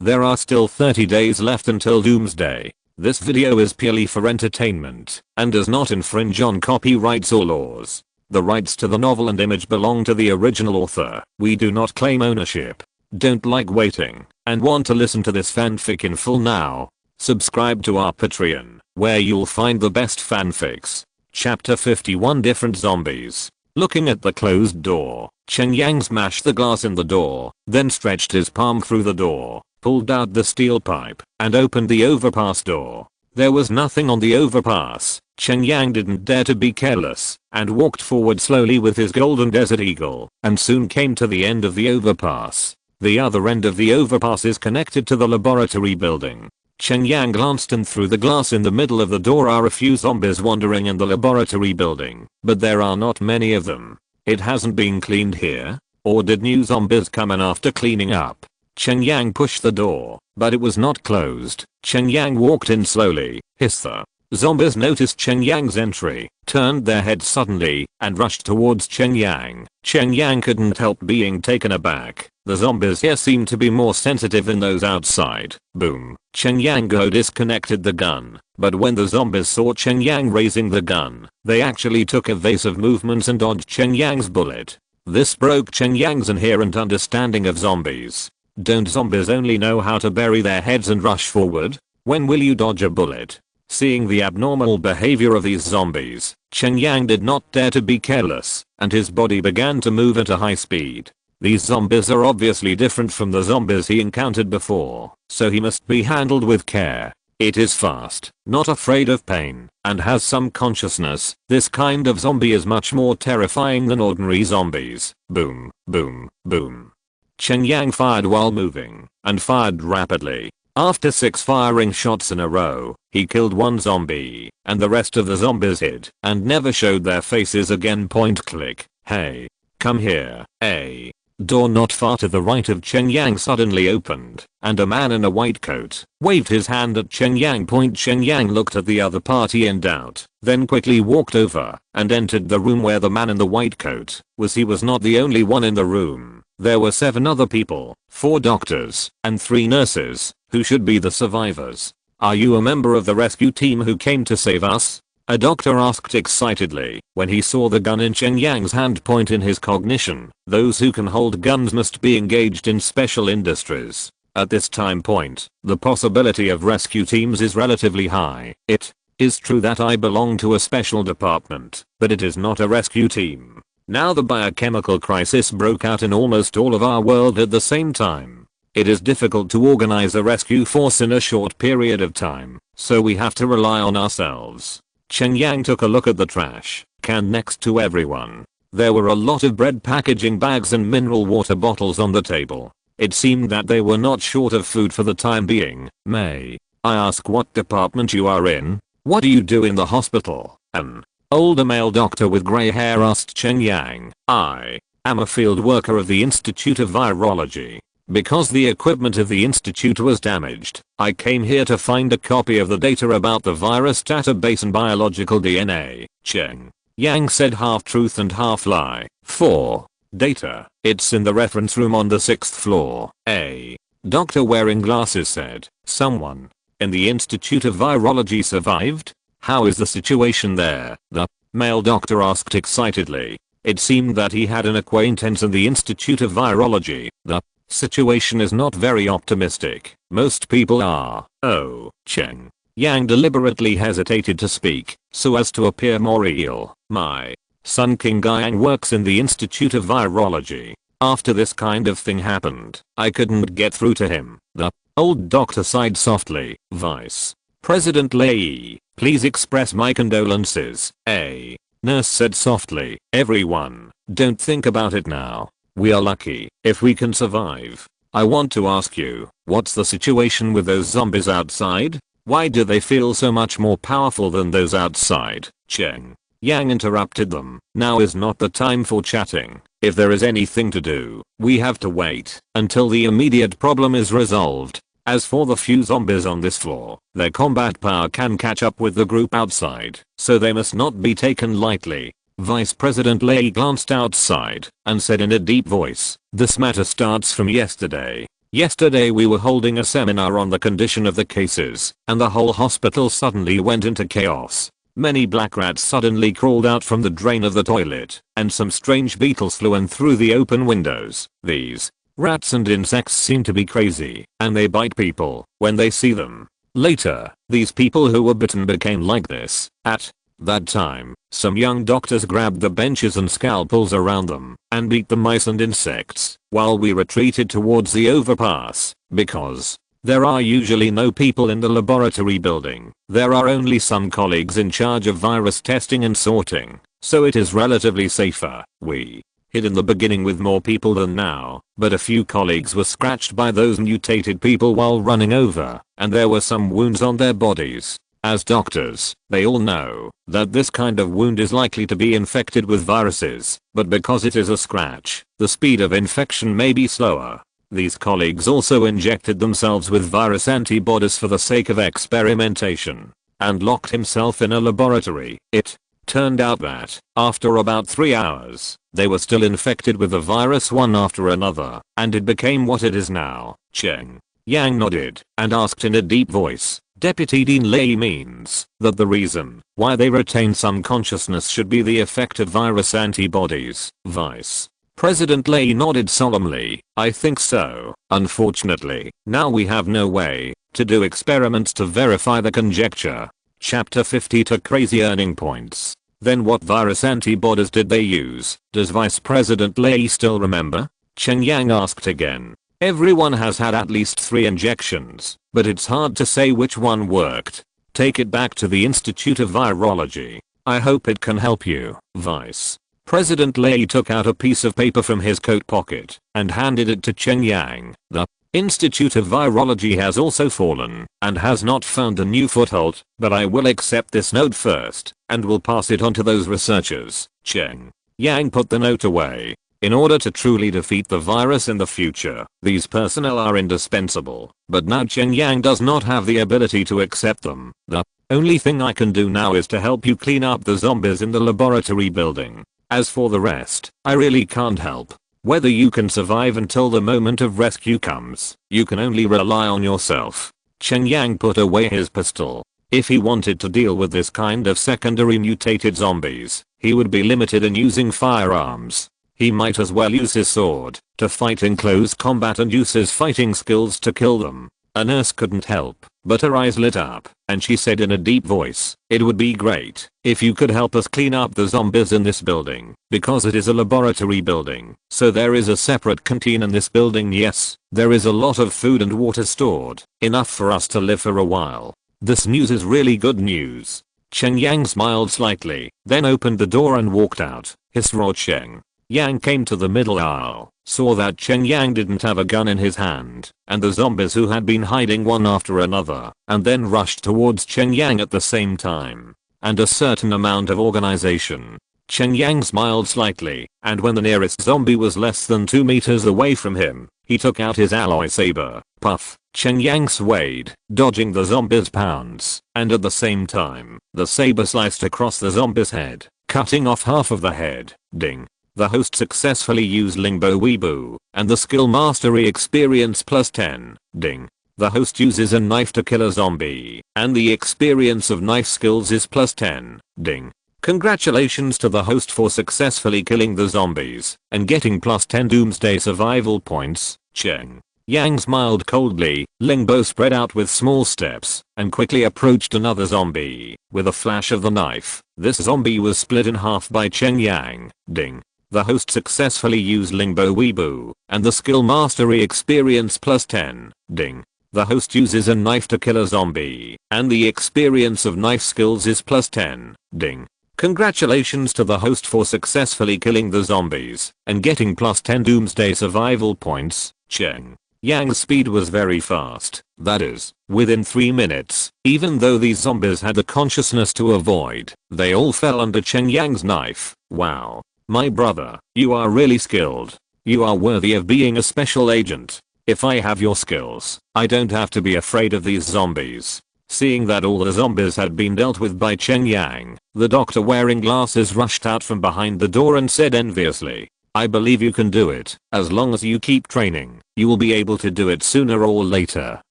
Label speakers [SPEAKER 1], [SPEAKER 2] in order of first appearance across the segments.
[SPEAKER 1] There are still 30 days left until Doomsday. This video is purely for entertainment and does not infringe on copyrights or laws. The rights to the novel and image belong to the original author. We do not claim ownership. Don't like waiting and want to listen to this fanfic in full now? Subscribe to our Patreon, where you'll find the best fanfics. Chapter 51 Different Zombies. Looking at the closed door, Cheng Yang smashed the glass in the door, then stretched his palm through the door, pulled out the steel pipe, and opened the overpass door. There was nothing on the overpass. Cheng Yang didn't dare to be careless, and walked forward slowly with his golden desert eagle, and soon came to the end of the overpass. The other end of the overpass is connected to the laboratory building. Cheng Yang glanced, and through the glass in the middle of the door are a few zombies wandering in the laboratory building, but there are not many of them. It hasn't been cleaned here? Or did new zombies come in after cleaning up? Cheng Yang pushed the door, but it was not closed. Cheng Yang walked in slowly. The zombies noticed Cheng Yang's entry, turned their heads suddenly, and rushed towards Cheng Yang. Cheng Yang couldn't help being taken aback. The zombies here seemed to be more sensitive than those outside. Boom. Cheng Yang disconnected the gun, but when the zombies saw Cheng Yang raising the gun, they actually took evasive movements and dodged Cheng Yang's bullet. This broke Cheng Yang's inherent understanding of zombies. Don't zombies only know how to bury their heads and rush forward? When will you dodge a bullet? Seeing the abnormal behavior of these zombies, Cheng Yang did not dare to be careless, and his body began to move at a high speed. These zombies are obviously different from the zombies he encountered before, so he must be handled with care. It is fast, not afraid of pain, and has some consciousness. This kind of zombie is much more terrifying than ordinary zombies. Boom, boom, boom. Cheng Yang fired while moving, and fired rapidly. After 6 firing shots in a row, he killed one zombie, and the rest of the zombies hid and never showed their faces again. Point click. Hey, come here. A door not far to the right of Cheng Yang suddenly opened, and a man in a white coat waved his hand at Cheng Yang. Cheng Yang looked at the other party in doubt, then quickly walked over and entered the room where the man in the white coat was. He was not the only one in the room. There were 7 other people, 4 doctors, and 3 nurses, who should be the survivors. Are you a member of the rescue team who came to save us? A doctor asked excitedly when he saw the gun in Cheng Yang's hand. In his cognition, those who can hold guns must be engaged in special industries. At this time point, the possibility of rescue teams is relatively high. It is true that I belong to a special department, but it is not a rescue team. Now the biochemical crisis broke out in almost all of our world at the same time. It is difficult to organize a rescue force in a short period of time, so we have to rely on ourselves. Cheng Yang took a look at the trash can next to everyone. There were a lot of bread packaging bags and mineral water bottles on the table. It seemed that they were not short of food for the time being. May I ask what department you are in? What do you do in the hospital? An older male doctor with grey hair asked Cheng Yang. I am a field worker of the Institute of Virology. Because the equipment of the institute was damaged, I came here to find a copy of the data about the virus database and biological DNA. Cheng Yang said, half truth and half lie. 4. Data. It's in the reference room on the 6th floor. A doctor wearing glasses said. Someone in the Institute of Virology survived? How is the situation there? The male doctor asked excitedly. It seemed that he had an acquaintance in the Institute of Virology. The situation is not very optimistic. Most people are. Oh. Cheng Yang deliberately hesitated to speak, so as to appear more real. My son Cheng Yang works in the Institute of Virology. After this kind of thing happened, I couldn't get through to him. The old doctor sighed softly. Vice President Lei, please express my condolences. A nurse said softly. Everyone, don't think about it now. We are lucky if we can survive. I want to ask you, what's the situation with those zombies outside? Why do they feel so much more powerful than those outside? Cheng Yang interrupted them. Now is not the time for chatting. If there is anything to do, we have to wait until the immediate problem is resolved. As for the few zombies on this floor, their combat power can catch up with the group outside, so they must not be taken lightly. Vice President Lei glanced outside and said in a deep voice, "This matter starts from yesterday. Yesterday we were holding a seminar on the condition of the cases, and the whole hospital suddenly went into chaos. Many black rats suddenly crawled out from the drain of the toilet, and some strange beetles flew in through the open windows. These rats and insects seem to be crazy, and they bite people when they see them. Later, these people who were bitten became like this. At that time, some young doctors grabbed the benches and scalpels around them and beat the mice and insects while we retreated towards the overpass, because there are usually no people in the laboratory building. There are only some colleagues in charge of virus testing and sorting, so it is relatively safer. We hid in the beginning with more people than now, but a few colleagues were scratched by those mutated people while running over, and there were some wounds on their bodies. As doctors, they all know that this kind of wound is likely to be infected with viruses, but because it is a scratch, the speed of infection may be slower. These colleagues also injected themselves with virus antibodies for the sake of experimentation, and locked himself in a laboratory. It turned out that, after about 3 hours, they were still infected with the virus one after another, and it became what it is now. Cheng Yang nodded and asked in a deep voice, Deputy Dean Lei means that the reason why they retain some consciousness should be the effect of virus antibodies. Vice President Lei nodded solemnly. I think so. Unfortunately, now we have no way to do experiments to verify the conjecture. Chapter 50 to crazy earning points. Then what virus antibodies did they use? Does Vice President Lei still remember? Cheng Yang asked again. Everyone has had at least 3 injections, but it's hard to say which one worked. Take it back to the Institute of Virology. I hope it can help you. Vice President Lei took out a piece of paper from his coat pocket and handed it to Cheng Yang. The Institute of Virology has also fallen and has not found a new foothold, but I will accept this note first and will pass it on to those researchers. Cheng Yang put the note away. In order to truly defeat the virus in the future, these personnel are indispensable, but now Cheng Yang does not have the ability to accept them. The only thing I can do now is to help you clean up the zombies in the laboratory building. As for the rest, I really can't help. Whether you can survive until the moment of rescue comes, you can only rely on yourself. Cheng Yang put away his pistol. If he wanted to deal with this kind of secondary mutated zombies, he would be limited in using firearms. He might as well use his sword to fight in close combat and use his fighting skills to kill them. A nurse couldn't help, but her eyes lit up, and she said in a deep voice, it would be great if you could help us clean up the zombies in this building, because it is a laboratory building, so there is a separate canteen in this building. Yes, there is a lot of food and water stored, enough for us to live for a while. This news is really good news. Cheng Yang smiled slightly, then opened the door and walked out. His raw Cheng Yang came to the middle aisle, saw that Cheng Yang didn't have a gun in his hand, and the zombies who had been hiding one after another, and then rushed towards Cheng Yang at the same time. And a certain amount of organization. Cheng Yang smiled slightly, and when the nearest zombie was less than 2 meters away from him, he took out his alloy saber. Puff. Cheng Yang swayed, dodging the zombie's pounce, and at the same time, the saber sliced across the zombie's head, cutting off half of the head. Ding. The host successfully used Lingbo Weebu, and the skill mastery experience +10. Ding. The host uses a knife to kill a zombie, and the experience of knife skills is +10. Ding. Congratulations to the host for successfully killing the zombies, and getting +10 Doomsday survival points. Cheng Yang smiled coldly. Lingbo spread out with small steps, and quickly approached another zombie. With a flash of the knife, this zombie was split in half by Cheng Yang. Ding. The host successfully used Lingbo Weebu, and the skill mastery experience +10. Ding. The host uses a knife to kill a zombie, and the experience of knife skills is +10. Ding. Congratulations to the host for successfully killing the zombies, and getting +10 Doomsday survival points. Cheng Yang's speed was very fast, that is, within 3 minutes. Even though these zombies had the consciousness to avoid, they all fell under Cheng Yang's knife. Wow. My brother, you are really skilled. You are worthy of being a special agent. If I have your skills, I don't have to be afraid of these zombies. Seeing that all the zombies had been dealt with by Cheng Yang, the doctor wearing glasses rushed out from behind the door and said enviously, I believe you can do it. As long as you keep training, you will be able to do it sooner or later.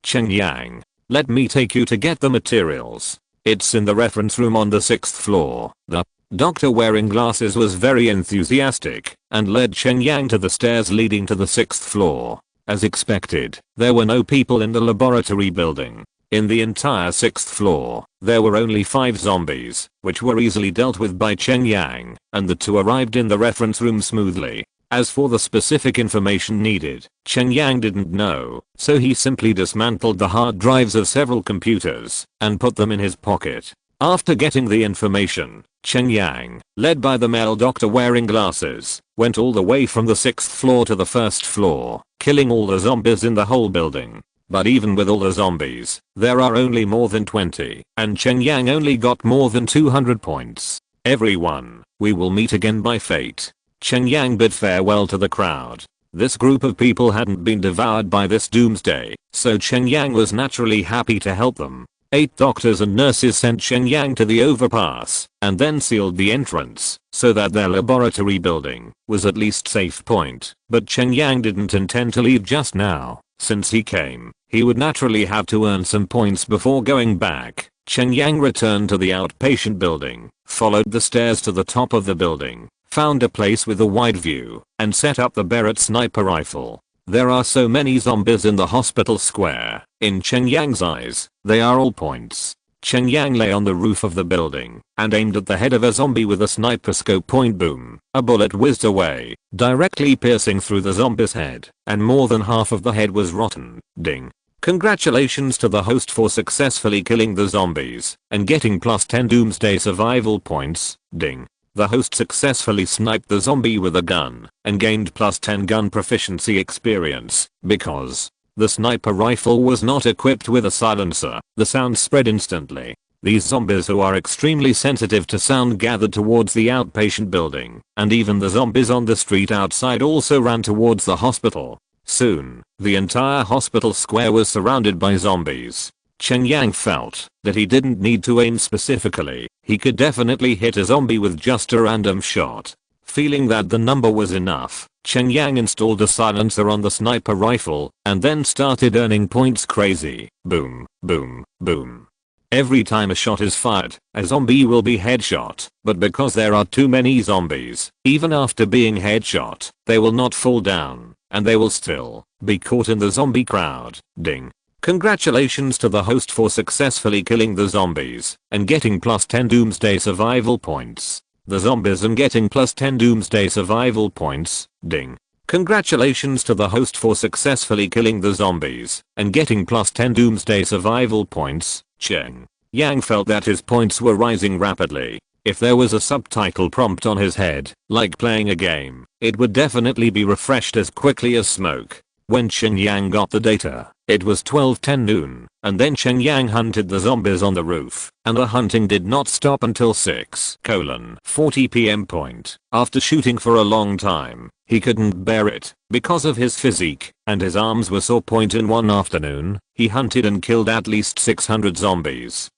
[SPEAKER 1] Cheng Yang. Let me take you to get the materials. It's in the reference room on the 6th floor. The doctor wearing glasses was very enthusiastic and led Cheng Yang to the stairs leading to the 6th floor. As expected, there were no people in the laboratory building. In the entire 6th floor, there were only 5 zombies, which were easily dealt with by Cheng Yang, and the 2 arrived in the reference room smoothly. As for the specific information needed, Cheng Yang didn't know, so he simply dismantled the hard drives of several computers and put them in his pocket. After getting the information, Cheng Yang, led by the male doctor wearing glasses, went all the way from the 6th floor to the 1st floor, killing all the zombies in the whole building. But even with all the zombies, there are only more than 20, and Cheng Yang only got more than 200 points. Everyone, we will meet again by fate. Cheng Yang bid farewell to the crowd. This group of people hadn't been devoured by this doomsday, so Cheng Yang was naturally happy to help them. 8 doctors and nurses sent Cheng Yang to the overpass, and then sealed the entrance, so that their laboratory building was at least safe point. But Cheng Yang didn't intend to leave just now. Since he came, he would naturally have to earn some points before going back. Cheng Yang returned to the outpatient building, followed the stairs to the top of the building, found a place with a wide view, and set up the Barrett sniper rifle. There are so many zombies in the hospital square. In Cheng Yang's eyes, they are all points. Cheng Yang lay on the roof of the building and aimed at the head of a zombie with a sniper scope. Point boom. A bullet whizzed away, directly piercing through the zombie's head, and more than half of the head was rotten. Ding. Congratulations to the host for successfully killing the zombies and getting +10 doomsday survival points. Ding. The host successfully sniped the zombie with a gun and gained +10 gun proficiency experience because the sniper rifle was not equipped with a silencer. The sound spread instantly. These zombies who are extremely sensitive to sound gathered towards the outpatient building, and even the zombies on the street outside also ran towards the hospital. Soon, the entire hospital square was surrounded by zombies. Cheng Yang felt that he didn't need to aim specifically. He could definitely hit a zombie with just a random shot. Feeling that the number was enough, Cheng Yang installed a silencer on the sniper rifle and then started earning points crazy. Boom, boom, boom. Every time a shot is fired, a zombie will be headshot, but because there are too many zombies, even after being headshot, they will not fall down, and they will still be caught in the zombie crowd. Ding. Congratulations to the host for successfully killing the zombies and getting +10 doomsday survival points. The zombies and getting +10 doomsday survival points. Ding. Congratulations to the host for successfully killing the zombies and getting +10 doomsday survival points. Cheng Yang felt that his points were rising rapidly. If there was a subtitle prompt on his head, like playing a game, it would definitely be refreshed as quickly as smoke. When Cheng Yang got the data, it was 12:10 noon, and then Cheng Yang hunted the zombies on the roof, and the hunting did not stop until 6:40 p.m. point. After shooting for a long time, he couldn't bear it because of his physique, and his arms were sore. In one afternoon, he hunted and killed at least 600 zombies.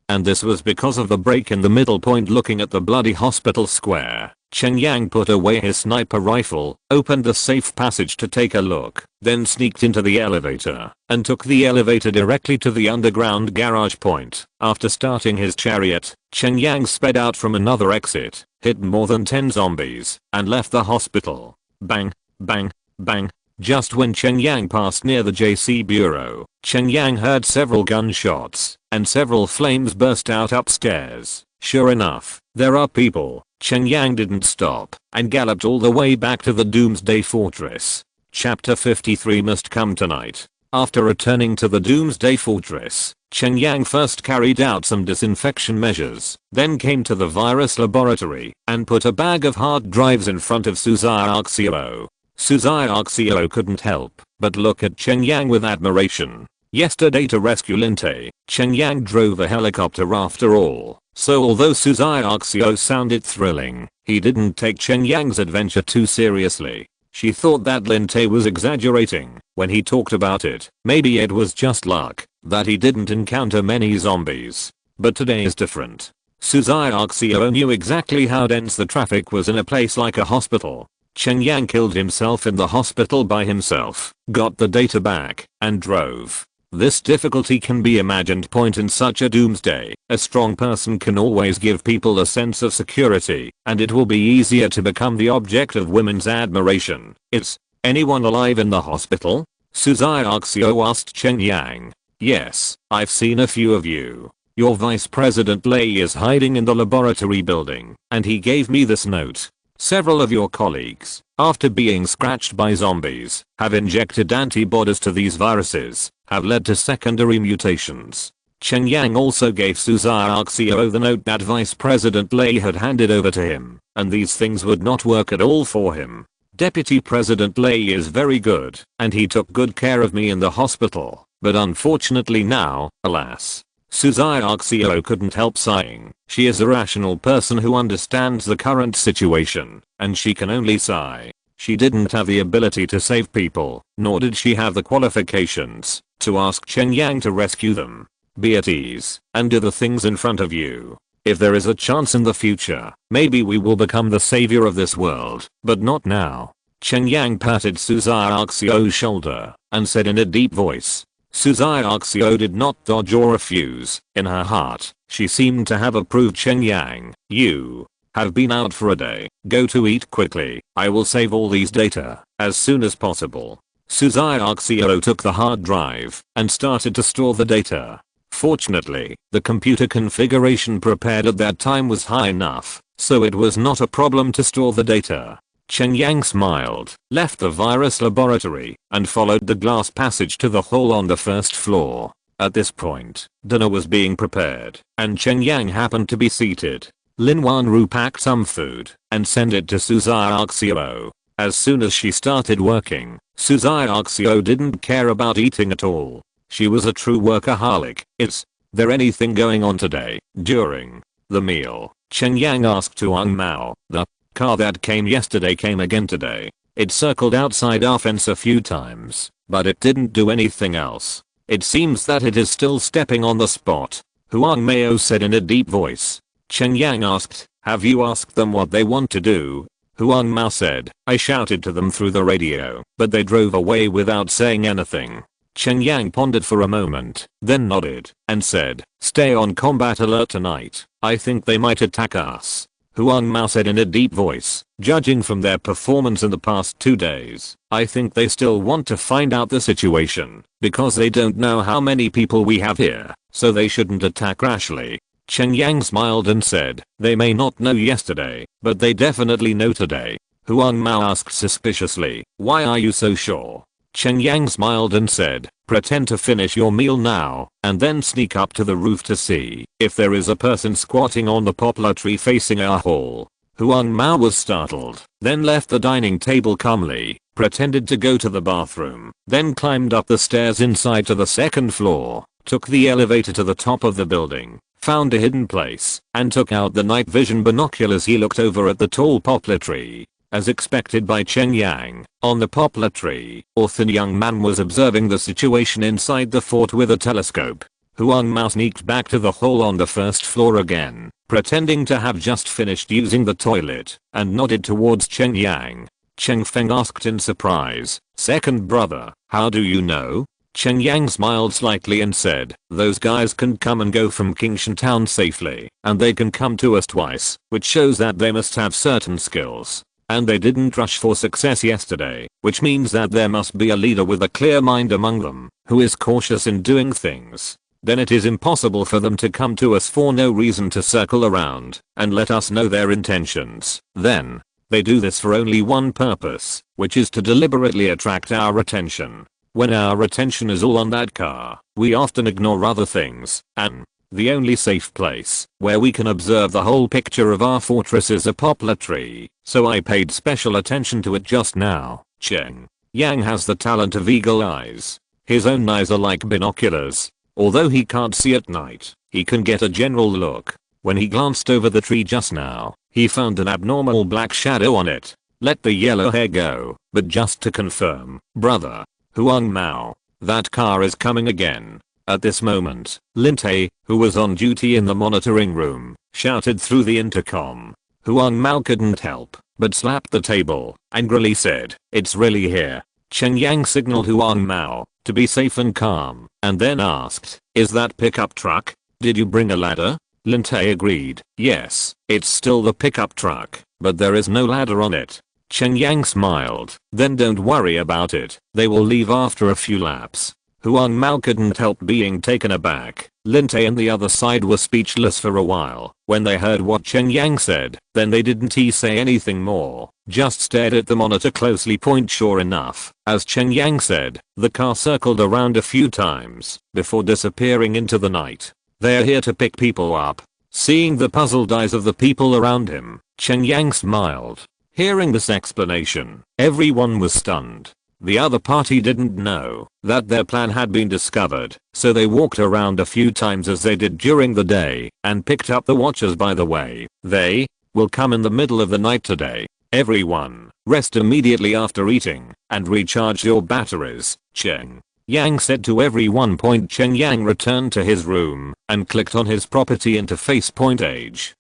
[SPEAKER 1] And this was because of the break in the middle point. Looking at the bloody hospital square, Cheng Yang put away his sniper rifle, opened the safe passage to take a look, then sneaked into the elevator, and took the elevator directly to the underground garage point. After starting his chariot, Cheng Yang sped out from another exit, hit more than 10 zombies, and left the hospital. Bang, bang, bang. Just when Cheng Yang passed near the JC bureau, Cheng Yang heard several gunshots, and several flames burst out upstairs. Sure enough, there are people. Cheng Yang didn't stop, and galloped all the way back to the Doomsday Fortress. Chapter 53 must come tonight. After returning to the Doomsday Fortress, Cheng Yang first carried out some disinfection measures, then came to the virus laboratory, and put a bag of hard drives in front of Suzuki. Suzuki couldn't help but look at Cheng Yang with admiration. Yesterday to rescue Linte, Cheng Yang drove a helicopter after all, so although Suzuki sounded thrilling, he didn't take Cheng Yang's adventure too seriously. She thought that Linte was exaggerating when he talked about it. Maybe it was just luck that he didn't encounter many zombies. But today is different. Suzuki knew exactly how dense the traffic was in a place like a hospital. Cheng Yang killed himself in the hospital by himself, got the data back, and drove. This difficulty can be imagined. Point in such a doomsday, a strong person can always give people a sense of security, and it will be easier to become the object of women's admiration. Is anyone alive in the hospital? Suzuki asked Cheng Yang. Yes, I've seen a few of you. Your Vice President Lei is hiding in the laboratory building, and he gave me this note. Several of your colleagues, after being scratched by zombies, have injected antibodies to these viruses, have led to secondary mutations. Cheng Yang also gave Suzuki the note that Vice President Lei had handed over to him, and these things would not work at all for him. Deputy President Lei is very good, and he took good care of me in the hospital, but unfortunately now, alas. Suzuki couldn't help sighing. She is a rational person who understands the current situation, and she can only sigh. She didn't have the ability to save people, nor did she have the qualifications to ask Cheng Yang to rescue them. Be at ease, and do the things in front of you. If there is a chance in the future, maybe we will become the savior of this world, but not now. Cheng Yang patted Suzuki's shoulder, and said in a deep voice. Suzuki did not dodge or refuse. In her heart, she seemed to have approved Cheng Yang. You have been out for a day. Go to eat quickly. I will save all these data as soon as possible. Suzuki took the hard drive and started to store the data. Fortunately, the computer configuration prepared at that time was high enough, so it was not a problem to store the data. Cheng Yang smiled, left the virus laboratory, and followed the glass passage to the hall on the first floor. At this point, dinner was being prepared, and Cheng Yang happened to be seated. Lin Wanru packed some food and sent it to Suzuki. As soon as she started working, Suzuki didn't care about eating at all. She was a true workaholic. Is there anything going on today? During the meal, Cheng Yang asked Tuang Mao. The car that came yesterday came again today. It circled outside our fence a few times, but it didn't do anything else. It seems that it is still stepping on the spot, Huang Mao said in a deep voice. Cheng Yang asked, have you asked them what they want to do? Huang Mao said, I shouted to them through the radio, but they drove away without saying anything. Cheng Yang pondered for a moment, then nodded, and said, stay on combat alert tonight. I think they might attack us. Huang Mao said in a deep voice, judging from their performance in the past 2 days, I think they still want to find out the situation, because they don't know how many people we have here, so they shouldn't attack rashly. Cheng Yang smiled and said, they may not know yesterday, but they definitely know today. Huang Mao asked suspiciously, why are you so sure? Cheng Yang smiled and said, pretend to finish your meal now, and then sneak up to the roof to see if there is a person squatting on the poplar tree facing our hall. Huang Mao was startled, then left the dining table calmly, pretended to go to the bathroom, then climbed up the stairs inside to the second floor, took the elevator to the top of the building, found a hidden place, and took out the night vision binoculars. He looked over at the tall poplar tree. As expected by Cheng Yang, on the poplar tree, a thin young man was observing the situation inside the fort with a telescope. Huang Mao sneaked back to the hall on the first floor again, pretending to have just finished using the toilet, and nodded towards Cheng Yang. Cheng Feng asked in surprise, second brother, how do you know? Cheng Yang smiled slightly and said, those guys can come and go from Kingshan Town safely, and they can come to us twice, which shows that they must have certain skills. And they didn't rush for success yesterday, which means that there must be a leader with a clear mind among them, who is cautious in doing things. Then it is impossible for them to come to us for no reason to circle around and let us know their intentions. Then, they do this for only one purpose, which is to deliberately attract our attention. When our attention is all on that car, we often ignore other things, and the only safe place where we can observe the whole picture of our fortress is a poplar tree, so I paid special attention to it just now. Cheng Yang has the talent of eagle eyes. His own eyes are like binoculars. Although he can't see at night, he can get a general look. When he glanced over the tree just now, he found an abnormal black shadow on it. Let the yellow hair go, but just to confirm, brother, Huang Mao, that car is coming again. At this moment, Lin Tae, who was on duty in the monitoring room, shouted through the intercom. Huang Mao couldn't help but slapped the table, angrily said, "It's really here." Cheng Yang signaled Huang Mao to be safe and calm, and then asked, "Is that pickup truck? Did you bring a ladder?" Lin Tai agreed, "Yes, it's still the pickup truck, but there is no ladder on it." Cheng Yang smiled, "Then don't worry about it, they will leave after a few laps." Huang Mao couldn't help being taken aback. Lin Tai and the other side were speechless for a while when they heard what Cheng Yang said. Then they didn't say anything more, just stared at the monitor closely. Sure enough, as Cheng Yang said, the car circled around a few times before disappearing into the night. "They're here to pick people up." Seeing the puzzled eyes of the people around him, Cheng Yang smiled. Hearing this explanation, everyone was stunned. The other party didn't know that their plan had been discovered, so they walked around a few times as they did during the day and picked up the watchers by the way. "They will come in the middle of the night today. Everyone, rest immediately after eating and recharge your batteries," Cheng Yang said to everyone. Cheng Yang returned to his room and clicked on his property interface. Age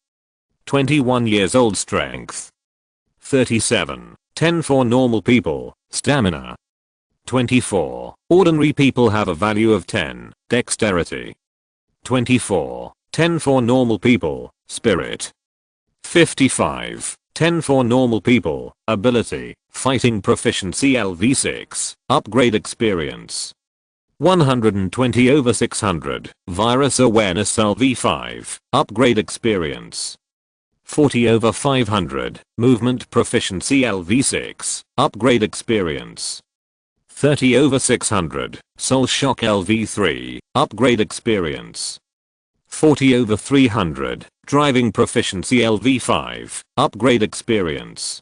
[SPEAKER 1] 21 years old. Strength 37. 10 for normal people. Stamina 24. Ordinary people have a value of 10. Dexterity 24. 10 for normal people. Spirit 55. 10 for normal people. Ability, fighting proficiency LV6. Upgrade experience 120/600. Virus awareness LV5. Upgrade experience 40/500. Movement proficiency LV6. Upgrade experience 30/600. Soul shock LV3. Upgrade experience 40/300. Driving proficiency LV5. Upgrade experience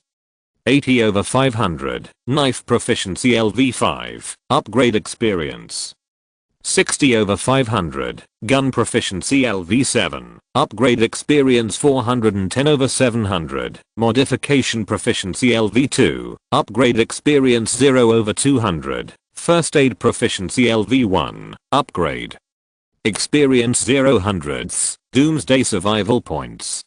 [SPEAKER 1] 80/500. Knife proficiency LV5. Upgrade experience 60/500. Gun proficiency LV7. Upgrade experience 410/700. Modification proficiency LV2. Upgrade experience 0/200. First aid proficiency LV1. Upgrade experience 0/100. Doomsday survival points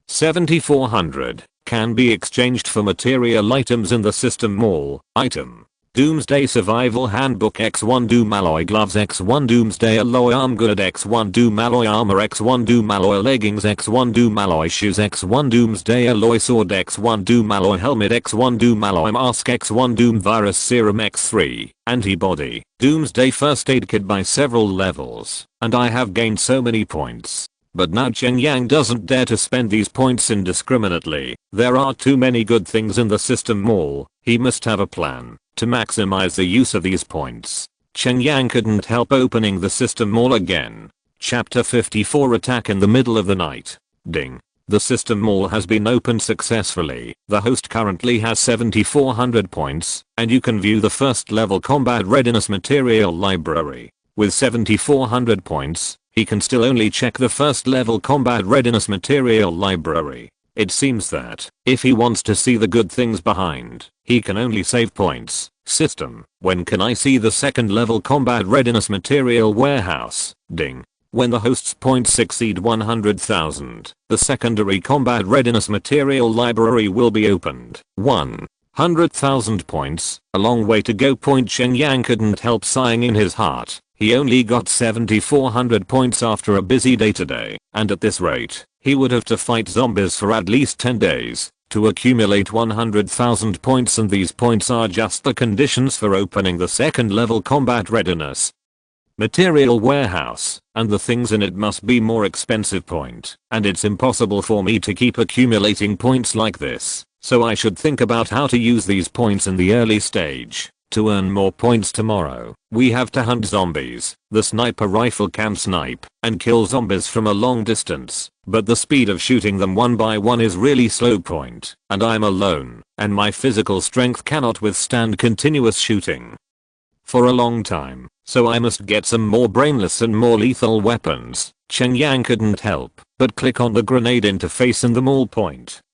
[SPEAKER 1] 7,400. Can be exchanged for material items in the system mall. Item: Doomsday Survival Handbook X1 Doom Alloy Gloves X1 Doomsday Alloy Arm Good X1 Doom Alloy Armor X1 Doom Alloy Leggings X1 Doom Alloy Shoes X1 Doomsday Alloy Sword X1 Doom Alloy Helmet X1 Doom Alloy Mask X1 Doom Virus Serum X3 Antibody Doomsday First Aid Kit by several levels, and I have gained so many points. But now Cheng Yang doesn't dare to spend these points indiscriminately. There are too many good things in the system mall. He must have a plan to maximize the use of these points. Cheng Yang couldn't help opening the system mall again. Chapter 54 Attack in the middle of the night. Ding. The system mall has been opened successfully. The host currently has 7,400 points, and you can view the first level combat readiness material library. With 7,400 points, he can still only check the first level combat readiness material library. It seems that, if he wants to see the good things behind, he can only save points. System: when can I see the second level combat readiness material warehouse? Ding. When the host's points exceed 100,000, the secondary combat readiness material library will be opened. 100,000 points, a long way to go. Cheng Yang couldn't help sighing in his heart. He only got 7,400 points after a busy day today, and at this rate, he would have to fight zombies for at least 10 days to accumulate 100,000 points, and these points are just the conditions for opening the second level combat readiness material warehouse, and the things in it must be more expensive. And it's impossible for me to keep accumulating points like this, so I should think about how to use these points in the early stage. To earn more points tomorrow, we have to hunt zombies. The sniper rifle can snipe and kill zombies from a long distance, but the speed of shooting them one by one is really slow. And I'm alone, and my physical strength cannot withstand continuous shooting for a long time, so I must get some more brainless and more lethal weapons. Cheng Yang couldn't help but click on the grenade interface in the mall.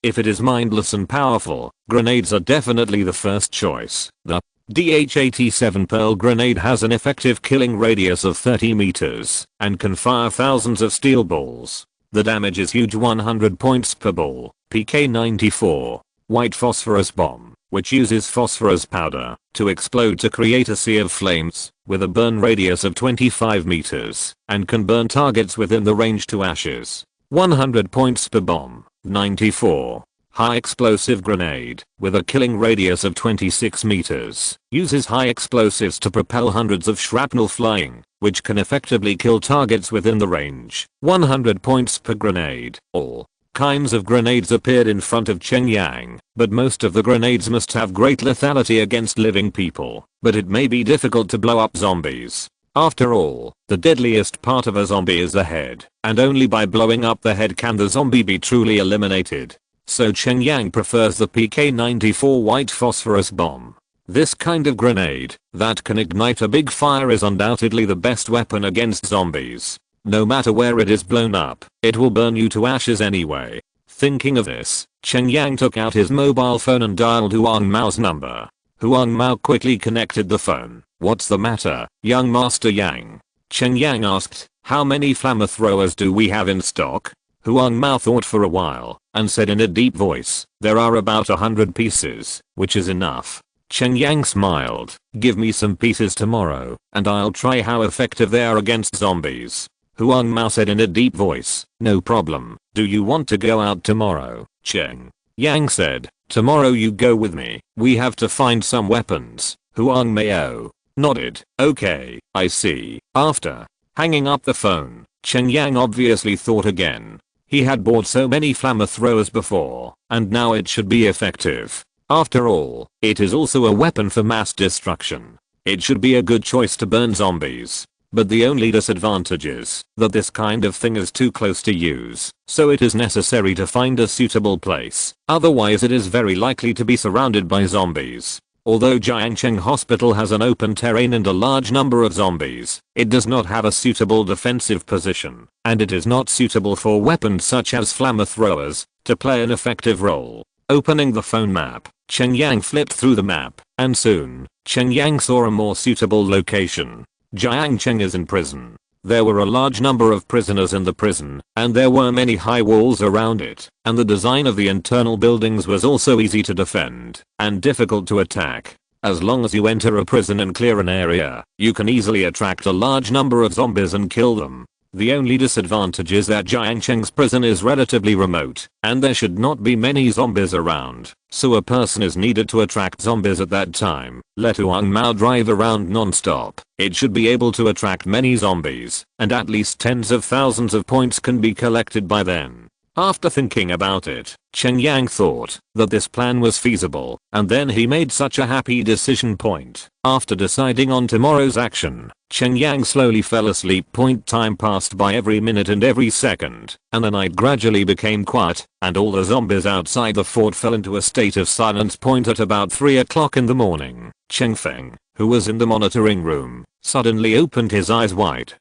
[SPEAKER 1] If it is mindless and powerful, grenades are definitely the first choice. The DH-87 Pearl grenade has an effective killing radius of 30 meters and can fire thousands of steel balls. The damage is huge, 100 points per ball. PK-94. white phosphorus bomb, which uses phosphorus powder to explode to create a sea of flames with a burn radius of 25 meters and can burn targets within the range to ashes. 100 points per bomb. 94. High explosive grenade with a killing radius of 26 meters. Uses high explosives to propel hundreds of shrapnel flying, which can effectively kill targets within the range. 100 points per grenade. All kinds of grenades appeared in front of Cheng Yang, but most of the grenades must have great lethality against living people, but it may be difficult to blow up zombies. After all, the deadliest part of a zombie is the head, and only by blowing up the head can the zombie be truly eliminated. So Cheng Yang prefers the PK-94 white phosphorus bomb. This kind of grenade that can ignite a big fire is undoubtedly the best weapon against zombies. No matter where it is blown up, it will burn you to ashes anyway. Thinking of this, Cheng Yang took out his mobile phone and dialed Huang Mao's number. Huang Mao quickly connected the phone. "What's the matter, young Master Yang?" Cheng Yang asked. "How many flamethrowers do we have in stock?" Huang Mao thought for a while and said in a deep voice, "There are about 100 pieces, which is enough." Cheng Yang smiled. "Give me some pieces tomorrow, and I'll try how effective they are against zombies." Huang Mao said in a deep voice, "No problem. Do you want to go out tomorrow?" Cheng Yang said, "Tomorrow you go with me. We have to find some weapons." Huang Mao nodded. "Okay, I see." After hanging up the phone, Cheng Yang obviously thought again. He had bought so many flamethrowers before, and now it should be effective. After all, it is also a weapon for mass destruction. It should be a good choice to burn zombies. But the only disadvantage is that this kind of thing is too close to use, so it is necessary to find a suitable place. Otherwise it is very likely to be surrounded by zombies. Although Jiangcheng Hospital has an open terrain and a large number of zombies, it does not have a suitable defensive position, and it is not suitable for weapons such as flamethrowers to play an effective role. Opening the phone map, Cheng Yang flipped through the map, and soon, Cheng Yang saw a more suitable location. Jiangcheng is in prison. There were a large number of prisoners in the prison, and there were many high walls around it, and the design of the internal buildings was also easy to defend and difficult to attack. As long as you enter a prison and clear an area, you can easily attract a large number of zombies and kill them. The only disadvantage is that Jiangcheng's prison is relatively remote, and there should not be many zombies around, so a person is needed to attract zombies at that time. Let Huang Mao drive around non-stop. It should be able to attract many zombies, and at least tens of thousands of points can be collected by then. After thinking about it, Cheng Yang thought that this plan was feasible, and then he made such a happy decision point. After deciding on tomorrow's action, Cheng Yang slowly fell asleep. Time passed by every minute and every second, and the night gradually became quiet, and all the zombies outside the fort fell into a state of silence. At about 3 o'clock in the morning, Cheng Feng, who was in the monitoring room, suddenly opened his eyes wide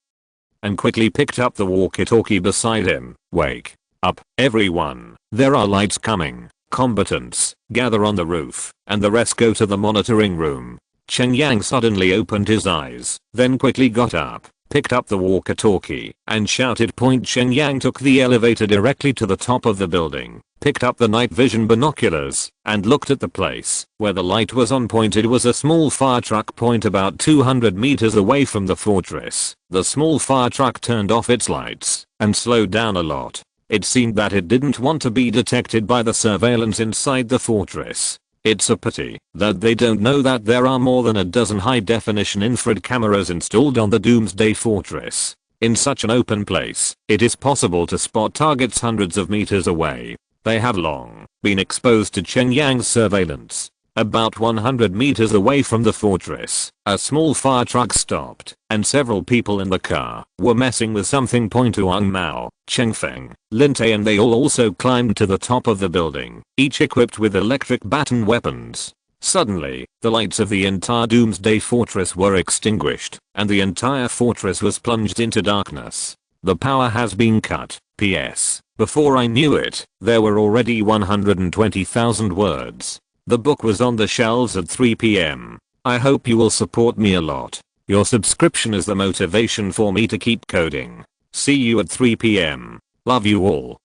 [SPEAKER 1] and quickly picked up the walkie-talkie beside him. "Wake up, everyone. There are lights coming. Combatants, gather on the roof, and the rest go to the monitoring room." Cheng Yang suddenly opened his eyes, then quickly got up, picked up the walkie-talkie, and shouted. Cheng Yang took the elevator directly to the top of the building, picked up the night vision binoculars, and looked at the place where the light was on. It was a small fire truck. About 200 meters away from the fortress. The small fire truck turned off its lights and slowed down a lot. It seemed that it didn't want to be detected by the surveillance inside the fortress. It's a pity that they don't know that there are more than a dozen high-definition infrared cameras installed on the Doomsday Fortress. In such an open place, it is possible to spot targets hundreds of meters away. They have long been exposed to Cheng Yang's surveillance. About 100 meters away from the fortress, a small fire truck stopped, and several people in the car were messing with something. Huang Mao, Cheng Feng, Lin Tai and they all also climbed to the top of the building, each equipped with electric baton weapons. Suddenly, the lights of the entire Doomsday Fortress were extinguished, and the entire fortress was plunged into darkness. The power has been cut. P.S. Before I knew it, there were already 120,000 words. The book was on the shelves at 3 p.m. I hope you will support me a lot. Your subscription is the motivation for me to keep coding. See you at 3 p.m. Love you all.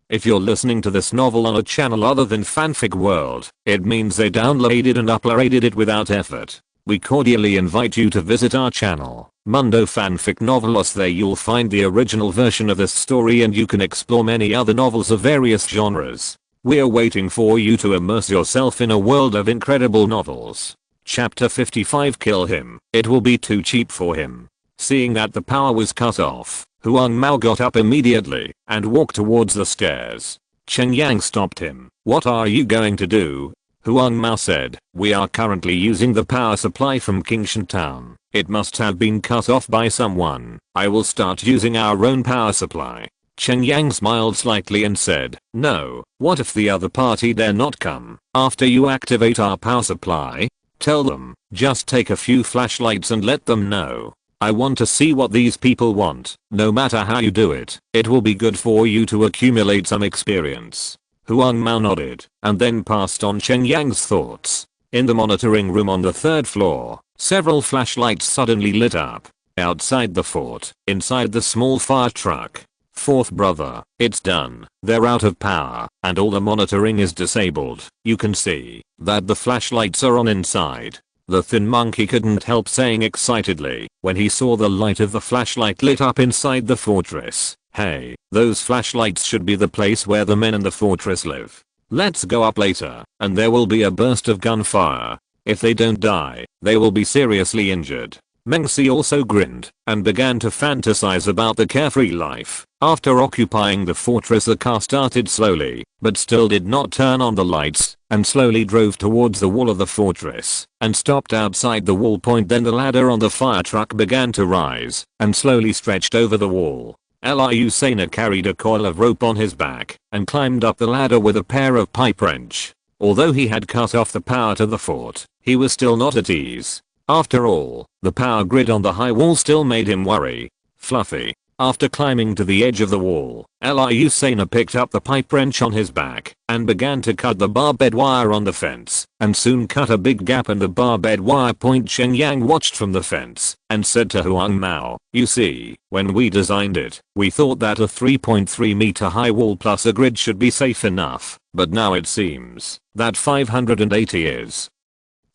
[SPEAKER 1] If you're listening to this novel on a channel other than Fanfic World, it means they downloaded and uploaded it without effort. We cordially invite you to visit our channel, Mundo Fanfic Novelos. There you'll find the original version of this story and you can explore many other novels of various genres. We're waiting for you to immerse yourself in a world of incredible novels. Chapter 55. Kill him. It will be too cheap for him. Seeing that the power was cut off, Huang Mao got up immediately and walked towards the stairs. Cheng Yang stopped him. What are you going to do? Huang Mao said, we are currently using the power supply from Kingshan Town. It must have been cut off by someone. I will start using our own power supply. Cheng Yang smiled slightly and said, no, what if the other party dare not come after you activate our power supply? Tell them, just take a few flashlights and let them know. I want to see what these people want. No matter how you do it, it will be good for you to accumulate some experience. Huang Mao nodded and then passed on Cheng Yang's thoughts. In the monitoring room on the 3rd floor, several flashlights suddenly lit up. Outside the fort, inside the small fire truck. Fourth brother, it's done. They're out of power and all the monitoring is disabled. You can see that the flashlights are on inside. The thin monkey couldn't help saying excitedly when he saw the light of the flashlight lit up inside the fortress. Hey, those flashlights should be the place where the men in the fortress live. Let's go up later and there will be a burst of gunfire. If they don't die, they will be seriously injured. Mengsi also grinned and began to fantasize about the carefree life. After occupying the fortress, the car started slowly, but still did not turn on the lights, and slowly drove towards the wall of the fortress, and stopped outside the wall point. Then the ladder on the fire truck began to rise, and slowly stretched over the wall. Liu Sena carried a coil of rope on his back, and climbed up the ladder with a pair of pipe wrench. Although he had cut off the power to the fort, he was still not at ease. After all, the power grid on the high wall still made him worry. Fluffy. After climbing to the edge of the wall, Liu Sena picked up the pipe wrench on his back and began to cut the barbed wire on the fence, and soon cut a big gap in the barbed wire point. Cheng Yang watched from the fence and said to Huang Mao, you see, when we designed it, we thought that a 3.3 meter high wall plus a grid should be safe enough, but now it seems that 580 is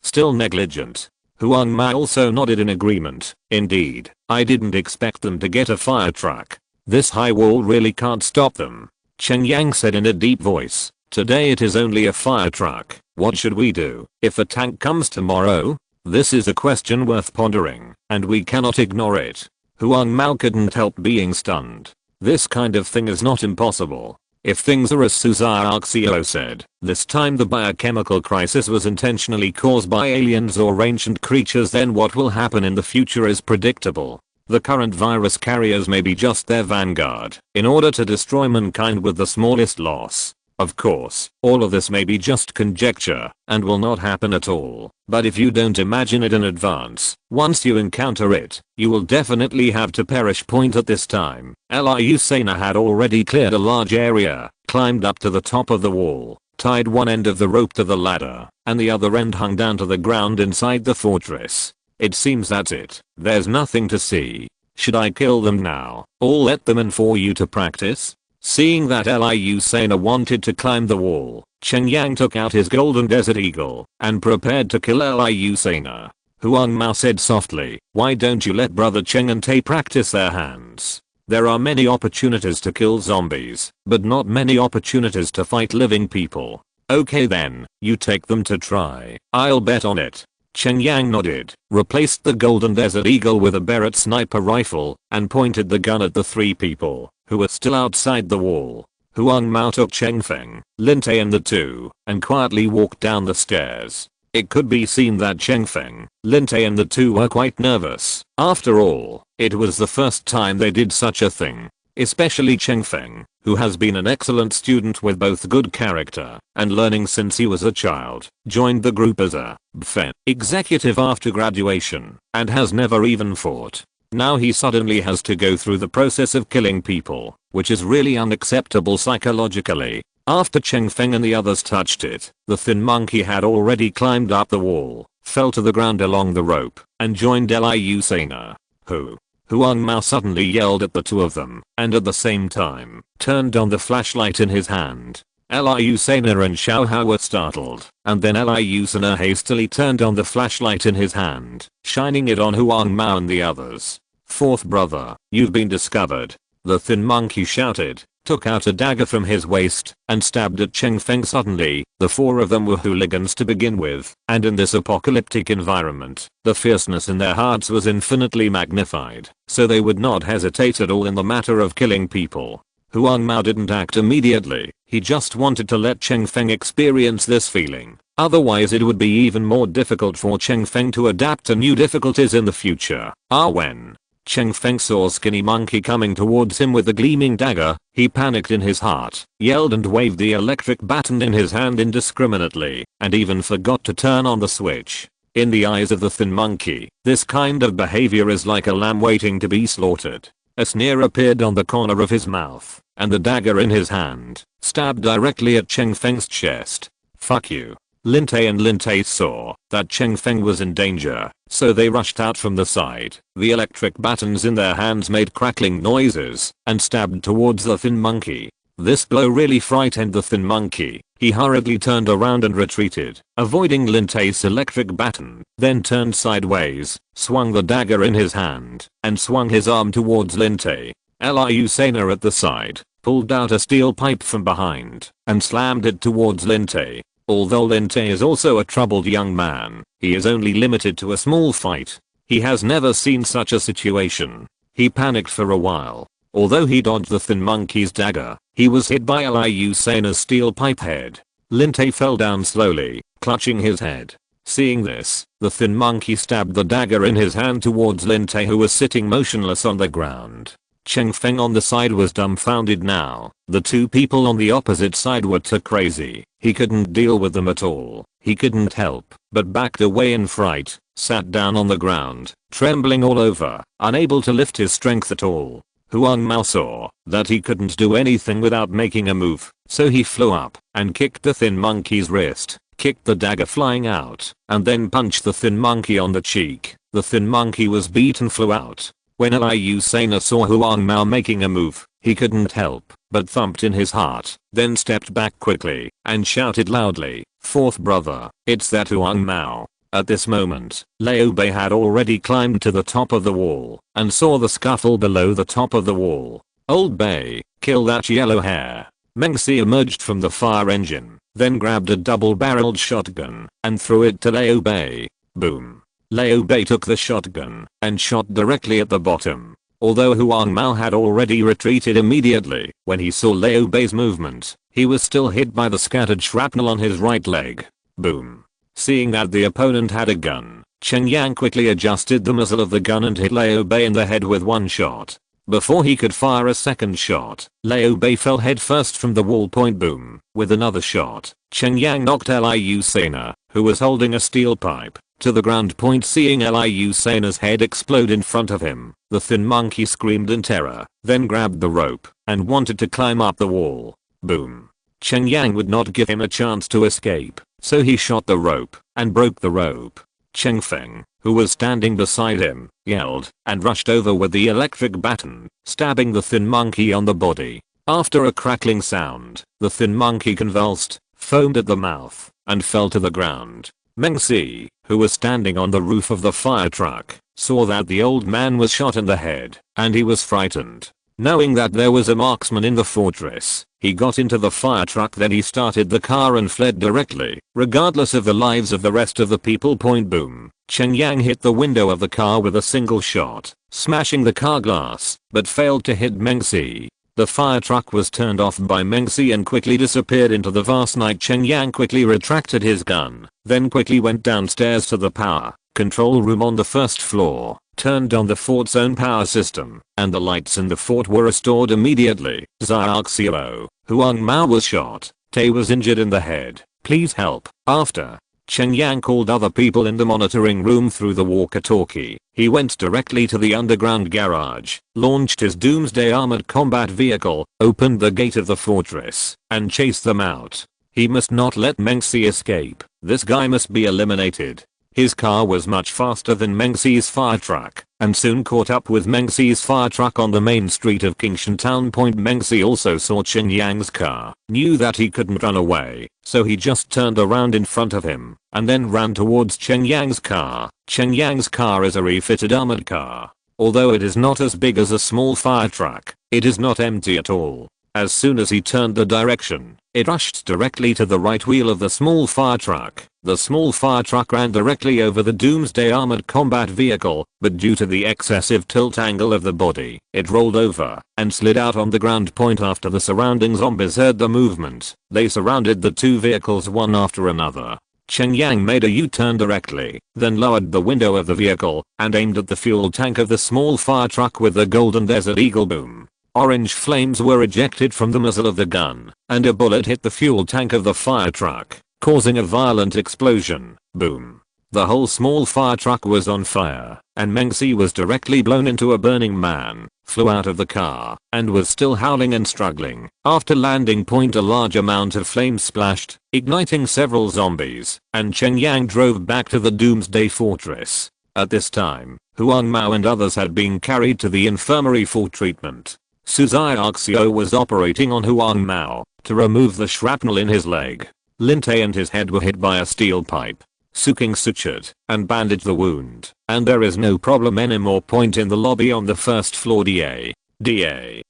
[SPEAKER 1] still negligent. Huang Mao also nodded in agreement. Indeed, I didn't expect them to get a fire truck. This high wall really can't stop them. Cheng Yang said in a deep voice, today it is only a fire truck. What should we do if a tank comes tomorrow? This is a question worth pondering, and we cannot ignore it. Huang Mao couldn't help being stunned. This kind of thing is not impossible. If things are as Suzai Arxio said, this time the biochemical crisis was intentionally caused by aliens or ancient creatures, then what will happen in the future is predictable. The current virus carriers may be just their vanguard in order to destroy mankind with the smallest loss. Of course, all of this may be just conjecture and will not happen at all, but if you don't imagine it in advance, once you encounter it, you will definitely have to perish. Point at this time, Liu Sena had already cleared a large area, climbed up to the top of the wall, tied one end of the rope to the ladder, and the other end hung down to the ground inside the fortress. It seems that's it. There's nothing to see. Should I kill them now, or let them in for you to practice? Seeing that Liu Sena wanted to climb the wall, Cheng Yang took out his golden desert eagle and prepared to kill Liu Sena. Huang Mao said softly, why don't you let brother Cheng and Tay practice their hands? There are many opportunities to kill zombies, but not many opportunities to fight living people. Okay then, you take them to try. I'll bet on it. Cheng Yang nodded, replaced the golden desert eagle with a Barrett sniper rifle, and pointed the gun at the 3 people who were still outside the wall. Huang Mao took Cheng Feng, Lin Tay and the 2, and quietly walked down the stairs. It could be seen that Cheng Feng, Lin Tay and the 2 were quite nervous. After all, it was the first time they did such a thing. Especially Cheng Feng, who has been an excellent student with both good character and learning since he was a child, joined the group as a BFEN executive after graduation, and has never even fought. Now he suddenly has to go through the process of killing people, which is really unacceptable psychologically. After Cheng Feng and the others touched it, the thin monkey had already climbed up the wall, fell to the ground along the rope, and joined Liu Sena, who Huang Mao suddenly yelled at the two of them and at the same time turned on the flashlight in his hand. Liu Sena and Xiao Hao were startled, and then Liu Sena hastily turned on the flashlight in his hand, shining it on Huang Mao and the others. "Fourth brother, you've been discovered," the thin monkey shouted, took out a dagger from his waist, and stabbed at Cheng Feng suddenly. The four of them were hooligans to begin with, and in this apocalyptic environment, the fierceness in their hearts was infinitely magnified, so they would not hesitate at all in the matter of killing people. Huang Mao didn't act immediately, he just wanted to let Cheng Feng experience this feeling, otherwise it would be even more difficult for Cheng Feng to adapt to new difficulties in the future. When Cheng Feng saw Skinny Monkey coming towards him with the gleaming dagger, he panicked in his heart, yelled and waved the electric baton in his hand indiscriminately, and even forgot to turn on the switch. In the eyes of the thin monkey, this kind of behavior is like a lamb waiting to be slaughtered. A sneer appeared on the corner of his mouth, and the dagger in his hand stabbed directly at Cheng Feng's chest. "Fuck you." Lin Tai and Lin Tai saw that Cheng Feng was in danger, so they rushed out from the side. The electric batons in their hands made crackling noises and stabbed towards the thin monkey. This blow really frightened the thin monkey. He hurriedly turned around and retreated, avoiding Lin Tai's electric baton, then turned sideways, swung the dagger in his hand, and swung his arm towards Lin Tai. Liu Sena at the side pulled out a steel pipe from behind and slammed it towards Lin Tai. Although Lin Tai is also a troubled young man, he is only limited to a small fight. He has never seen such a situation. He panicked for a while. Although he dodged the thin monkey's dagger, he was hit by Liu Sena's steel pipe head. Lin Tai fell down slowly, clutching his head. Seeing this, the thin monkey stabbed the dagger in his hand towards Lin Tai, who was sitting motionless on the ground. Cheng Feng on the side was dumbfounded now. The two people on the opposite side were too crazy. He couldn't deal with them at all. He couldn't help but backed away in fright, sat down on the ground, trembling all over, unable to lift his strength at all. Huang Mao saw that he couldn't do anything without making a move, so he flew up and kicked the thin monkey's wrist, kicked the dagger flying out, and then punched the thin monkey on the cheek. The thin monkey was beaten, flew out. When Liu Sena saw Huang Mao making a move, he couldn't help but thumped in his heart, then stepped back quickly and shouted loudly, "Fourth brother, it's that Huang Mao." At this moment, Liu Bei had already climbed to the top of the wall and saw the scuffle below the top of the wall. "Old Bei, kill that yellow hair." Meng Si emerged from the fire engine, then grabbed a double-barreled shotgun and threw it to Liu Bei. Boom. Liu Bei took the shotgun and shot directly at the bottom. Although Huang Mao had already retreated immediately when he saw Liu Bei's movement, he was still hit by the scattered shrapnel on his right leg. Boom. Seeing that the opponent had a gun, Cheng Yang quickly adjusted the muzzle of the gun and hit Liu Bei in the head with one shot. Before he could fire a second shot, Liu Bei fell headfirst from the wall. Point. Boom. With another shot, Cheng Yang knocked Liu Sena, who was holding a steel pipe, to the ground. Point. Seeing Liu Sena's head explode in front of him, the thin monkey screamed in terror, then grabbed the rope and wanted to climb up the wall. Boom. Cheng Yang would not give him a chance to escape, so he shot the rope and broke the rope. Cheng Feng, who was standing beside him, yelled and rushed over with the electric baton, stabbing the thin monkey on the body. After a crackling sound, the thin monkey convulsed, foamed at the mouth, and fell to the ground. Meng Si, who was standing on the roof of the fire truck, saw that the old man was shot in the head, and he was frightened. Knowing that there was a marksman in the fortress, he got into the fire truck, then he started the car and fled directly, regardless of the lives of the rest of the people. Point. Boom. Cheng Yang hit the window of the car with a single shot, smashing the car glass, but failed to hit Meng Si. The fire truck was turned off by Meng Si and quickly disappeared into the vast night. Cheng Yang quickly retracted his gun, then quickly went downstairs to the power control room on the first floor, turned on the fort's own power system, and the lights in the fort were restored immediately. Xiaoxiao, Huang Mao was shot. Tai was injured in the head. Please help. After Cheng Yang called other people in the monitoring room through the walkie-talkie, he went directly to the underground garage, launched his Doomsday armored combat vehicle, opened the gate of the fortress, and chased them out. He must not let Meng Si escape. This guy must be eliminated. His car was much faster than Meng Si's fire truck, and soon caught up with Meng Xi's fire truck on the main street of Kingshan Town Point. Meng Xi also saw Cheng Yang's car, knew that he couldn't run away, so he just turned around in front of him, and then ran towards Cheng Yang's car. Cheng Yang's car is a refitted armored car. Although it is not as big as a small fire truck, it is not empty at all. As soon as he turned the direction, it rushed directly to the right wheel of the small fire truck. The small fire truck ran directly over the Doomsday armored combat vehicle, but due to the excessive tilt angle of the body, it rolled over and slid out on the ground. Point after the surrounding zombies heard the movement, they surrounded the two vehicles one after another. Cheng Yang made a U-turn directly, then lowered the window of the vehicle and aimed at the fuel tank of the small fire truck with the Golden Desert Eagle boom. Orange flames were ejected from the muzzle of the gun, and a bullet hit the fuel tank of the fire truck, causing a violent explosion. Boom. The whole small fire truck was on fire, and Meng Xi was directly blown into a burning man, flew out of the car, and was still howling and struggling. After landing point, a large amount of flames splashed, igniting several zombies, and Cheng Yang drove back to the Doomsday Fortress. At this time, Huang Mao and others had been carried to the infirmary for treatment. Suzai Arxio was operating on Huang Mao to remove the shrapnel in his leg. Linte and his head were hit by a steel pipe. Suking sutured and bandaged the wound, and there is no problem anymore. Point in the lobby on the first floor. Da.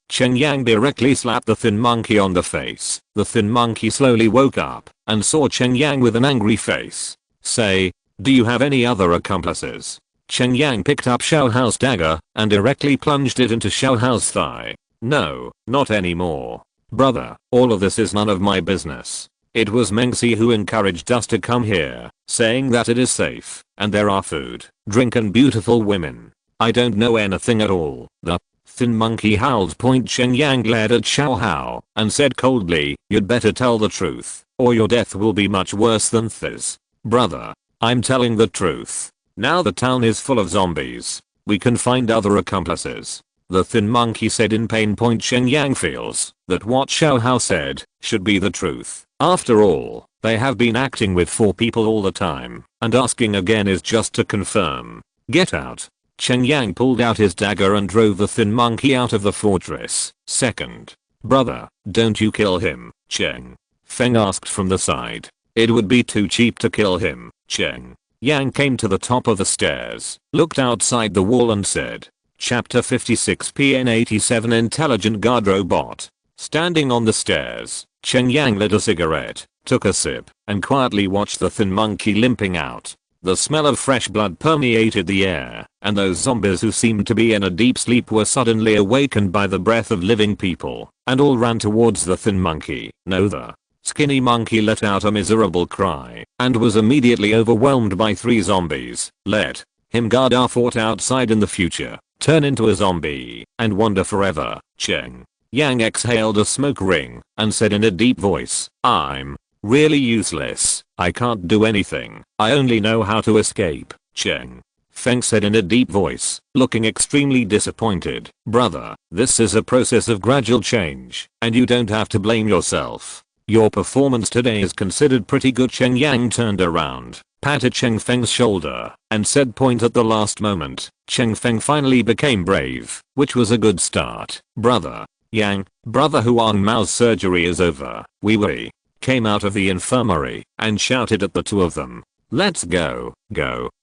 [SPEAKER 1] Cheng Yang directly slapped the thin monkey on the face. The thin monkey slowly woke up and saw Cheng Yang with an angry face. Say, do you have any other accomplices? Cheng Yang picked up Xiao Hao's dagger and directly plunged it into Xiao Hao's thigh. No, not anymore. Brother, all of this is none of my business. It was Meng Xi who encouraged us to come here, saying that it is safe, and there are food, drink and beautiful women. I don't know anything at all. The thin monkey howled. Point Cheng Yang glared at Xiao Hao and said coldly, you'd better tell the truth, or your death will be much worse than this. Brother, I'm telling the truth. Now the town is full of zombies. We can find other accomplices. The thin monkey said in pain. Point Cheng Yang feels that what Xiao Hao said should be the truth. After all, they have been acting with 4 people all the time, and asking again is just to confirm. Get out. Cheng Yang pulled out his dagger and drove the thin monkey out of the fortress. Second. Brother, don't you kill him, Cheng Feng asked from the side. It would be too cheap to kill him. Cheng Yang came to the top of the stairs, looked outside the wall and said, Chapter 56 PN87 Intelligent Guard Robot. Standing on the stairs, Cheng Yang lit a cigarette, took a sip, and quietly watched the thin monkey limping out. The smell of fresh blood permeated the air, and those zombies who seemed to be in a deep sleep were suddenly awakened by the breath of living people, and all ran towards the thin monkey. No, the skinny monkey let out a miserable cry, and was immediately overwhelmed by 3 zombies. Let him guard our fort outside in the future, turn into a zombie, and wander forever. Cheng Yang exhaled a smoke ring and said in a deep voice, I'm really useless. I can't do anything. I only know how to escape. Cheng Feng said in a deep voice, looking extremely disappointed. Brother, this is a process of gradual change, and you don't have to blame yourself. Your performance today is considered pretty good. Cheng Yang turned around, patted Cheng Feng's shoulder, and said point at the last moment, Cheng Feng finally became brave, which was a good start. Brother Yang, Brother Huang Mao's surgery is over. We came out of the infirmary and shouted at the 2 of them. Let's go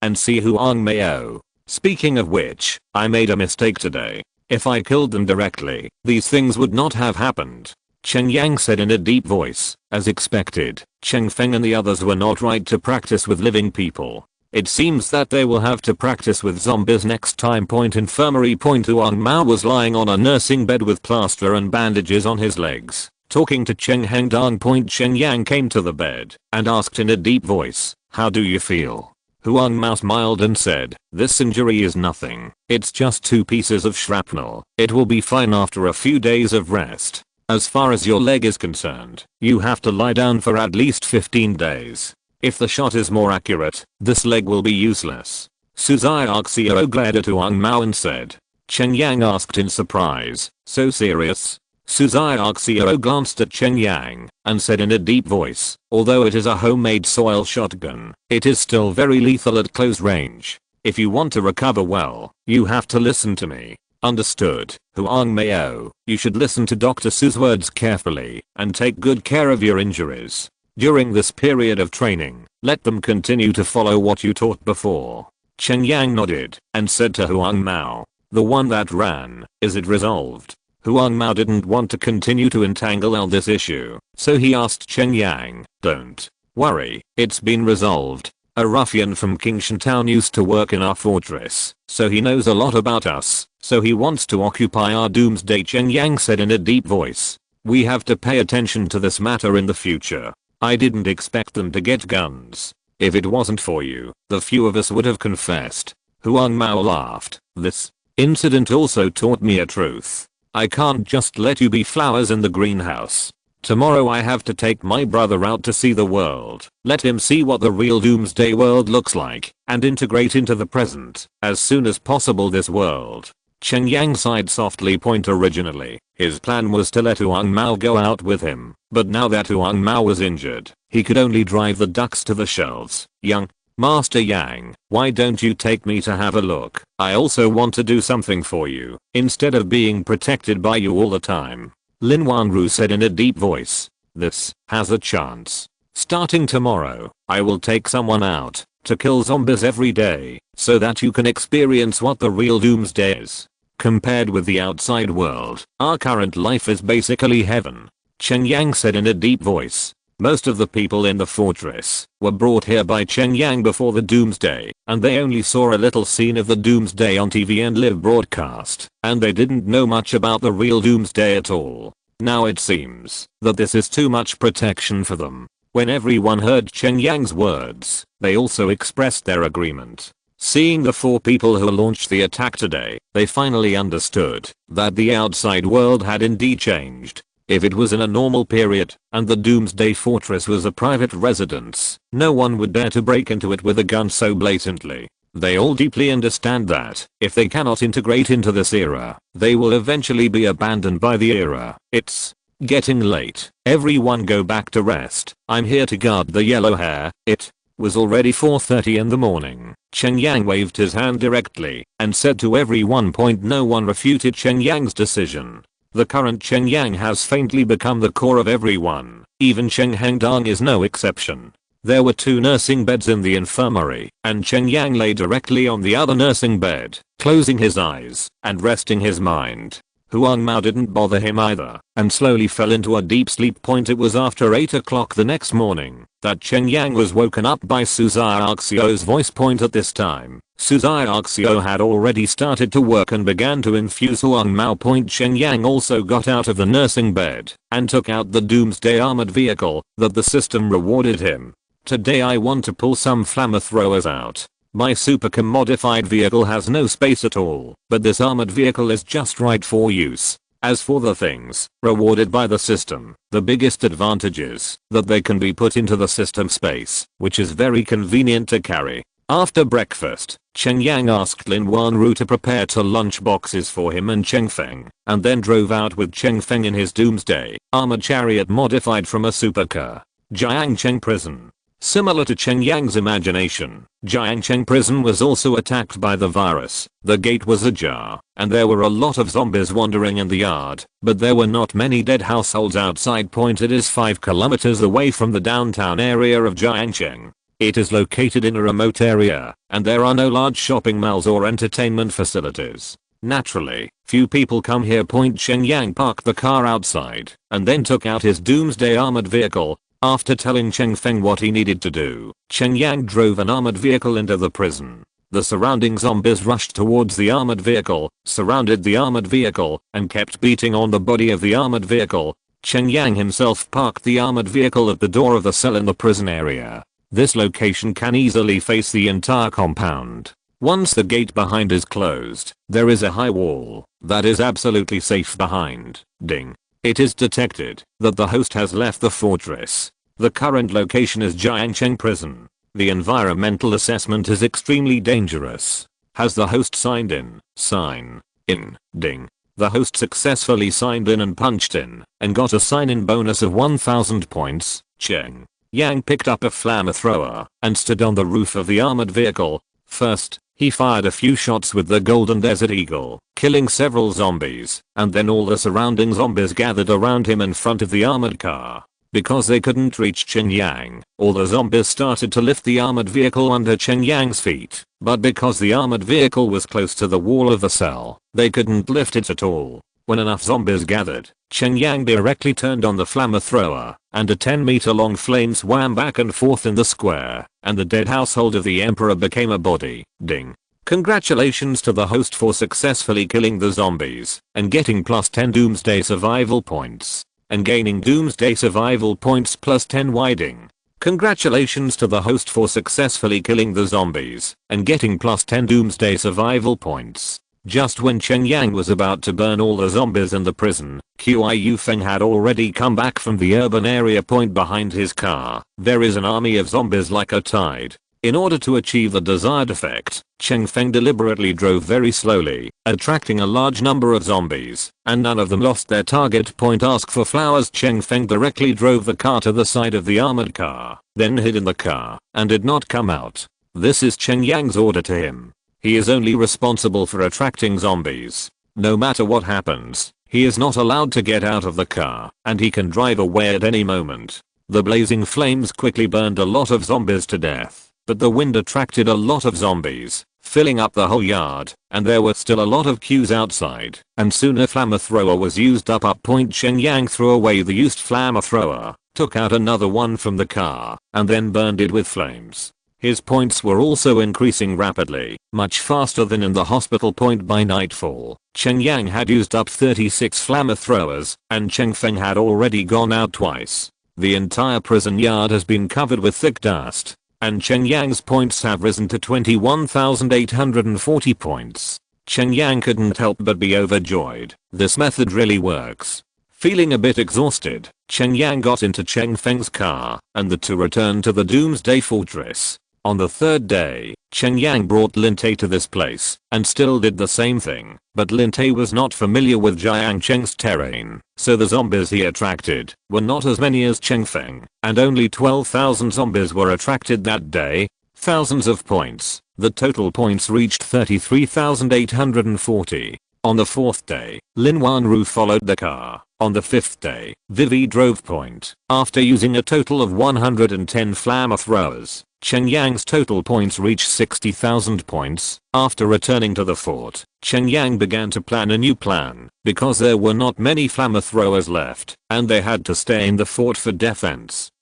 [SPEAKER 1] and see Huang Mao. Speaking of which, I made a mistake today. If I killed them directly, these things would not have happened. Cheng Yang said in a deep voice. As expected, Cheng Feng and the others were not right to practice with living people. It seems that they will have to practice with zombies next time. Point infirmary. Point Huang Mao was lying on a nursing bed with plaster and bandages on his legs, talking to Cheng Hengdan. Point Cheng Yang came to the bed and asked in a deep voice, how do you feel? Huang Mao smiled and said, this injury is nothing. It's just 2 pieces of shrapnel. It will be fine after a few days of rest. As far as your leg is concerned, you have to lie down for at least 15 days. If the shot is more accurate, this leg will be useless. Suzai Arxio glared at Huang Mao and said. Cheng Yang asked in surprise, so serious? Suzai Arxio glanced at Cheng Yang and said in a deep voice, although it is a homemade soil shotgun, it is still very lethal at close range. If you want to recover well, you have to listen to me. Understood? Huang Mao, you should listen to Dr. Su's words carefully and take good care of your injuries. During this period of training, let them continue to follow what you taught before. Cheng Yang nodded and said to Huang Mao, the one that ran, is it resolved? Huang Mao didn't want to continue to entangle on this issue, so he asked Cheng Yang, don't worry, it's been resolved. A ruffian from Kingshan Town used to work in our fortress, so he knows a lot about us, so he wants to occupy our doomsday, Cheng Yang said in a deep voice. We have to pay attention to this matter in the future. I didn't expect them to get guns. If it wasn't for you, the few of us would have confessed. Huang Mao laughed. This incident also taught me a truth. I can't just let you be flowers in the greenhouse. Tomorrow I have to take my brother out to see the world. Let him see what the real doomsday world looks like and integrate into the present as soon as possible this world. Cheng Yang sighed softly. Originally, his plan was to let Huang Mao go out with him, but now that Huang Mao was injured, he could only drive the ducks to the shelves. Young Master Yang, why don't you take me to have a look? I also want to do something for you, instead of being protected by you all the time. Lin Wanru said in a deep voice. This has a chance. Starting tomorrow, I will take someone out to kill zombies every day, so that you can experience what the real doomsday is. Compared with the outside world, our current life is basically heaven. Cheng Yang said in a deep voice. Most of the people in the fortress were brought here by Cheng Yang before the doomsday, and they only saw a little scene of the doomsday on TV and live broadcast, and they didn't know much about the real doomsday at all. Now it seems that this is too much protection for them. When everyone heard Cheng Yang's words, they also expressed their agreement. Seeing the 4 people who launched the attack today, they finally understood that the outside world had indeed changed. If it was in a normal period, and the Doomsday Fortress was a private residence, no one would dare to break into it with a gun so blatantly. They all deeply understand that, if they cannot integrate into this era, they will eventually be abandoned by the era. It's getting late. Everyone go back to rest. I'm here to guard the yellow hair. It was already 4:30 in the morning. Cheng Yang waved his hand directly and said to everyone. No one refuted Cheng Yang's decision. The current Cheng Yang has faintly become the core of everyone. Even Cheng Hangdang is no exception. There were 2 nursing beds in the infirmary, and Cheng Yang lay directly on the other nursing bed, closing his eyes and resting his mind. Huang Mao didn't bother him either, and slowly fell into a deep sleep. It was after 8 o'clock the next morning that Cheng Yang was woken up by Suzaixio's voice. At this time, Suzaixio had already started to work and began to infuse Huang Mao. Cheng Yang also got out of the nursing bed and took out the doomsday armored vehicle that the system rewarded him. Today I want to pull some flamethrowers out. My supercom modified vehicle has no space at all, but this armored vehicle is just right for use. As for the things rewarded by the system, the biggest advantage is that they can be put into the system space, which is very convenient to carry. After breakfast, Cheng Yang asked Lin Wanru to prepare 2 lunch boxes for him and Cheng Feng, and then drove out with Cheng Feng in his doomsday armored chariot modified from a supercar. Jiangcheng Prison. Similar to Cheng Yang's imagination, Jiangcheng Prison was also attacked by the virus. The gate was ajar, and there were a lot of zombies wandering in the yard, but there were not many dead households outside. It is 5 kilometers away from the downtown area of Jiangcheng. It is located in a remote area, and there are no large shopping malls or entertainment facilities. Naturally, few people come here. Cheng Yang parked the car outside, and then took out his doomsday armored vehicle. After telling Cheng Feng what he needed to do, Cheng Yang drove an armored vehicle into the prison. The surrounding zombies rushed towards the armored vehicle, surrounded the armored vehicle, and kept beating on the body of the armored vehicle. Cheng Yang himself parked the armored vehicle at the door of the cell in the prison area. This location can easily face the entire compound. Once the gate behind is closed, there is a high wall that is absolutely safe behind. Ding. It is detected that the host has left the fortress. The current location is Jiangcheng Prison. The environmental assessment is extremely dangerous. Has the host signed in? Sign in. Ding. The host successfully signed in and punched in, and got a sign-in bonus of 1000 points. Cheng Yang picked up a flamethrower and stood on the roof of the armored vehicle. First, he fired a few shots with the Golden Desert Eagle, killing several zombies, and then all the surrounding zombies gathered around him in front of the armored car. Because they couldn't reach Cheng Yang, all the zombies started to lift the armored vehicle under Cheng Yang's feet, but because the armored vehicle was close to the wall of the cell, they couldn't lift it at all. When enough zombies gathered, Cheng Yang directly turned on the flamethrower, and a 10-meter long flame swam back and forth in the square, and the dead household of the emperor became a body. Ding. Congratulations to the host for successfully killing the zombies, and getting plus 10 Doomsday survival points, and gaining Doomsday survival points plus 10 widing. Congratulations to the host for successfully killing the zombies, and getting plus 10 Doomsday survival points. Just when Cheng Yang was about to burn all the zombies in the prison, Qiu Feng had already come back from the urban area point behind his car. There is an army of zombies like a tide. In order to achieve the desired effect, Cheng Feng deliberately drove very slowly, attracting a large number of zombies, and none of them lost their target point. Ask for flowers. Cheng Feng directly drove the car to the side of the armored car, then hid in the car, and did not come out. This is Cheng Yang's order to him. He is only responsible for attracting zombies. No matter what happens, he is not allowed to get out of the car, and he can drive away at any moment. The blazing flames quickly burned a lot of zombies to death, but the wind attracted a lot of zombies, filling up the whole yard, and there were still a lot of queues outside, and soon a flamethrower was used up. Point Cheng Yang threw away the used flamethrower, took out another one from the car, and then burned it with flames. His points were also increasing rapidly, much faster than in the hospital point. By nightfall, Cheng Yang had used up 36 flamethrowers, and Cheng Feng had already gone out twice. The entire prison yard has been covered with thick dust, and Cheng Yang's points have risen to 21,840 points. Cheng Yang couldn't help but be overjoyed. This method really works. Feeling a bit exhausted, Cheng Yang got into Cheng Feng's car, and the two returned to the Doomsday Fortress. On the third day, Cheng Yang brought Lin Tei to this place, and still did the same thing, but Lin Tei was not familiar with Jiang Cheng's terrain, so the zombies he attracted were not as many as Cheng Feng, and only 12,000 zombies were attracted that day. Thousands of points. The total points reached 33,840. On the fourth day, Lin Wanru followed the car. On the fifth day, Vivi drove point. After using a total of 110 flamethrowers, Cheng Yang's total points reached 60,000 points. After returning to the fort, Cheng Yang began to plan a new plan, because there were not many flamethrowers left, and they had to stay in the fort for defense.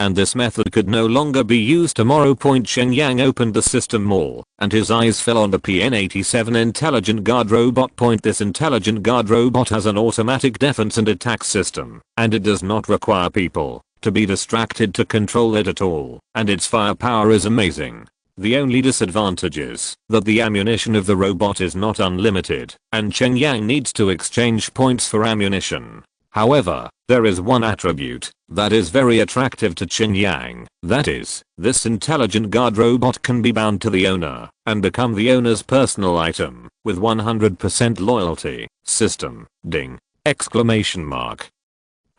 [SPEAKER 1] And this method could no longer be used tomorrow. Cheng Yang opened the system mall, and his eyes fell on the PN-87 intelligent guard robot. This intelligent guard robot has an automatic defense and attack system, and it does not require people to be distracted to control it at all, and its firepower is amazing. The only disadvantage is that the ammunition of the robot is not unlimited, and Cheng Yang needs to exchange points for ammunition. However, there is one attribute that is very attractive to Cheng Yang. That is, this intelligent guard robot can be bound to the owner and become the owner's personal item with 100% loyalty. System. Ding. Exclamation mark.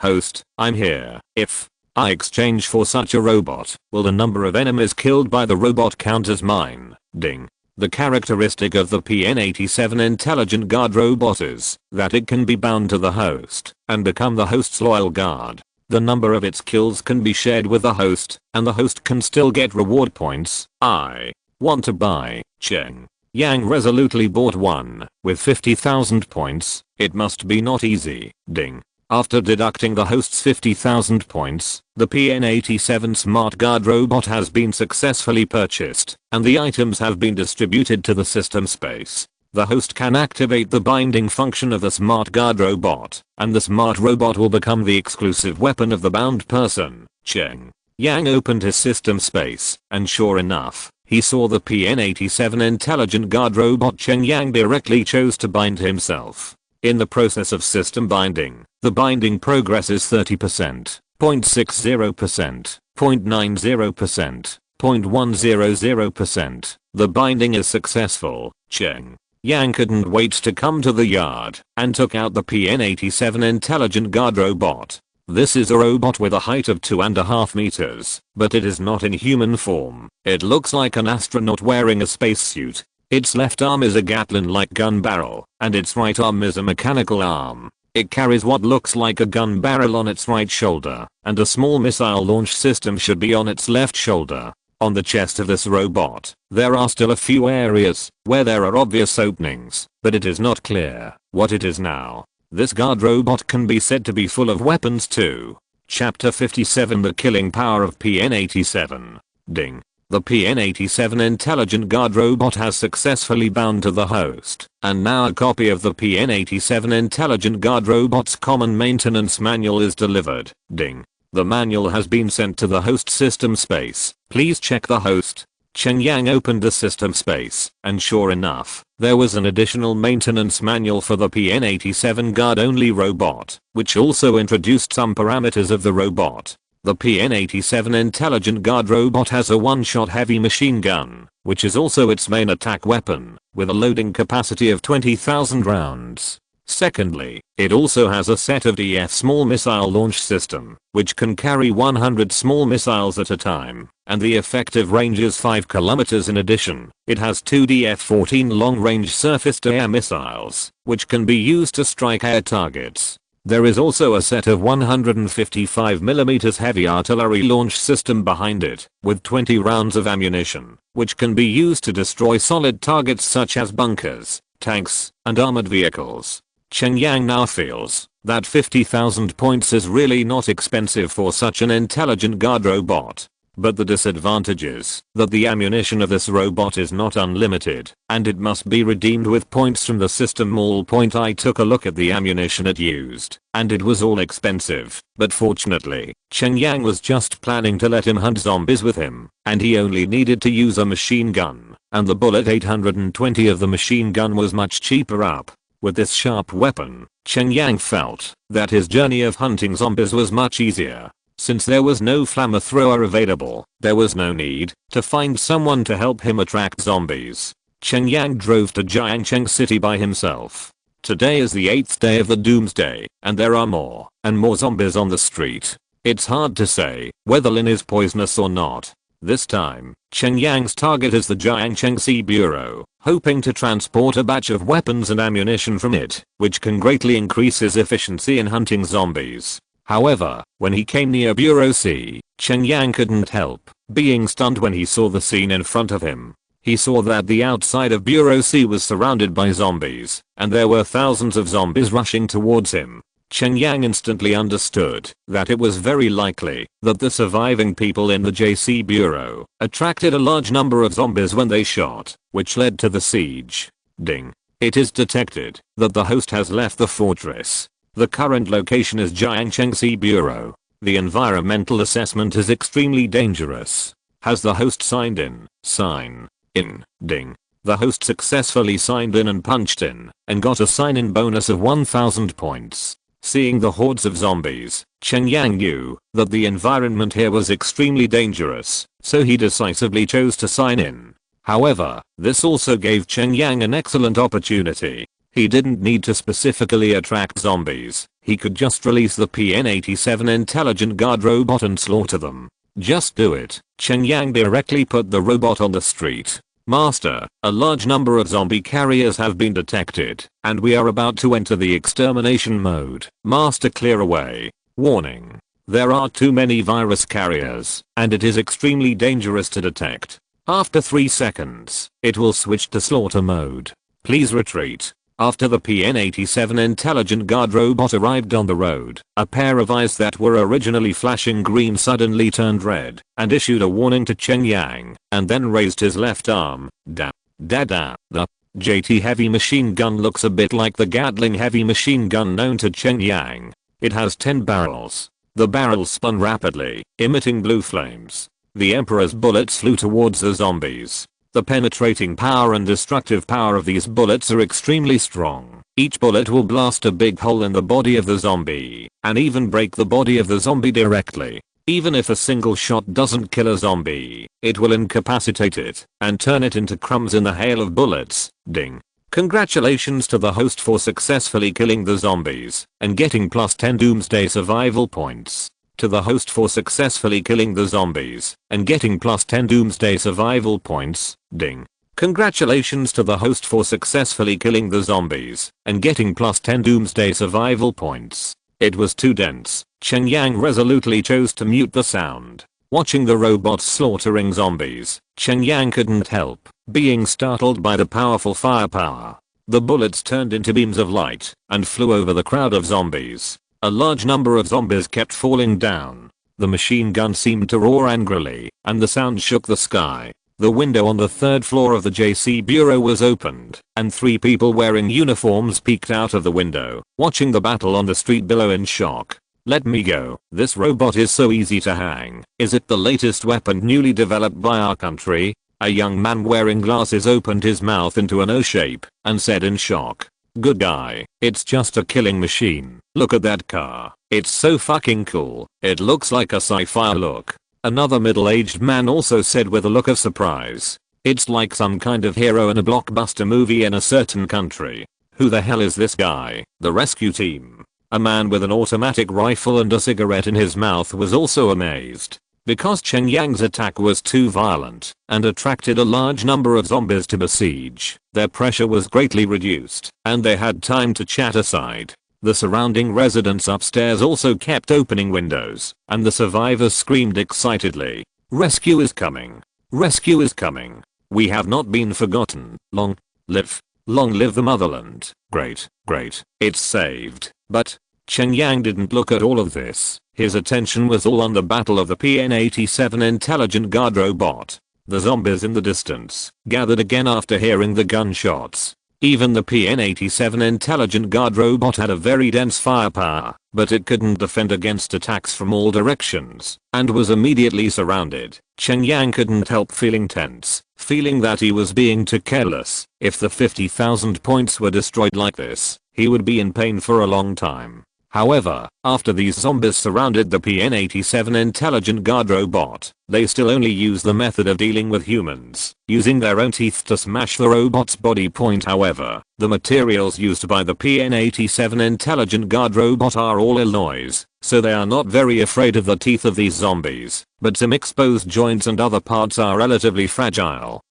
[SPEAKER 1] Host, I'm here. If I exchange for such a robot, will the number of enemies killed by the robot count as mine? Ding. The characteristic of the PN-87 intelligent guard robot is that it can be bound to the host and become the host's loyal guard. The number of its kills can be shared with the host, and the host can still get reward points. I want to buy. Cheng Yang resolutely bought one with 50,000 points. It must be not easy. Ding. After deducting the host's 50,000 points, the PN-87 Smart Guard robot has been successfully purchased, and the items have been distributed to the system space. The host can activate the binding function of the Smart Guard robot, and the Smart Robot will become the exclusive weapon of the bound person. Cheng Yang opened his system space, and sure enough, he saw the PN-87 Intelligent Guard robot. Cheng Yang directly chose to bind himself. In the process of system binding, the binding progress is 30%, 0.60%, 0.90%, 0.100%. The binding is successful. Cheng Yang couldn't wait to come to the yard and took out the PN-87 Intelligent Guard robot. This is a robot with a height of 2.5 meters, but it is not in human form. It looks like an astronaut wearing a spacesuit. Its left arm is a Gatling-like gun barrel, and its right arm is a mechanical arm. It carries what looks like a gun barrel on its right shoulder, and a small missile launch system should be on its left shoulder. On the chest of this robot, there are still a few areas where there are obvious openings, but it is not clear what it is now. This guard robot can be said to be full of weapons too. Chapter 57: The Killing Power of PN-87. Ding. The PN-87 intelligent guard robot has successfully bound to the host, and now a copy of the PN-87 intelligent guard robot's common maintenance manual is delivered. Ding. The manual has been sent to the host system space. Please check the host. Cheng Yang opened the system space, and sure enough, there was an additional maintenance manual for the PN-87 guard-only robot, which also introduced some parameters of the robot. The PN-87 intelligent guard robot has a one-shot heavy machine gun, which is also its main attack weapon, with a loading capacity of 20,000 rounds. Secondly, it also has a set of DF small missile launch system, which can carry 100 small missiles at a time, and the effective range is 5 kilometers. In addition, it has 2 DF-14 long-range surface-to-air missiles, which can be used to strike air targets. There is also a set of 155mm heavy artillery launch system behind it, with 20 rounds of ammunition, which can be used to destroy solid targets such as bunkers, tanks, and armored vehicles. Cheng Yang now feels that 50,000 points is really not expensive for such an intelligent guard robot. But the disadvantage is that the ammunition of this robot is not unlimited, and it must be redeemed with points from the system mall point. I took a look at the ammunition it used, and it was all expensive, but fortunately, Cheng Yang was just planning to let him hunt zombies with him, and he only needed to use a machine gun, and the bullet 820 of the machine gun was much cheaper up. With this sharp weapon, Cheng Yang felt that his journey of hunting zombies was much easier. Since there was no flamethrower available, there was no need to find someone to help him attract zombies. Cheng Yang drove to Jiangcheng City by himself. Today is the 8th day of the Doomsday, and there are more and more zombies on the street. It's hard to say whether Lin is poisonous or not. This time, Cheng Yang's target is the Jiangcheng Sea Bureau, hoping to transport a batch of weapons and ammunition from it, which can greatly increase his efficiency in hunting zombies. However, when he came near Bureau C, Cheng Yang couldn't help being stunned when he saw the scene in front of him. He saw that the outside of Bureau C was surrounded by zombies, and there were thousands of zombies rushing towards him. Cheng Yang instantly understood that it was very likely that the surviving people in the JC Bureau attracted a large number of zombies when they shot, which led to the siege. Ding. It is detected that the host has left the fortress. The current location is Jiangcheng Sea Bureau. The environmental assessment is extremely dangerous. Has the host signed in? Sign in. Ding. The host successfully signed in and punched in, and got a sign-in bonus of 1000 points. Seeing the hordes of zombies, Cheng Yang knew that the environment here was extremely dangerous, so he decisively chose to sign in. However, this also gave Cheng Yang an excellent opportunity. He didn't need to specifically attract zombies, he could just release the PN-87 intelligent guard robot and slaughter them. Just do it. Cheng Yang directly put the robot on the street. Master, a large number of zombie carriers have been detected, and we are about to enter the extermination mode. Master, clear away. Warning. There are too many virus carriers, and it is extremely dangerous to detect. After 3 seconds, it will switch to slaughter mode. Please retreat. After the PN-87 intelligent guard robot arrived on the road, a pair of eyes that were originally flashing green suddenly turned red and issued a warning to Cheng Yang, and then raised his left arm. The JT heavy machine gun looks a bit like the Gatling heavy machine gun known to Cheng Yang. It has 10 barrels. The barrels spun rapidly, emitting blue flames. The Emperor's bullets flew towards the zombies. The penetrating power and destructive power of these bullets are extremely strong. Each bullet will blast a big hole in the body of the zombie, and even break the body of the zombie directly. Even if a single shot doesn't kill a zombie, it will incapacitate it, and turn it into crumbs in the hail of bullets. Ding. Congratulations to the host for successfully killing the zombies and getting +10 Doomsday survival points. To the host for successfully killing the zombies and getting +10 Doomsday survival points. Ding. Congratulations to the host for successfully killing the zombies and getting +10 Doomsday survival points. It was too dense. Cheng Yang resolutely chose to mute the sound. Watching the robots slaughtering zombies, Cheng Yang couldn't help being startled by the powerful firepower. The bullets turned into beams of light and flew over the crowd of zombies. A large number of zombies kept falling down. The machine gun seemed to roar angrily, and the sound shook the sky. The window on the third floor of the JC Bureau was opened, and 3 people wearing uniforms peeked out of the window, watching the battle on the street below in shock. Let me go. This robot is so easy to hang. Is it the latest weapon newly developed by our country? A young man wearing glasses opened his mouth into an O shape and said in shock. Good guy, it's just a killing machine. Look at that car. It's so fucking cool. It looks like a sci-fi look. Another middle-aged man also said with a look of surprise. It's like some kind of hero in a blockbuster movie in a certain country. Who the hell is this guy? The rescue team. A man with an automatic rifle and a cigarette in his mouth was also amazed. Because Cheng Yang's attack was too violent and attracted a large number of zombies to besiege, their pressure was greatly reduced and they had time to chat aside. The surrounding residents upstairs also kept opening windows and the survivors screamed excitedly. Rescue is coming. Rescue is coming. We have not been forgotten. Long live the motherland. Great, great. It's saved. But Cheng Yang didn't look at all of this. His attention was all on the battle of the PN-87 intelligent guard robot. The zombies in the distance gathered again after hearing the gunshots. Even the PN-87 intelligent guard robot had a very dense firepower, but it couldn't defend against attacks from all directions and was immediately surrounded. Cheng Yang couldn't help feeling tense, feeling that he was being too careless. If the 50,000 points were destroyed like this, he would be in pain for a long time. However, after these zombies surrounded the PN-87 intelligent guard robot, they still only use the method of dealing with humans, using their own teeth to smash the robot's body. However, the materials used by the PN-87 intelligent guard robot are all alloys, so they are not very afraid of the teeth of these zombies, but some exposed joints and other parts are relatively fragile.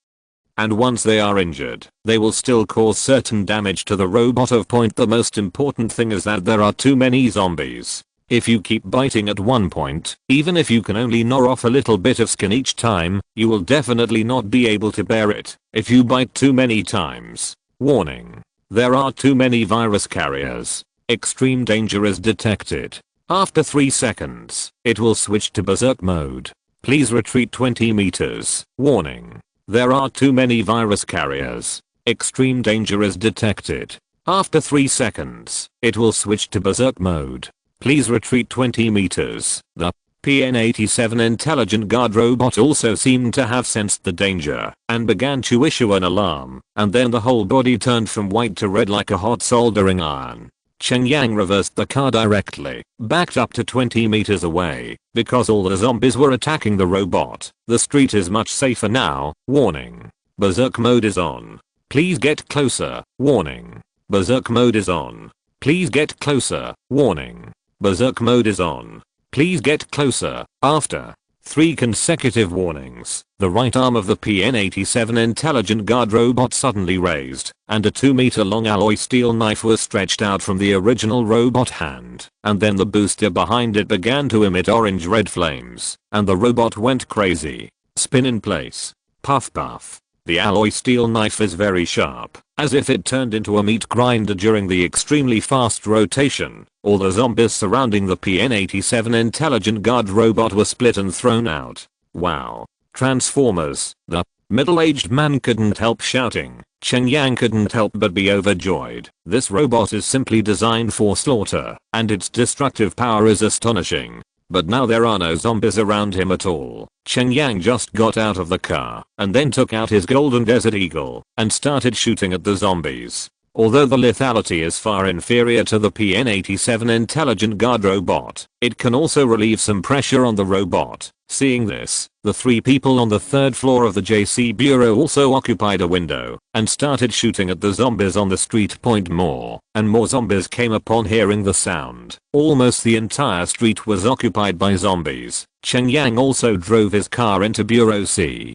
[SPEAKER 1] And once they are injured, they will still cause certain damage to the robot. The most important thing is that there are too many zombies. If you keep biting at one point, even if you can only gnaw off a little bit of skin each time, you will definitely not be able to bear it if you bite too many times. Warning. There are too many virus carriers. Extreme danger is detected. After 3 seconds, it will switch to berserk mode. Please retreat 20 meters. Warning. There are too many virus carriers. Extreme danger is detected. After 3 seconds, it will switch to berserk mode. Please retreat 20 meters. The PN-87 intelligent guard robot also seemed to have sensed the danger and began to issue an alarm, and then the whole body turned from white to red like a hot soldering iron. Cheng Yang reversed the car directly, backed up to 20 meters away, because all the zombies were attacking the robot. The street is much safer now. Warning. Berserk mode is on. Please get closer. Warning. Berserk mode is on. Please get closer. Warning. Berserk mode is on. Please get closer. After 3 consecutive warnings, the right arm of the PN-87 intelligent guard robot suddenly raised, and a 2-meter-long alloy steel knife was stretched out from the original robot hand, and then the booster behind it began to emit orange-red flames, and the robot went crazy. Spin in place. Puff puff. The alloy steel knife is very sharp, as if it turned into a meat grinder during the extremely fast rotation. All the zombies surrounding the PN-87 intelligent guard robot were split and thrown out. Wow. Transformers. The middle-aged man couldn't help shouting. Cheng Yang couldn't help but be overjoyed. This robot is simply designed for slaughter, and its destructive power is astonishing. But now there are no zombies around him at all. Cheng Yang just got out of the car and then took out his golden desert eagle and started shooting at the zombies. Although the lethality is far inferior to the PN-87 intelligent guard robot, it can also relieve some pressure on the robot. Seeing this, the 3 people on the 3rd floor of the JC Bureau also occupied a window and started shooting at the zombies on the street. More and more zombies came upon hearing the sound. Almost the entire street was occupied by zombies. Cheng Yang also drove his car into Bureau C.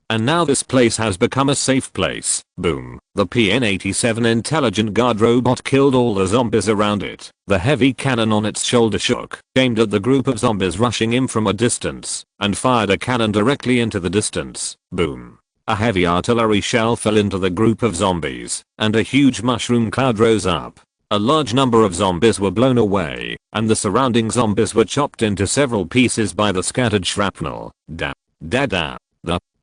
[SPEAKER 1] And now this place has become a safe place. Boom. The PN-87 intelligent guard robot killed all the zombies around it. The heavy cannon on its shoulder shook, aimed at the group of zombies rushing in from a distance, and fired a cannon directly into the distance. Boom. A heavy artillery shell fell into the group of zombies, and a huge mushroom cloud rose up. A large number of zombies were blown away, and the surrounding zombies were chopped into several pieces by the scattered shrapnel. The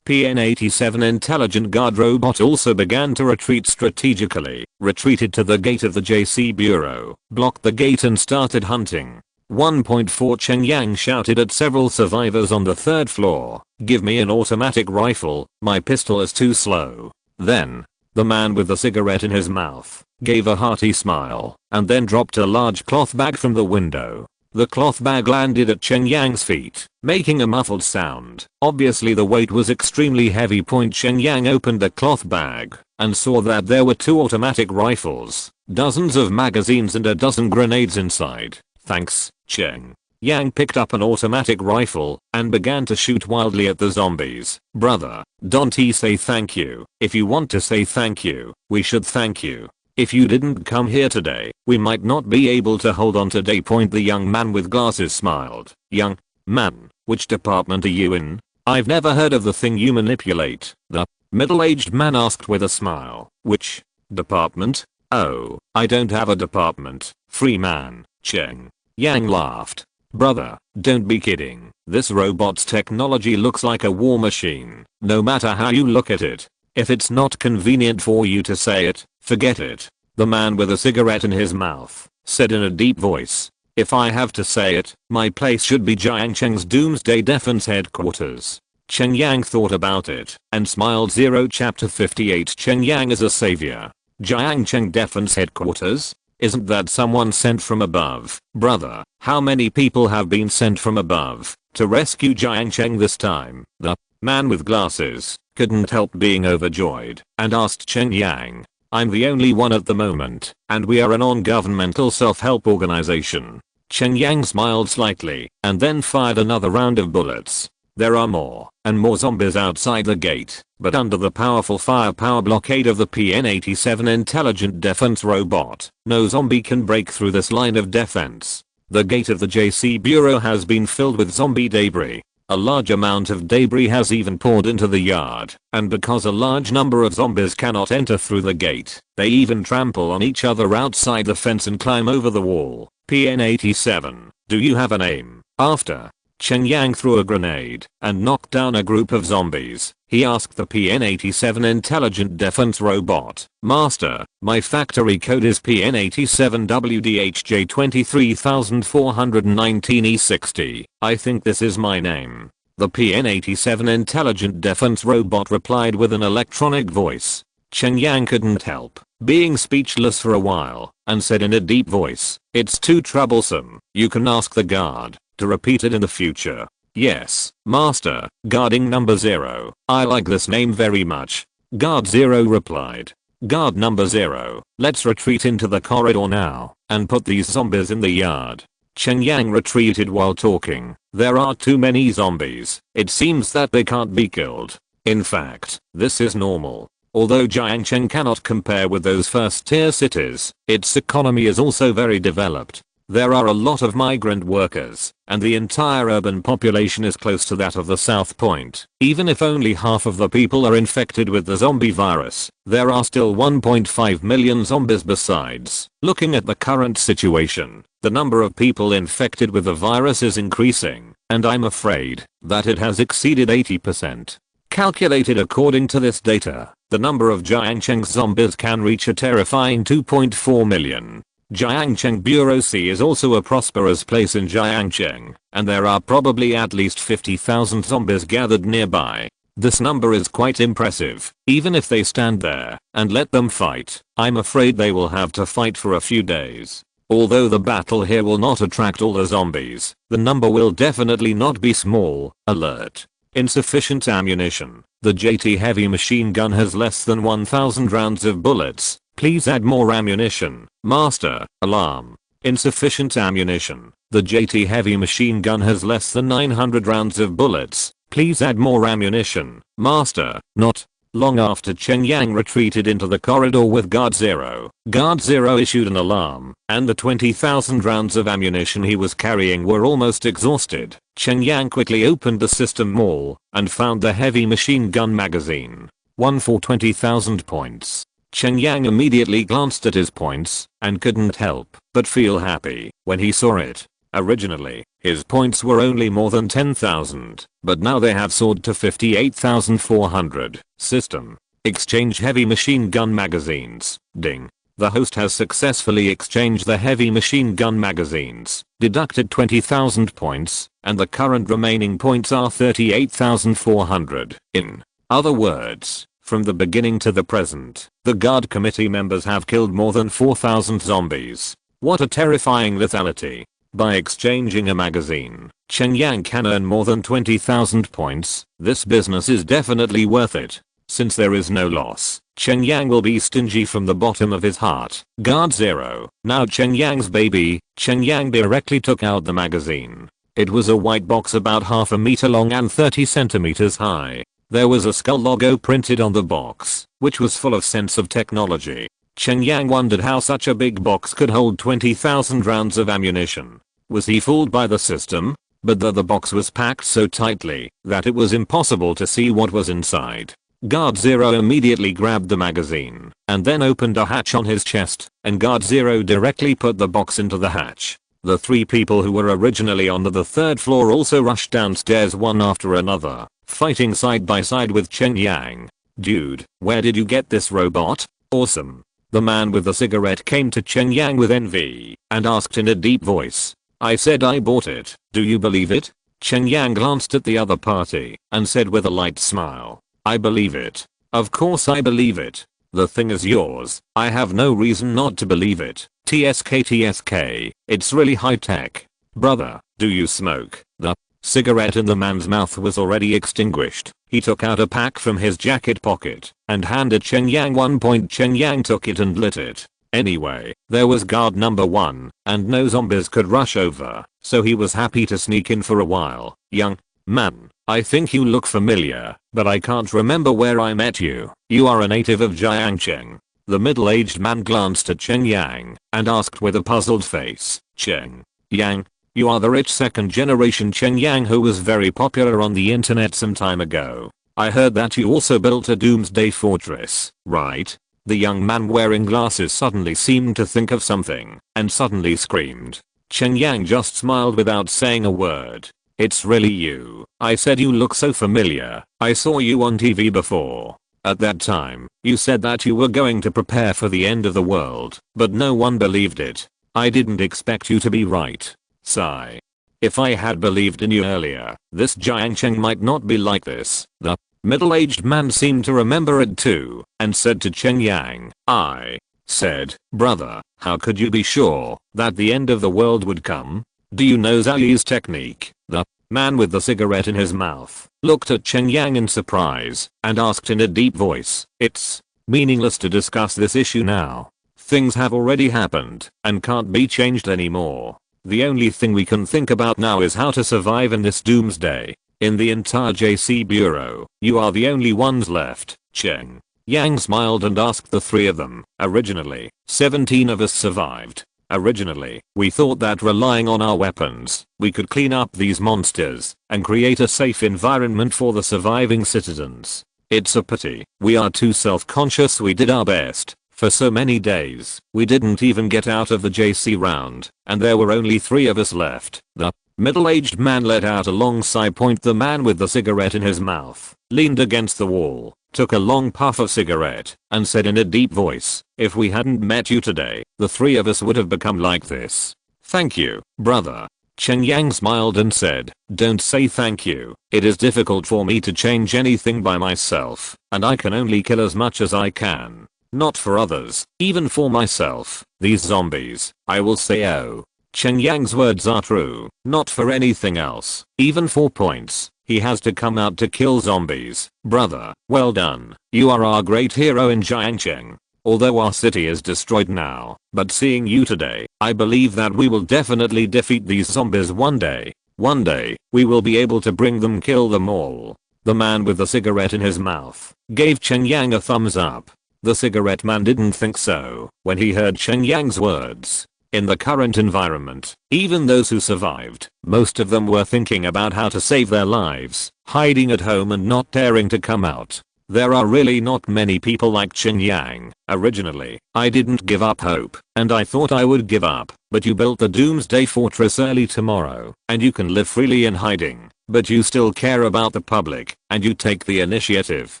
[SPEAKER 1] PN-87 intelligent guard robot also began to retreat strategically, retreated to the gate of the JC Bureau, blocked the gate and started hunting. 1.4 Cheng Yang shouted at several survivors on the 3rd floor, "Give me an automatic rifle, my pistol is too slow." Then, the man with the cigarette in his mouth gave a hearty smile and then dropped a large cloth bag from the window. The cloth bag landed at Cheng Yang's feet, making a muffled sound. Obviously the weight was extremely heavy. Cheng Yang opened the cloth bag and saw that there were 2 automatic rifles, dozens of magazines and a dozen grenades inside. "Thanks, Cheng." Yang picked up an automatic rifle and began to shoot wildly at the zombies. "Brother, don't say thank you. If you want to say thank you, we should thank you. If you didn't come here today, we might not be able to hold on today." The young man with glasses smiled. "Young man, which department are you in? I've never heard of the thing you manipulate." The middle-aged man asked with a smile. "Which department? Oh, I don't have a department. Free man." Cheng Yang laughed. "Brother, don't be kidding. This robot's technology looks like a war machine, no matter how you look at it. If it's not convenient for you to say it, forget it." The man with a cigarette in his mouth said in a deep voice, "If I have to say it, my place should be Jiang Cheng's Doomsday Defense Headquarters." Cheng Yang thought about it and smiled. Chapter 58 Cheng Yang is a savior. Jiang Cheng Defense Headquarters? Isn't that someone sent from above? Brother, how many people have been sent from above to rescue Jiang Cheng this time? The man with glasses couldn't help being overjoyed and asked Cheng Yang, "I'm the only one at the moment, and we are a non-governmental self-help organization." Cheng Yang smiled slightly and then fired another round of bullets. There are more and more zombies outside the gate, but under the powerful firepower blockade of the PN-87 intelligent defense robot, no zombie can break through this line of defense. The gate of the JC Bureau has been filled with zombie debris. A large amount of debris has even poured into the yard, and because a large number of zombies cannot enter through the gate, they even trample on each other outside the fence and climb over the wall. PN-87, do you have a name? After Cheng Yang threw a grenade and knocked down a group of zombies, he asked the PN-87 intelligent defense robot, "Master, my factory code is PN-87WDHJ23419E60. I think this is my name." The PN-87 intelligent defense robot replied with an electronic voice. Cheng Yang couldn't help being speechless for a while and said in a deep voice, "It's too troublesome. You can ask the guard to repeat it in the future." "Yes, master, guarding number 0. I like this name very much." Guard 0 replied. "Guard number 0, let's retreat into the corridor now and put these zombies in the yard." Cheng Yang retreated while talking. "There are too many zombies. It seems that they can't be killed. In fact, this is normal. Although Jiang Cheng cannot compare with those first-tier cities, its economy is also very developed. There are a lot of migrant workers, and the entire urban population is close to that of the South Point. Even if only half of the people are infected with the zombie virus, there are still 1.5 million zombies besides. Looking at the current situation, the number of people infected with the virus is increasing, and I'm afraid that it has exceeded 80%. Calculated according to this data, the number of Jiang Cheng's zombies can reach a terrifying 2.4 million. Jiang Cheng Bureau C is also a prosperous place in Jiang Cheng, and there are probably at least 50,000 zombies gathered nearby. This number is quite impressive. Even if they stand there and let them fight, I'm afraid they will have to fight for a few days. Although the battle here will not attract all the zombies, the number will definitely not be small. Alert. Insufficient ammunition. The JT heavy machine gun has less than 1000 rounds of bullets. Please add more ammunition. Master. Alarm. Insufficient ammunition. The JT heavy machine gun has less than 900 rounds of bullets. Please add more ammunition. Master. Not long after Cheng Yang retreated into the corridor with Guard Zero. Guard Zero issued an alarm, and the 20,000 rounds of ammunition he was carrying were almost exhausted. Cheng Yang quickly opened the system mall and found the heavy machine gun magazine. One for 20,000 points. Cheng Yang immediately glanced at his points and couldn't help but feel happy when he saw it. Originally, his points were only more than 10,000, but now they have soared to 58,400. System. Exchange heavy machine gun magazines. Ding. The host has successfully exchanged the heavy machine gun magazines, deducted 20,000 points, and the current remaining points are 38,400. In other words, from the beginning to the present, the guard committee members have killed more than 4,000 zombies. What a terrifying lethality. By exchanging a magazine, Cheng Yang can earn more than 20,000 points. This business is definitely worth it. Since there is no loss, Cheng Yang will be stingy from the bottom of his heart. Guard Zero. Now Cheng Yang's baby. Cheng Yang directly took out the magazine. It was a white box about half a meter long and 30 centimeters high. There was a skull logo printed on the box, which was full of sense of technology. Cheng Yang wondered how such a big box could hold 20,000 rounds of ammunition. Was he fooled by the system? But the box was packed so tightly that it was impossible to see what was inside. Guard Zero immediately grabbed the magazine and then opened a hatch on his chest, and Guard Zero directly put the box into the hatch. The three people who were originally on the third floor also rushed downstairs one after another, fighting side by side with Cheng Yang. Dude, where did you get this robot? Awesome. The man with the cigarette came to Cheng Yang with envy and asked in a deep voice. I said I bought it. Do you believe it? Cheng Yang glanced at the other party and said with a light smile. I believe it. Of course I believe it. The thing is yours. I have no reason not to believe it. TSK. It's really high tech. Brother, do you smoke? The cigarette in the man's mouth was already extinguished. He took out a pack from his jacket pocket and handed Cheng Yang one. Cheng Yang took it and lit it. Anyway, there was guard number 1 and no zombies could rush over, so he was happy to sneak in for a while. Young man, I think you look familiar, but I can't remember where I met you. You are a native of Jiangcheng. The middle-aged man glanced at Cheng Yang and asked with a puzzled face. Cheng Yang, you are the rich second-generation Cheng Yang who was very popular on the internet some time ago. I heard that you also built a Doomsday Fortress, right? The young man wearing glasses suddenly seemed to think of something and suddenly screamed. Cheng Yang just smiled without saying a word. It's really you. I said you look so familiar. I saw you on TV before. At that time, you said that you were going to prepare for the end of the world, but no one believed it. I didn't expect you to be right. Sigh. If I had believed in you earlier, this Jiangcheng might not be like this. The middle-aged man seemed to remember it too, and said to Cheng Yang, I said, brother, how could you be sure that the end of the world would come? Do you know Zali's technique? The man with the cigarette in his mouth looked at Cheng Yang in surprise and asked in a deep voice, it's meaningless to discuss this issue now. Things have already happened and can't be changed anymore. The only thing we can think about now is how to survive in this doomsday. In the entire JC Bureau, you are the only ones left. Cheng Yang smiled and asked the three of them. Originally, 17 of us survived. Originally, we thought that relying on our weapons, we could clean up these monsters and create a safe environment for the surviving citizens. It's a pity we are too self-conscious. We did our best for so many days. We didn't even get out of the JC round, and there were only 3 of us left. The middle-aged man let out a long sigh. The man with the cigarette in his mouth leaned against the wall, took a long puff of cigarette, and said in a deep voice, if we hadn't met you today, the 3 of us would have become like this. Thank you, brother. Cheng Yang smiled and said, don't say thank you. It is difficult for me to change anything by myself, and I can only kill as much as I can. not for others, even for myself. These zombies, I will say oh. Cheng Yang's words are true, not for anything else, even 4 points. He has to come out to kill zombies. Brother, well done. You are our great hero in Jiangcheng. Although our city is destroyed now, but seeing you today, I believe that we will definitely defeat these zombies one day. One day, we will be able to bring them, kill them all. The man with the cigarette in his mouth gave Cheng Yang a thumbs up. The cigarette man didn't think so when he heard Cheng Yang's words. In the current environment, even those who survived, most of them were thinking about how to save their lives, hiding at home and not daring to come out. There are really not many people like Cheng Yang. Originally, I didn't give up hope, and I thought I would give up, but you built the Doomsday Fortress early tomorrow, and you can live freely in hiding, but you still care about the public, and you take the initiative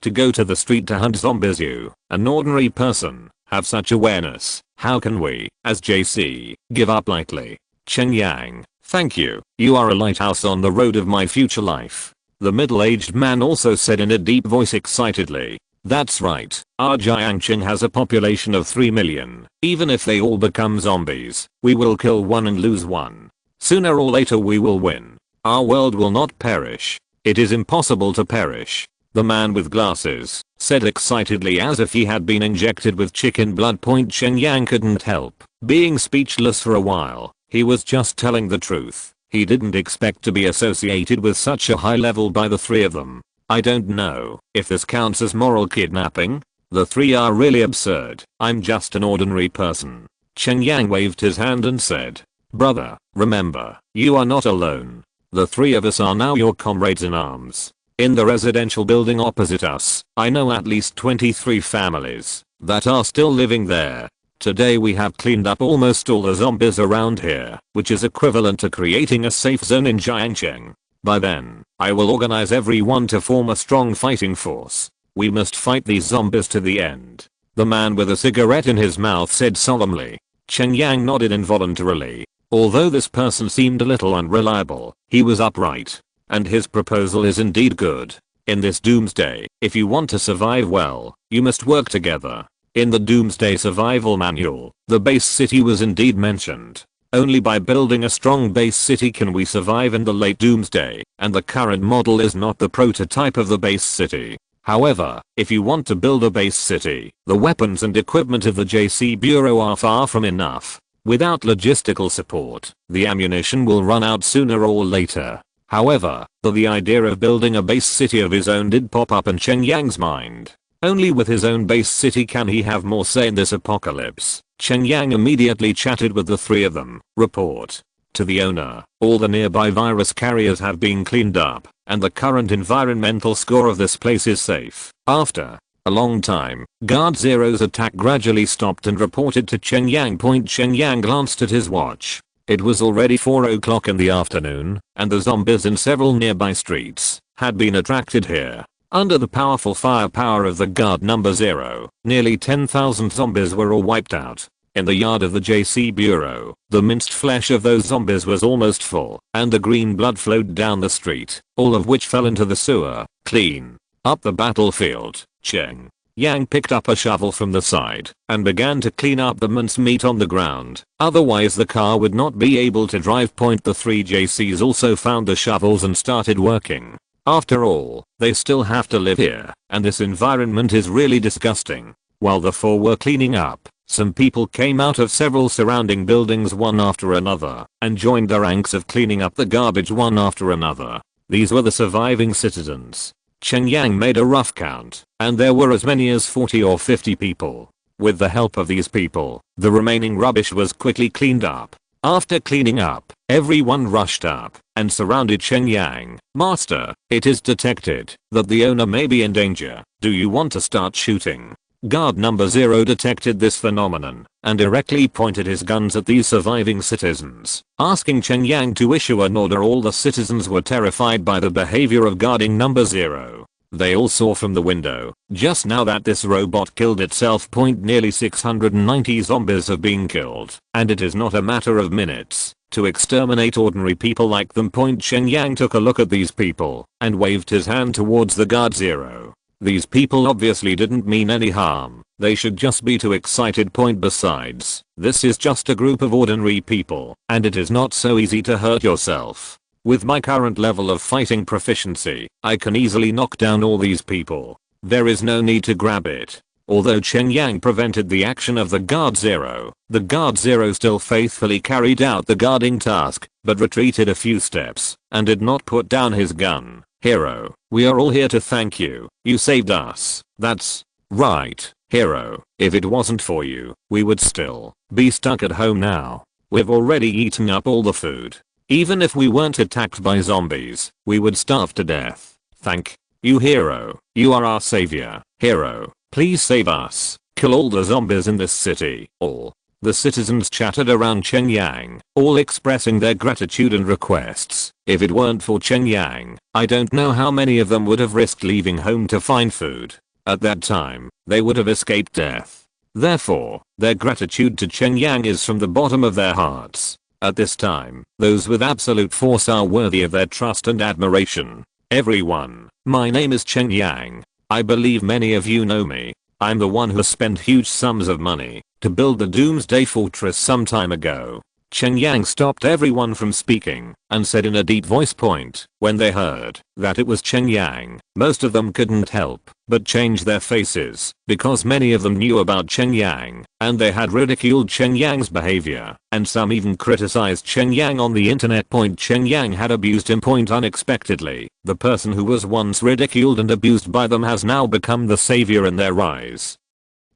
[SPEAKER 1] to go to the street to hunt zombies. You, an ordinary person, have such awareness. How can we, as JC, give up lightly? Cheng Yang, thank you. You are a lighthouse on the road of my future life. The middle-aged man also said in a deep voice excitedly. That's right, our Jiangcheng has a population of 3 million. Even if they all become zombies, we will kill one and lose one. Sooner or later we will win. Our world will not perish. It is impossible to perish. The man with glasses said excitedly as if he had been injected with chicken blood. Cheng Yang couldn't help being speechless for a while. He was just telling the truth. He didn't expect to be associated with such a high level by the three of them. I don't know if this counts as moral kidnapping. The three are really absurd. I'm just an ordinary person. Cheng Yang waved his hand and said, brother, remember, you are not alone. The three of us are now your comrades in arms. In the residential building opposite us, I know at least 23 families that are still living there. Today we have cleaned up almost all the zombies around here, which is equivalent to creating a safe zone in Jiangcheng. By then, I will organize everyone to form a strong fighting force. We must fight these zombies to the end. The man with a cigarette in his mouth said solemnly. Cheng Yang nodded involuntarily. Although this person seemed a little unreliable, he was upright. And his proposal is indeed good. In this doomsday, if you want to survive well, you must work together. In the Doomsday Survival Manual, the base city was indeed mentioned. Only by building a strong base city can we survive in the late Doomsday, and the current model is not the prototype of the base city. However, if you want to build a base city, the weapons and equipment of the JC Bureau are far from enough. Without logistical support, the ammunition will run out sooner or later. However, the idea of building a base city of his own did pop up in Cheng Yang's mind. Only with his own base city can he have more say in this apocalypse. Cheng Yang immediately chatted with the three of them. Report to the owner, all the nearby virus carriers have been cleaned up, and the current environmental score of this place is safe. After a long time, Guard Zero's attack gradually stopped and reported to Cheng Yang. Cheng Yang glanced at his watch. It was already 4 o'clock in the afternoon, and the zombies in several nearby streets had been attracted here. Under the powerful firepower of the guard number 0, nearly 10,000 zombies were all wiped out. In the yard of the JC Bureau, the minced flesh of those zombies was almost full, and the green blood flowed down the street, all of which fell into the sewer. Clean up the battlefield. Cheng Yang picked up a shovel from the side and began to clean up the mincemeat on the ground, otherwise the car would not be able to drive. The three JCs also found the shovels and started working. After all, they still have to live here, and this environment is really disgusting. While the four were cleaning up, some people came out of several surrounding buildings one after another, and joined the ranks of cleaning up the garbage one after another. These were the surviving citizens. Cheng Yang made a rough count, and there were as many as 40 or 50 people. With the help of these people, the remaining rubbish was quickly cleaned up. After cleaning up, everyone rushed up and surrounded Cheng Yang. Master, it is detected that the owner may be in danger. Do you want to start shooting? Guard number 0 detected this phenomenon and directly pointed his guns at these surviving citizens, asking Cheng Yang to issue an order. All the citizens were terrified by the behavior of guarding number 0. They all saw from the window just now that this robot killed itself. Nearly 690 zombies have been killed, and it is not a matter of minutes to exterminate ordinary people like them. Cheng Yang took a look at these people and waved his hand towards the Guard 0. These people obviously didn't mean any harm. They should just be too excited. Besides, this is just a group of ordinary people, and it is not so easy to hurt yourself. With my current level of fighting proficiency, I can easily knock down all these people. There is no need to grab it. Although Cheng Yang prevented the action of the Guard Zero, the Guard Zero still faithfully carried out the guarding task, but retreated a few steps, and did not put down his gun. Hero, we are all here to thank you. You saved us. That's right, Hero. If it wasn't for you, we would still be stuck at home now. We've already eaten up all the food. Even if we weren't attacked by zombies, we would starve to death. Thank you, Hero. You are our savior. Hero, please save us. Kill all the zombies in this city. All the citizens chattered around Cheng Yang, all expressing their gratitude and requests. If it weren't for Cheng Yang, I don't know how many of them would have risked leaving home to find food. At that time, they would have escaped death. Therefore, their gratitude to Cheng Yang is from the bottom of their hearts. At this time, those with absolute force are worthy of their trust and admiration. Everyone, my name is Cheng Yang. I believe many of you know me. I'm the one who spent huge sums of money to build the Doomsday Fortress some time ago. Cheng Yang stopped everyone from speaking and said in a deep voice point. When they heard that it was Cheng Yang, most of them couldn't help but change their faces, because many of them knew about Cheng Yang, and they had ridiculed Cheng Yang's behavior, and some even criticized Cheng Yang on the internet. Cheng Yang had abused him. Unexpectedly, the person who was once ridiculed and abused by them has now become the savior in their eyes.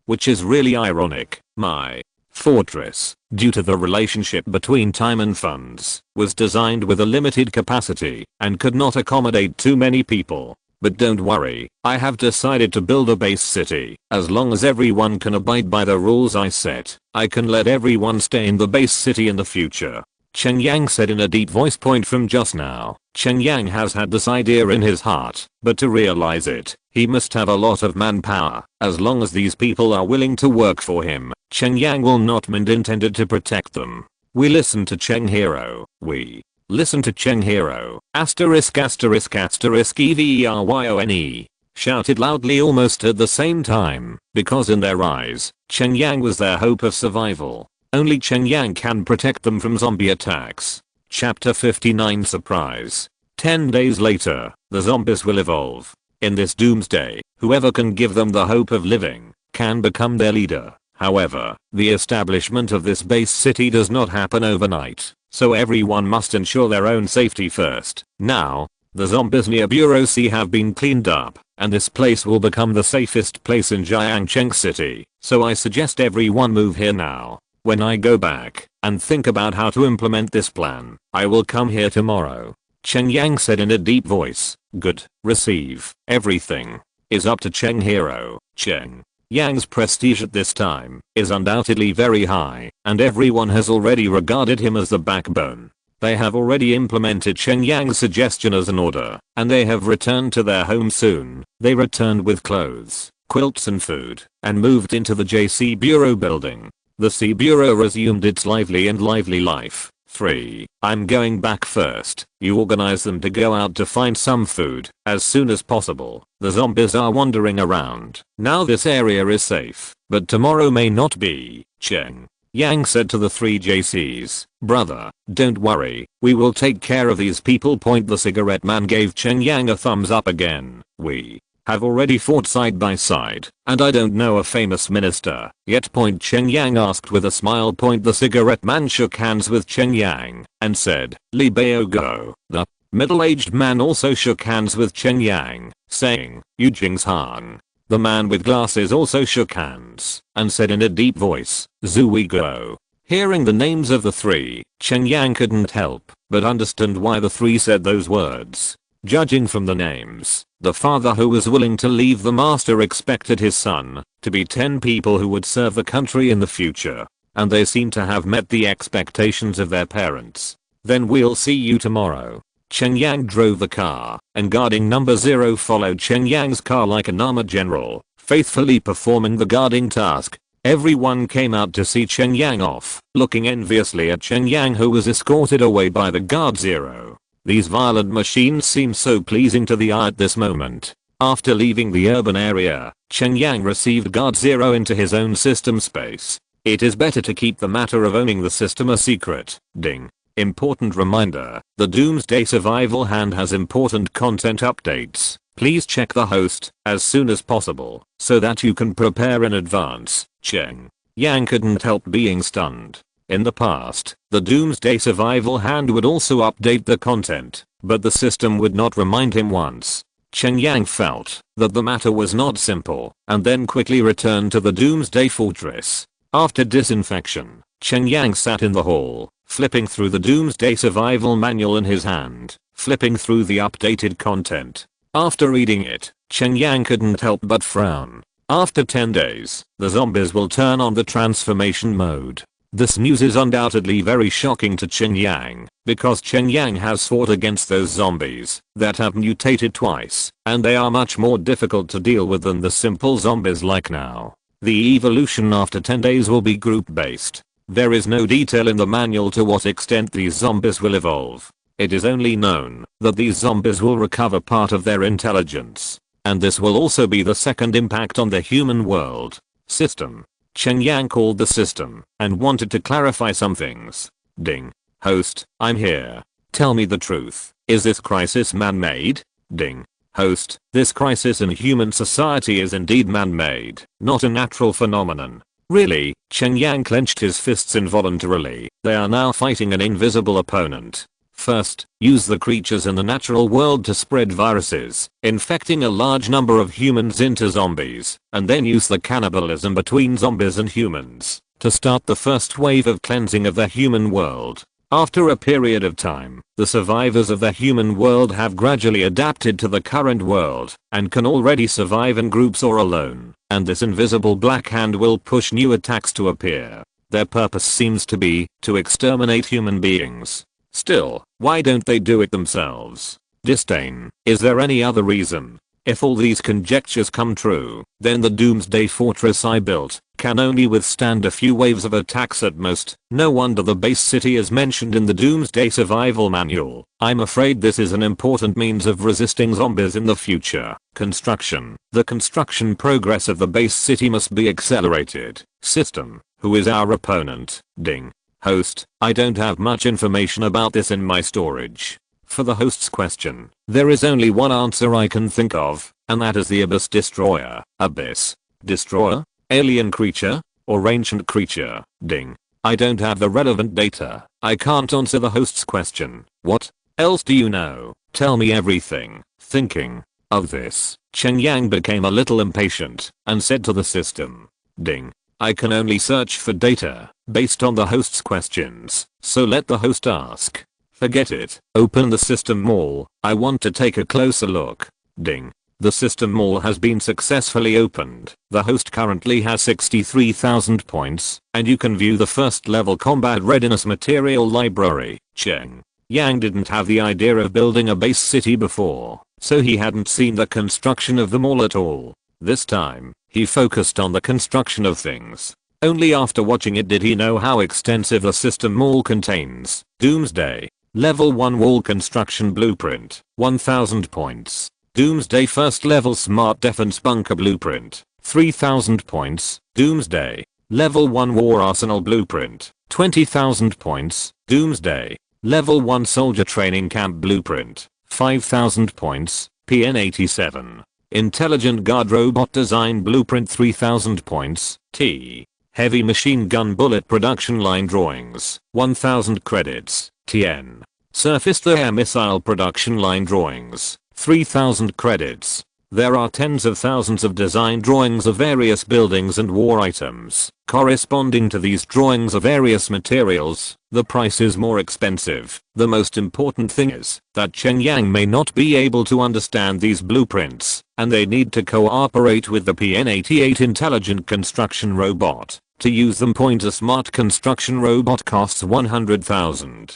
[SPEAKER 1] Which is really ironic. My fortress, due to the relationship between time and funds, was designed with a limited capacity and could not accommodate too many people. But don't worry, I have decided to build a base city. As long as everyone can abide by the rules I set, I can let everyone stay in the base city in the future. Cheng Yang said in a deep voice. From just now, Cheng Yang has had this idea in his heart, but to realize it, he must have a lot of manpower. As long as these people are willing to work for him, Cheng Yang will not mind. Intended to protect them. We listen to Cheng Hero. We listen to Cheng Hero. Asterisk asterisk asterisk EVERYONE. Shouted loudly almost at the same time, because in their eyes, Cheng Yang was their hope of survival. Only Cheng Yang can protect them from zombie attacks. Chapter 59 Surprise. 10 days later, the zombies will evolve. In this doomsday, whoever can give them the hope of living can become their leader. However, the establishment of this base city does not happen overnight, so everyone must ensure their own safety first. Now, the zombies near Bureau C have been cleaned up, and this place will become the safest place in Jiangcheng City, so I suggest everyone move here now. When I go back and think about how to implement this plan, I will come here tomorrow. Cheng Yang said in a deep voice. Good. Receive. Everything is up to Cheng Hero. Cheng Yang's prestige at this time is undoubtedly very high, and everyone has already regarded him as the backbone. They have already implemented Cheng Yang's suggestion as an order, and they have returned to their home soon. They returned with clothes, quilts and food, and moved into the JC Bureau building. The C Bureau resumed its lively life. 3. I'm going back first. You organize them to go out to find some food as soon as possible. The zombies are wandering around. Now this area is safe, but tomorrow may not be. Cheng Yang said to the 3 JCs. Brother, don't worry, we will take care of these people. The cigarette man gave Cheng Yang a thumbs up again. We have already fought side by side, and I don't know a famous minister yet. Cheng Yang asked with a smile. The cigarette man shook hands with Cheng Yang and said, Li Bao Go. The middle-aged man also shook hands with Cheng Yang, saying, Yu Jingshan. The man with glasses also shook hands and said in a deep voice, Zui Go. Hearing the names of the 3, Cheng Yang couldn't help but understand why the 3 said those words. Judging from the names, the father who was willing to leave the master expected his son to be 10 people who would serve the country in the future, and they seem to have met the expectations of their parents. Then we'll see you tomorrow. Cheng Yang drove the car, and guarding number 0 followed Cheng Yang's car like an armored general, faithfully performing the guarding task. Everyone came out to see Cheng Yang off, looking enviously at Cheng Yang, who was escorted away by the guard 0. These violent machines seem so pleasing to the eye at this moment. After leaving the urban area, Cheng Yang received Guard Zero into his own system space. It is better to keep the matter of owning the system a secret. Ding. Important reminder, the Doomsday Survival Hand has important content updates. Please check the host as soon as possible so that you can prepare in advance. Cheng Yang couldn't help being stunned. In the past, the Doomsday Survival Hand would also update the content, but the system would not remind him once. Cheng Yang felt that the matter was not simple and then quickly returned to the Doomsday Fortress. After disinfection, Cheng Yang sat in the hall, flipping through the Doomsday Survival Manual in his hand, flipping through the updated content. After reading it, Cheng Yang couldn't help but frown. After 10 days, the zombies will turn on the transformation mode. This news is undoubtedly very shocking to Cheng Yang, because Cheng Yang has fought against those zombies that have mutated twice, and they are much more difficult to deal with than the simple zombies like now. The evolution after 10 days will be group based. There is no detail in the manual to what extent these zombies will evolve. It is only known that these zombies will recover part of their intelligence. And this will also be the second impact on the human world. System. Cheng Yang called the system and wanted to clarify some things. Ding. Host, I'm here. Tell me the truth. Is this crisis man-made? Ding. Host, this crisis in human society is indeed man-made, not a natural phenomenon. Really? Cheng Yang clenched his fists involuntarily. They are now fighting an invisible opponent. First, use the creatures in the natural world to spread viruses, infecting a large number of humans into zombies, and then use the cannibalism between zombies and humans to start the first wave of cleansing of the human world. After a period of time, the survivors of the human world have gradually adapted to the current world and can already survive in groups or alone, and this invisible black hand will push new attacks to appear. Their purpose seems to be to exterminate human beings. Still, why don't they do it themselves? Disdain. Is there any other reason? If all these conjectures come true, then the Doomsday Fortress I built can only withstand a few waves of attacks at most. No wonder the base city is mentioned in the Doomsday Survival Manual. I'm afraid this is an important means of resisting zombies in the future. Construction. The construction progress of the base city must be accelerated. System. Who is our opponent? Ding. Host, I don't have much information about this in my storage. For the host's question, there is only one answer I can think of, and that is the Abyss Destroyer. Abyss Destroyer? Alien creature? Or ancient creature? Ding. I don't have the relevant data. I can't answer the host's question. What else do you know? Tell me everything. Thinking of this, Cheng Yang became a little impatient and said to the system. Ding. I can only search for data based on the host's questions, so let the host ask. Forget it. Open the system mall. I want to take a closer look. Ding. The system mall has been successfully opened. The host currently has 63,000 points, and you can view the first level combat readiness material library. Cheng Yang didn't have the idea of building a base city before, so he hadn't seen the construction of the mall at all. This time, he focused on the construction of things. Only after watching it did he know how extensive the system mall contains. Doomsday. Level 1 wall construction blueprint. 1000 points. Doomsday first level smart defense bunker blueprint. 3000 points. Doomsday. Level 1 war arsenal blueprint. 20,000 points. Doomsday. Level 1 soldier training camp blueprint. 5,000 points. PN87. Intelligent guard robot design blueprint 3000 points. T. Heavy machine gun bullet production line drawings. 1000 credits. TN. Surface to air missile production line drawings. 3000 credits. There are tens of thousands of design drawings of various buildings and war items. Corresponding to these drawings of various materials, the price is more expensive. The most important thing is that Cheng Yang may not be able to understand these blueprints, and they need to cooperate with the PN88 intelligent construction robot. To use them, a smart construction robot costs 100,000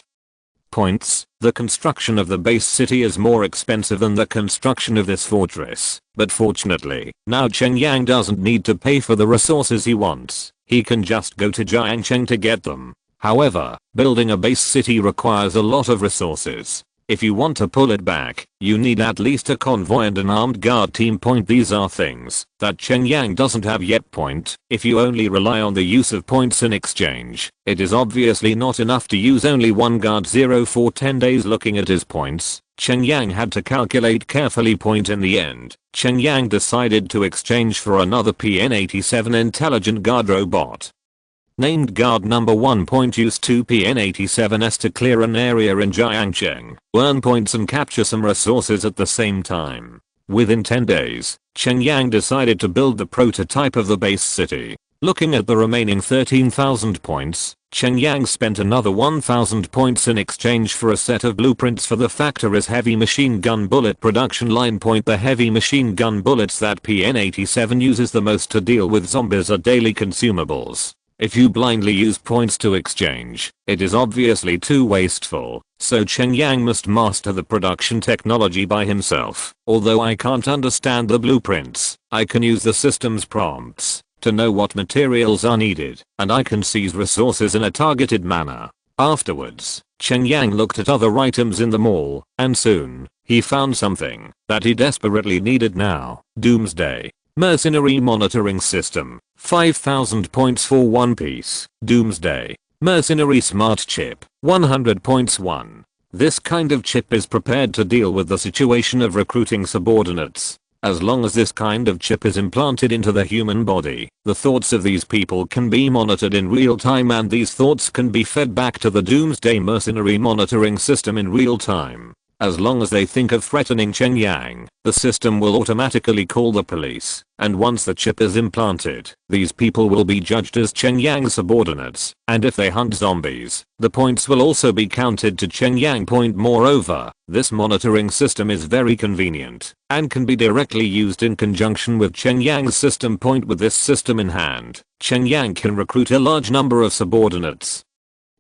[SPEAKER 1] points. The construction of the base city is more expensive than the construction of this fortress, but fortunately, now Cheng Yang doesn't need to pay for the resources he wants. He can just go to Jiangcheng to get them. However, building a base city requires a lot of resources. If you want to pull it back, you need at least a convoy and an armed guard team. These are things that Cheng Yang doesn't have yet. If you only rely on the use of points in exchange, it is obviously not enough to use only one guard 0 for 10 days. Looking at his points, Cheng Yang had to calculate carefully. In the end, Cheng Yang decided to exchange for another PN-87 intelligent guard robot. Named Guard Number 1. Use 2 PN-87s to clear an area in Jiangcheng, earn points and capture some resources at the same time. Within 10 days, Cheng Yang decided to build the prototype of the base city. Looking at the remaining 13,000 points, Cheng Yang spent another 1,000 points in exchange for a set of blueprints for the factory's heavy machine gun bullet production line. The heavy machine gun bullets that PN-87 uses the most to deal with zombies are daily consumables. If you blindly use points to exchange, it is obviously too wasteful, so Cheng Yang must master the production technology by himself. Although I can't understand the blueprints, I can use the system's prompts to know what materials are needed, and I can seize resources in a targeted manner. Afterwards, Cheng Yang looked at other items in the mall, and soon, he found something that he desperately needed now. Doomsday Mercenary Monitoring System. 5,000 points for one piece. Doomsday Mercenary Smart Chip. 100 points. 1. This kind of chip is prepared to deal with the situation of recruiting subordinates. As long as this kind of chip is implanted into the human body, the thoughts of these people can be monitored in real time, and these thoughts can be fed back to the Doomsday Mercenary Monitoring System in real time. As long as they think of threatening Cheng Yang, the system will automatically call the police, and once the chip is implanted, these people will be judged as Cheng Yang's subordinates, and if they hunt zombies, the points will also be counted to Cheng Yang. Moreover, this monitoring system is very convenient, and can be directly used in conjunction with Cheng Yang's system. With this system in hand, Cheng Yang can recruit a large number of subordinates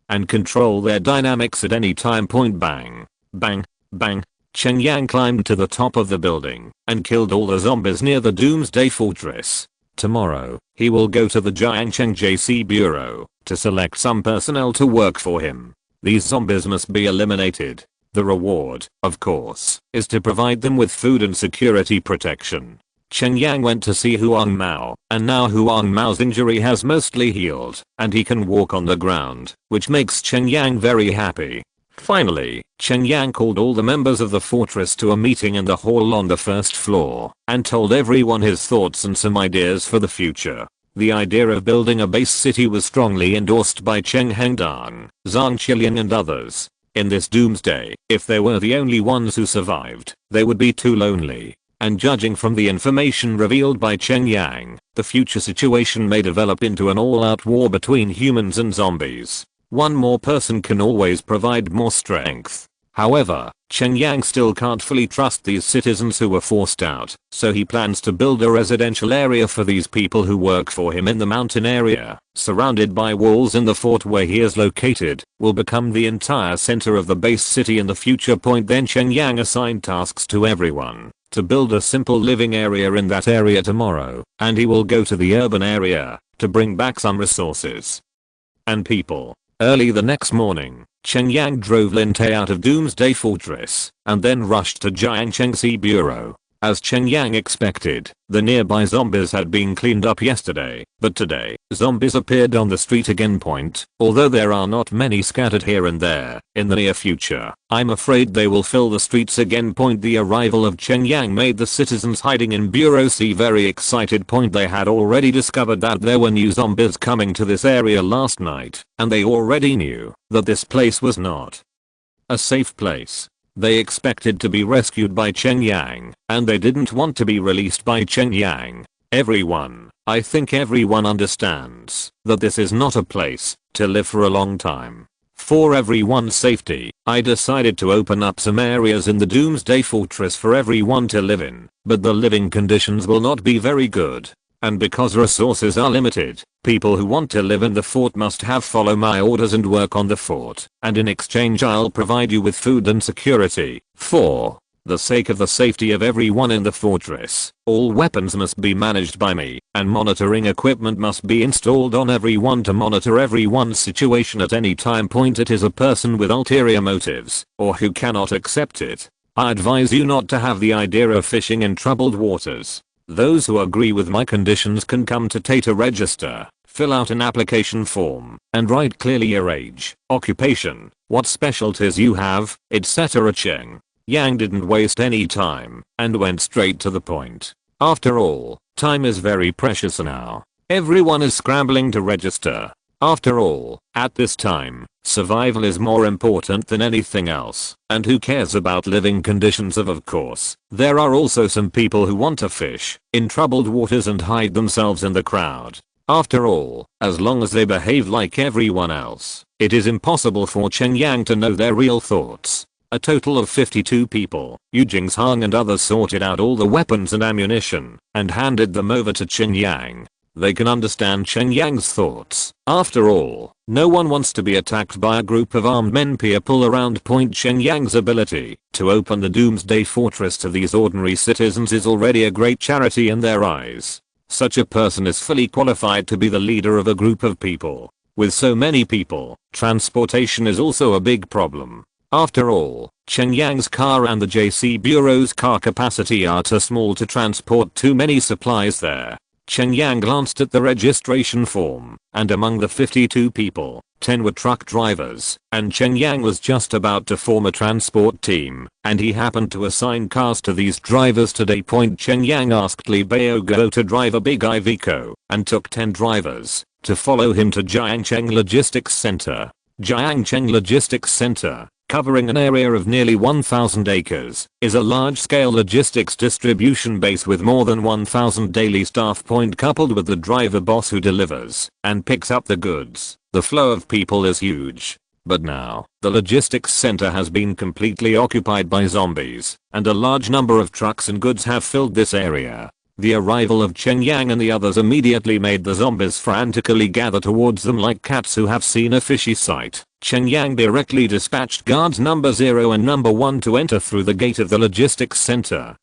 [SPEAKER 1] and control their dynamics at any time. Bang. Bang. Bang. Cheng Yang climbed to the top of the building and killed all the zombies near the Doomsday Fortress. Tomorrow, he will go to the Jiangcheng JC Bureau to select some personnel to work for him. These zombies must be eliminated. The reward, of course, is to provide them with food and security protection. Cheng Yang went to see Huang Mao, and now Huang Mao's injury has mostly healed, and he can walk on the ground, which makes Cheng Yang very happy. Finally, Cheng Yang called all the members of the fortress to a meeting in the hall on the first floor, and told everyone his thoughts and some ideas for the future. The idea of building a base city was strongly endorsed by Cheng Hengdang, Zhang Qilian and others. In this doomsday, if they were the only ones who survived, they would be too lonely. And judging from the information revealed by Cheng Yang, the future situation may develop into an all-out war between humans and zombies. One more person can always provide more strength. However, Cheng Yang still can't fully trust these citizens who were forced out, so he plans to build a residential area for these people who work for him in the mountain area, surrounded by walls. In the fort where he is located, will become the entire center of the base city in the future. Then Cheng Yang assigned tasks to everyone to build a simple living area in that area tomorrow, and he will go to the urban area to bring back some resources and people. Early the next morning, Cheng Yang drove Lin Tay out of Doomsday Fortress and then rushed to Jiangcheng Sea Bureau. As Cheng Yang expected, the nearby zombies had been cleaned up yesterday, but today, zombies appeared on the street again. Although there are not many scattered here and there, in the near future, I'm afraid they will fill the streets again. The arrival of Cheng Yang made the citizens hiding in Bureau C very excited. They had already discovered that there were new zombies coming to this area last night, and they already knew that this place was not a safe place. They expected to be rescued by Cheng Yang, and they didn't want to be released by Cheng Yang. I think everyone understands that this is not a place to live for a long time. For everyone's safety, I decided to open up some areas in the Doomsday Fortress for everyone to live in, but the living conditions will not be very good. And because resources are limited, people who want to live in the fort must follow my orders and work on the fort, and in exchange I'll provide you with food and security. 4. the sake of the safety of everyone in the fortress, all weapons must be managed by me, and monitoring equipment must be installed on everyone to monitor everyone's situation at any time. It is a person with ulterior motives, or who cannot accept it. I advise you not to have the idea of fishing in troubled waters. Those who agree with my conditions can come to Tata register, fill out an application form, and write clearly your age, occupation, what specialties you have, etc. Cheng Yang didn't waste any time, and went straight to the point. After all, time is very precious now. Everyone is scrambling to register. After all, at this time, survival is more important than anything else, and who cares about living conditions? Of course, there are also some people who want to fish in troubled waters and hide themselves in the crowd. After all, as long as they behave like everyone else, it is impossible for Cheng Yang to know their real thoughts. A total of 52 people, Yujing's Hang and others, sorted out all the weapons and ammunition and handed them over to Cheng Yang. They can understand Cheng Yang's thoughts. After all, no one wants to be attacked by a group of armed men. Pull around. Cheng Yang's ability to open the Doomsday Fortress to these ordinary citizens is already a great charity in their eyes. Such a person is fully qualified to be the leader of a group of people. With so many people, transportation is also a big problem. After all, Cheng Yang's car and the JC Bureau's car capacity are too small to transport too many supplies there. Cheng Yang glanced at the registration form, and among the 52 people, 10 were truck drivers, and Cheng Yang was just about to form a transport team, and he happened to assign cars to these drivers today. Cheng Yang asked Li Baogo to drive a big Iveco, and took 10 drivers to follow him to Jiangcheng Logistics Center. Jiangcheng Logistics Center, covering an area of nearly 1,000 acres, is a large-scale logistics distribution base with more than 1,000 daily staff. Coupled with the driver boss who delivers and picks up the goods, the flow of people is huge. But now, the logistics center has been completely occupied by zombies, and a large number of trucks and goods have filled this area. The arrival of Cheng Yang and the others immediately made the zombies frantically gather towards them like cats who have seen a fishy sight. Cheng Yang directly dispatched guards number 0 and number 1 to enter through the gate of the logistics center.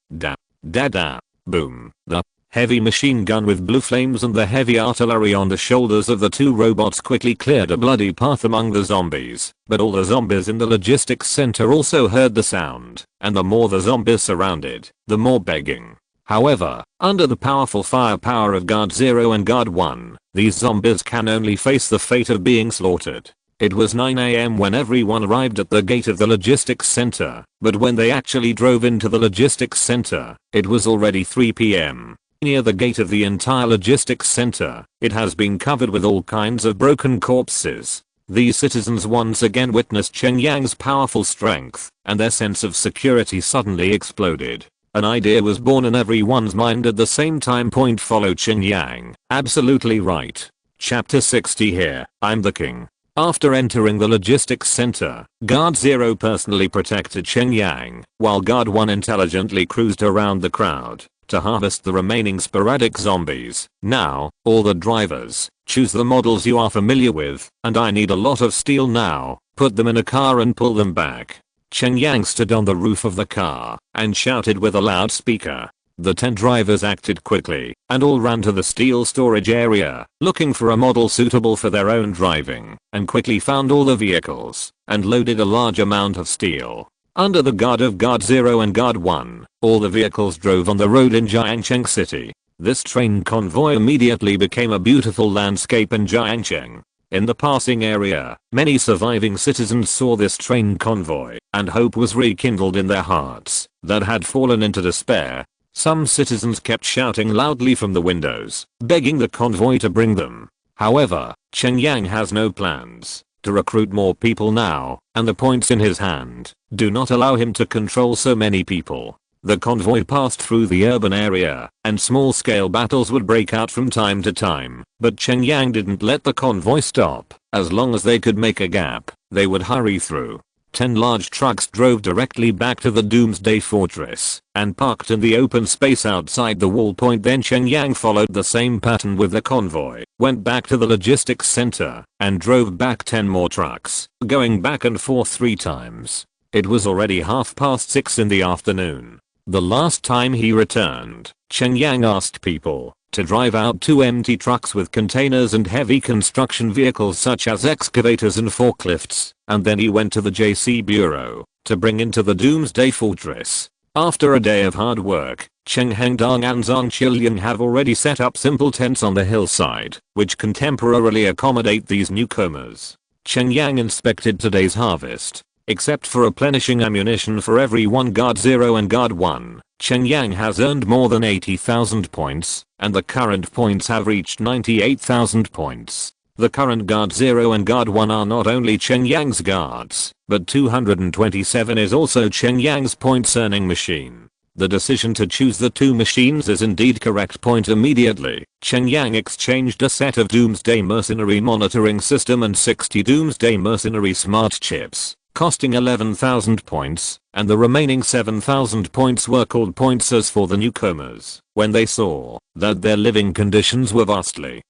[SPEAKER 1] Boom. The heavy machine gun with blue flames and the heavy artillery on the shoulders of the two robots quickly cleared a bloody path among the zombies. But all the zombies in the logistics center also heard the sound, and the more the zombies surrounded, the more begging. However, under the powerful firepower of Guard 0 and Guard 1, these zombies can only face the fate of being slaughtered. It was 9 AM when everyone arrived at the gate of the logistics center, but when they actually drove into the logistics center, it was already 3 PM. Near the gate of the entire logistics center, it has been covered with all kinds of broken corpses. These citizens once again witnessed Cheng Yang's powerful strength, and their sense of security suddenly exploded. An idea was born in everyone's mind at the same time. Follow Cheng Yang. Absolutely right. Chapter 60 here, I'm the king. After entering the logistics center, Guard 0 personally protected Cheng Yang, while Guard 1 intelligently cruised around the crowd to harvest the remaining sporadic zombies. Now, all the drivers, choose the models you are familiar with, and I need a lot of steel now. Put them in a car and pull them back. Cheng Yang stood on the roof of the car and shouted with a loudspeaker. The 10 drivers acted quickly and all ran to the steel storage area, looking for a model suitable for their own driving, and quickly found all the vehicles and loaded a large amount of steel. Under the guard of Guard 0 and Guard 1, all the vehicles drove on the road in Jiangcheng City. This train convoy immediately became a beautiful landscape in Jiangcheng. In the passing area, many surviving citizens saw this train convoy, and hope was rekindled in their hearts that had fallen into despair. Some citizens kept shouting loudly from the windows, begging the convoy to bring them. However, Cheng Yang has no plans to recruit more people now, and the points in his hand do not allow him to control so many people. The convoy passed through the urban area, and small-scale battles would break out from time to time, but Cheng Yang didn't let the convoy stop. As long as they could make a gap, they would hurry through. 10 large trucks drove directly back to the Doomsday Fortress, and parked in the open space outside the wall. Then Cheng Yang followed the same pattern with the convoy, went back to the logistics center, and drove back 10 more trucks, going back and forth 3 times. It was already 6:30 in the afternoon. The last time he returned, Cheng Yang asked people to drive out 2 empty trucks with containers and heavy construction vehicles such as excavators and forklifts, and then he went to the JC Bureau to bring into the Doomsday Fortress. After a day of hard work, Cheng Hengdang and Zhang Qiliang have already set up simple tents on the hillside, which can temporarily accommodate these newcomers. Cheng Yang inspected today's harvest. Except for replenishing ammunition for every one Guard 0 and Guard 1, Cheng Yang has earned more than 80,000 points, and the current points have reached 98,000 points. The current Guard 0 and Guard 1 are not only Cheng Yang's guards, but 227 is also Cheng Yang's points earning machine. The decision to choose the 2 machines is indeed correct. Point immediately, Cheng Yang exchanged a set of Doomsday Mercenary monitoring system and 60 Doomsday Mercenary smart chips, costing 11,000 points, and the remaining 7,000 points were called points for the newcomers when they saw that their living conditions were vastly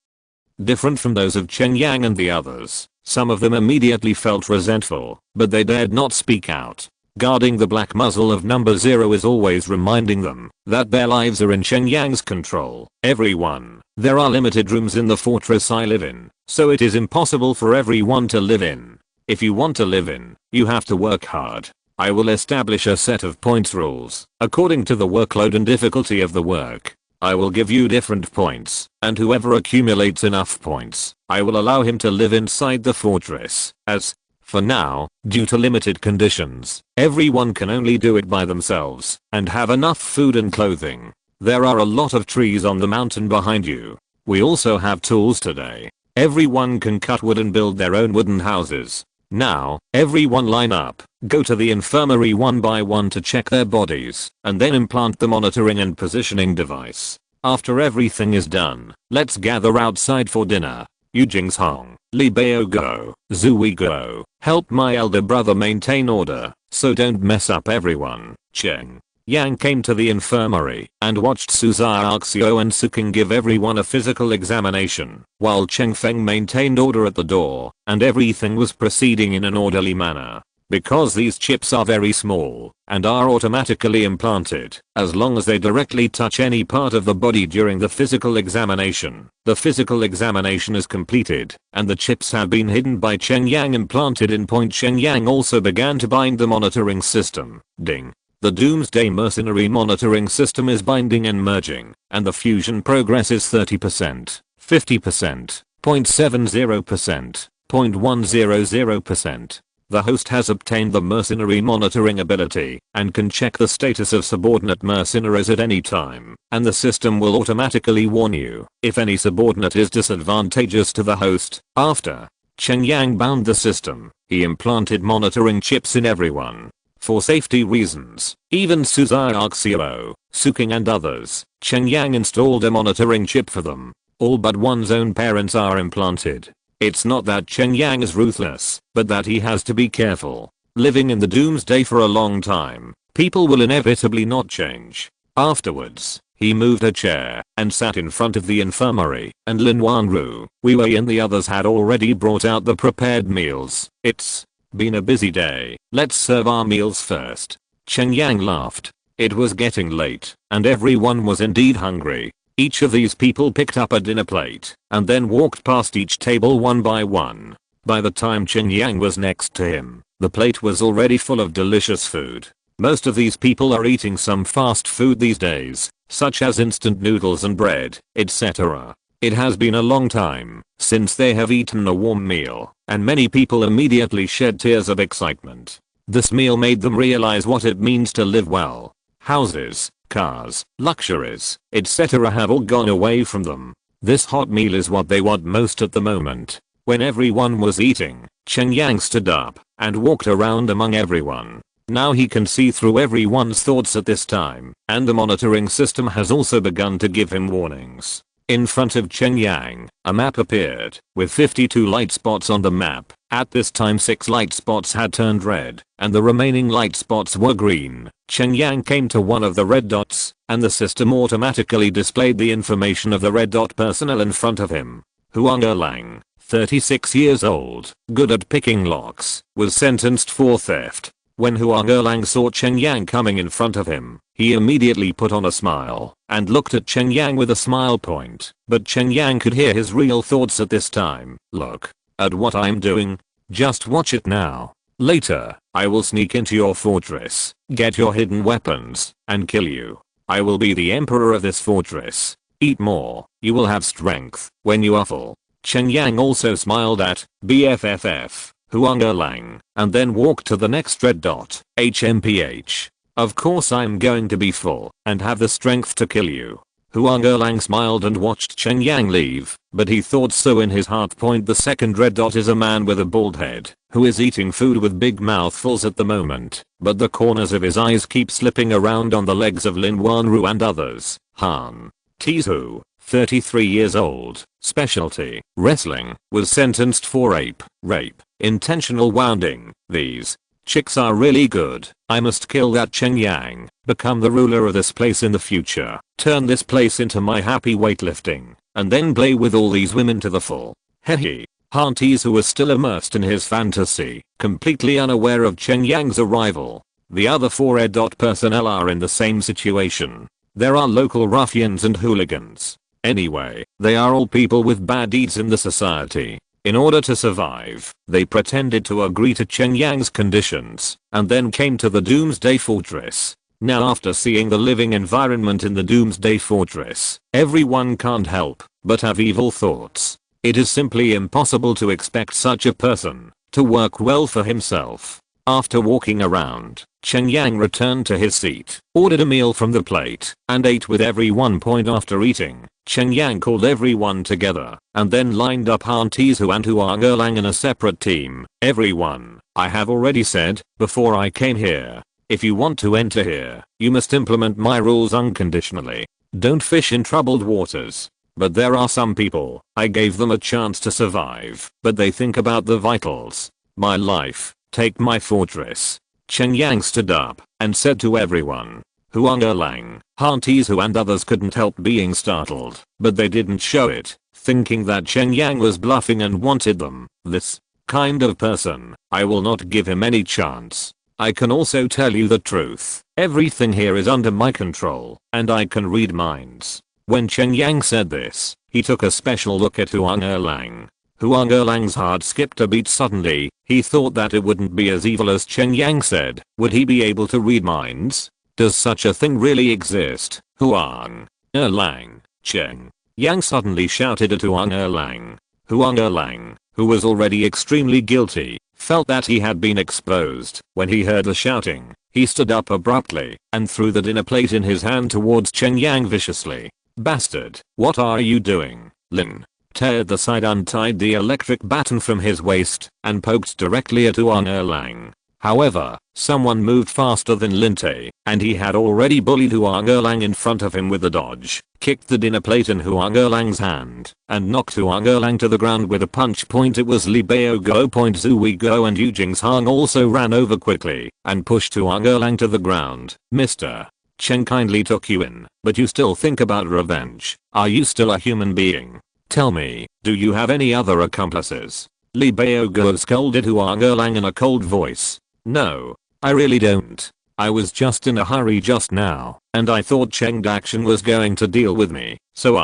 [SPEAKER 1] different from those of Cheng Yang and the others. Some of them immediately felt resentful, but they dared not speak out. Guarding the black muzzle of number 0 is always reminding them that their lives are in Cheng Yang's control. Everyone, there are limited rooms in the fortress I live in, so it is impossible for everyone to live in. If you want to live in, you have to work hard. I will establish a set of points rules according to the workload and difficulty of the work. I will give you different points, and whoever accumulates enough points, I will allow him to live inside the fortress. As for now, due to limited conditions, everyone can only do it by themselves and have enough food and clothing. There are a lot of trees on the mountain behind you. We also have tools today. Everyone can cut wood and build their own wooden houses. Now, everyone line up, go to the infirmary one by one to check their bodies, and then implant the monitoring and positioning device. After everything is done, let's gather outside for dinner. Yu Jingshong, Li Bao go, Zui go, help my elder brother maintain order, so don't mess up everyone. Cheng Yang came to the infirmary and watched Suzaoxio and Suking give everyone a physical examination, while Cheng Feng maintained order at the door, and everything was proceeding in an orderly manner. Because these chips are very small and are automatically implanted, as long as they directly touch any part of the body during the physical examination, the physical examination is completed, and the chips have been hidden by Cheng Yang implanted in point. Cheng Yang also began to bind the monitoring system. Ding. The Doomsday Mercenary monitoring system is binding and merging, and the fusion progress is 30%, 50%, 0.70%, 0.100%. The host has obtained the mercenary monitoring ability and can check the status of subordinate mercenaries at any time, and the system will automatically warn you if any subordinate is disadvantageous to the host. After Cheng Yang bound the system, he implanted monitoring chips in everyone. For safety reasons, even Suzaoxio, Suking and others, Cheng Yang installed a monitoring chip for them. All but one's own parents are implanted. It's not that Cheng Yang is ruthless, but that he has to be careful. Living in the Doomsday for a long time, people will inevitably not change. Afterwards, he moved a chair and sat in front of the infirmary, and Lin Wanru, Wei Wei and the others had already brought out the prepared meals. It's been a busy day, let's serve our meals first. Cheng Yang laughed. It was getting late, and everyone was indeed hungry. Each of these people picked up a dinner plate, and then walked past each table one by one. By the time Cheng Yang was next to him, the plate was already full of delicious food. Most of these people are eating some fast food these days, such as instant noodles and bread, etc. It has been a long time since they have eaten a warm meal, and many people immediately shed tears of excitement. This meal made them realize what it means to live well. Houses, cars, luxuries, etc. have all gone away from them. This hot meal is what they want most at the moment. When everyone was eating, Cheng Yang stood up and walked around among everyone. Now he can see through everyone's thoughts at this time, and the monitoring system has also begun to give him warnings. In front of Cheng Yang, a map appeared, with 52 light spots on the map. At this time 6 light spots had turned red, and the remaining light spots were green. Cheng Yang came to one of the red dots, and the system automatically displayed the information of the red dot personnel in front of him. Huang Erlang, 36 years old, good at picking locks, was sentenced for theft. When Huang Erlang saw Cheng Yang coming in front of him, he immediately put on a smile and looked at Cheng Yang with a smile point. But Cheng Yang could hear his real thoughts at this time. Look at what I'm doing. Just watch it now. Later, I will sneak into your fortress, get your hidden weapons, and kill you. I will be the emperor of this fortress. Eat more. You will have strength when you are full. Cheng Yang also smiled at BFFF. Huang Erlang, and then walked to the next red dot, HMPH. Of course I'm going to be full and have the strength to kill you. Huang Erlang smiled and watched Cheng Yang leave, but he thought so in his heart. The second red dot is a man with a bald head, who is eating food with big mouthfuls at the moment, but the corners of his eyes keep slipping around on the legs of Lin Wanru and others. Han Tizu, 33 years old, specialty, wrestling, was sentenced for rape, intentional wounding. These chicks are really good. I must kill that Cheng Yang, become the ruler of this place in the future, turn this place into my happy weightlifting, and then play with all these women to the full. Hehe. Han Tizu was still immersed in his fantasy, completely unaware of Cheng Yang's arrival. The other 4 red dot personnel are in the same situation. There are local ruffians and hooligans. Anyway, they are all people with bad deeds in the society. In order to survive, they pretended to agree to Cheng Yang's conditions, and then came to the Doomsday Fortress. Now after seeing the living environment in the Doomsday Fortress, everyone can't help but have evil thoughts. It is simply impossible to expect such a person to work well for himself. After walking around, Cheng Yang returned to his seat, ordered a meal from the plate, and ate with everyone. After eating, Cheng Yang called everyone together, and then lined up Han Tizu and Huang Erlang in a separate team. Everyone, I have already said, before I came here, if you want to enter here, you must implement my rules unconditionally. Don't fish in troubled waters. But there are some people, I gave them a chance to survive, but they think about the vitals. My life, take my fortress. Cheng Yang stood up and said to everyone. Huang Erlang, Han Tizu and others couldn't help being startled, but they didn't show it, thinking that Cheng Yang was bluffing and wanted them. This kind of person, I will not give him any chance. I can also tell you the truth. Everything here is under my control, and I can read minds. When Cheng Yang said this, he took a special look at Huang Erlang. Huang Erlang's heart skipped a beat suddenly. He thought that it wouldn't be as evil as Cheng Yang said. Would he be able to read minds? Does such a thing really exist? Huang Erlang. Cheng Yang suddenly shouted at Huang Erlang. Huang Erlang, who was already extremely guilty, felt that he had been exposed. When he heard the shouting, he stood up abruptly and threw the dinner plate in his hand towards Cheng Yang viciously. Bastard, what are you doing? Lin teared the side, untied the electric baton from his waist, and poked directly at Huang Erlang. However, someone moved faster than Lin Te, and he had already bullied Huang Erlang in front of him with a dodge, kicked the dinner plate in Huang Erlang's hand, and knocked Huang Erlang to the ground with a punch. It was Li Bao Go. Zui Go and Yu Jingshang also ran over quickly and pushed Huang Erlang to the ground. Mr. Cheng kindly took you in, but you still think about revenge. Are you still a human being? Tell me, do you have any other accomplices? Li Bao Go scolded Huang Erlang in a cold voice. No, I really don't. I was just in a hurry just now, and I thought Cheng Dakshan was going to deal with me, so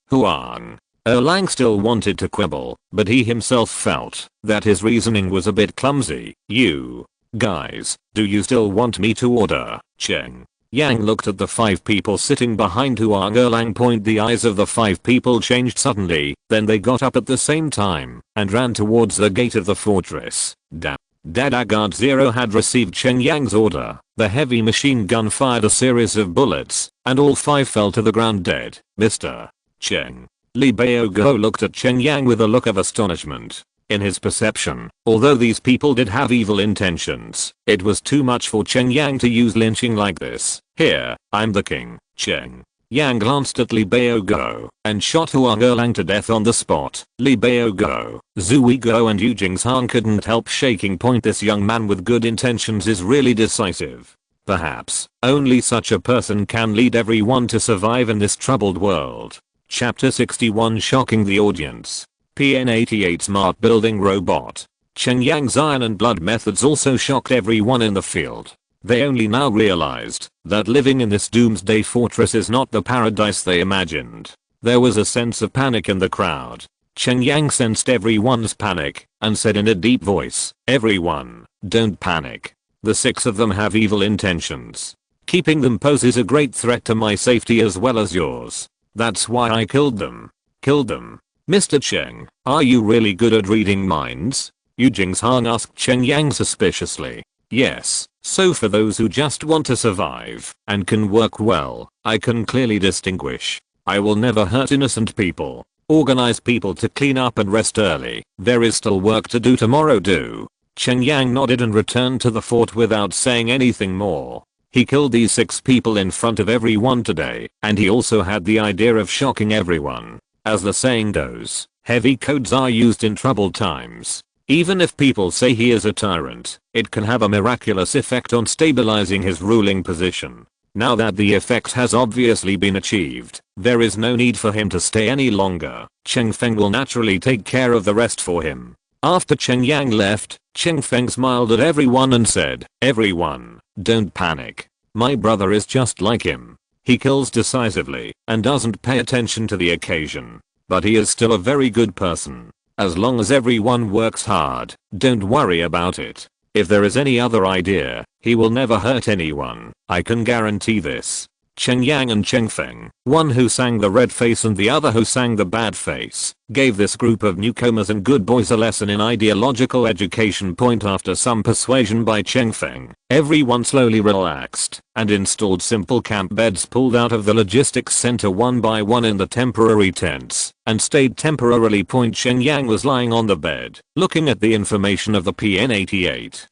[SPEAKER 1] Huang Erlang still wanted to quibble, but he himself felt that his reasoning was a bit clumsy. You guys, do you still want me to order? Cheng Yang looked at the 5 people sitting behind Huang Erlang. The eyes of the 5 people changed suddenly, then they got up at the same time and ran towards the gate of the fortress. Dada Guard 0 had received Cheng Yang's order. The heavy machine gun fired a series of bullets, and all 5 fell to the ground dead. Mr. Cheng. Li Bao Go looked at Cheng Yang with a look of astonishment. In his perception, although these people did have evil intentions, it was too much for Cheng Yang to use lynching like this. Here, I'm the king. Cheng Yang glanced at Li Bao Go and shot Huang Erlang to death on the spot. Li Bao Go, Zui Go and Yu Jingshang couldn't help shaking. This young man with good intentions is really decisive. Perhaps, only such a person can lead everyone to survive in this troubled world. Chapter 61 Shocking the audience. PN88 Smart Building Robot. Cheng Yang's iron and blood methods also shocked everyone in the field. They only now realized that living in this Doomsday Fortress is not the paradise they imagined. There was a sense of panic in the crowd. Cheng Yang sensed everyone's panic and said in a deep voice, "Everyone, don't panic. The 6 of them have evil intentions. Keeping them poses a great threat to my safety as well as yours. That's why I killed them." "Killed them? Mr. Cheng, are you really good at reading minds?" Yu Jingshang asked Cheng Yang suspiciously. "Yes, so for those who just want to survive and can work well, I can clearly distinguish. I will never hurt innocent people. Organize people to clean up and rest early. There is still work to do tomorrow." Cheng Yang nodded and returned to the fort without saying anything more. He killed these 6 people in front of everyone today, and he also had the idea of shocking everyone. As the saying goes, heavy codes are used in troubled times. Even if people say he is a tyrant, it can have a miraculous effect on stabilizing his ruling position. Now that the effect has obviously been achieved, there is no need for him to stay any longer. Cheng Feng will naturally take care of the rest for him. After Cheng Yang left, Cheng Feng smiled at everyone and said, "Everyone, don't panic. My brother is just like him. He kills decisively and doesn't pay attention to the occasion. But he is still a very good person. As long as everyone works hard, don't worry about it. If there is any other idea, he will never hurt anyone. I can guarantee this." Cheng Yang and Cheng Feng, one who sang the red face and the other who sang the bad face, gave this group of newcomers and good boys a lesson in ideological education. After some persuasion by Cheng Feng, everyone slowly relaxed and installed simple camp beds pulled out of the logistics center one by one in the temporary tents and stayed temporarily. Cheng Yang was lying on the bed, looking at the information of the PN-88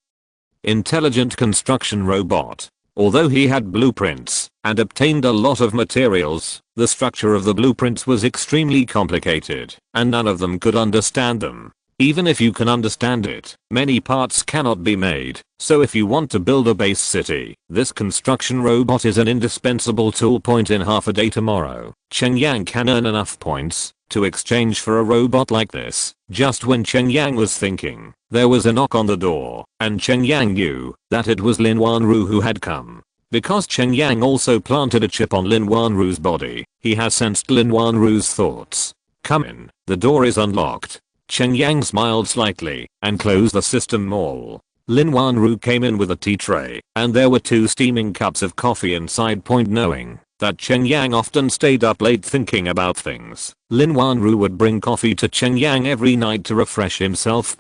[SPEAKER 1] intelligent construction robot. Although he had blueprints and obtained a lot of materials, the structure of the blueprints was extremely complicated, and none of them could understand them. Even if you can understand it, many parts cannot be made, so if you want to build a base city, this construction robot is an indispensable tool. In half a day tomorrow, Cheng Yang can earn enough points to exchange for a robot like this. Just when Cheng Yang was thinking, there was a knock on the door, and Cheng Yang knew that it was Lin Wanru who had come. Because Cheng Yang also planted a chip on Lin Wanru's body, he has sensed Lin Wanru's thoughts. "Come in, the door is unlocked." Cheng Yang smiled slightly and closed the system all. Lin Wanru came in with a tea tray, and there were 2 steaming cups of coffee inside. Knowing that Cheng Yang often stayed up late thinking about things, Lin Wanru would bring coffee to Cheng Yang every night to refresh himself.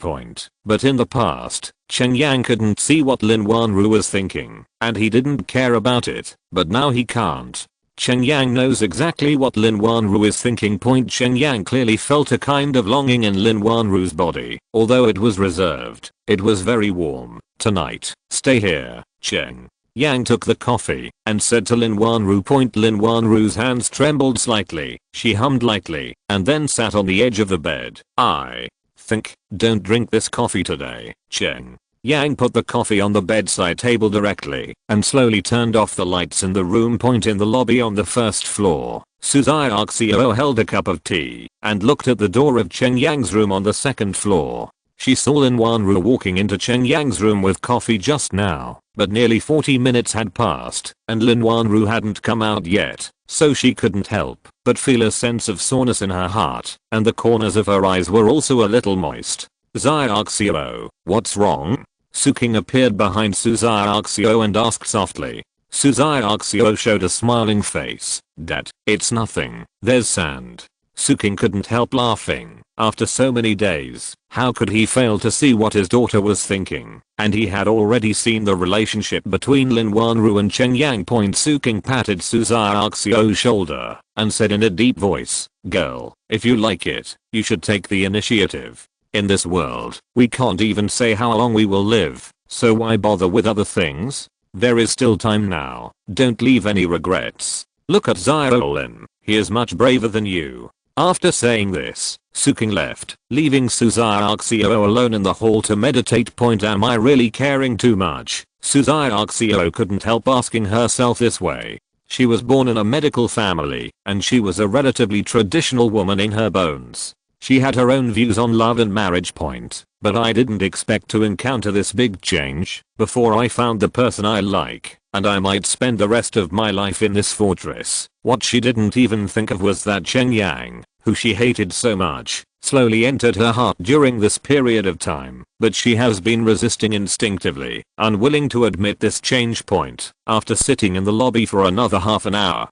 [SPEAKER 1] But in the past, Cheng Yang couldn't see what Lin Wanru was thinking, and he didn't care about it, but now he can't. Cheng Yang knows exactly what Lin Wanru is thinking. Cheng Yang clearly felt a kind of longing in Lin Wanru's body, although it was reserved. It was very warm. "Tonight, stay here, Cheng." Yang took the coffee and said to Lin Wanru. Lin Wanru's hands trembled slightly, she hummed lightly, and then sat on the edge of the bed. "I think, don't drink this coffee today, Cheng." Yang put the coffee on the bedside table directly and slowly turned off the lights in the room. In the lobby on the first floor, Suzai Arxio held a cup of tea and looked at the door of Cheng Yang's room on the second floor. She saw Lin Wanru walking into Cheng Yang's room with coffee just now, but nearly 40 minutes had passed and Lin Wanru hadn't come out yet, so she couldn't help but feel a sense of soreness in her heart, and the corners of her eyes were also a little moist. "Xiaoxio, what's wrong?" Suking appeared behind Xiaoxio and asked softly. Xiaoxio showed a smiling face. "Dad, it's nothing, there's sand." Suking couldn't help laughing. After so many days, how could he fail to see what his daughter was thinking? And he had already seen the relationship between Lin Wanru and Cheng Yang. Suking patted Xiaoxio's shoulder and said in a deep voice, "Girl, if you like it, you should take the initiative. In this world, we can't even say how long we will live, so why bother with other things? There is still time now, don't leave any regrets. Look at Xiaolin, he is much braver than you." After saying this, Suking left, leaving Xiaoxio alone in the hall to meditate. Am I really caring too much? Xiaoxio couldn't help asking herself this way. She was born in a medical family, and she was a relatively traditional woman in her bones. She had her own views on love and marriage point, but I didn't expect to encounter this big change before I found the person I like, and I might spend the rest of my life in this fortress. What she didn't even think of was that Cheng Yang, who she hated so much, slowly entered her heart during this period of time, but she has been resisting instinctively, unwilling to admit this change point, after sitting in the lobby for another half an hour.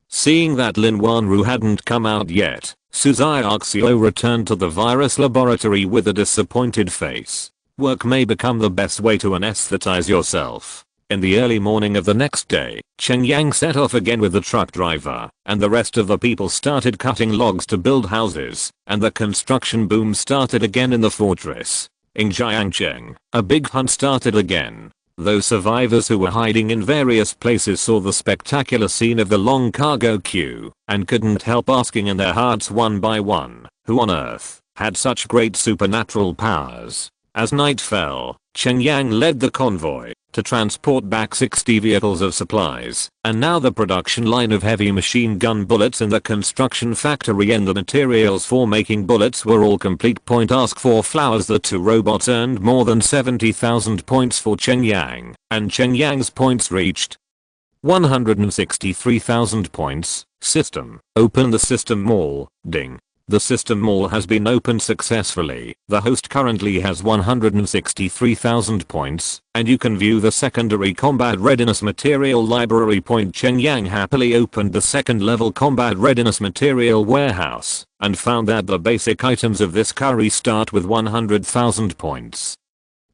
[SPEAKER 1] Seeing that Lin Wanru hadn't come out yet, Suzai Arxio returned to the virus laboratory with a disappointed face. Work may become the best way to anesthetize yourself. In the early morning of the next day, Cheng Yang set off again with the truck driver, and the rest of the people started cutting logs to build houses, and the construction boom started again in the fortress. In Jiangcheng, a big hunt started again. Those survivors who were hiding in various places saw the spectacular scene of the long cargo queue, and couldn't help asking in their hearts one by one, who on earth had such great supernatural powers. As night fell, Cheng Yang led the convoy to transport back 60 vehicles of supplies, and now the production line of heavy machine gun bullets in the construction factory and the materials for making bullets were all complete. Ask for flowers. The two robots earned more than 70,000 points for Cheng Yang, and Cheng Yang's points reached 163,000 points. System. Open the system mall. Ding. The system mall has been opened successfully. The host currently has 163,000 points, and you can view the secondary combat readiness material library. Cheng Yang happily opened the second level combat readiness material warehouse, and found that the basic items of this curry start with 100,000 points.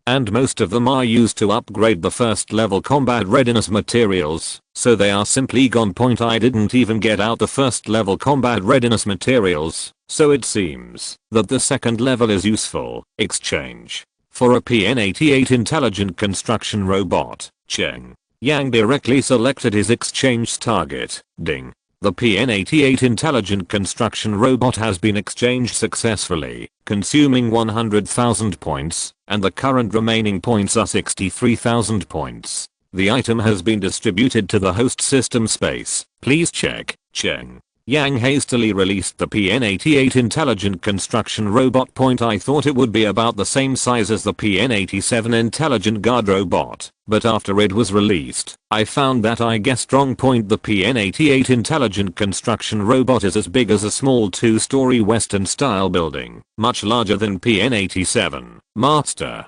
[SPEAKER 1] And most of them are used to upgrade the first level combat readiness materials, so they are simply gone. I didn't even get out the first level combat readiness materials, so it seems that the second level is useful. Exchange. For a PN-88 intelligent construction robot, Cheng Yang directly selected his exchange target. Ding. The PN-88 intelligent construction robot has been exchanged successfully, consuming 100,000 points, and the current remaining points are 63,000 points. The item has been distributed to the host system space. Please check. Cheng Yang hastily released the PN-88 intelligent construction robot. I thought it would be about the same size as the PN-87 intelligent guard robot, but after it was released, I found that I guessed wrong. The PN-88 intelligent construction robot is as big as a small two-story Western style building, much larger than PN-87. Master.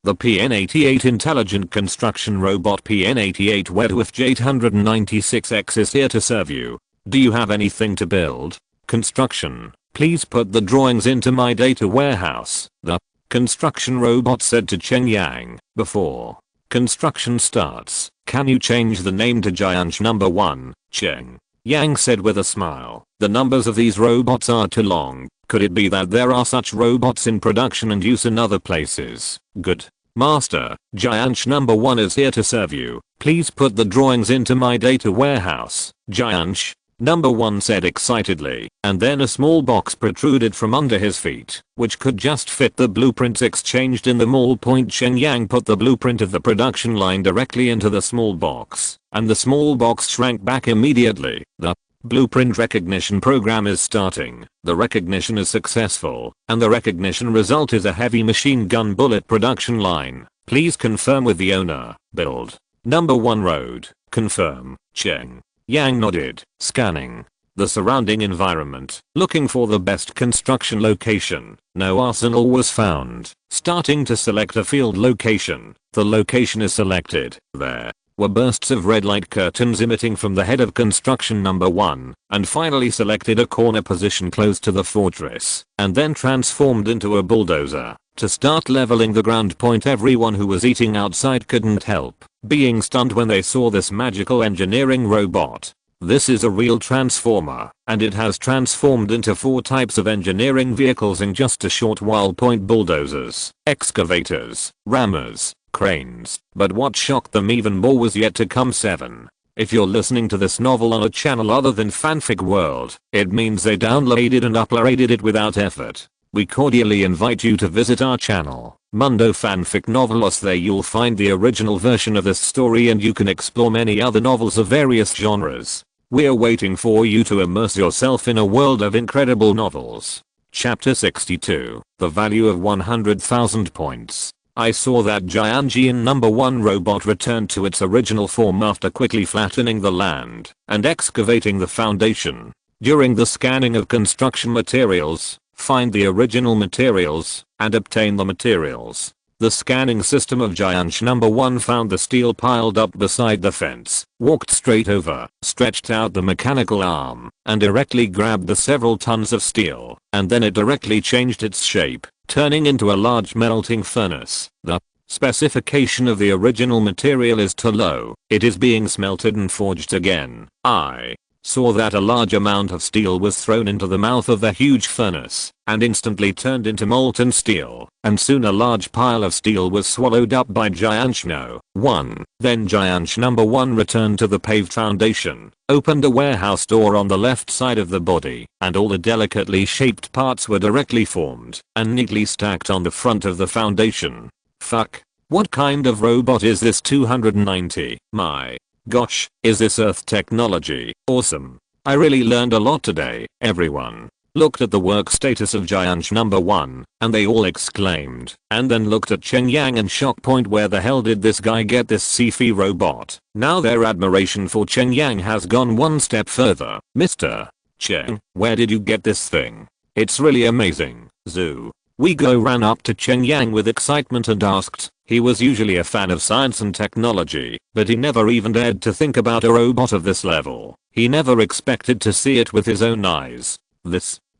[SPEAKER 1] The PN-88 intelligent construction robot PN-88 Wedwith 896X is here to serve you. Do you have anything to build? Construction. Please put the drawings into my data warehouse, the construction robot said to Cheng Yang. Before construction starts, can you change the name to Jianch number 1? Cheng Yang said with a smile. The numbers of these robots are too long. Could it be that there are such robots in production and use in other places? Good. Master, Jianch number 1 is here to serve you. Please put the drawings into my data warehouse. Jianch number 1 said excitedly, and then a small box protruded from under his feet, which could just fit the blueprints exchanged in the mall. Cheng Yang put the blueprint of the production line directly into the small box, and the small box shrank back immediately. The blueprint recognition program is starting. The recognition is successful, and the recognition result is a heavy machine gun bullet production line. Please confirm with the owner. Build. Number 1 road. Confirm. Cheng Yang nodded, scanning the surrounding environment, looking for the best construction location. No arsenal was found. Starting to select a field location, the location is selected. There were bursts of red light curtains emitting from the head of construction number 1, and finally selected a corner position close to the fortress, and then transformed into a bulldozer to start leveling the ground. Everyone who was eating outside couldn't help being stunned when they saw this magical engineering robot. This is a real transformer, and it has transformed into 4 types of engineering vehicles in just a short while. Bulldozers, excavators, rammers, cranes. But what shocked them even more was yet to come. 7. If you're listening to this novel on a channel other than Fanfic World, it means they downloaded and uploaded it without effort. We cordially invite you to visit our channel, Mundo Fanfic Novelos. There you'll find the original version of this story, and you can explore many other novels of various genres. We're waiting for you to immerse yourself in a world of incredible novels. Chapter 62. The value of 100,000 points. I saw that Jianjian number 1 robot returned to its original form after quickly flattening the land and excavating the foundation. During the scanning of construction materials, find the original materials and obtain the materials. The scanning system of Jiansh number 1 found the steel piled up beside the fence, walked straight over, stretched out the mechanical arm, and directly grabbed the several tons of steel, and then it directly changed its shape, turning into a large melting furnace. The specification of the original material is too low. It is being smelted and forged again. I saw that a large amount of steel was thrown into the mouth of the huge furnace and instantly turned into molten steel, and soon a large pile of steel was swallowed up by Jiansh no. 1. Then Jiansh number 1 returned to the paved foundation, opened a warehouse door on the left side of the body, and all the delicately shaped parts were directly formed and neatly stacked on the front of the foundation. Fuck. What kind of robot is this 290? My gosh, is this Earth technology awesome? I really learned a lot today. Everyone looked at the work status of Jiansh number 1, and they all exclaimed, and then looked at Cheng Yang in shock. Where the hell did this guy get this sci-fi robot? Now their admiration for Cheng Yang has gone one step further. Mr. Cheng, where did you get this thing? It's really amazing. Zoo. Weigo ran up to Cheng Yang with excitement and asked. He was usually a fan of science and technology, but he never even dared to think about a robot of this level. He never expected to see it with his own eyes.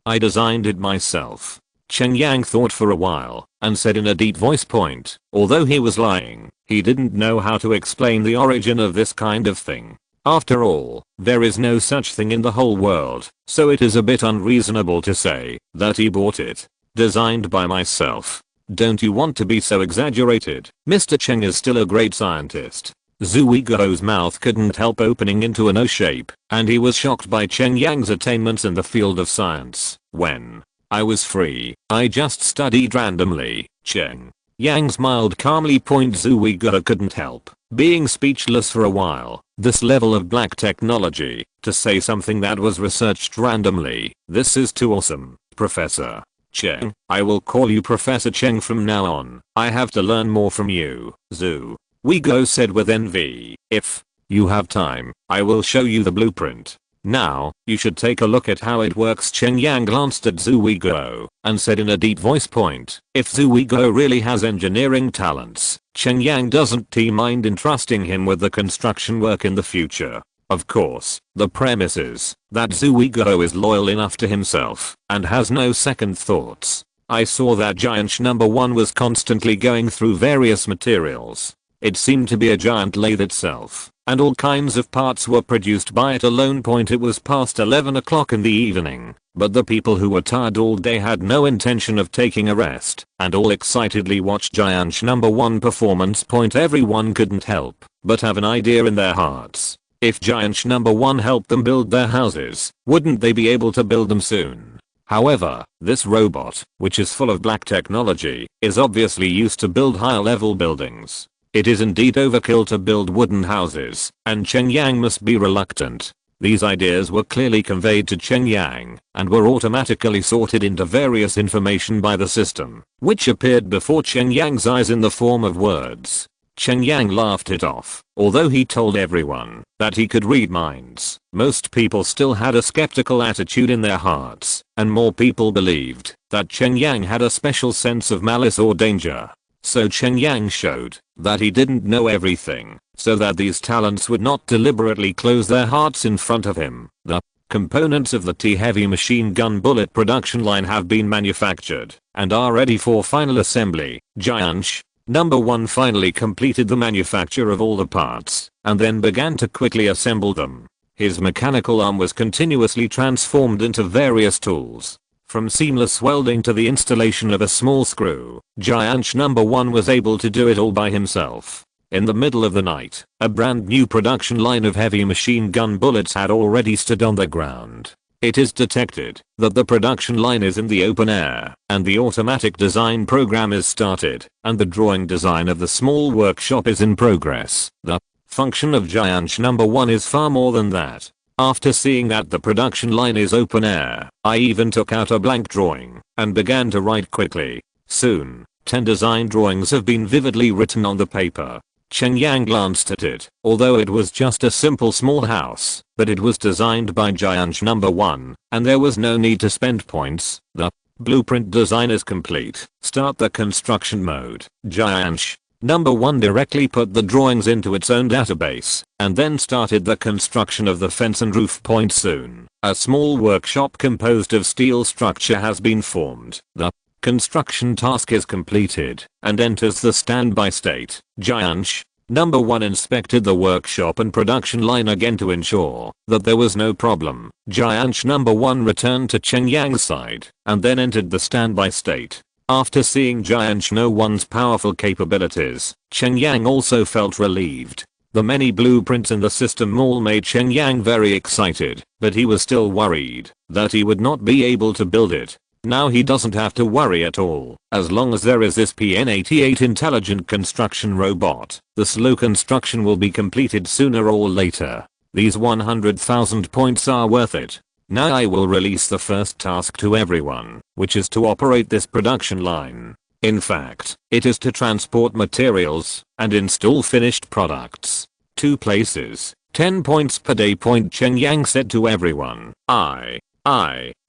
[SPEAKER 1] I designed it myself. Cheng Yang thought for a while and said in a deep voice. Although he was lying, he didn't know how to explain the origin of this kind of thing. After all, there is no such thing in the whole world, so it is a bit unreasonable to say that he bought it. Designed by myself. Don't you want to be so exaggerated? Mr. Cheng is still a great scientist. Zuigo's mouth couldn't help opening into an O shape, and he was shocked by Cheng Yang's attainments in the field of science. When I was free, I just studied randomly. Cheng Yang smiled calmly. Zuigo couldn't help being speechless for a while. This level of black technology, to say something that was researched randomly, this is too awesome, Professor Cheng. I will call you Professor Cheng from now on. I have to learn more from you. Weigo said with envy. If you have time, I will show you the blueprint. Now, you should take a look at how it works. Cheng Yang glanced at Zuigo and said in a deep voice. If Zuigo really has engineering talents, Cheng Yang doesn't mind entrusting him with the construction work in the future. Of course, the premise is that Zuigo is loyal enough to himself and has no second thoughts. I saw that Jiansh number 1 was constantly going through various materials. It seemed to be a giant lathe itself, and all kinds of parts were produced by it alone. It was past 11 o'clock in the evening, but the people who were tired all day had no intention of taking a rest, and all excitedly watched Jiansh number 1 performance. Everyone couldn't help but have an idea in their hearts. If Jiansh number 1 helped them build their houses, wouldn't they be able to build them soon? However, this robot, which is full of black technology, is obviously used to build higher level buildings. It is indeed overkill to build wooden houses, and Cheng Yang must be reluctant. These ideas were clearly conveyed to Cheng Yang, and were automatically sorted into various information by the system, which appeared before Cheng Yang's eyes in the form of words. Cheng Yang laughed it off. Although he told everyone that he could read minds, most people still had a skeptical attitude in their hearts, and more people believed that Cheng Yang had a special sense of malice or danger. So Cheng Yang showed that he didn't know everything, so that these talents would not deliberately close their hearts in front of him. The components of the T-heavy machine gun bullet production line have been manufactured and are ready for final assembly. Jiansh number 1 finally completed the manufacture of all the parts and then began to quickly assemble them. His mechanical arm was continuously transformed into various tools. From seamless welding to the installation of a small screw, Jiansh number 1 was able to do it all by himself. In the middle of the night, a brand new production line of heavy machine gun bullets had already stood on the ground. It is detected that the production line is in the open air, and the automatic design program is started, and the drawing design of the small workshop is in progress. The function of Jiansh number 1 is far more than that. After seeing that the production line is open air, I even took out a blank drawing and began to write quickly. Soon, 10 design drawings have been vividly written on the paper. Cheng Yang glanced at it, although it was just a simple small house, but it was designed by Giant number 1, and there was no need to spend points. The blueprint design is complete. Start the construction mode. Giant number 1 directly put the drawings into its own database, and then started the construction of the fence and roof point soon. A small workshop composed of steel structure has been formed. The construction task is completed and enters the standby state. Giant number 1 inspected the workshop and production line again to ensure that there was no problem. Giant number 1 returned to Cheng Yang's side and then entered the standby state. After seeing Giant No. 1's powerful capabilities, Cheng Yang also felt relieved. The many blueprints in the system all made Cheng Yang very excited, but he was still worried that he would not be able to build it. Now he doesn't have to worry at all, as long as there is this PN88 intelligent construction robot. The slow construction will be completed sooner or later. These 100,000 points are worth it. Now I will release the first task to everyone, which is to operate this production line. In fact, it is to transport materials and install finished products. 2 places, 10 points per day. Cheng Yang said to everyone. I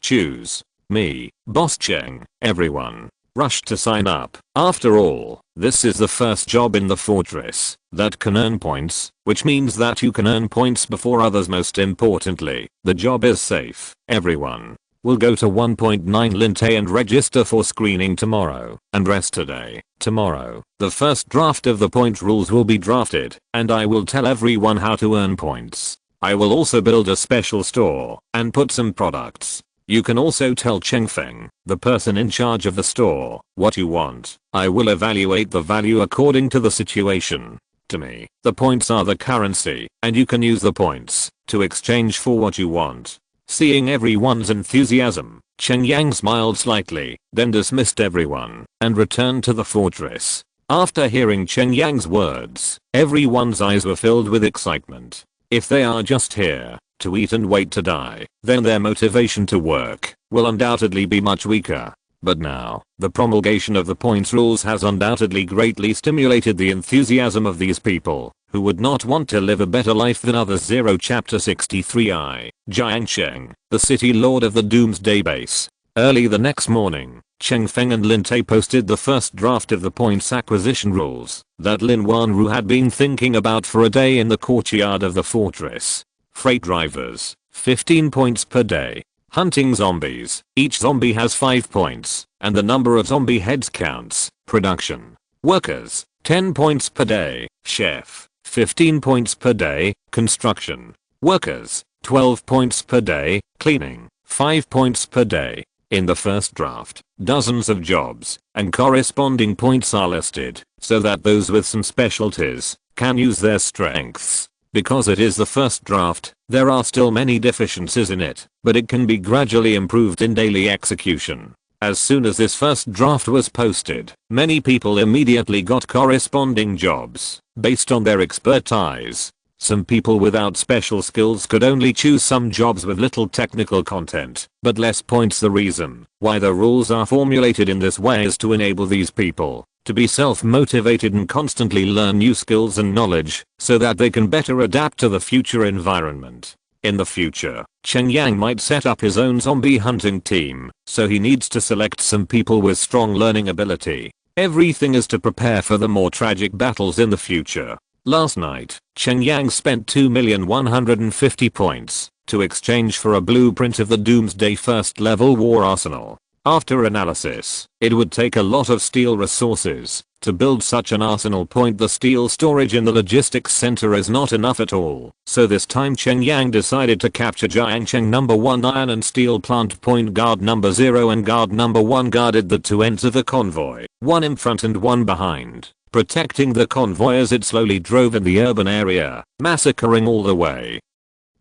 [SPEAKER 1] choose. Me, Boss Cheng. Everyone rushed to sign up. After all, this is the first job in the fortress that can earn points, which means that you can earn points before others. Most importantly, the job is safe. Everyone will go to 1.9 Linte and register for screening tomorrow and rest today. Tomorrow, the first draft of the point rules will be drafted, and I will tell everyone how to earn points. I will also build a special store and put some products. You can also tell Cheng Feng, the person in charge of the store, what you want. I will evaluate the value according to the situation. To me, the points are the currency, and you can use the points to exchange for what you want. Seeing everyone's enthusiasm, Cheng Yang smiled slightly, then dismissed everyone and returned to the fortress. After hearing Cheng Yang's words, everyone's eyes were filled with excitement. If they are just here to eat and wait to die, then their motivation to work will undoubtedly be much weaker. But now, the promulgation of the points rules has undoubtedly greatly stimulated the enthusiasm of these people, who would not want to live a better life than others. 0 Chapter 63 Giant Cheng, the city lord of the Doomsday base. Early the next morning, Cheng Feng and Lin Tay posted the first draft of the points acquisition rules that Lin Wanru had been thinking about for a day in the courtyard of the fortress. Freight drivers, 15 points per day. Hunting zombies, each zombie has 5 points, and the number of zombie heads counts. Production workers, 10 points per day. Chef, 15 points per day. Construction workers, 12 points per day. Cleaning, 5 points per day. In the first draft, dozens of jobs and corresponding points are listed, so that those with some specialties can use their strengths. Because it is the first draft, there are still many deficiencies in it, but it can be gradually improved in daily execution. As soon as this first draft was posted, many people immediately got corresponding jobs based on their expertise. Some people without special skills could only choose some jobs with little technical content, but less points. The reason why the rules are formulated in this way is to enable these people to be self-motivated and constantly learn new skills and knowledge, so that they can better adapt to the future environment. In the future, Cheng Yang might set up his own zombie hunting team, so he needs to select some people with strong learning ability. Everything is to prepare for the more tragic battles in the future. Last night, Cheng Yang spent 2,150 points to exchange for a blueprint of the Doomsday first level war arsenal. After analysis, it would take a lot of steel resources to build such an arsenal. The steel storage in the logistics center is not enough at all, so this time Cheng Yang decided to capture Giant Cheng number 1 iron and steel plant. Guard number 0 and guard number 1 guarded the two ends of the convoy, one in front and one behind, protecting the convoy as it slowly drove in the urban area, massacring all the way.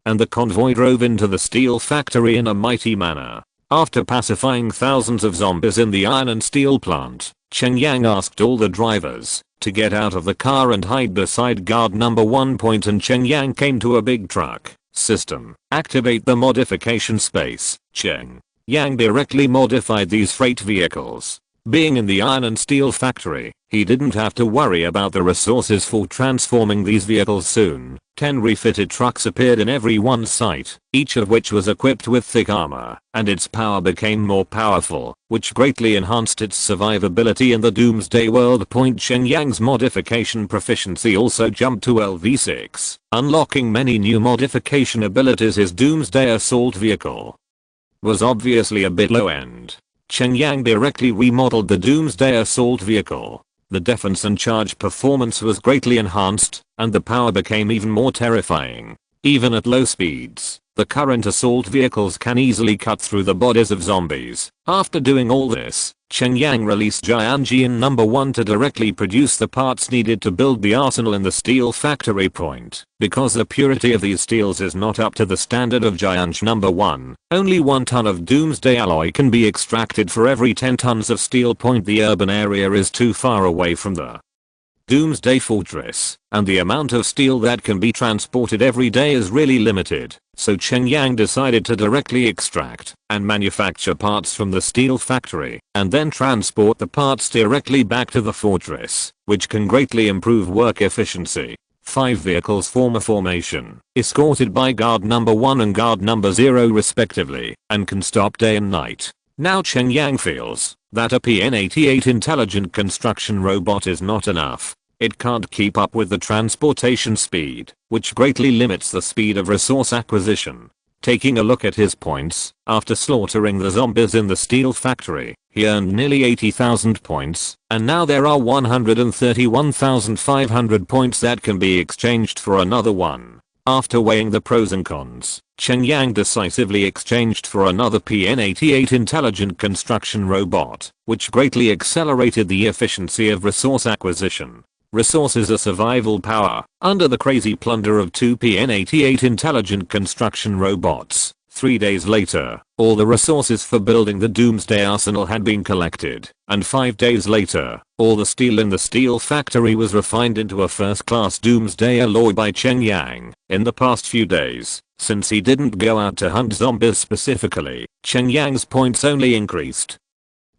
[SPEAKER 1] And the convoy drove into the steel factory in a mighty manner. After pacifying thousands of zombies in the iron and steel plant, Cheng Yang asked all the drivers to get out of the car and hide beside guard number 1. And Cheng Yang came to a big truck, System. Activate the modification space. Cheng Yang directly modified these freight vehicles. Being in the iron and steel factory, he didn't have to worry about the resources for transforming these vehicles soon. 10 refitted trucks appeared in every one site, each of which was equipped with thick armor, and its power became more powerful, which greatly enhanced its survivability in the Doomsday world. Cheng Yang's modification proficiency also jumped to LV6, unlocking many new modification abilities. His Doomsday assault vehicle was obviously a bit low end. Cheng Yang directly remodeled the Doomsday assault vehicle. The defense and charge performance was greatly enhanced, and the power became even more terrifying. Even at low speeds, the current assault vehicles can easily cut through the bodies of zombies. After doing all this, Cheng Yang released Jiangjian No. 1 to directly produce the parts needed to build the arsenal in the steel factory. Because the purity of these steels is not up to the standard of Jiangj No. 1, only 1 ton of Doomsday alloy can be extracted for every 10 tons of steel. The urban area is too far away from the Doomsday Fortress, and the amount of steel that can be transported every day is really limited, so Cheng Yang decided to directly extract and manufacture parts from the steel factory, and then transport the parts directly back to the fortress, which can greatly improve work efficiency. 5 vehicles form a formation, escorted by guard number 1 and guard number 0 respectively, and can stop day and night. Now Cheng Yang feels that a PN-88 intelligent construction robot is not enough. It can't keep up with the transportation speed, which greatly limits the speed of resource acquisition. Taking a look at his points, after slaughtering the zombies in the steel factory, he earned nearly 80,000 points, and now there are 131,500 points that can be exchanged for another one. After weighing the pros and cons, Cheng Yang decisively exchanged for another PN-88 intelligent construction robot, which greatly accelerated the efficiency of resource acquisition. Resources are survival power. Under the crazy plunder of 2 PN-88 intelligent construction robots, 3 days later, all the resources for building the Doomsday arsenal had been collected, and 5 days later, all the steel in the steel factory was refined into a first-class Doomsday alloy by Cheng Yang. In the past few days, since he didn't go out to hunt zombies specifically, Cheng Yang's points only increased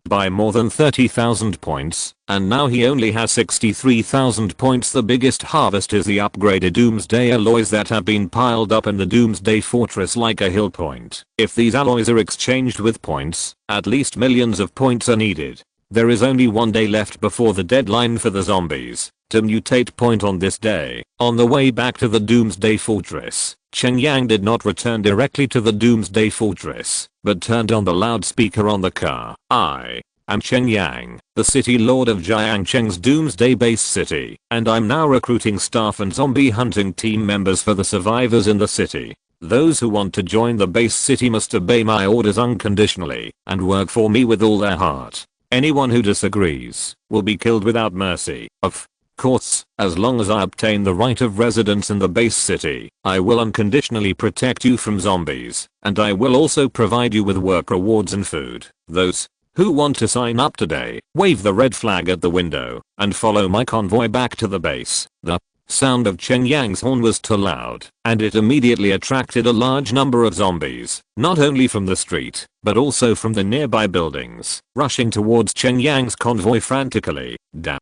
[SPEAKER 1] by more than 30,000 points, and now he only has 63,000 points. The biggest harvest is the upgraded Doomsday alloys that have been piled up in the Doomsday Fortress like a hill point. If these alloys are exchanged with points, at least millions of points are needed. There is only 1 day left before the deadline for the zombies to mutate. On this day, on the way back to the Doomsday Fortress, Cheng Yang did not return directly to the Doomsday Fortress, but turned on the loudspeaker on the car. I am Cheng Yang, the city lord of Jiangcheng's Doomsday base city, and I'm now recruiting staff and zombie hunting team members for the survivors in the city. Those who want to join the base city must obey my orders unconditionally and work for me with all their heart. Anyone who disagrees will be killed without mercy. Of course, as long as I obtain the right of residence in the base city, I will unconditionally protect you from zombies, and I will also provide you with work rewards and food. Those who want to sign up today, wave the red flag at the window, and follow my convoy back to the base. The sound of Cheng Yang's horn was too loud, and it immediately attracted a large number of zombies, not only from the street, but also from the nearby buildings, rushing towards Cheng Yang's convoy frantically. Guard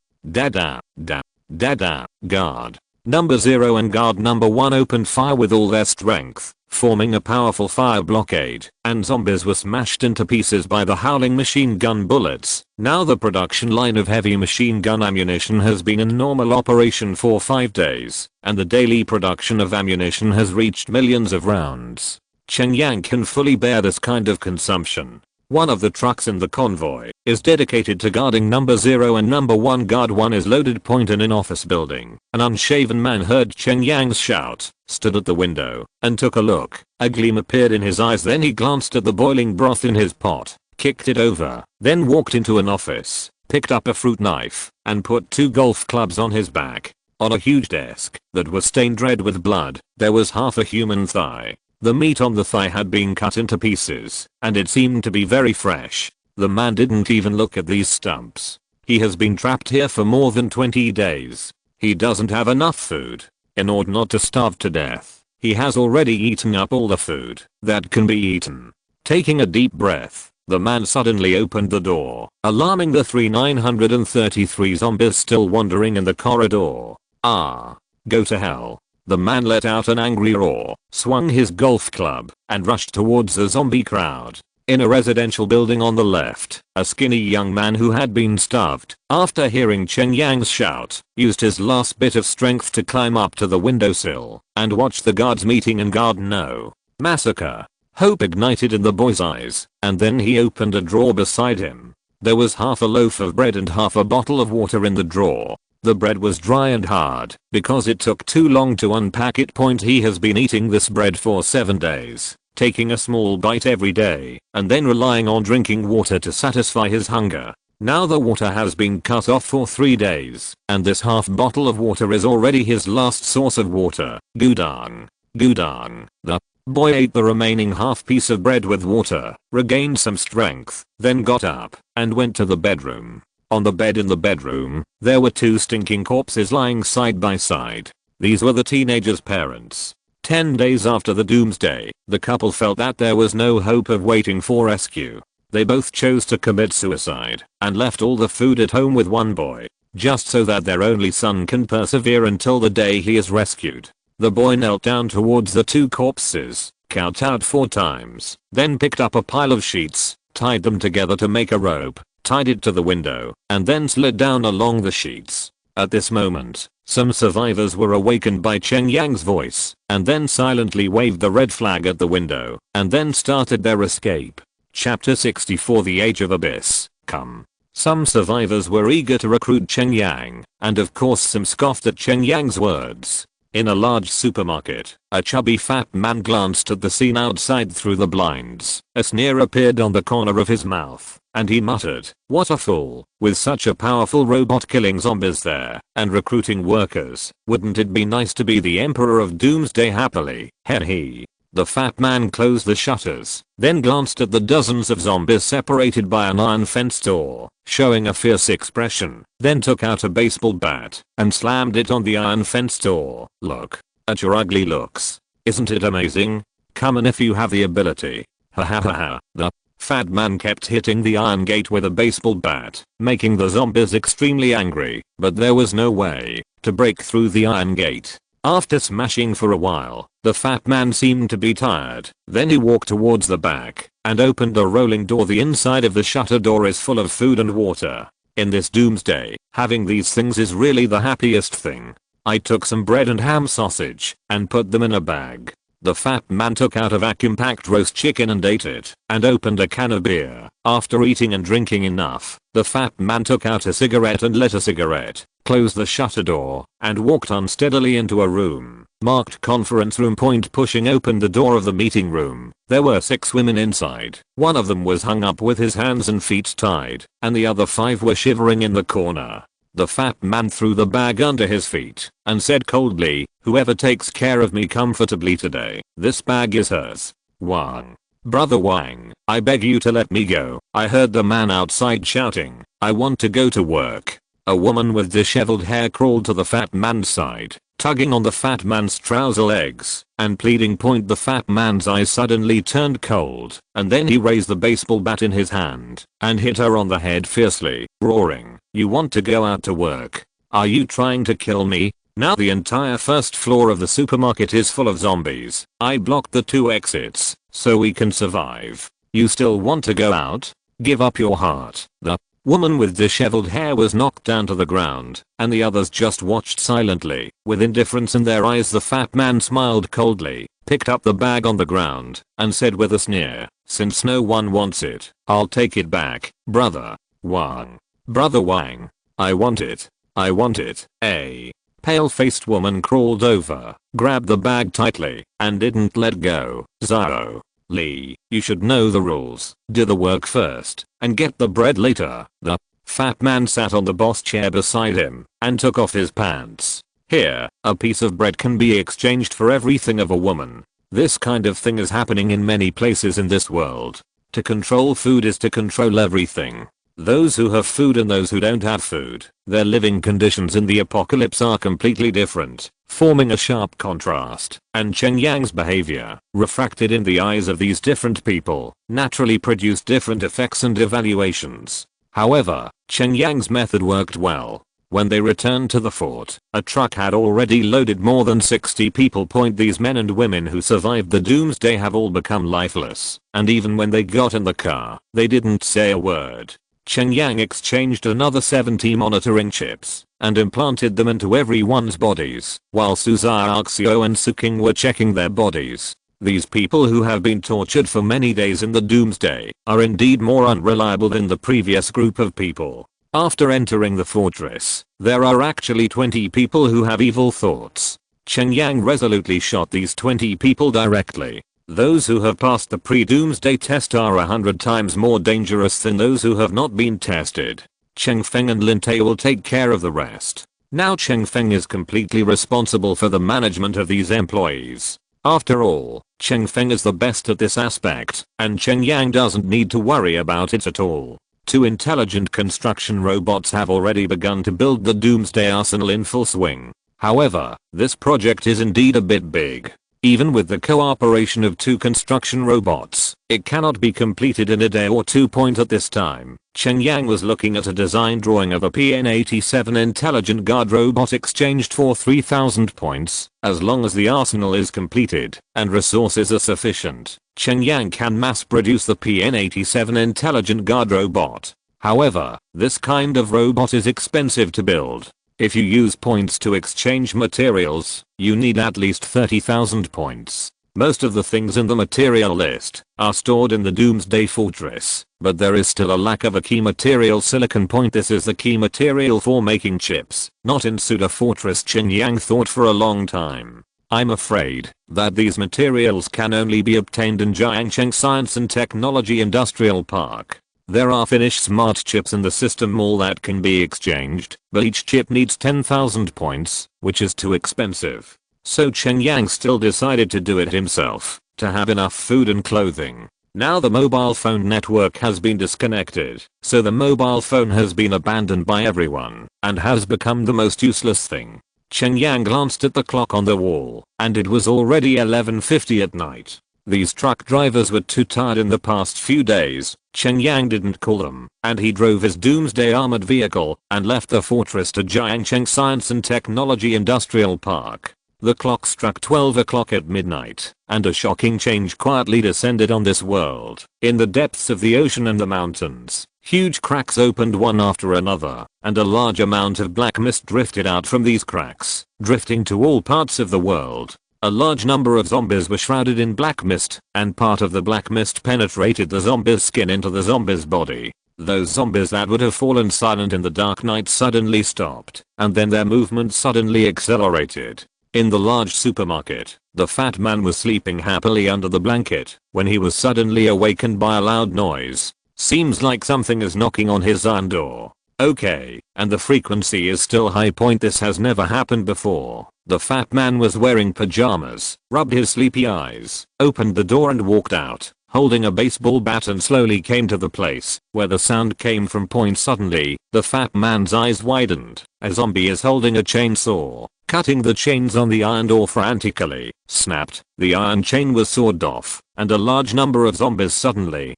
[SPEAKER 1] number 0 and guard number 1 opened fire with all their strength, forming a powerful fire blockade, and zombies were smashed into pieces by the howling machine gun bullets. Now the production line of heavy machine gun ammunition has been in normal operation for 5 days, and the daily production of ammunition has reached millions of rounds. Cheng Yang can fully bear this kind of consumption. One of the trucks in the convoy is dedicated to guarding number 0 and number 1. Guard 1 is loaded. In an office building, an unshaven man heard Cheng Yang's shout, stood at the window, and took a look. A gleam appeared in his eyes. Then he glanced at the boiling broth in his pot, kicked it over, then walked into an office, picked up a fruit knife, and put 2 golf clubs on his back. On a huge desk that was stained red with blood, there was half a human thigh. The meat on the thigh had been cut into pieces, and it seemed to be very fresh. The man didn't even look at these stumps. He has been trapped here for more than 20 days. He doesn't have enough food. In order not to starve to death, He has already eaten up all the food that can be eaten. Taking a deep breath, the man suddenly opened the door, alarming the 933 zombies still wandering in the corridor. Ah. Go to hell. The man let out an angry roar, swung his golf club, and rushed towards the zombie crowd. In a residential building on the left, a skinny young man who had been starved, after hearing Cheng Yang's shout, used his last bit of strength to climb up to the windowsill and watch the guards meeting and guard no massacre. Hope ignited in the boy's eyes, and then he opened a drawer beside him. There was half a loaf of bread and half a bottle of water in the drawer. The bread was dry and hard because it took too long to unpack it. He has been eating this bread for 7 days, taking a small bite every day, and then relying on drinking water to satisfy his hunger. Now the water has been cut off for 3 days, and this half bottle of water is already his last source of water. Gudang. Gudang. The boy ate the remaining half piece of bread with water, regained some strength, then got up, and went to the bedroom. On the bed in the bedroom, there were 2 stinking corpses lying side by side. These were the teenager's parents. 10 days after the doomsday, the couple felt that there was no hope of waiting for rescue. They both chose to commit suicide, and left all the food at home with one boy, just so that their only son can persevere until the day he is rescued. The boy knelt down towards the 2 corpses, kowtowed 4 times, then picked up a pile of sheets, tied them together to make a rope, tied it to the window, and then slid down along the sheets. At this moment, some survivors were awakened by Cheng Yang's voice, and then silently waved the red flag at the window, and then started their escape. Chapter 64 The Age of Abyss. Come. Some survivors were eager to recruit Cheng Yang, and of course some scoffed at Cheng Yang's words. In a large supermarket, a chubby fat man glanced at the scene outside through the blinds. A sneer appeared on the corner of his mouth, and he muttered, "What a fool, with such a powerful robot killing zombies there, and recruiting workers, wouldn't it be nice to be the emperor of Doomsday happily, he." The fat man closed the shutters, then glanced at the dozens of zombies separated by an iron fence door, showing a fierce expression, then took out a baseball bat and slammed it on the iron fence door. "Look at your ugly looks. Isn't it amazing? Come on if you have the ability. Ha ha ha ha." The fat man kept hitting the iron gate with a baseball bat, making the zombies extremely angry, but there was no way to break through the iron gate. After smashing for a while, the fat man seemed to be tired. Then he walked towards the back and opened a rolling door. The inside of the shutter door is full of food and water. In this doomsday, having these things is really the happiest thing. I took some bread and ham sausage and put them in a bag. The fat man took out a vacuum-packed roast chicken and ate it, and opened a can of beer. After eating and drinking enough, the fat man took out a cigarette and lit a cigarette, closed the shutter door, and walked unsteadily into a room marked conference room. Pushing open the door of the meeting room, there were 6 women inside. One of them was hung up with his hands and feet tied, and the other 5 were shivering in the corner. The fat man threw the bag under his feet and said coldly, "Whoever takes care of me comfortably today, this bag is hers." Wang. "Brother Wang, I beg you to let me go." I heard the man outside shouting, "I want to go to work." A woman with disheveled hair crawled to the fat man's side, tugging on the fat man's trouser legs and pleading. The fat man's eyes suddenly turned cold, and then he raised the baseball bat in his hand and hit her on the head fiercely, roaring, "You want to go out to work? Are you trying to kill me?" Now the entire first floor of the supermarket is full of zombies. I blocked the 2 exits so we can survive. You still want to go out? Give up your heart. The woman with disheveled hair was knocked down to the ground, and the others just watched silently, with indifference in their eyes. The fat man smiled coldly, picked up the bag on the ground, and said with a sneer, "Since no one wants it, I'll take it back, brother Wang." "Brother Wang, I want it. I want it." A pale-faced woman crawled over, grabbed the bag tightly, and didn't let go. "Zhao Li, you should know the rules. Do the work first, and get the bread later." The fat man sat on the boss chair beside him, and took off his pants. "Here, a piece of bread can be exchanged for everything of a woman. This kind of thing is happening in many places in this world. To control food is to control everything. Those who have food and those who don't have food, their living conditions in the apocalypse are completely different, forming a sharp contrast, and Cheng Yang's behavior, refracted in the eyes of these different people, naturally produced different effects and evaluations. However, Cheng Yang's method worked well. When they returned to the fort, a truck had already loaded more than 60 people. These men and women who survived the doomsday have all become lifeless, and even when they got in the car, they didn't say a word. Cheng Yang exchanged another 70 monitoring chips and implanted them into everyone's bodies, while Su Xiaoxiu and Su King were checking their bodies. These people who have been tortured for many days in the doomsday are indeed more unreliable than the previous group of people. After entering the fortress, there are actually 20 people who have evil thoughts. Cheng Yang resolutely shot these 20 people directly. Those who have passed the pre-doomsday test are 100 times more dangerous than those who have not been tested. Cheng Feng and Lin Tai will take care of the rest. Now Cheng Feng is completely responsible for the management of these employees. After all, Cheng Feng is the best at this aspect, and Cheng Yang doesn't need to worry about it at all. 2 intelligent construction robots have already begun to build the doomsday arsenal in full swing. However, this project is indeed a bit big. Even with the cooperation of 2 construction robots, it cannot be completed in a day or 2. At this time, Cheng Yang was looking at a design drawing of a PN-87 intelligent guard robot exchanged for 3,000 points. As long as the arsenal is completed and resources are sufficient, Cheng Yang can mass produce the PN-87 intelligent guard robot. However, this kind of robot is expensive to build. If you use points to exchange materials, you need at least 30,000 points. Most of the things in the material list are stored in the Doomsday Fortress, but there is still a lack of a key material, silicon. This is the key material for making chips, not in Suda Fortress. Cheng Yang thought for a long time. I'm afraid that these materials can only be obtained in Jiangcheng Science and Technology Industrial Park. There are finished smart chips in the system mall that can be exchanged, but each chip needs 10,000 points, which is too expensive. So Cheng Yang still decided to do it himself, to have enough food and clothing. Now the mobile phone network has been disconnected, so the mobile phone has been abandoned by everyone, and has become the most useless thing. Cheng Yang glanced at the clock on the wall, and it was already 11:50 at night. These truck drivers were too tired in the past few days. Cheng Yang didn't call them, and he drove his doomsday armored vehicle and left the fortress to Jiangcheng Science and Technology Industrial Park. The clock struck 12 o'clock at midnight, and a shocking change quietly descended on this world. In the depths of the ocean and the mountains, huge cracks opened one after another, and a large amount of black mist drifted out from these cracks, drifting to all parts of the world. A large number of zombies were shrouded in black mist, and part of the black mist penetrated the zombie's skin into the zombie's body. Those zombies that would have fallen silent in the dark night suddenly stopped, and then their movement suddenly accelerated. In the large supermarket, the fat man was sleeping happily under the blanket when he was suddenly awakened by a loud noise. Seems like something is knocking on his iron door. Okay, and the frequency is still high. This has never happened before. The fat man was wearing pajamas, rubbed his sleepy eyes, opened the door and walked out, holding a baseball bat, and slowly came to the place where the sound came from. Suddenly, the fat man's eyes widened. A zombie is holding a chainsaw, cutting the chains on the iron door frantically. Snapped, the iron chain was sawed off, and a large number of zombies suddenly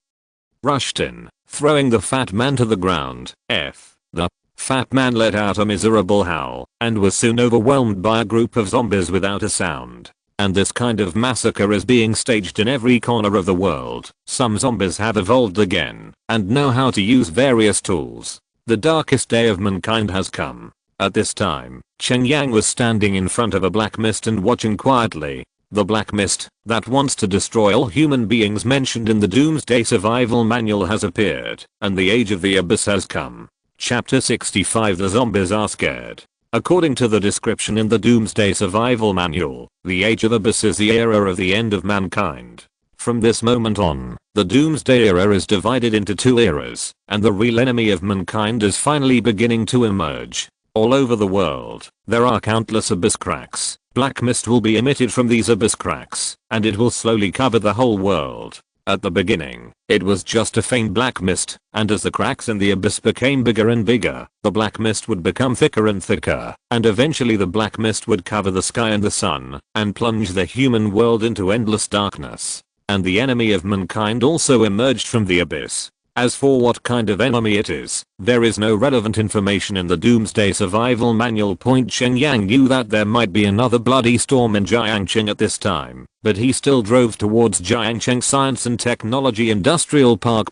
[SPEAKER 1] rushed in, throwing the fat man to the ground. The fat man let out a miserable howl, and was soon overwhelmed by a group of zombies without a sound. And this kind of massacre is being staged in every corner of the world. Some zombies have evolved again, and know how to use various tools. The darkest day of mankind has come. At this time, Cheng Yang was standing in front of a black mist and watching quietly. The black mist that wants to destroy all human beings mentioned in the Doomsday Survival Manual has appeared, and the Age of the Abyss has come. Chapter 65. The zombies are scared. According to the description in the Doomsday Survival Manual, the Age of Abyss is the era of the end of mankind. From this moment on, the Doomsday era is divided into 2 eras, and the real enemy of mankind is finally beginning to emerge. All over the world, there are countless abyss cracks. Black mist will be emitted from these abyss cracks, and it will slowly cover the whole world. At the beginning, it was just a faint black mist, and as the cracks in the abyss became bigger and bigger, the black mist would become thicker and thicker, and eventually the black mist would cover the sky and the sun, and plunge the human world into endless darkness. And the enemy of mankind also emerged from the abyss. As for what kind of enemy it is, there is no relevant information in the Doomsday Survival Manual. Cheng Yang knew that there might be another bloody storm in Jiangcheng at this time, but he still drove towards Jiangcheng Science and Technology Industrial Park.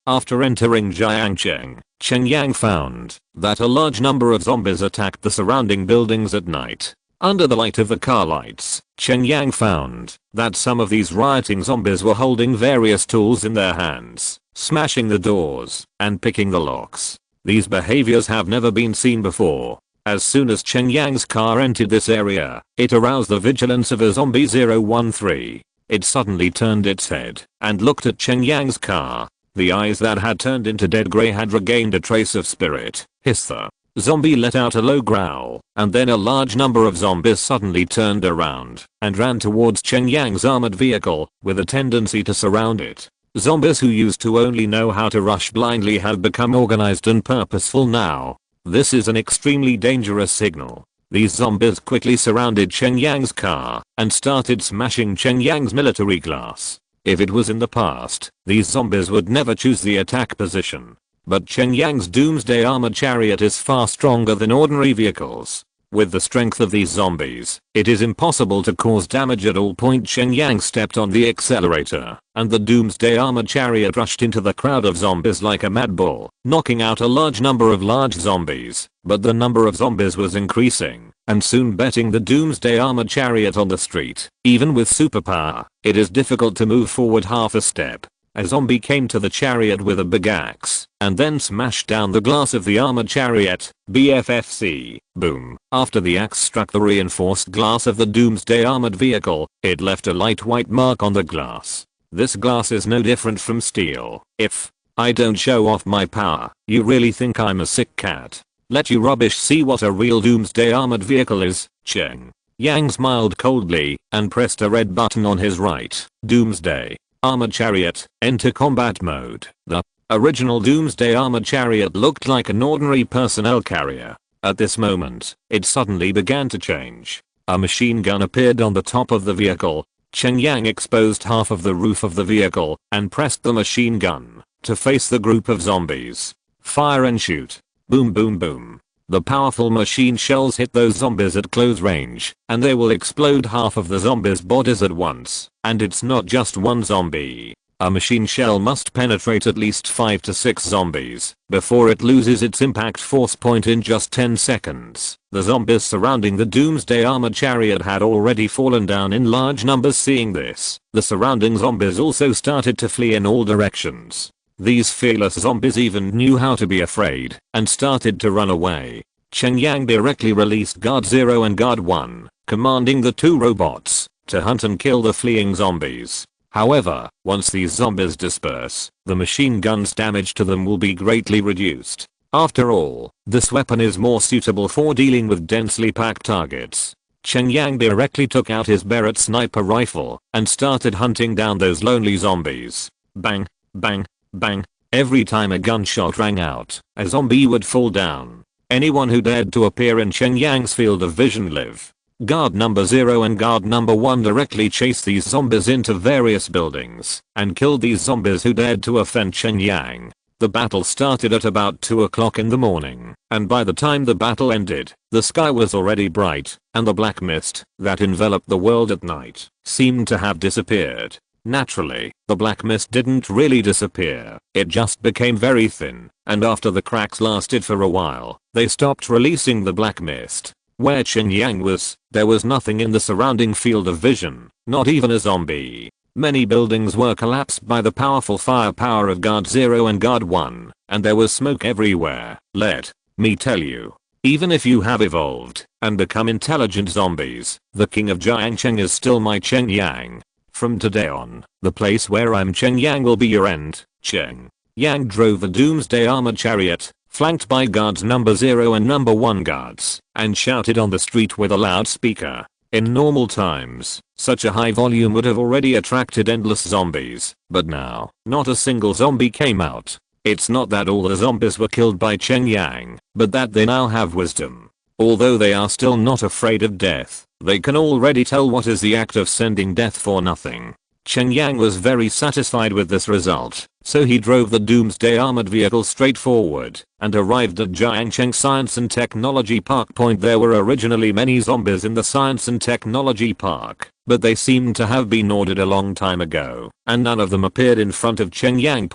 [SPEAKER 1] After entering Jiangcheng, Cheng Yang found that a large number of zombies attacked the surrounding buildings at night. Under the light of the car lights, Cheng Yang found that some of these rioting zombies were holding various tools in their hands, smashing the doors, and picking the locks. These behaviors have never been seen before. As soon as Cheng Yang's car entered this area, it aroused the vigilance of a zombie 013. It suddenly turned its head and looked at Cheng Yang's car. The eyes that had turned into dead grey had regained a trace of spirit. Hiss. The zombie let out a low growl, and then a large number of zombies suddenly turned around and ran towards Cheng Yang's armored vehicle, with a tendency to surround it. Zombies who used to only know how to rush blindly have become organized and purposeful now. This is an extremely dangerous signal. These zombies quickly surrounded Cheng Yang's car and started smashing Cheng Yang's military class. If it was in the past, these zombies would never choose the attack position. But Cheng Yang's Doomsday Armored Chariot is far stronger than ordinary vehicles. With the strength of these zombies, it is impossible to cause damage at all. Cheng Yang stepped on the accelerator, and the Doomsday Armored Chariot rushed into the crowd of zombies like a mad bull, knocking out a large number of large zombies. But the number of zombies was increasing, and soon betting the Doomsday Armored Chariot on the street. Even with superpower, it is difficult to move forward half a step. A zombie came to the chariot with a big axe, and then smashed down the glass of the armored chariot. BFFC. Boom. After the axe struck the reinforced glass of the Doomsday armored vehicle, it left a light white mark on the glass. This glass is no different from steel. If I don't show off my power, you really think I'm a sick cat? Let you rubbish see what a real Doomsday armored vehicle is. Cheng Yang smiled coldly and pressed a red button on his right. Doomsday Armored Chariot, enter combat mode. The original Doomsday Armored Chariot looked like an ordinary personnel carrier. At this moment, it suddenly began to change. A machine gun appeared on the top of the vehicle. Cheng Yang exposed half of the roof of the vehicle and pressed the machine gun to face the group of zombies. Fire and shoot. Boom boom boom. The powerful machine shells hit those zombies at close range, and they will explode half of the zombies' bodies at once. And it's not just one zombie. A machine shell must penetrate at least 5 to 6 zombies before it loses its impact force point in just 10 seconds. The zombies surrounding the Doomsday Armored Chariot had already fallen down in large numbers. Seeing this, the surrounding zombies also started to flee in all directions. These fearless zombies even knew how to be afraid and started to run away. Cheng Yang directly released Guard 0 and Guard 1, commanding the two robots to hunt and kill the fleeing zombies. However, once these zombies disperse, the machine gun's damage to them will be greatly reduced. After all, this weapon is more suitable for dealing with densely packed targets. Cheng Yang directly took out his Barrett sniper rifle and started hunting down those lonely zombies. Bang, bang, bang. Every time a gunshot rang out, a zombie would fall down. Anyone who dared to appear in Cheng Yang's field of vision live. Guard number 0 and guard number 1 directly chased these zombies into various buildings and killed these zombies who dared to offend Cheng Yang. The battle started at about 2 o'clock in the morning, and by the time the battle ended, the sky was already bright, and the black mist that enveloped the world at night seemed to have disappeared. Naturally, the black mist didn't really disappear, it just became very thin, and after the cracks lasted for a while, they stopped releasing the black mist. Where Cheng Yang was, there was nothing in the surrounding field of vision, not even a zombie. Many buildings were collapsed by the powerful firepower of Guard 0 and Guard 1, and there was smoke everywhere. Let me tell you, even if you have evolved and become intelligent zombies, the king of Jiangcheng is still my Cheng Yang. From today on, the place where I'm Cheng Yang will be your end. Cheng Yang drove the Doomsday Armored Chariot, flanked by guards number 0 and number 1 guards, and shouted on the street with a loudspeaker. In normal times, such a high volume would have already attracted endless zombies, but now, not a single zombie came out. It's not that all the zombies were killed by Cheng Yang, but that they now have wisdom. Although they are still not afraid of death, they can already tell what is the act of sending death for nothing. Cheng Yang was very satisfied with this result, so he drove the Doomsday armored vehicle straight forward and arrived at Jiangcheng Science and Technology Park. There were originally many zombies in the Science and Technology Park, but they seemed to have been ordered a long time ago, and none of them appeared in front of Cheng Yang.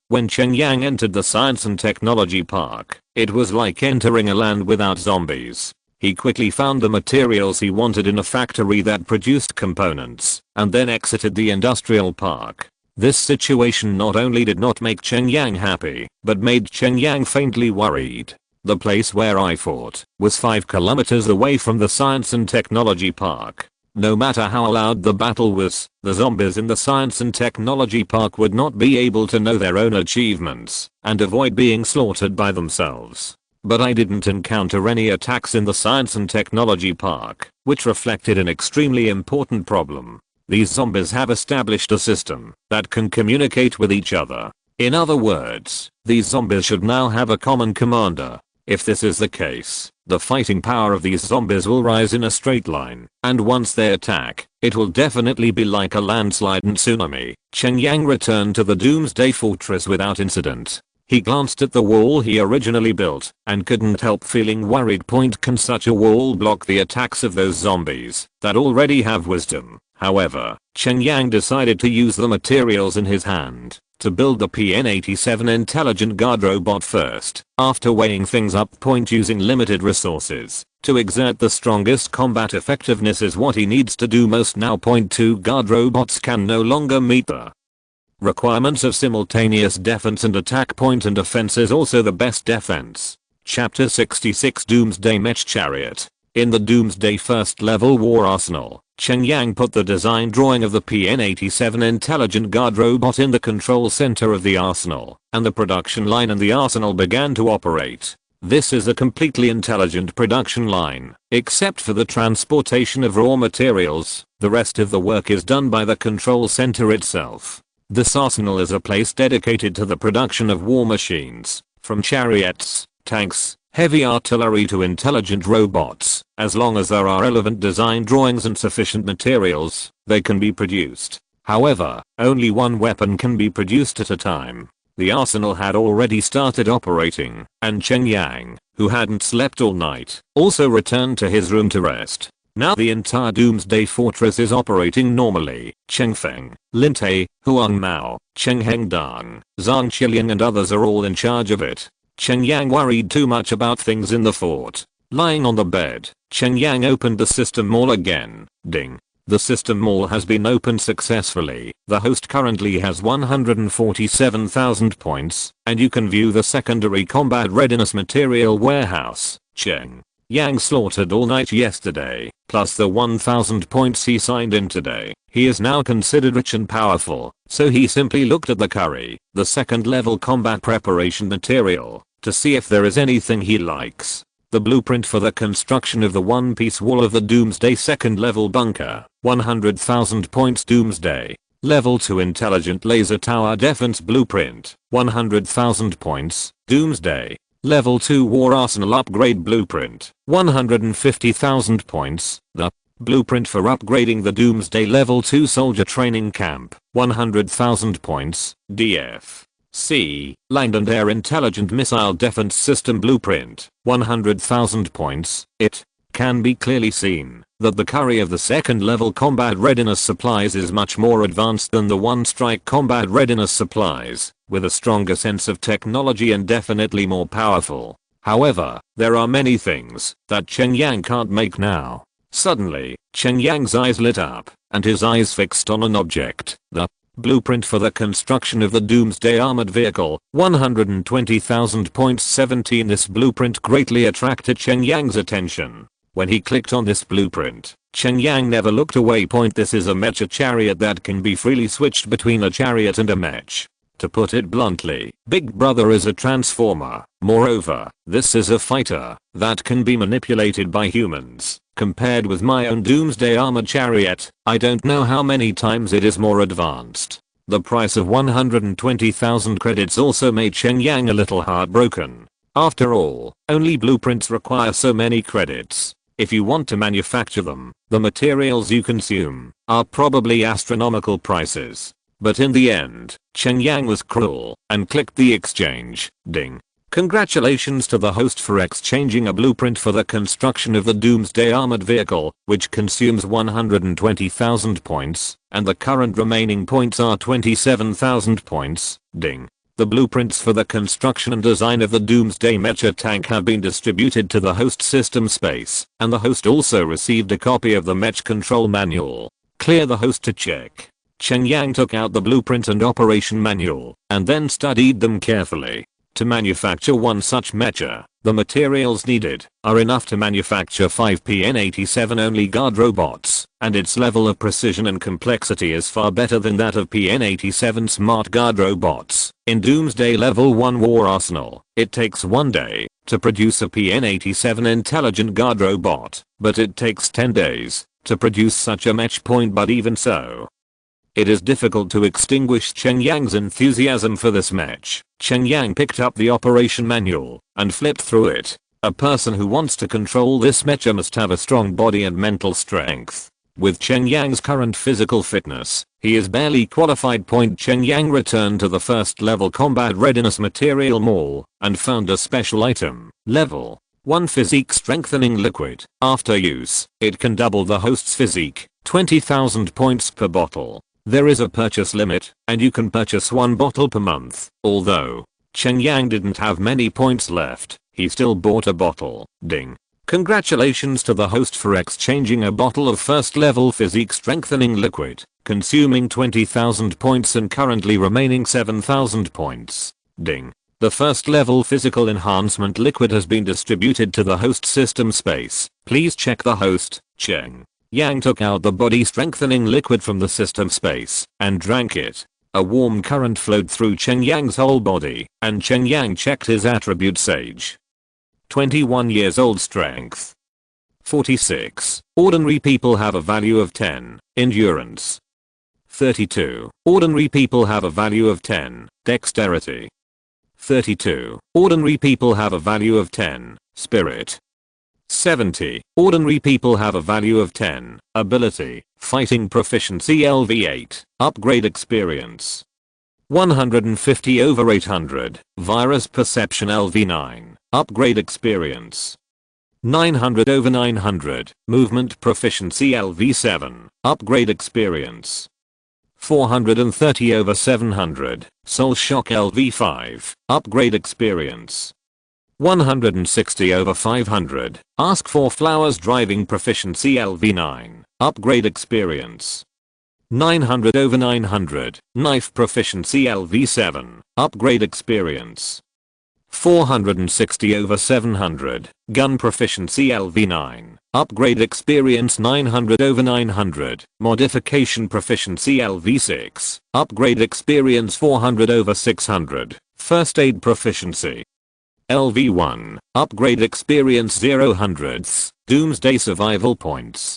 [SPEAKER 1] When Cheng Yang entered the Science and Technology Park, it was like entering a land without zombies. He quickly found the materials he wanted in a factory that produced components, and then exited the industrial park. This situation not only did not make Cheng Yang happy, but made Cheng Yang faintly worried. The place where I fought was 5 kilometers away from the Science and Technology Park. No matter how loud the battle was, the zombies in the Science and Technology Park would not be able to know their own achievements and avoid being slaughtered by themselves. But I didn't encounter any attacks in the Science and Technology Park, which reflected an extremely important problem. These zombies have established a system that can communicate with each other. In other words, these zombies should now have a common commander. If this is the case, the fighting power of these zombies will rise in a straight line, and once they attack, it will definitely be like a landslide and tsunami. Cheng Yang returned to the Doomsday Fortress without incident. He glanced at the wall he originally built and couldn't help feeling worried. Can such a wall block the attacks of those zombies that already have wisdom? However, Cheng Yang decided to use the materials in his hand to build the PN-87 intelligent guard robot first, after weighing things up. Using limited resources to exert the strongest combat effectiveness is what he needs to do most now. 2 guard robots can no longer meet the requirements of simultaneous defense and attack. And defense is also the best defense. Chapter 66 Doomsday Mech Chariot. In the Doomsday first level war arsenal, Cheng Yang put the design drawing of the PN-87 intelligent guard robot in the control center of the arsenal, and the production line and the arsenal began to operate. This is a completely intelligent production line, except for the transportation of raw materials. The rest of the work is done by the control center itself. This arsenal is a place dedicated to the production of war machines, from chariots, tanks, heavy artillery to intelligent robots. As long as there are relevant design drawings and sufficient materials, they can be produced. However, only one weapon can be produced at a time. The arsenal had already started operating, and Cheng Yang, who hadn't slept all night, also returned to his room to rest. Now the entire Doomsday Fortress is operating normally. Cheng Feng, Lin Tai, Huang Mao, Cheng Hengdang, Zhang Qiliang and others are all in charge of it. Cheng Yang worried too much about things in the fort. Lying on the bed, Cheng Yang opened the system mall again. Ding. The system mall has been opened successfully. The host currently has 147,000 points, and you can view the secondary combat readiness material warehouse. Cheng Yang slaughtered all night yesterday, plus the 1,000 points he signed in today. He is now considered rich and powerful, so he simply looked at the curry, the second level combat preparation material, to see if there is anything he likes. The blueprint for the construction of the one-piece wall of the Doomsday second level bunker, 100,000 points. Doomsday Level 2 Intelligent Laser Tower Defense Blueprint, 100,000 points. Doomsday Level 2 War Arsenal Upgrade Blueprint, 150,000 points. The blueprint for upgrading the Doomsday Level 2 Soldier Training Camp, 100,000 points. DF C. Land and Air Intelligent Missile Defense System Blueprint, 100,000 points. It can be clearly seen that the curry of the second level combat readiness supplies is much more advanced than the one-strike combat readiness supplies, with a stronger sense of technology and definitely more powerful. However, there are many things that Cheng Yang can't make now. Suddenly, Cheng Yang's eyes lit up, and his eyes fixed on an object. The blueprint for the construction of the Doomsday armored vehicle, 120,000 points. 17. This blueprint greatly attracted Cheng Yang's attention. When he clicked on this blueprint, Cheng Yang never looked away. This is a mecha chariot that can be freely switched between a chariot and a mech. To put it bluntly, Big Brother is a transformer. Moreover, this is a fighter that can be manipulated by humans. Compared with my own Doomsday armored chariot, I don't know how many times it is more advanced. The price of 120,000 credits also made Cheng Yang a little heartbroken. After all, only blueprints require so many credits. If you want to manufacture them, the materials you consume are probably astronomical prices. But in the end, Cheng Yang was cruel and clicked the exchange. Ding. Congratulations to the host for exchanging a blueprint for the construction of the Doomsday armored vehicle, which consumes 120,000 points, and the current remaining points are 27,000 points. Ding. The blueprints for the construction and design of the Doomsday mecha tank have been distributed to the host system space, and the host also received a copy of the mech control manual. Clear the host to check. Cheng Yang took out the blueprint and operation manual, and then studied them carefully. To manufacture one such mecha, the materials needed are enough to manufacture 5 PN87 only guard robots, and its level of precision and complexity is far better than that of PN87 smart guard robots. In Doomsday Level 1 War Arsenal, it takes 1 day to produce a PN87 intelligent guard robot, but it takes 10 days to produce such a match point. But even so, it is difficult to extinguish Cheng Yang's enthusiasm for this match. Cheng Yang picked up the operation manual and flipped through it. A person who wants to control this mecha must have a strong body and mental strength. With Cheng Yang's current physical fitness, he is barely qualified. Cheng Yang returned to the first level combat readiness material mall and found a special item, level 1 physique strengthening liquid. After use, it can double the host's physique, 20,000 points per bottle. There is a purchase limit, and you can purchase 1 bottle per month. Although Cheng Yang didn't have many points left, he still bought a bottle. Ding. Congratulations to the host for exchanging a bottle of first level physique strengthening liquid, consuming 20,000 points and currently remaining 7,000 points. Ding. The first level physical enhancement liquid has been distributed to the host system space. Please check the host. Cheng Yang took out the body strengthening liquid from the system space and drank it. A warm current flowed through Cheng Yang's whole body, and Cheng Yang checked his attributes: age 21 years old, strength 46. Ordinary people have a value of 10, endurance 32. Ordinary people have a value of 10, dexterity 32. Ordinary people have a value of 10, spirit 70. Ordinary people have a value of 10, ability, fighting proficiency LV8, upgrade experience 150 over 800, virus perception LV9, upgrade experience 900 over 900, movement proficiency LV7, upgrade experience 430 over 700, soul shock LV5, upgrade experience 160 over 500, ask for flowers driving proficiency LV9, upgrade experience 900 over 900, knife proficiency LV7, upgrade experience 460 over 700, gun proficiency LV9, upgrade experience 900 over 900, modification proficiency LV6, upgrade experience 400 over 600, first aid proficiency LV1, upgrade experience 0 hundredths, Doomsday survival points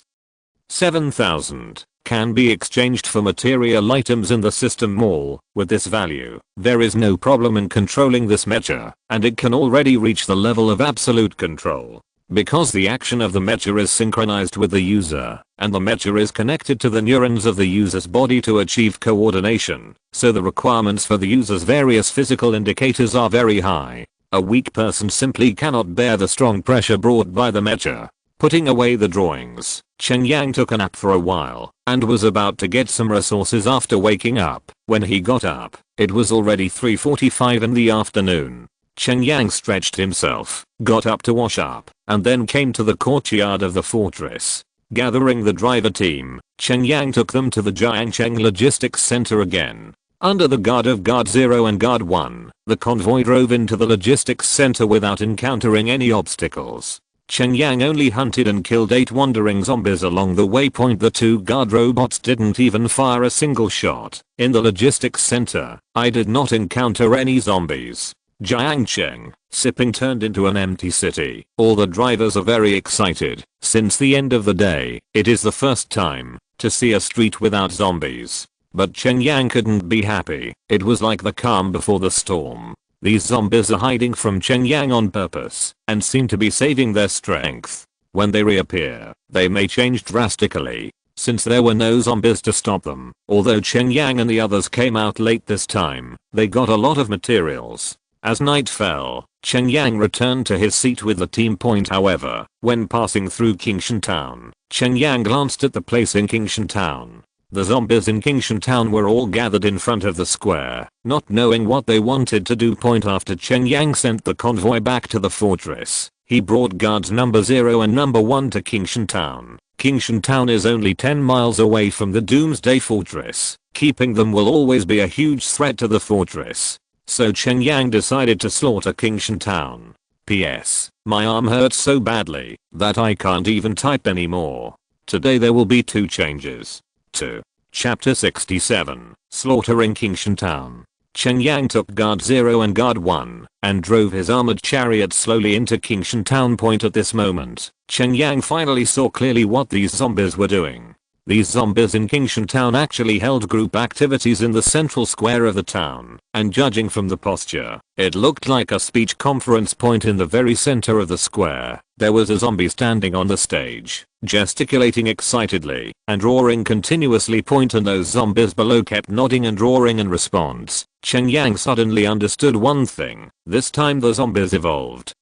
[SPEAKER 1] 7,000, can be exchanged for material items in the system mall. With this value, there is no problem in controlling this mecha, and it can already reach the level of absolute control. Because the action of the mecha is synchronized with the user, and the mecha is connected to the neurons of the user's body to achieve coordination, so the requirements for the user's various physical indicators are very high. A weak person simply cannot bear the strong pressure brought by the mecha. Putting away the drawings, Cheng Yang took a nap for a while, and was about to get some resources after waking up. When he got up, it was already 3:45 in the afternoon. Cheng Yang stretched himself, got up to wash up, and then came to the courtyard of the fortress. Gathering the driver team, Cheng Yang took them to the Jiangcheng Logistics Center again. Under the guard of Guard 0 and Guard 1, the convoy drove into the logistics center without encountering any obstacles. Cheng Yang only hunted and killed 8 wandering zombies along the waypoint. The 2 guard robots didn't even fire a single shot. In the logistics center, I did not encounter any zombies. Jiangcheng, sipping turned into an empty city. All the drivers are very excited. Since the end of the day, it is the first time to see a street without zombies. But Cheng Yang couldn't be happy. It was like the calm before the storm. These zombies are hiding from Cheng Yang on purpose and seem to be saving their strength. When they reappear, they may change drastically, since there were no zombies to stop them. Although Cheng Yang and the others came out late this time, they got a lot of materials. As night fell, Cheng Yang returned to his seat with the team point. However, when passing through Qingshan Town, Cheng Yang glanced at the place in Qingshan Town. The zombies in Qingshan Town were all gathered in front of the square, not knowing what they wanted to do. After Cheng Yang sent the convoy back to the fortress, he brought guards number 0 and number 1 to Qingshan Town. Qingshan Town is only 10 miles away from the Doomsday Fortress. Keeping them will always be a huge threat to the fortress. So Cheng Yang decided to slaughter Qingshan Town. P.S. My arm hurts so badly that I can't even type anymore. Today there will be 2 changes. 2. Chapter 67, Slaughtering Qingshan Town. Cheng Yang took Guard 0 and Guard 1 and drove his armored chariot slowly into Qingshan Town. At this moment, Cheng Yang finally saw clearly what these zombies were doing. These zombies in Qingshan Town actually held group activities in the central square of the town, and judging from the posture, it looked like a speech conference. In the very center of the square, there was a zombie standing on the stage, gesticulating excitedly and roaring continuously. And those zombies below kept nodding and roaring in response. Cheng Yang suddenly understood one thing. This time the zombies evolved.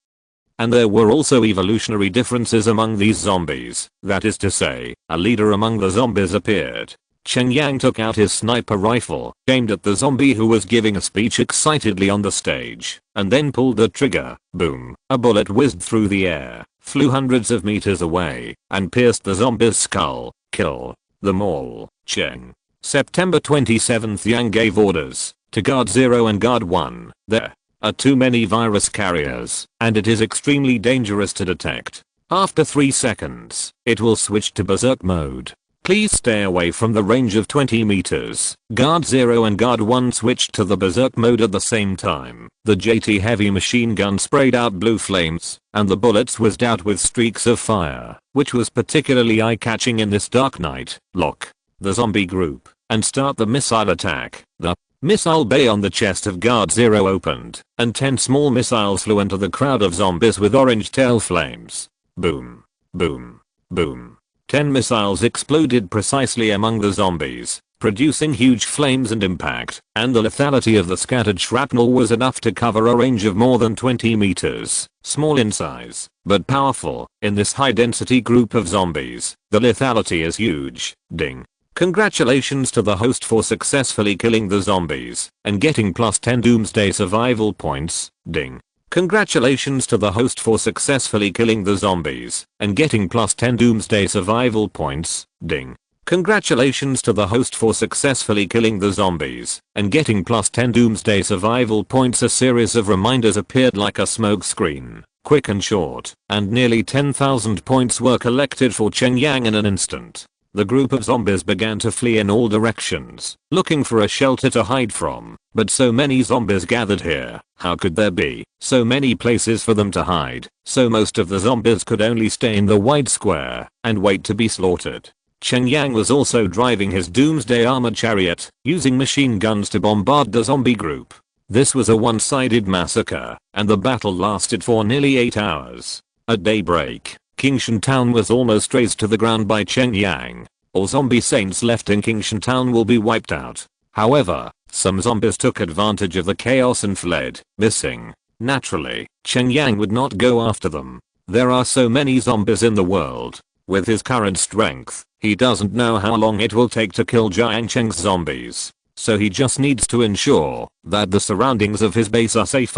[SPEAKER 1] And there were also evolutionary differences among these zombies. That is to say, a leader among the zombies appeared. Cheng Yang took out his sniper rifle, aimed at the zombie who was giving a speech excitedly on the stage, and then pulled the trigger. Boom. A bullet whizzed through the air, flew hundreds of meters away, and pierced the zombie's skull. Kill them all. Cheng. September 27th. Yang gave orders to Guard 0 and Guard 1. There are too many virus carriers, and it is extremely dangerous to detect. After 3 seconds, it will switch to berserk mode. Please stay away from the range of 20 meters. Guard 0 and Guard 1 switched to the berserk mode at the same time. The JT heavy machine gun sprayed out blue flames, and the bullets whizzed out with streaks of fire, which was particularly eye-catching in this dark night. Lock the zombie group and start the missile attack. The missile bay on the chest of Guard 0 opened, and 10 small missiles flew into the crowd of zombies with orange tail flames. Boom. Boom. Boom. 10 missiles exploded precisely among the zombies, producing huge flames and impact, and the lethality of the scattered shrapnel was enough to cover a range of more than 20 meters. Small in size, but powerful. In this high-density group of zombies, the lethality is huge. Ding. Congratulations to the host for successfully killing the zombies and getting +10 Doomsday survival points. Ding. Congratulations to the host for successfully killing the zombies and getting +10 Doomsday survival points. Ding. Congratulations to the host for successfully killing the zombies and getting +10 Doomsday survival points. A series of reminders appeared like a smoke screen, quick and short, and nearly 10,000 points were collected for Cheng Yang in an instant. The group of zombies began to flee in all directions, looking for a shelter to hide from. But so many zombies gathered here, how could there be so many places for them to hide? So most of the zombies could only stay in the wide square and wait to be slaughtered. Cheng Yang was also driving his Doomsday armored chariot, using machine guns to bombard the zombie group. This was a one-sided massacre, and the battle lasted for nearly 8 hours. At daybreak, Qingshan Town was almost razed to the ground by Cheng Yang. All zombie saints left in Qingshan Town will be wiped out. However, some zombies took advantage of the chaos and fled, missing. Naturally, Cheng Yang would not go after them. There are so many zombies in the world. With his current strength, he doesn't know how long it will take to kill Jiangcheng's zombies. So he just needs to ensure that the surroundings of his base are safe.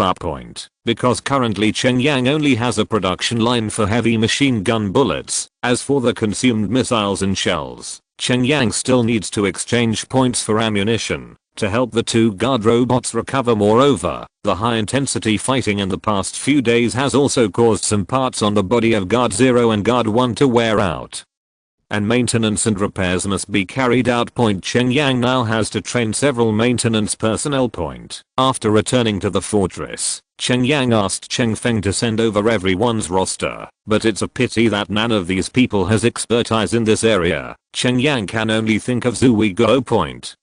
[SPEAKER 1] Because currently Cheng Yang only has a production line for heavy machine gun bullets. As for the consumed missiles and shells, Cheng Yang still needs to exchange points for ammunition. to help the two guard robots recover. Moreover, the high intensity fighting in the past few days has also caused some parts on the body of Guard 0 and Guard 1 to wear out, and maintenance and repairs must be carried out. Cheng Yang now has to train several maintenance personnel. After returning to the fortress, Cheng Yang asked Cheng Feng to send over everyone's roster, but it's a pity that none of these people has expertise in this area. Cheng Yang can only think of Zui Go.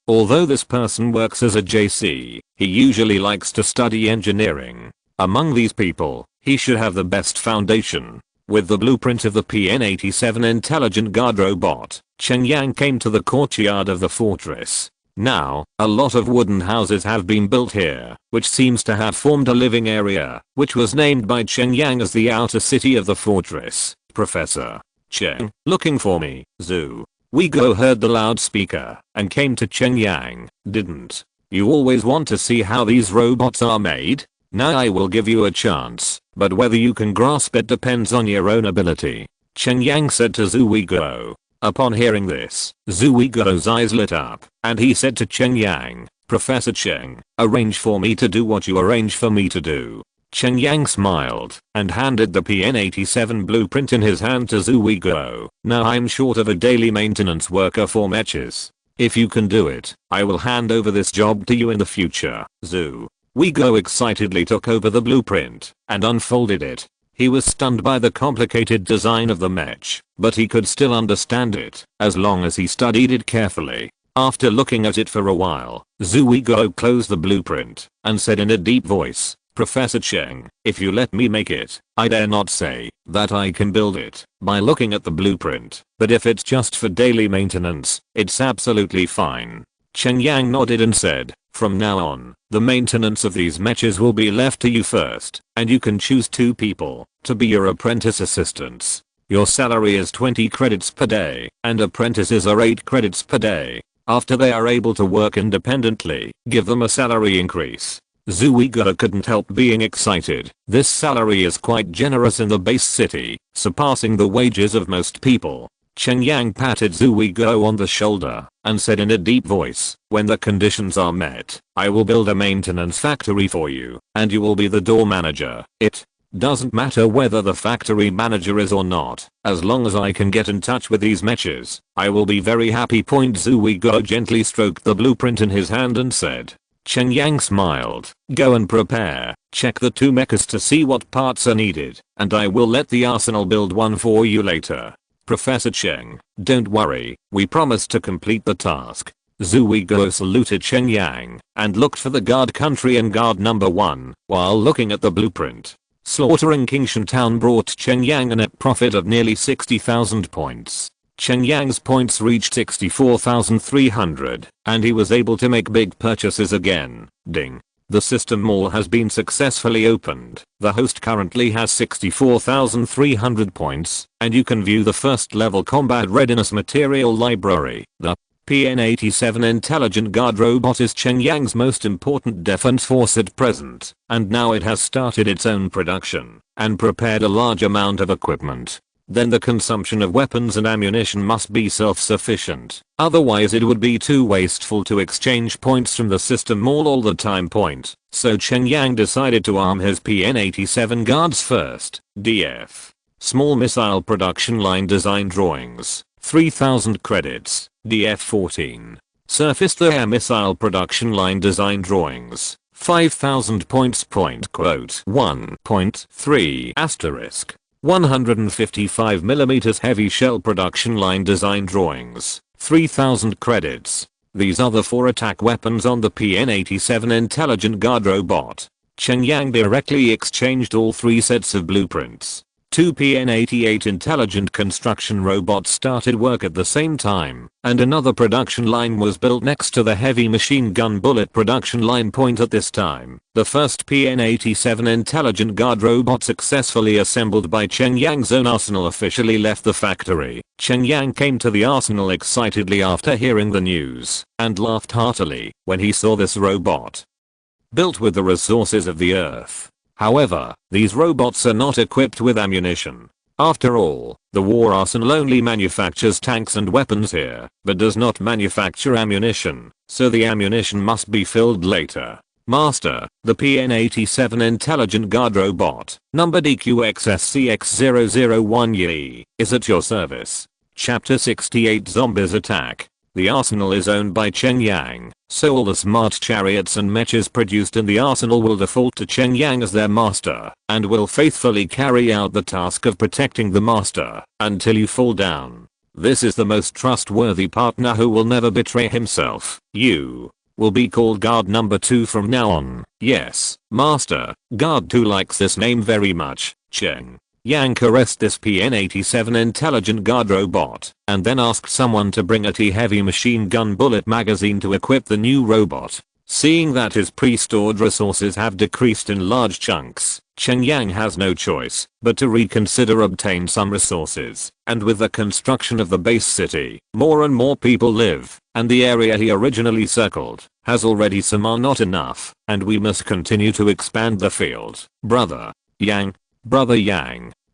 [SPEAKER 1] Although this person works as a JC, he usually likes to study engineering. Among these people, he should have the best foundation. With the blueprint of the PN-87 intelligent guard robot, Cheng Yang came to the courtyard of the fortress. Now, a lot of wooden houses have been built here, which seems to have formed a living area, which was named by Cheng Yang as the outer city of the fortress. Professor Cheng, looking for me, Zhu. We Go heard the loudspeaker and came to Cheng Yang. Didn't you always want to see how these robots are made? Now I will give you a chance, but whether you can grasp it depends on your own ability, Cheng Yang said to Zui Go. Upon hearing this, Zui Go's eyes lit up, and he said to Cheng Yang, Professor Cheng, arrange for me to do what you arrange for me to do. Cheng Yang smiled and handed the PN-87 blueprint in his hand to Zui Go. Now I'm short of a daily maintenance worker for matches. If you can do it, I will hand over this job to you in the future. Zui Go excitedly took over the blueprint and unfolded it. He was stunned by the complicated design of the mech, but he could still understand it as long as he studied it carefully. After looking at it for a while, Zui Go closed the blueprint and said in a deep voice, Professor Cheng, if you let me make it, I dare not say that I can build it by looking at the blueprint, but if it's just for daily maintenance, it's absolutely fine. Cheng Yang nodded and said, from now on, the maintenance of these mechs will be left to you first, and you can choose 2 people to be your apprentice assistants. Your salary is 20 credits per day, and apprentices are 8 credits per day. After they are able to work independently, give them a salary increase. Zui Go couldn't help being excited. This salary is quite generous in the base city, surpassing the wages of most people. Cheng Yang patted Zui Go on the shoulder and said in a deep voice, when the conditions are met, I will build a maintenance factory for you, and you will be the door manager. It doesn't matter whether the factory manager is or not, as long as I can get in touch with these mechs, I will be very happy. Zui Go gently stroked the blueprint in his hand and said. Cheng Yang smiled. Go and prepare. Check the 2 mechs to see what parts are needed, and I will let the arsenal build one for you later. Professor Cheng, don't worry, we promise to complete the task. Zui Go saluted Cheng Yang and looked for the guard country and guard number 1 while looking at the blueprint. Slaughtering Kingshan Town brought Cheng Yang a net profit of nearly 60,000 points. Cheng Yang's points reached 64,300 and he was able to make big purchases again. Ding. The system mall has been successfully opened. The host currently has 64,300 points, and you can view the first level combat readiness material library. The PN-87 intelligent guard robot is Cheng Yang's most important defense force at present, and now it has started its own production and prepared a large amount of equipment. Then the consumption of weapons and ammunition must be self-sufficient, otherwise it would be too wasteful to exchange points from the system mall all the time. So Cheng Yang decided to arm his PN-87 guards first. DF. Small Missile Production Line Design Drawings, 3,000 credits. DF-14. Surface-to-Air Missile Production Line Design Drawings, 5,000 points. Quote 1.3 asterisk. 155mm heavy shell production line design drawings, 3,000 credits. These are the 4 attack weapons on the PN-87 intelligent guard robot. Cheng Yang directly exchanged all 3 sets of blueprints. 2 PN-88 intelligent construction robots started work at the same time, and another production line was built next to the heavy machine gun bullet production line. At this time, the first PN-87 intelligent guard robot successfully assembled by Cheng Yang's own arsenal officially left the factory. Cheng Yang came to the arsenal excitedly after hearing the news, and laughed heartily when he saw this robot built with the resources of the earth. However, these robots are not equipped with ammunition. After all, the war arsenal only manufactures tanks and weapons here, but does not manufacture ammunition. so the ammunition must be filled later. Master, the PN-87 intelligent guard robot, number DQXSCX-001YE, is at your service. Chapter 68 Zombies Attack. The arsenal is owned by Cheng Yang, so all the smart chariots and mechas produced in the arsenal will default to Cheng Yang as their master, and will faithfully carry out the task of protecting the master, until you fall down. This is the most trustworthy partner who will never betray himself. You will be called guard number 2 from now on. Yes, master, guard 2 likes this name very much. Cheng Yang caressed this PN-87 intelligent guard robot, and then asked someone to bring a T-heavy machine gun bullet magazine to equip the new robot. Seeing that his pre-stored resources have decreased in large chunks, Cheng Yang has no choice but to reconsider obtain some resources, and with the construction of the base city, more and more people live, and the area he originally circled has already some are not enough, and we must continue to expand the field. Brother Yang,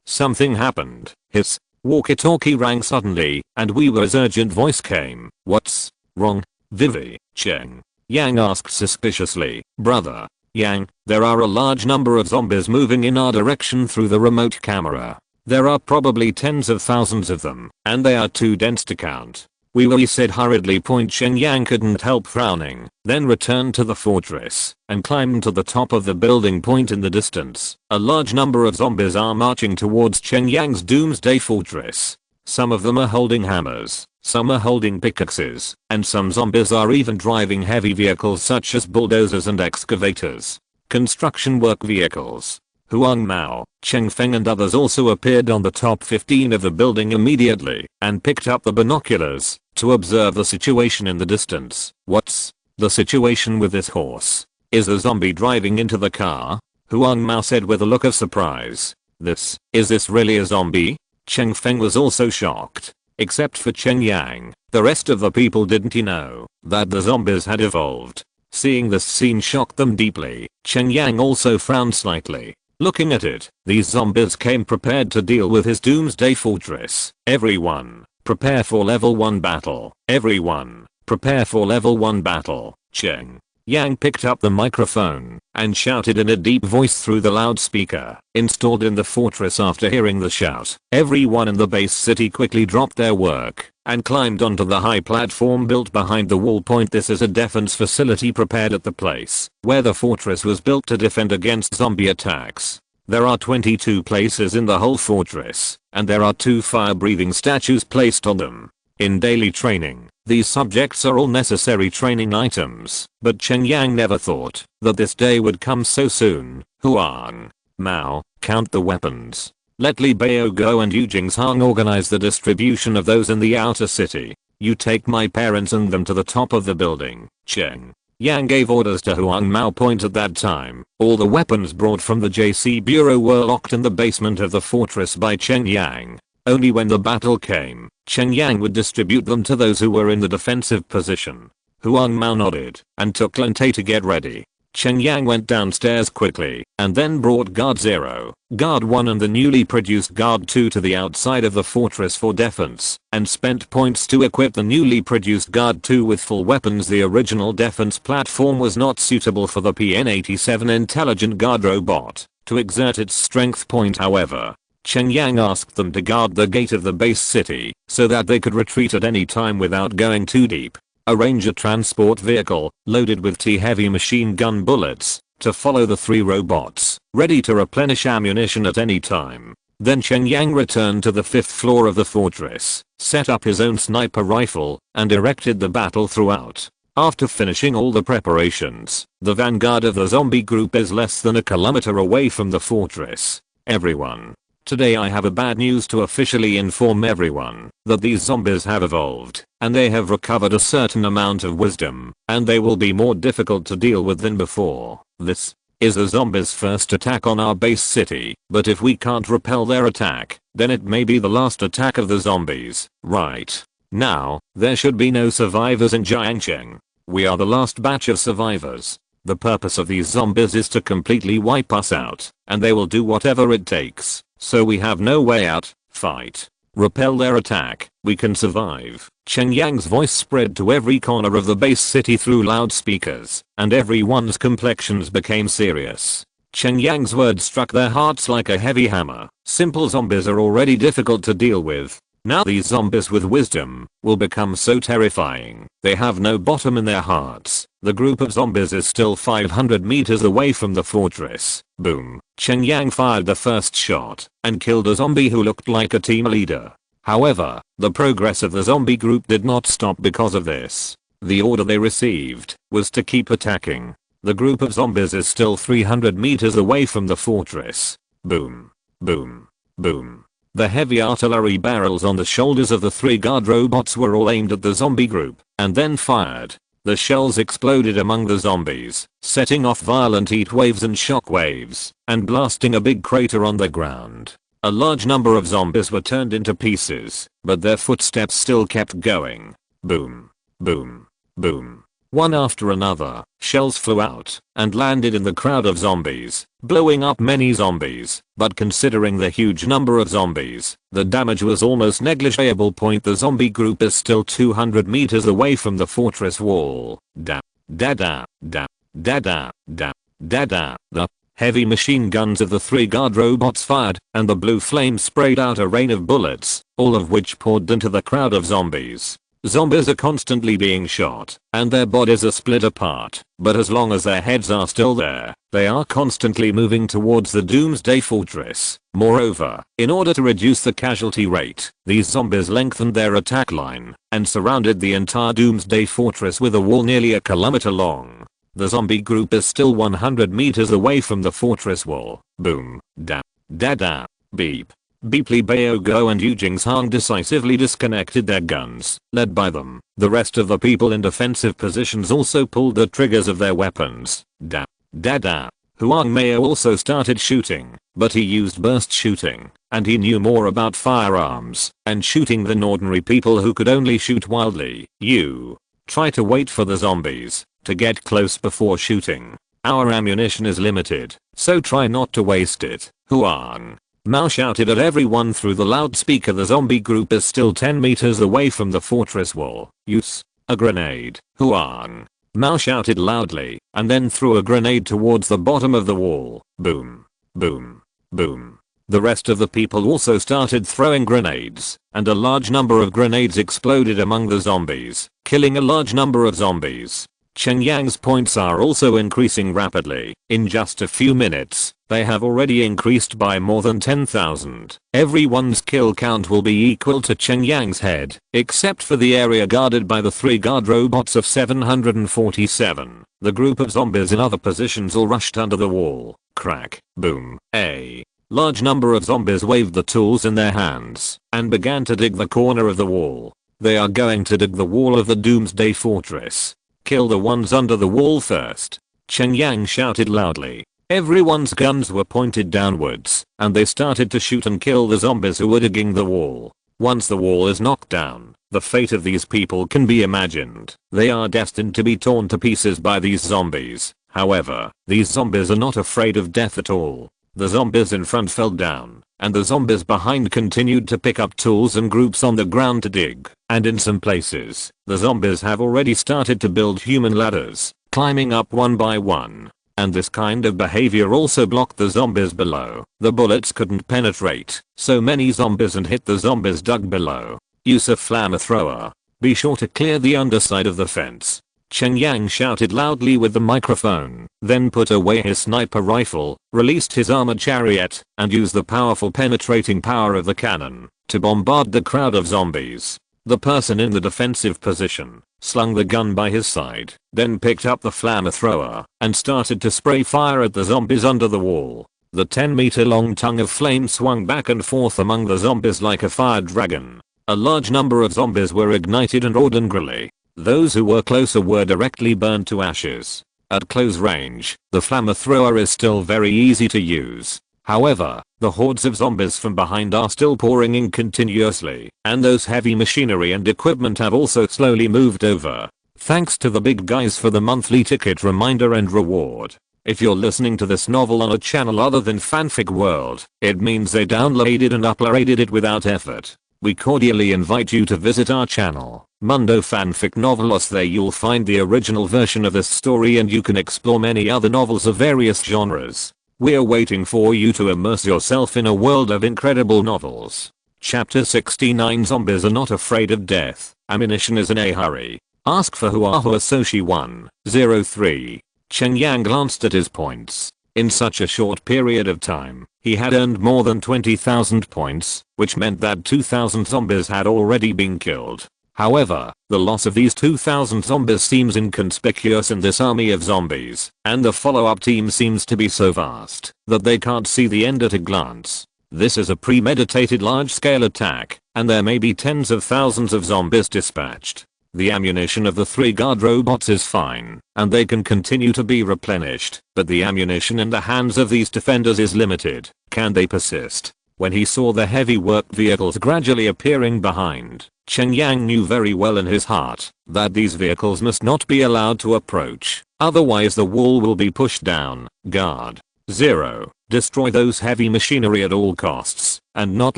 [SPEAKER 1] something happened. His walkie-talkie rang suddenly, and Weaver's urgent voice came. What's wrong, Vivi? Cheng Yang asked suspiciously. Brother Yang, there are a large number of zombies moving in our direction through the remote camera. There are probably tens of thousands of them, and they are too dense to count. Weaver said hurriedly. Cheng Yang couldn't help frowning, then returned to the fortress, and climbed to the top of the building. In the distance, a large number of zombies are marching towards Cheng Yang's Doomsday Fortress. Some of them are holding hammers, some are holding pickaxes, and some zombies are even driving heavy vehicles such as bulldozers and excavators. Construction work vehicles. Huang Mao, Cheng Feng and others also appeared on the top 15 of the building immediately, and picked up the binoculars to observe the situation in the distance. What's the situation with this horse? Is a zombie driving into the car? Huang Mao said with a look of surprise. Is this really a zombie? Cheng Feng was also shocked. Except for Cheng Yang, the rest of the people didn't know that the zombies had evolved. Seeing this scene shocked them deeply. Cheng Yang also frowned slightly. Looking at it, these zombies came prepared to deal with his Doomsday Fortress. Everyone, prepare for level 1 battle. Everyone, prepare for level 1 battle. Cheng Yang picked up the microphone and shouted in a deep voice through the loudspeaker installed in the fortress. After hearing the shout, everyone in the base city quickly dropped their work and climbed onto the high platform built behind the wall. This is a defense facility prepared at the place where the fortress was built to defend against zombie attacks. There are 22 places in the whole fortress, and there are 2 fire-breathing statues placed on them. In daily training, these subjects are all necessary training items, but Cheng Yang never thought that this day would come so soon. Huang Mao, count the weapons. Let Li Bao go and Yu Jingshang organize the distribution of those in the outer city. You take my parents and them to the top of the building. Cheng Yang gave orders to Huang Mao. At that time, all the weapons brought from the JC Bureau were locked in the basement of the fortress by Cheng Yang. Only when the battle came, Cheng Yang would distribute them to those who were in the defensive position. Huang Mao nodded and took Lente to get ready. Cheng Yang went downstairs quickly and then brought Guard 0, Guard 1 and the newly produced Guard 2 to the outside of the fortress for defense, and spent points to equip the newly produced Guard 2 with full weapons. The original defense platform was not suitable for the PN-87 intelligent guard robot to exert its strength. However, Cheng Yang asked them to guard the gate of the base city so that they could retreat at any time without going too deep. Arrange a transport vehicle loaded with T-heavy machine gun bullets to follow the 3 robots, ready to replenish ammunition at any time. Then Cheng Yang returned to the 5th floor of the fortress, set up his own sniper rifle, and erected the battle throughout. After finishing all the preparations, the vanguard of the zombie group is less than a kilometer away from the fortress. Everyone, today I have a bad news to officially inform everyone that these zombies have evolved, and they have recovered a certain amount of wisdom, and they will be more difficult to deal with than before. This is the zombies' first attack on our base city, but if we can't repel their attack, then it may be the last attack of the zombies. Right now, there should be no survivors in Jiangcheng. We are the last batch of survivors. The purpose of these zombies is to completely wipe us out, and they will do whatever it takes. So we have no way out. Fight. repel their attack, we can survive. Cheng Yang's voice spread to every corner of the base city through loudspeakers, and everyone's complexions became serious. Cheng Yang's words struck their hearts like a heavy hammer. Simple zombies are already difficult to deal with. Now these zombies with wisdom will become so terrifying. They have no bottom in their hearts. The group of zombies is still 500 meters away from the fortress. Boom. Cheng Yang fired the first shot and killed a zombie who looked like a team leader. However, the progress of the zombie group did not stop because of this. The order they received was to keep attacking. The group of zombies is still 300 meters away from the fortress. Boom. Boom. Boom. The heavy artillery barrels on the shoulders of the 3 guard robots were all aimed at the zombie group and then fired. The shells exploded among the zombies, setting off violent heat waves and shock waves and blasting a big crater on the ground. A large number of zombies were turned into pieces, but their footsteps still kept going. Boom. Boom. Boom. One after another, shells flew out and landed in the crowd of zombies, blowing up many zombies, but considering the huge number of zombies, the damage was almost negligible. The zombie group is still 200 meters away from the fortress wall. Da da da da da da da da da. The heavy machine guns of the 3 guard robots fired, and the blue flame sprayed out a rain of bullets, all of which poured into the crowd of zombies. Zombies are constantly being shot, and their bodies are split apart, but as long as their heads are still there, they are constantly moving towards the Doomsday Fortress. Moreover, in order to reduce the casualty rate, these zombies lengthened their attack line and surrounded the entire Doomsday Fortress with a wall nearly a kilometer long. The zombie group is still 100 meters away from the fortress wall. Boom. Da. Da da. Beep. Beeply Baogo and Yujing's Hang decisively disconnected their guns. Led by them, the rest of the people in defensive positions also pulled the triggers of their weapons. Da. Da da. Huang Mao also started shooting, but he used burst shooting, and he knew more about firearms and shooting than ordinary people who could only shoot wildly. You try to wait for the zombies to get close before shooting. Our ammunition is limited, so try not to waste it. Huang Mao shouted at everyone through the loudspeaker. The zombie group is still 10 meters away from the fortress wall. Use a grenade. Huang Mao shouted loudly and then threw a grenade towards the bottom of the wall. Boom. Boom. Boom. The rest of the people also started throwing grenades, and a large number of grenades exploded among the zombies, killing a large number of zombies. Cheng Yang's points are also increasing rapidly. In just a few minutes, they have already increased by more than 10,000. Everyone's kill count will be equal to Cheng Yang's head, except for the area guarded by the 3 guard robots of 747. The group of zombies in other positions all rushed under the wall. Crack. Boom. A large number of zombies waved the tools in their hands and began to dig the corner of the wall. They are going to dig the wall of the Doomsday Fortress. Kill the ones under the wall first. Cheng Yang shouted loudly. Everyone's guns were pointed downwards, and they started to shoot and kill the zombies who were digging the wall. Once the wall is knocked down, the fate of these people can be imagined. They are destined to be torn to pieces by these zombies. However, these zombies are not afraid of death at all. The zombies in front fell down, and the zombies behind continued to pick up tools and groups on the ground to dig. And in some places, the zombies have already started to build human ladders, climbing up one by one. And this kind of behavior also blocked the zombies below. The bullets couldn't penetrate so many zombies and hit the zombies dug below. Use a flamethrower. Be sure to clear the underside of the fence. Cheng Yang shouted loudly with the microphone, then put away his sniper rifle, released his armored chariot, and used the powerful penetrating power of the cannon to bombard the crowd of zombies. The person in the defensive position slung the gun by his side, then picked up the flamethrower and started to spray fire at the zombies under the wall. The 10-meter long tongue of flame swung back and forth among the zombies like a fire dragon. A large number of zombies were ignited and roared angrily. Those who were closer were directly burned to ashes. At close range, the flamethrower is still very easy to use. However, the hordes of zombies from behind are still pouring in continuously, and those heavy machinery and equipment have also slowly moved over. Thanks to the big guys for the monthly ticket reminder and reward. If you're listening to this novel on a channel other than Fanfic World, it means they downloaded and uploaded it without effort. we cordially invite you to visit our channel, Mundo Fanfic Novelos. There you'll find the original version of this story and you can explore many other novels of various genres. We're waiting for you to immerse yourself in a world of incredible novels. Chapter 69. Zombies are not afraid of death. Ammunition is in a hurry. Ask for Huahu Asoshi 103. Cheng Yang glanced at his points. In such a short period of time, he had earned more than 20,000 points, which meant that 2,000 zombies had already been killed. However, the loss of these 2,000 zombies seems inconspicuous in this army of zombies, and the follow-up team seems to be so vast that they can't see the end at a glance. This is a premeditated large-scale attack, and there may be tens of thousands of zombies dispatched. The ammunition of the 3 guard robots is fine, and they can continue to be replenished, but the ammunition in the hands of these defenders is limited. Can they persist? When he saw the heavy work vehicles gradually appearing behind, Cheng Yang knew very well in his heart that these vehicles must not be allowed to approach, otherwise the wall will be pushed down. Guard 0. Destroy those heavy machinery at all costs, and not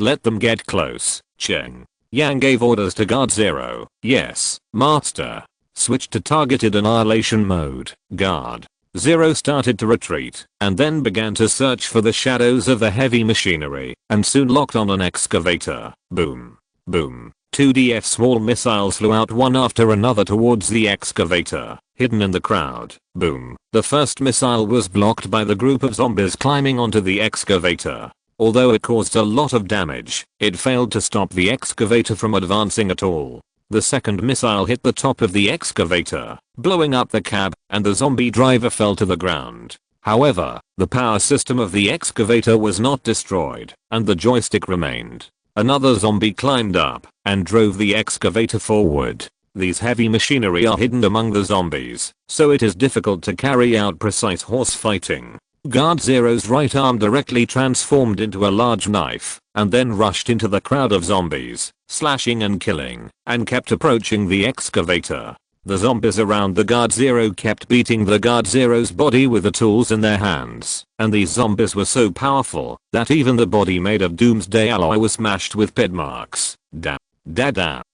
[SPEAKER 1] let them get close. Cheng Yang gave orders to Guard 0. Yes, Master. Switched to targeted annihilation mode. Guard 0 started to retreat, and then began to search for the shadows of the heavy machinery, and soon locked on an excavator. Boom. Boom. 2DF small missiles flew out one after another towards the excavator, hidden in the crowd. Boom. The first missile was blocked by the group of zombies climbing onto the excavator. Although it caused a lot of damage, it failed to stop the excavator from advancing at all. The second missile hit the top of the excavator, blowing up the cab, and the zombie driver fell to the ground. However, the power system of the excavator was not destroyed, and the joystick remained. Another zombie climbed up and drove the excavator forward. These heavy machinery are hidden among the zombies, so it is difficult to carry out precise horse fighting. Guard 0's right arm directly transformed into a large knife, and then rushed into the crowd of zombies, slashing and killing, and kept approaching the excavator. The zombies around the Guard 0 kept beating the Guard 0's body with the tools in their hands, and these zombies were so powerful that even the body made of Doomsday alloy was smashed with pit marks.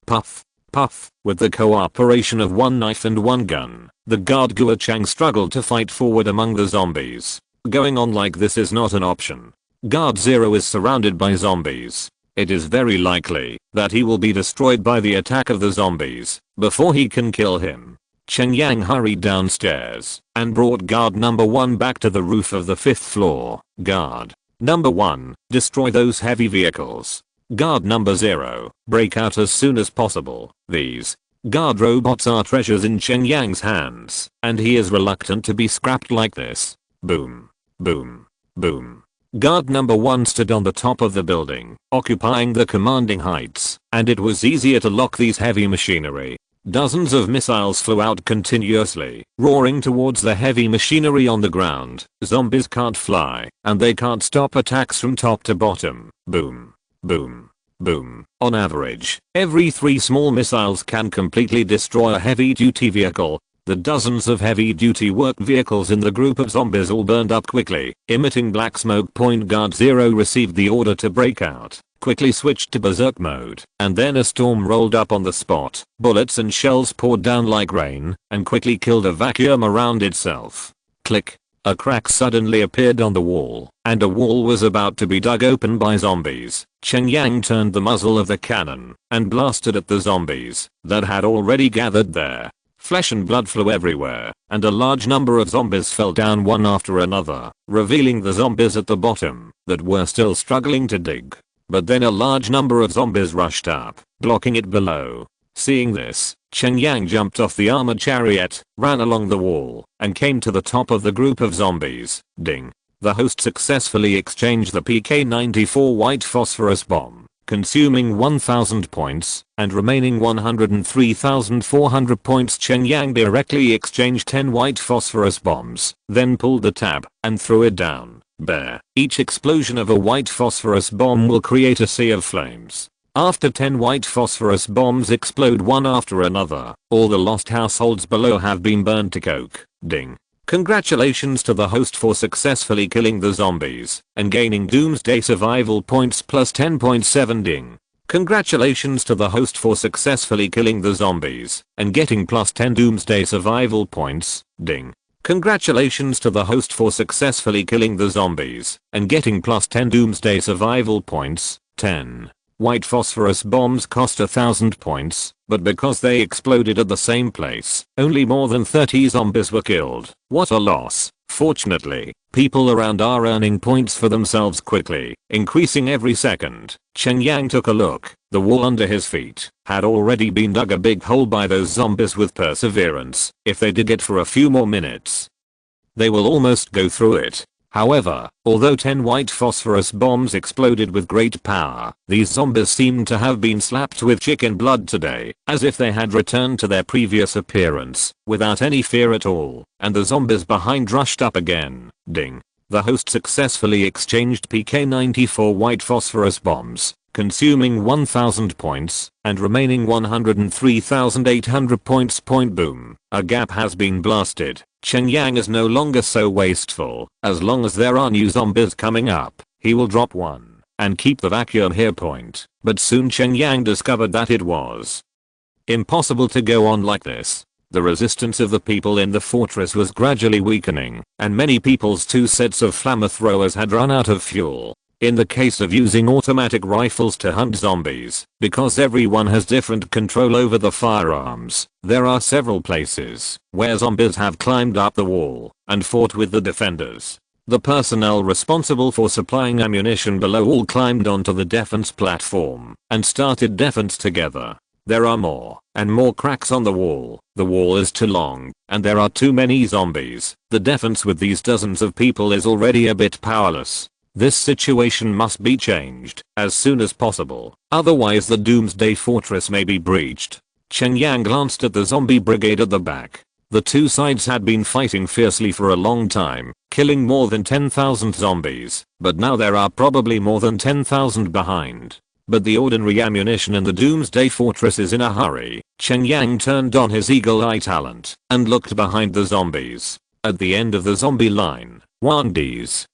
[SPEAKER 1] Puff. Puff. With the cooperation of one knife and one gun, the Guard Gua Chang struggled to fight forward among the zombies. Going on like this is not an option. Guard 0 is surrounded by zombies. It is very likely that he will be destroyed by the attack of the zombies before he can kill him. Cheng Yang hurried downstairs and brought guard number 1 back to the roof of the 5th floor. Guard number 1, destroy those heavy vehicles. Guard number 0, break out as soon as possible. These guard robots are treasures in Cheng Yang's hands, and he is reluctant to be scrapped like this. Boom. Boom. Boom. Guard number 1 stood on the top of the building, occupying the commanding heights, and it was easier to lock these heavy machinery. Dozens of missiles flew out continuously, roaring towards the heavy machinery on the ground. Zombies can't fly, and they can't stop attacks from top to bottom. Boom. Boom. Boom. On average, every 3 small missiles can completely destroy a heavy-duty vehicle. The dozens of heavy-duty work vehicles in the group of zombies all burned up quickly, emitting black smoke. Guard 0 received the order to break out, quickly switched to berserk mode, and then a storm rolled up on the spot. Bullets and shells poured down like rain, and quickly killed a vacuum around itself. Click. A crack suddenly appeared on the wall, and a wall was about to be dug open by zombies. Cheng Yang turned the muzzle of the cannon, and blasted at the zombies that had already gathered there. Flesh and blood flew everywhere, and a large number of zombies fell down one after another, revealing the zombies at the bottom that were still struggling to dig. But then a large number of zombies rushed up, blocking it below. Seeing this, Cheng Yang jumped off the armored chariot, ran along the wall, and came to the top of the group of zombies. Ding. The host successfully exchanged the PK-94 white phosphorus bomb, consuming 1000 points, and remaining 103,400 points. Cheng Yang directly exchanged 10 white phosphorus bombs, then pulled the tab, and threw it down. Bear. Each explosion of a white phosphorus bomb will create a sea of flames. After 10 white phosphorus bombs explode one after another, all the lost households below have been burned to coke. Ding. Congratulations to the host for successfully killing the zombies and gaining Doomsday survival points plus 10.7. Ding. Congratulations to the host for successfully killing the zombies and getting plus 10 Doomsday survival points. Ding. Congratulations to the host for successfully killing the zombies and getting plus 10 Doomsday survival points. 10. White phosphorus bombs cost 1000 points, but because they exploded at the same place, only more than 30 zombies were killed. What a loss. Fortunately, people around are earning points for themselves quickly, increasing every second. Cheng Yang took a look. The wall under his feet had already been dug a big hole by those zombies with perseverance. If they dig it for a few more minutes, they will almost go through it. However, although 10 white phosphorus bombs exploded with great power, these zombies seemed to have been slapped with chicken blood today, as if they had returned to their previous appearance, without any fear at all, and the zombies behind rushed up again. Ding. The host successfully exchanged PK-94 white phosphorus bombs, consuming 1000 points, and remaining 103,800 points. Boom. A gap has been blasted. Cheng Yang is no longer so wasteful. As long as there are new zombies coming up, he will drop one and keep the vacuum here point. But soon Cheng Yang discovered that it was impossible to go on like this. The resistance of the people in the fortress was gradually weakening, and many people's 2 sets of flamethrowers had run out of fuel. In the case of using automatic rifles to hunt zombies, because everyone has different control over the firearms, there are several places where zombies have climbed up the wall and fought with the defenders. The personnel responsible for supplying ammunition below all climbed onto the defense platform and started defense together. There are more and more cracks on the wall. The wall is too long, and there are too many zombies. The defense with these dozens of people is already a bit powerless. This situation must be changed as soon as possible, otherwise the Doomsday Fortress may be breached. Cheng Yang glanced at the zombie brigade at the back. The two sides had been fighting fiercely for a long time, killing more than 10,000 zombies, but now there are probably more than 10,000 behind. But the ordinary ammunition in the Doomsday Fortress is in a hurry. Cheng Yang turned on his eagle eye talent and looked behind the zombies. At the end of the zombie line,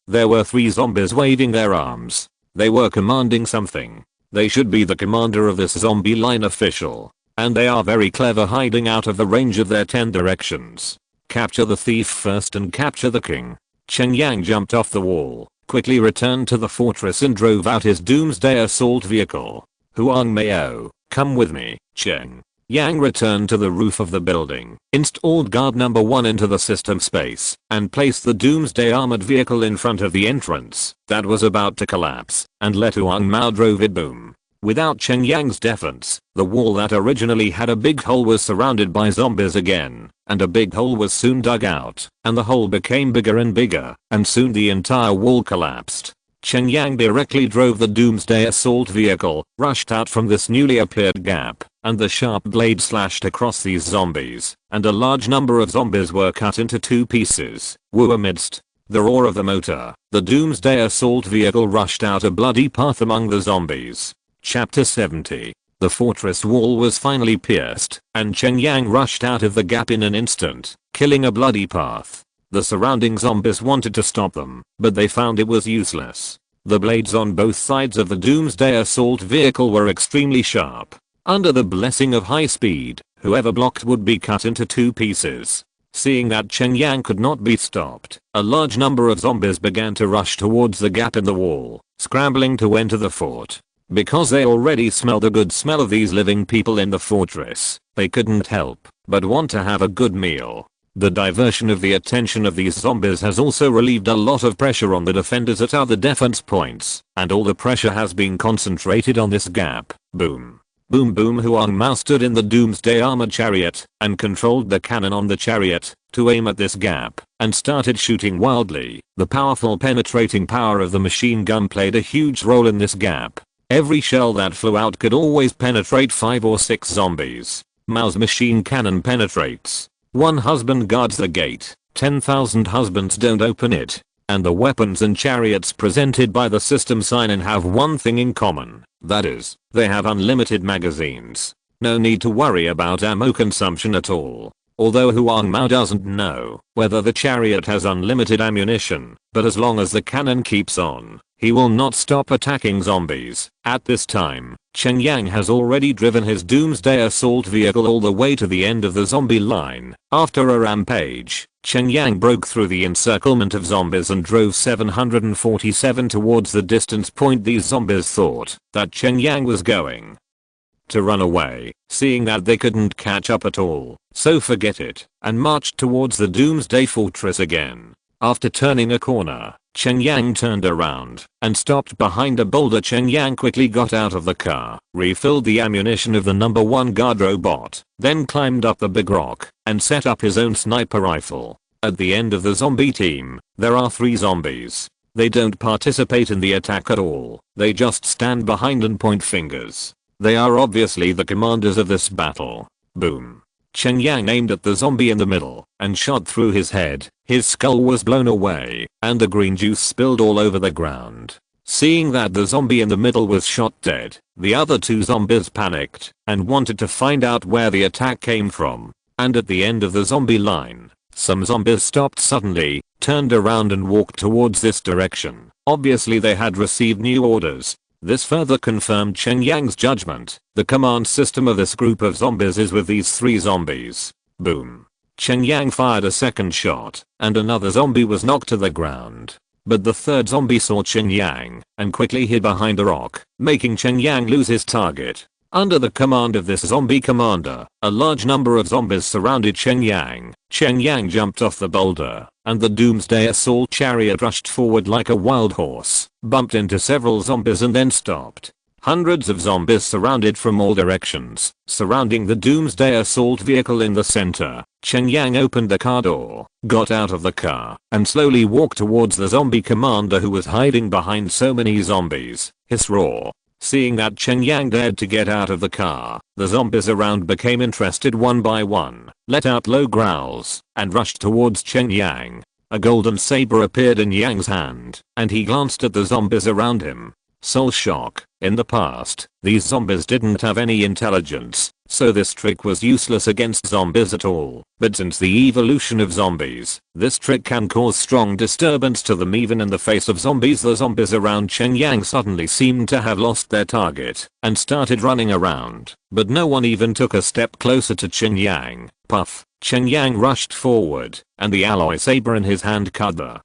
[SPEAKER 1] there were 3 zombies waving their arms. They were commanding something. They should be the commander of this zombie line official. And they are very clever, hiding out of the range of their 10 directions. Capture the thief first and capture the king. Cheng Yang jumped off the wall, quickly returned to the fortress and drove out his Doomsday assault vehicle. Huang Mao, come with me. Cheng Yang returned to the roof of the building, installed guard number 1 into the system space, and placed the Doomsday armored vehicle in front of the entrance that was about to collapse, and let Huang Mao drove it. Boom. Without Cheng Yang's defense, the wall that originally had a big hole was surrounded by zombies again, and a big hole was soon dug out, and the hole became bigger and bigger, and soon the entire wall collapsed. Cheng Yang directly drove the Doomsday assault vehicle, rushed out from this newly appeared gap, and the sharp blade slashed across these zombies, and a large number of zombies were cut into 2 pieces. Woo! Amidst the roar of the motor, the Doomsday assault vehicle rushed out a bloody path among the zombies. Chapter 70. The fortress wall was finally pierced, and Cheng Yang rushed out of the gap in an instant, killing a bloody path. The surrounding zombies wanted to stop them, but they found it was useless. The blades on both sides of the Doomsday assault vehicle were extremely sharp. Under the blessing of high speed, whoever blocked would be cut into 2 pieces. Seeing that Cheng Yang could not be stopped, a large number of zombies began to rush towards the gap in the wall, scrambling to enter the fort. Because they already smelled the good smell of these living people in the fortress, they couldn't help but want to have a good meal. The diversion of the attention of these zombies has also relieved a lot of pressure on the defenders at other defense points, and all the pressure has been concentrated on this gap. Boom. Boom boom. Huang Mao stood in the Doomsday armored chariot and controlled the cannon on the chariot to aim at this gap and started shooting wildly. The powerful penetrating power of the machine gun played a huge role in this gap. Every shell that flew out could always penetrate 5 or 6 zombies. Mao's machine cannon penetrates. 1 husband guards the gate, 10,000 husbands don't open it. And the weapons and chariots presented by the system sign-in have one thing in common. That is, they have unlimited magazines. No need to worry about ammo consumption at all. Although Huang Mao doesn't know whether the chariot has unlimited ammunition, but as long as the cannon keeps on, he will not stop attacking zombies. At this time, Cheng Yang has already driven his Doomsday assault vehicle all the way to the end of the zombie line. After a rampage, Cheng Yang broke through the encirclement of zombies and drove 747 towards the distance point. These zombies thought that Cheng Yang was going to run away, seeing that they couldn't catch up at all, so forget it, and marched towards the Doomsday Fortress again. After turning a corner, Cheng Yang turned around and stopped behind a boulder. Cheng Yang quickly got out of the car, refilled the ammunition of the number 1 guard robot, then climbed up the big rock and set up his own sniper rifle. At the end of the zombie team, there are 3 zombies. They don't participate in the attack at all, they just stand behind and point fingers. They are obviously the commanders of this battle. Boom. Cheng Yang aimed at the zombie in the middle and shot through his head. His skull was blown away and the green juice spilled all over the ground. Seeing that the zombie in the middle was shot dead, the other 2 zombies panicked and wanted to find out where the attack came from. And at the end of the zombie line, some zombies stopped suddenly, turned around and walked towards this direction. Obviously they had received new orders. This further confirmed Cheng Yang's judgment. The command system of this group of zombies is with these 3 zombies. Boom. Cheng Yang fired a second shot, and another zombie was knocked to the ground. But the third zombie saw Cheng Yang and quickly hid behind a rock, making Cheng Yang lose his target. Under the command of this zombie commander, a large number of zombies surrounded Cheng Yang. Cheng Yang jumped off the boulder, and the Doomsday assault chariot rushed forward like a wild horse, bumped into several zombies and then stopped. Hundreds of zombies surrounded from all directions, surrounding the Doomsday assault vehicle in the center. Cheng Yang opened the car door, got out of the car, and slowly walked towards the zombie commander who was hiding behind so many zombies. Hiss roar. Seeing that Cheng Yang dared to get out of the car, the zombies around became interested one by one, let out low growls, and rushed towards Cheng Yang. A golden saber appeared in Yang's hand, and he glanced at the zombies around him. Soul shock. In the past, these zombies didn't have any intelligence, so this trick was useless against zombies at all. But since the evolution of zombies, this trick can cause strong disturbance to them even in the face of zombies. The zombies around Cheng Yang suddenly seemed to have lost their target and started running around, but no one even took a step closer to Cheng Yang. Puff. Cheng Yang rushed forward, and the alloy saber in his hand cut the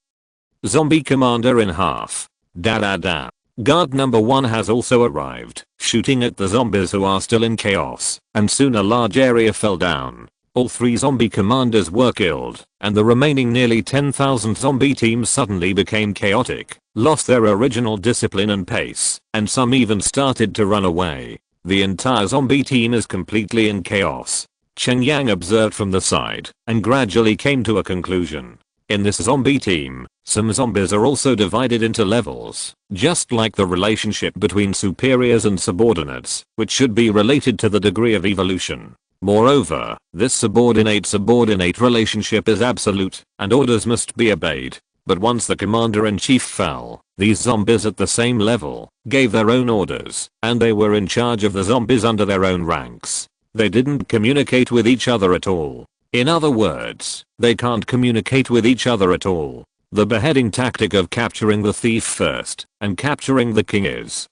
[SPEAKER 1] zombie commander in half. Da da da. Guard number 1 has also arrived, shooting at the zombies who are still in chaos, and soon a large area fell down. All 3 zombie commanders were killed, and the remaining nearly 10,000 zombie teams suddenly became chaotic, lost their original discipline and pace, and some even started to run away. The entire zombie team is completely in chaos. Cheng Yang observed from the side, and gradually came to a conclusion. In this zombie team, some zombies are also divided into levels, just like the relationship between superiors and subordinates, which should be related to the degree of evolution. Moreover, this subordinate relationship is absolute, and orders must be obeyed. But once the commander-in-chief fell, these zombies at the same level gave their own orders, and they were in charge of the zombies under their own ranks. They didn't communicate with each other at all. In other words, they can't communicate with each other at all. The beheading tactic of capturing the thief first and capturing the king is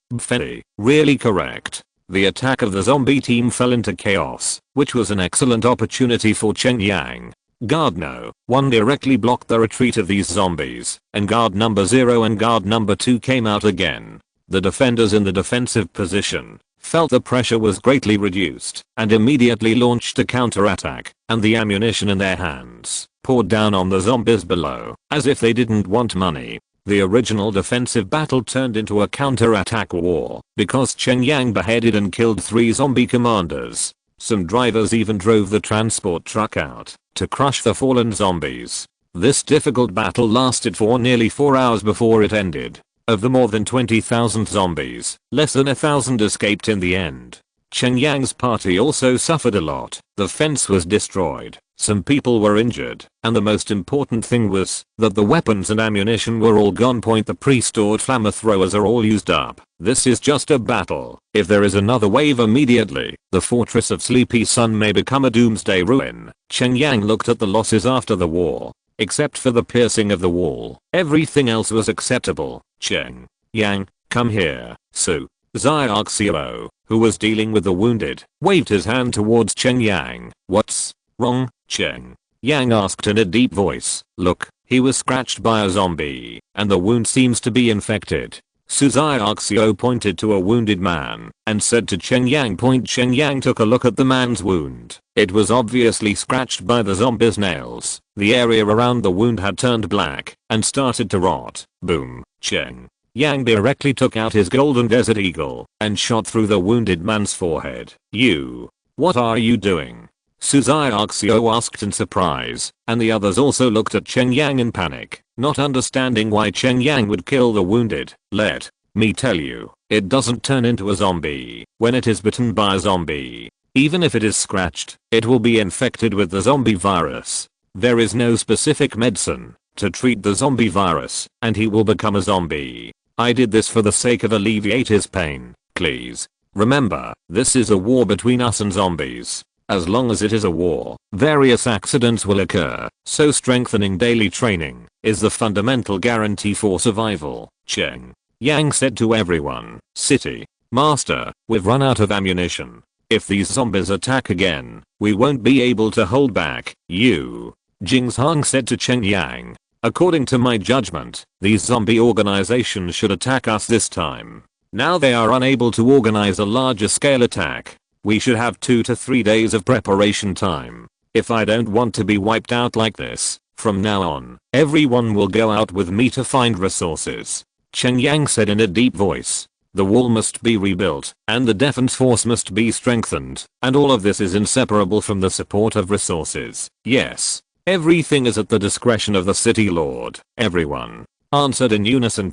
[SPEAKER 1] really correct. The attack of the zombie team fell into chaos, which was an excellent opportunity for Cheng Yang. Guard No. 1 directly blocked the retreat of these zombies, and guard number 0 and guard number 2 came out again. The defenders in the defensive position felt the pressure was greatly reduced and immediately launched a counterattack, and the ammunition in their hands poured down on the zombies below as if they didn't want money. The original defensive battle turned into a counterattack war because Cheng Yang beheaded and killed 3 zombie commanders. Some drivers even drove the transport truck out to crush the fallen zombies. This difficult battle lasted for nearly 4 hours before it ended. Of the more than 20,000 zombies, less than 1,000 escaped in the end. Cheng Yang's party also suffered a lot. The fence was destroyed, some people were injured, and the most important thing was that the weapons and ammunition were all gone. The pre-stored flamethrowers are all used up. This is just a battle. If there is another wave immediately, the fortress of Sleepy Sun may become a doomsday ruin. Cheng Yang looked at the losses after the war. Except for the piercing of the wall, everything else was acceptable. Cheng Yang, come here. Su. Xiaoxio. who was dealing with the wounded, waved his hand towards Cheng Yang. "What's wrong, Cheng?" Yang asked in a deep voice. "Look, he was scratched by a zombie, and the wound seems to be infected." Suzuki pointed to a wounded man and said to Cheng Yang. Cheng Yang took a look at the man's wound. It was obviously scratched by the zombie's nails. The area around the wound had turned black and started to rot. Boom. Cheng Yang directly took out his golden desert eagle and shot through the wounded man's forehead. What are you doing?" Suzuki asked in surprise, and the others also looked at Cheng Yang in panic, not understanding why Cheng Yang would kill the wounded. "Let me tell you, it doesn't turn into a zombie when it is bitten by a zombie. Even if it is scratched, it will be infected with the zombie virus. There is no specific medicine to treat the zombie virus, and he will become a zombie. I did this for the sake of alleviate his pain. Please remember, this is a war between us and zombies. As long as it is a war, various accidents will occur, so strengthening daily training is the fundamental guarantee for survival." Cheng Yang said to everyone. "City Master, we've run out of ammunition. If these zombies attack again, we won't be able to hold back." Jing Zhang said to Cheng Yang. "According to my judgment, these zombie organizations should attack us this time. Now they are unable to organize a larger scale attack. We should have 2 to 3 days of preparation time. If I don't want to be wiped out like this, from now on, everyone will go out with me to find resources." Cheng Yang said in a deep voice. "The wall must be rebuilt, and the defense force must be strengthened, and all of this is inseparable from the support of resources. Yes, everything is at the discretion of the city lord." Everyone answered in unison.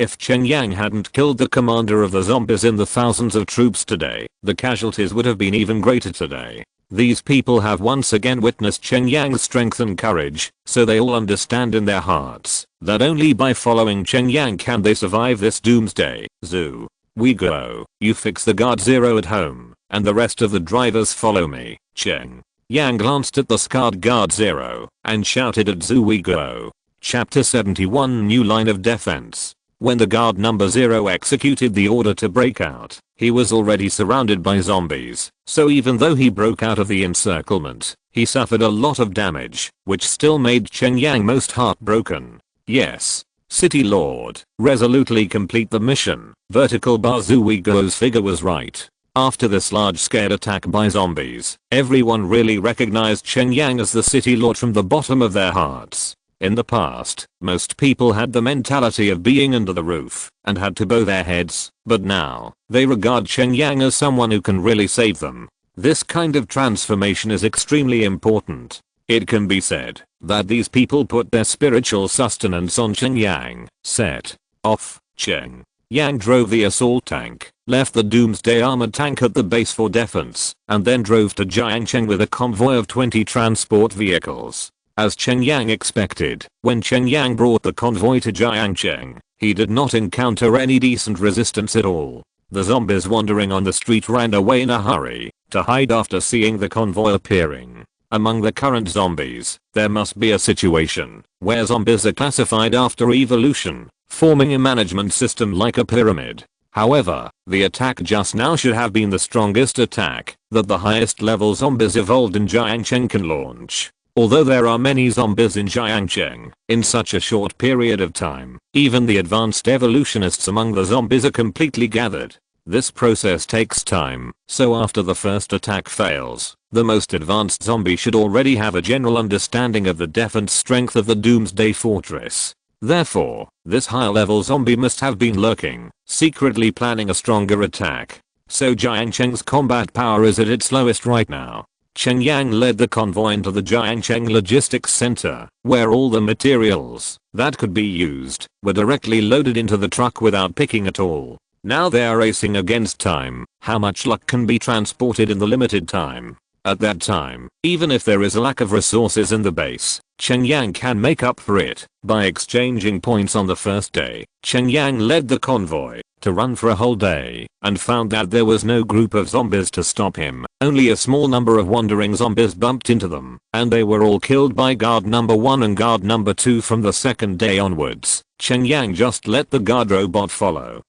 [SPEAKER 1] If Cheng Yang hadn't killed the commander of the zombies in the thousands of troops today, the casualties would have been even greater today. These people have once again witnessed Cheng Yang's strength and courage, so they all understand in their hearts that only by following Cheng Yang can they survive this doomsday. "Zoo, we go. You fix the guard zero at home, and the rest of the drivers follow me." Cheng Yang glanced at the scarred guard zero and shouted at Zoo, "We go." Chapter 71 New Line of Defense. When the guard number 0 executed the order to break out, he was already surrounded by zombies, so even though he broke out of the encirclement, he suffered a lot of damage, which still made Cheng Yang most heartbroken. "Yes, City Lord, resolutely complete the mission." Vertical bar Zuigo's figure was right. After this large-scale attack by zombies, everyone really recognized Cheng Yang as the City Lord from the bottom of their hearts. In the past, most people had the mentality of being under the roof and had to bow their heads, but now, they regard Cheng Yang as someone who can really save them. This kind of transformation is extremely important. It can be said that these people put their spiritual sustenance on Cheng Yang. Set off. Cheng Yang drove the assault tank, left the Doomsday armored tank at the base for defense, and then drove to Jiangcheng with a convoy of 20 transport vehicles. As Cheng Yang expected, when Cheng Yang brought the convoy to Jiangcheng, he did not encounter any decent resistance at all. The zombies wandering on the street ran away in a hurry to hide after seeing the convoy appearing. Among the current zombies, there must be a situation where zombies are classified after evolution, forming a management system like a pyramid. However, the attack just now should have been the strongest attack that the highest level zombies evolved in Jiangcheng can launch. Although there are many zombies in Jiangcheng, in such a short period of time, even the advanced evolutionists among the zombies are completely gathered. This process takes time, so after the first attack fails, the most advanced zombie should already have a general understanding of the defense strength of the Doomsday Fortress. Therefore, this higher level zombie must have been lurking, secretly planning a stronger attack. So Jiangcheng's combat power is at its lowest right now. Cheng Yang led the convoy into the Jiangcheng Logistics Center, where all the materials that could be used were directly loaded into the truck without picking at all. Now they are racing against time. How much luck can be transported in the limited time? At that time, even if there is a lack of resources in the base, Cheng Yang can make up for it by exchanging points on the first day. Cheng Yang led the convoy to run for a whole day and found that there was no group of zombies to stop him. Only a small number of wandering zombies bumped into them, and they were all killed by guard number 1 and guard number 2 from the second day onwards. Cheng Yang just let the guard robot follow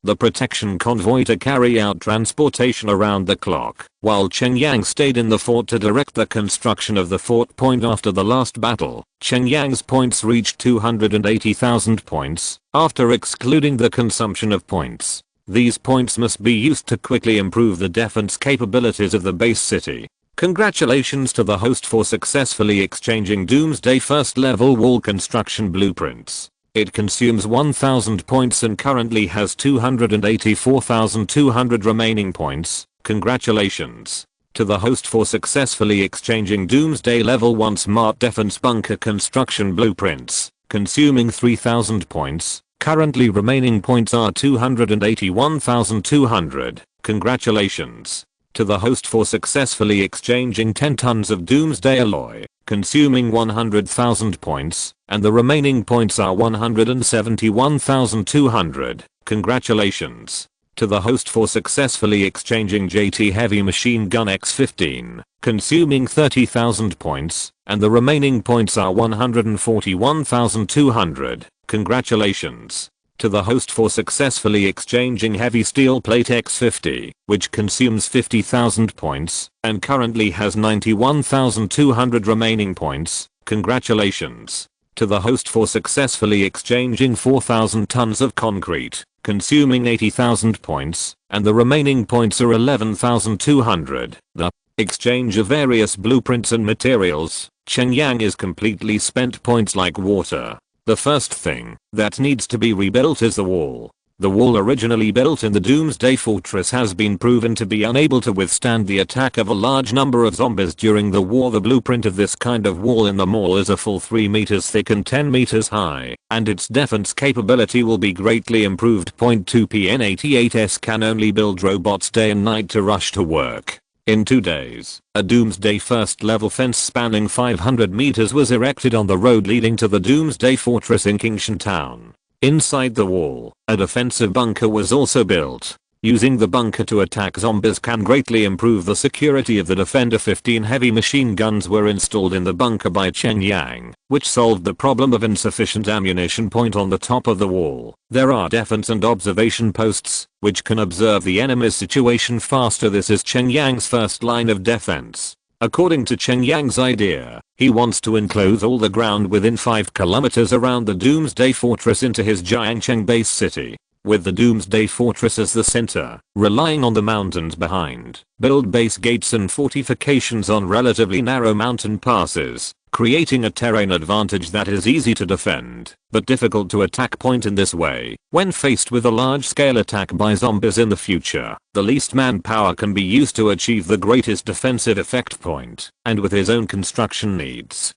[SPEAKER 1] the protection convoy to carry out transportation around the clock, while Cheng Yang stayed in the fort to direct the construction of the fort point. After the last battle, Cheng Yang's points reached 280,000 points, after excluding the consumption of points. These points must be used to quickly improve the defense capabilities of the base city. Congratulations to the host for successfully exchanging Doomsday first level wall construction blueprints. It consumes 1000 points and currently has 284,200 remaining points. Congratulations to the host for successfully exchanging Doomsday level 1 smart defense bunker construction blueprints, consuming 3000 points. Currently remaining points are 281,200. Congratulations to the host for successfully exchanging 10 tons of Doomsday alloy, consuming 100,000 points, and the remaining points are 171,200. Congratulations to the host for successfully exchanging JT Heavy Machine Gun X15, consuming 30,000 points, and the remaining points are 141,200. Congratulations to the host for successfully exchanging Heavy Steel Plate X50, which consumes 50,000 points, and currently has 91,200 remaining points. Congratulations to the host for successfully exchanging 4,000 tons of concrete, consuming 80,000 points, and the remaining points are 11,200. The exchange of various blueprints and materials. Cheng Yang is completely spent points like water. The first thing that needs to be rebuilt is the wall. The wall originally built in the Doomsday Fortress has been proven to be unable to withstand the attack of a large number of zombies during the war. The blueprint of this kind of wall in the mall is a full 3 meters thick and 10 meters high, and its defense capability will be greatly improved. Point 2 PN88S can only build robots day and night to rush to work. In 2 days, a Doomsday first level fence spanning 500 meters was erected on the road leading to the Doomsday Fortress in Kingshan Town. Inside the wall, a defensive bunker was also built. Using the bunker to attack zombies can greatly improve the security of the defender. 15 heavy machine guns were installed in the bunker by Cheng Yang, which solved the problem of insufficient ammunition. Point on the top of the wall, there are defense and observation posts, which can observe the enemy's situation faster. This is Cheng Yang's first line of defense. According to Cheng Yang's idea, he wants to enclose all the ground within 5 kilometers around the Doomsday Fortress into his Jiangcheng base city, with the Doomsday Fortress as the center, relying on the mountains behind. Build base gates and fortifications on relatively narrow mountain passes, creating a terrain advantage that is easy to defend, but difficult to attack. Point in this way, when faced with a large-scale attack by zombies in the future, the least manpower can be used to achieve the greatest defensive effect. Point, and with his own construction needs,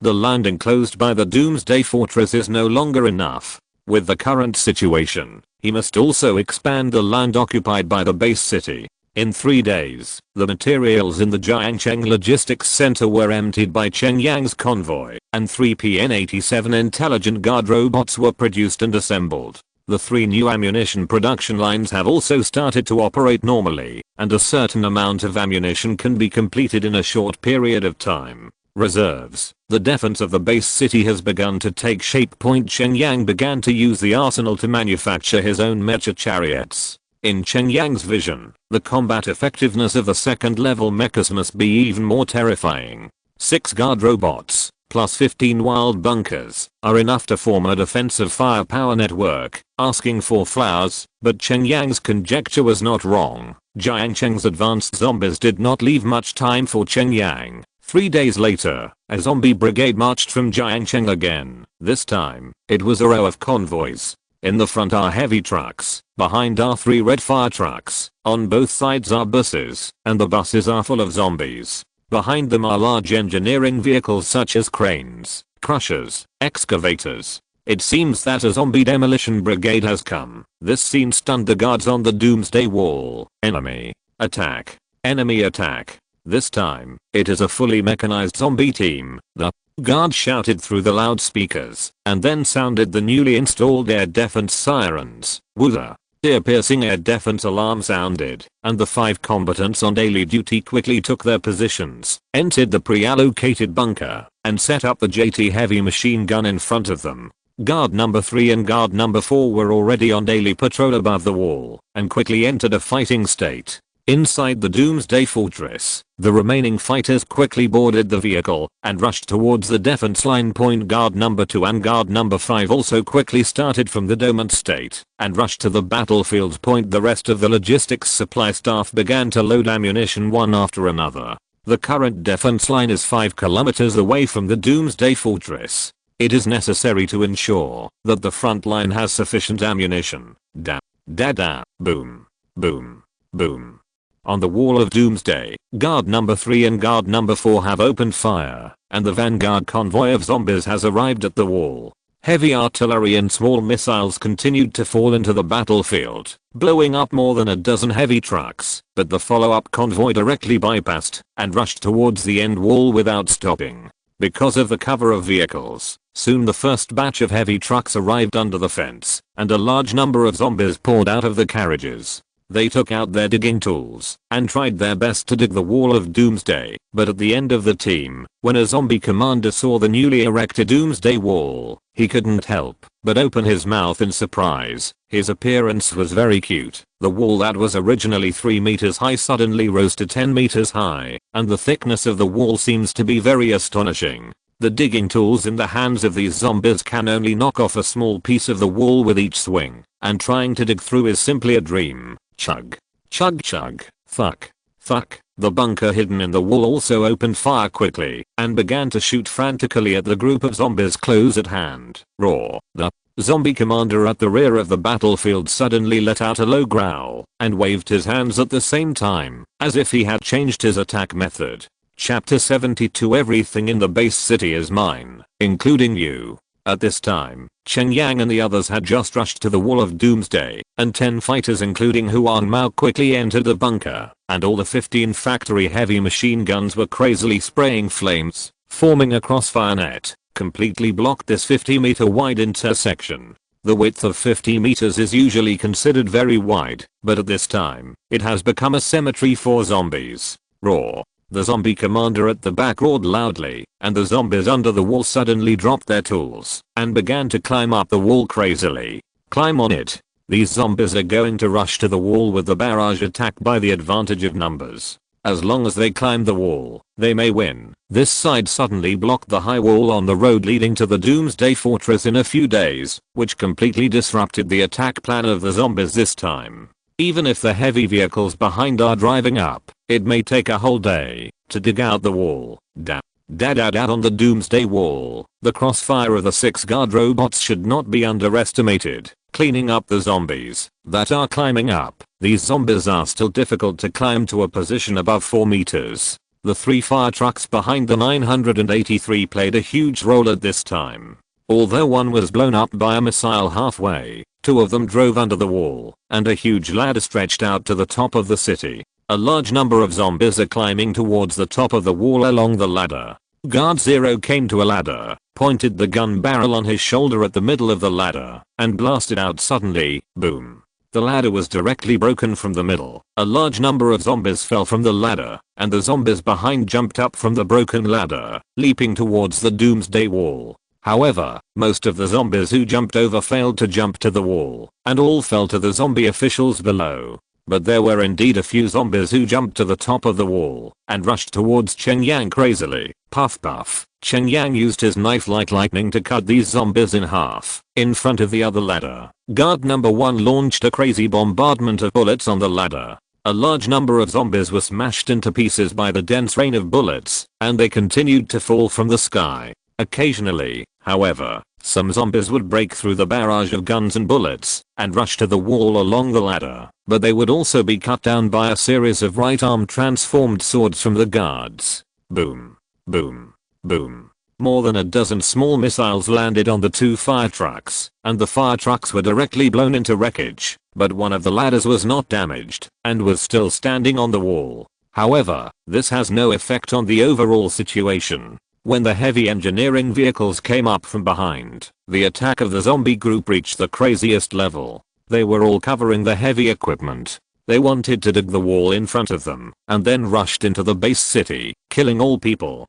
[SPEAKER 1] the land enclosed by the Doomsday Fortress is no longer enough. With the current situation, he must also expand the land occupied by the base city. In 3 days, the materials in the Jiangcheng Logistics Center were emptied by Cheng Yang's convoy, and 3 PN-87 intelligent guard robots were produced and assembled. The 3 new ammunition production lines have also started to operate normally, and a certain amount of ammunition can be completed in a short period of time. Reserves. The defense of the base city has begun to take shape. Point Cheng Yang began to use the arsenal to manufacture his own mecha chariots. In Cheng Yang's vision, the combat effectiveness of the second level mechas must be even more terrifying. 6 guard robots, plus 15 wild bunkers, are enough to form a defensive firepower network. Asking for flowers, but Cheng Yang's conjecture was not wrong. Jiangcheng's advanced zombies did not leave much time for Cheng Yang. 3 days later, a zombie brigade marched from Jiangcheng again. This time, it was a row of convoys. In the front are heavy trucks, behind are 3 red fire trucks, on both sides are buses, and the buses are full of zombies. Behind them are large engineering vehicles such as cranes, crushers, excavators. It seems that a zombie demolition brigade has come. This scene stunned the guards on the Doomsday Wall. Enemy attack. Enemy attack. This time, it is a fully mechanized zombie team. The guard shouted through the loudspeakers, and then sounded the newly installed air defense sirens. Wooza! Ear-piercing air defense alarm sounded, and the 5 combatants on daily duty quickly took their positions, entered the pre-allocated bunker, and set up the JT heavy machine gun in front of them. Guard number 3 and guard number 4 were already on daily patrol above the wall and quickly entered a fighting state. Inside the Doomsday Fortress, the remaining fighters quickly boarded the vehicle and rushed towards the defense line point. Guard number 2 and guard number 5 also quickly started from the dormant state and rushed to the battlefield point. The rest of the logistics supply staff began to load ammunition one after another. The current defense line is 5 kilometers away from the Doomsday Fortress. It is necessary to ensure that the front line has sufficient ammunition. Boom. Boom. Boom. On the wall of Doomsday, guard number 3 and guard number 4 have opened fire, and the vanguard convoy of zombies has arrived at the wall. Heavy artillery and small missiles continued to fall into the battlefield, blowing up more than a dozen heavy trucks, but the follow-up convoy directly bypassed and rushed towards the end wall without stopping. Because of the cover of vehicles, soon the first batch of heavy trucks arrived under the fence, and a large number of zombies poured out of the carriages. They took out their digging tools and tried their best to dig the wall of Doomsday, but at the end of the team, when a zombie commander saw the newly erected Doomsday wall, he couldn't help but open his mouth in surprise. His appearance was very cute. The wall that was originally 3 meters high suddenly rose to 10 meters high, and the thickness of the wall seems to be very astonishing. The digging tools in the hands of these zombies can only knock off a small piece of the wall with each swing, and trying to dig through is simply a dream. Chug. Chug chug. Thuck. Thuck. The bunker hidden in the wall also opened fire quickly and began to shoot frantically at the group of zombies close at hand. Roar. The zombie commander at the rear of the battlefield suddenly let out a low growl and waved his hands at the same time, as if he had changed his attack method. Chapter 72. Everything in the base city is mine, including you. At this time, Cheng Yang and the others had just rushed to the wall of Doomsday, and 10 fighters including Huang Mao quickly entered the bunker, and all the 15 factory heavy machine guns were crazily spraying flames, forming a crossfire net, completely blocked this 50-meter wide intersection. The width of 50 meters is usually considered very wide, but at this time, it has become a cemetery for zombies. Roar. The zombie commander at the back roared loudly, and the zombies under the wall suddenly dropped their tools and began to climb up the wall crazily. Climb on it. These zombies are going to rush to the wall with the barrage attack by the advantage of numbers. As long as they climb the wall, they may win. This side suddenly blocked the high wall on the road leading to the Doomsday Fortress in a few days, which completely disrupted the attack plan of the zombies this time. Even if the heavy vehicles behind are driving up, it may take a whole day to dig out the wall. On the Doomsday wall, the crossfire of the 6 guard robots should not be underestimated, cleaning up the zombies that are climbing up. These zombies are still difficult to climb to a position above 4 meters. The 3 fire trucks behind the 983 played a huge role at this time. Although one was blown up by a missile halfway, 2 of them drove under the wall, and a huge ladder stretched out to the top of the city. A large number of zombies are climbing towards the top of the wall along the ladder. Guard 0 came to a ladder, pointed the gun barrel on his shoulder at the middle of the ladder, and blasted out suddenly. Boom. The ladder was directly broken from the middle. A large number of zombies fell from the ladder, and the zombies behind jumped up from the broken ladder, leaping towards the Doomsday wall. However, most of the zombies who jumped over failed to jump to the wall, and all fell to the zombie officials below. But there were indeed a few zombies who jumped to the top of the wall and rushed towards Cheng Yang crazily. Puff puff. Cheng Yang used his knife like lightning to cut these zombies in half in front of the other ladder. Guard number 1 launched a crazy bombardment of bullets on the ladder. A large number of zombies were smashed into pieces by the dense rain of bullets, and they continued to fall from the sky. Occasionally, however, some zombies would break through the barrage of guns and bullets and rush to the wall along the ladder, but they would also be cut down by a series of right-arm transformed swords from the guards. Boom. Boom. Boom. More than a dozen small missiles landed on the 2 fire trucks, and the fire trucks were directly blown into wreckage, but one of the ladders was not damaged and was still standing on the wall. However, this has no effect on the overall situation. When the heavy engineering vehicles came up from behind, the attack of the zombie group reached the craziest level. They were all covering the heavy equipment. They wanted to dig the wall in front of them, and then rushed into the base city, killing all people.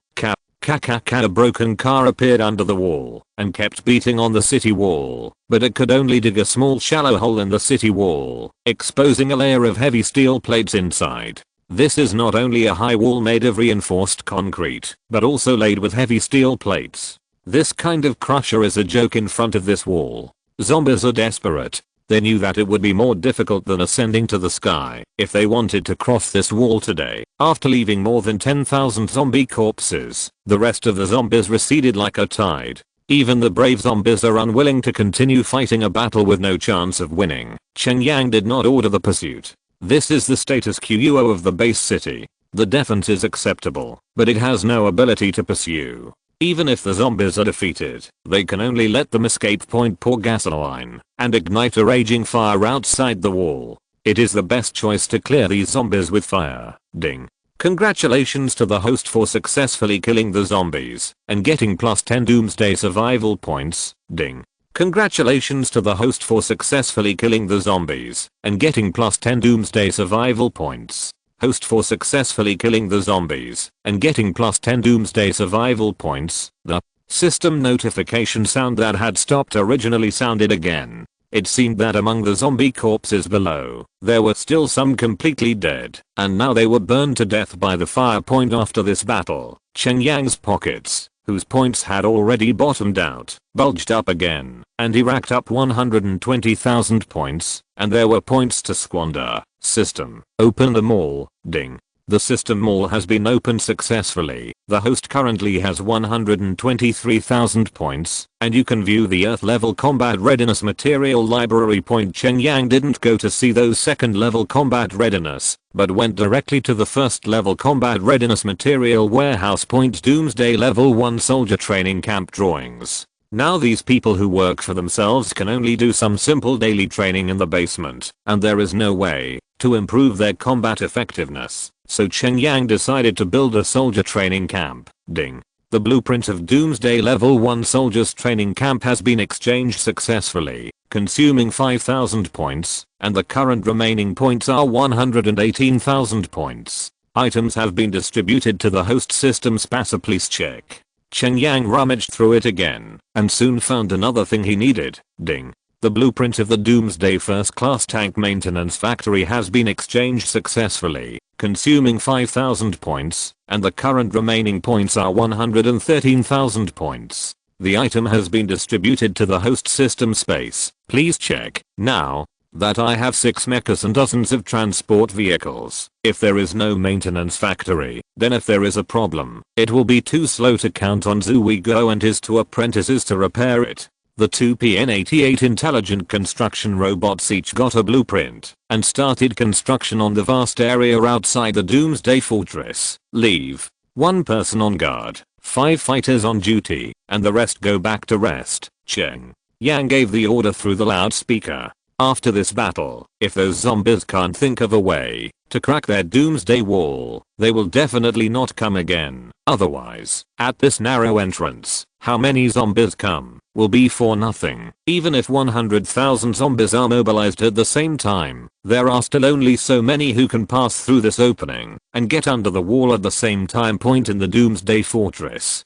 [SPEAKER 1] A broken car appeared under the wall, and kept beating on the city wall, but it could only dig a small shallow hole in the city wall, exposing a layer of heavy steel plates inside. This is not only a high wall made of reinforced concrete, but also laid with heavy steel plates. This kind of crusher is a joke in front of this wall. Zombies are desperate. They knew that it would be more difficult than ascending to the sky if they wanted to cross this wall today. After leaving more than 10,000 zombie corpses, the rest of the zombies receded like a tide. Even the brave zombies are unwilling to continue fighting a battle with no chance of winning. Cheng Yang did not order the pursuit. This is the status quo of the base city. The defense is acceptable, but it has no ability to pursue. Even if the zombies are defeated, they can only let them escape point pour gasoline and ignite a raging fire outside the wall. It is the best choice to clear these zombies with fire. Ding. Congratulations to the host for successfully killing the zombies and getting plus 10 Doomsday survival points. Ding. Congratulations to the host for successfully killing the zombies and getting plus 10 Doomsday survival points. Host for successfully killing the zombies and getting plus 10 Doomsday survival points. The system notification sound that had stopped originally sounded again. It seemed that among the zombie corpses below, there were still some completely dead, and now they were burned to death by the fire point after this battle. Cheng Yang's pockets, whose points had already bottomed out, bulged up again, and he racked up 120,000 points, and there were points to squander. System, open them all. Ding. The system mall has been opened successfully. The host currently has 123,000 points, and you can view the Earth level combat readiness material library point. Cheng Yang didn't go to see those second level combat readiness, but went directly to the first level combat readiness material warehouse point. Doomsday level 1 soldier training camp drawings. Now these people who work for themselves can only do some simple daily training in the basement, and there is no way to improve their combat effectiveness. So Cheng Yang decided to build a soldier training camp. Ding. The blueprint of Doomsday level 1 soldiers training camp has been exchanged successfully, consuming 5,000 points, and the current remaining points are 118,000 points. Items have been distributed to the host system's passer. Please check. Cheng Yang rummaged through it again, and soon found another thing he needed. Ding. The blueprint of the Doomsday First Class Tank Maintenance Factory has been exchanged successfully, consuming 5,000 points, and the current remaining points are 113,000 points. The item has been distributed to the host system space. Please check. Now that I have 6 mechas and dozens of transport vehicles, if there is no maintenance factory, then if there is a problem, it will be too slow to count on Zuigo and his 2 apprentices to repair it. The 2 PN-88 intelligent construction robots each got a blueprint and started construction on the vast area outside the Doomsday Fortress. Leave 1 person on guard, 5 fighters on duty, and the rest go back to rest. Cheng Yang gave the order through the loudspeaker. After this battle, if those zombies can't think of a way to crack their Doomsday wall, they will definitely not come again. Otherwise, at this narrow entrance, how many zombies come will be for nothing. Even if 100,000 zombies are mobilized at the same time, there are still only so many who can pass through this opening and get under the wall at the same time. Point in the Doomsday Fortress.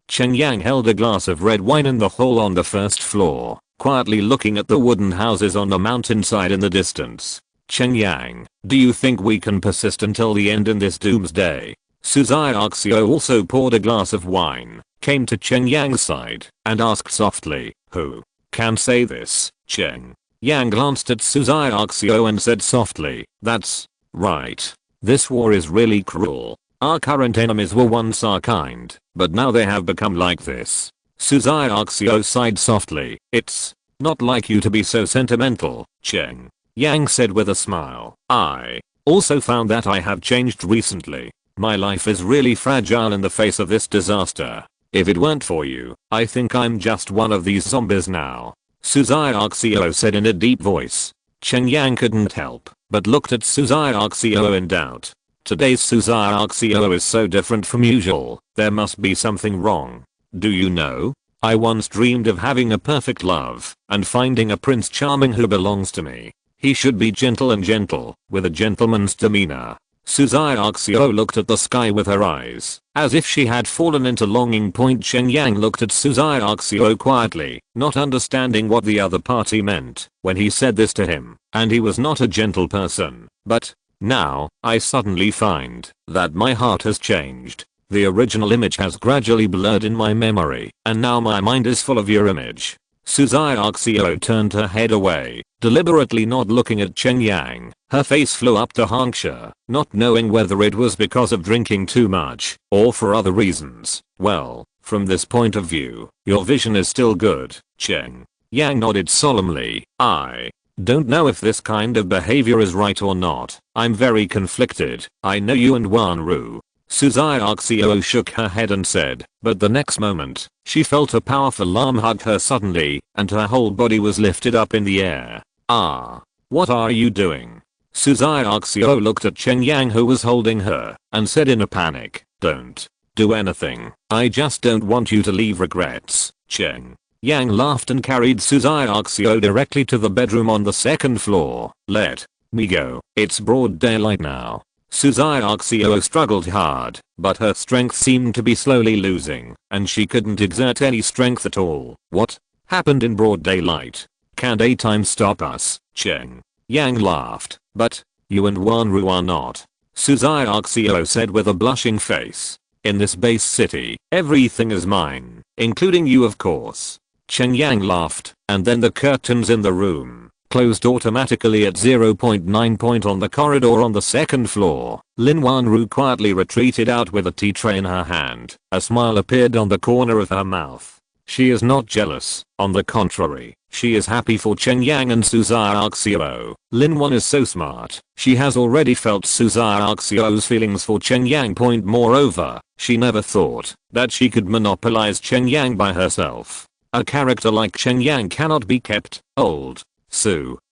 [SPEAKER 1] Cheng Yang held a glass of red wine in the hall on the first floor, quietly looking at the wooden houses on the mountainside in the distance. Cheng Yang, do you think we can persist until the end in this doomsday? Suzuki also poured a glass of wine, came to Cheng Yang's side, and asked softly, who can say this? Cheng Yang glanced at Suzuki and said softly, that's right. This war is really cruel. Our current enemies were once our kind, but now they have become like this. Suzuki sighed softly. It's not like you to be so sentimental, Cheng Yang said with a smile. I also found that I have changed recently. My life is really fragile in the face of this disaster. If it weren't for you, I think I'm just one of these zombies now. Suzuki said in a deep voice. Cheng Yang couldn't help but looked at Suzuki in doubt. Today's Suzuki is so different from usual. There must be something wrong. Do you know? I once dreamed of having a perfect love and finding a prince charming who belongs to me. He should be gentle and gentle, with a gentleman's demeanor. Suzuki looked at the sky with her eyes, as if she had fallen into longing. Cheng Yang looked at Suzuki quietly, not understanding what the other party meant when he said this to him, and he was not a gentle person, but now, I suddenly find that my heart has changed. The original image has gradually blurred in my memory, and now my mind is full of your image. Suzuki turned her head away, deliberately not looking at Cheng Yang. Her face flew up to Hangsha, not knowing whether it was because of drinking too much, or for other reasons. Well, from this point of view, your vision is still good. Cheng Yang nodded solemnly. I don't know if this kind of behavior is right or not. I'm very conflicted. I know you and Wanru. Suzuki shook her head and said, but the next moment, she felt a powerful arm hug her suddenly, and her whole body was lifted up in the air. Ah. What are you doing? Suzuki looked at Cheng Yang, who was holding her, and said in a panic, don't do anything. I just don't want you to leave regrets. Cheng Yang laughed and carried Suzuki directly to the bedroom on the second floor. Let me go. It's broad daylight now. Suzuki struggled hard, but her strength seemed to be slowly losing, and she couldn't exert any strength at all. What happened in broad daylight? Can daytime stop us? Cheng Yang laughed. But you and Wanru are not. Suzuki said with a blushing face. In this base city, everything is mine, including you, of course. Cheng Yang laughed, and then the curtains in the room closed automatically at 0.9 point on the corridor on the second floor. Lin Wanru quietly retreated out with a tea tray in her hand. A smile appeared on the corner of her mouth. She is not jealous, on the contrary, she is happy for Cheng Yang and Suzuki. Lin Wan is so smart, she has already felt Suzuki's feelings for Cheng Yang. Moreover, she never thought that she could monopolize Cheng Yang by herself. A character like Cheng Yang cannot be kept old.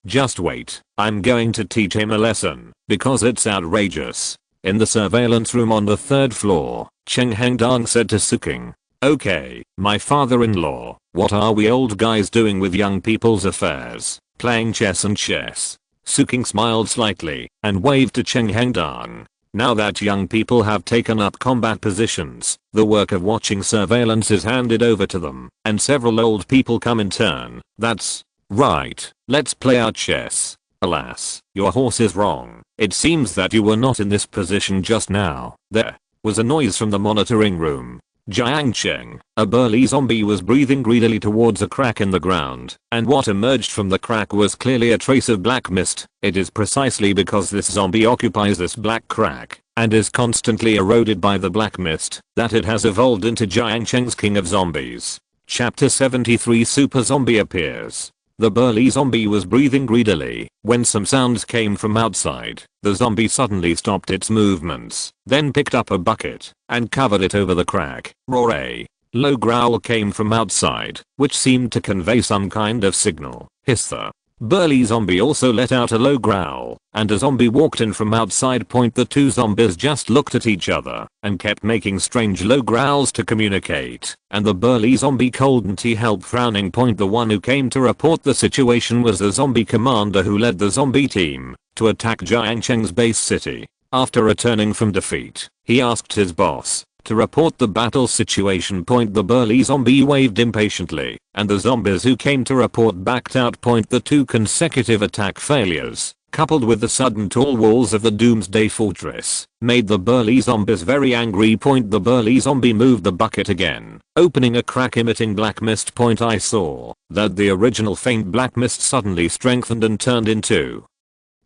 [SPEAKER 1] Just wait, I'm going to teach him a lesson, because it's outrageous. In the surveillance room on the third floor, Cheng Hengdang said to Suking, okay, my father-in-law, what are we old guys doing with young people's affairs? Playing chess and chess. Suking smiled slightly, and waved to Cheng Hengdang. Now that young people have taken up combat positions, the work of watching surveillance is handed over to them, and several old people come in turn. That's right, let's play our chess. Alas, your horse is wrong. It seems that you were not in this position just now. There was a noise from the monitoring room. Jiang Cheng, a burly zombie, was breathing greedily towards a crack in the ground, and what emerged from the crack was clearly a trace of black mist. It is precisely because this zombie occupies this black crack, and is constantly eroded by the black mist, that it has evolved into Jiang Cheng's King of Zombies. Chapter 73 Super Zombie appears. The burly zombie was breathing greedily when some sounds came from outside. The zombie suddenly stopped its movements, then picked up a bucket and covered it over the crack. Roar! A low growl came from outside, which seemed to convey some kind of signal. Hiss! The burly zombie also let out a low growl, and a zombie walked in from outside. The two zombies just looked at each other and kept making strange low growls to communicate, and the burly zombie couldn't help frowning. The one who came to report the situation was the zombie commander who led the zombie team to attack Jiang Cheng's base city. After returning from defeat, he asked his boss to report the battle situation. The burly zombie waved impatiently, and the zombies who came to report backed out. The two consecutive attack failures, coupled with the sudden tall walls of the Doomsday Fortress, made the burly zombies very angry. The burly zombie moved the bucket again, opening a crack emitting black mist. I saw that the original faint black mist suddenly strengthened and turned into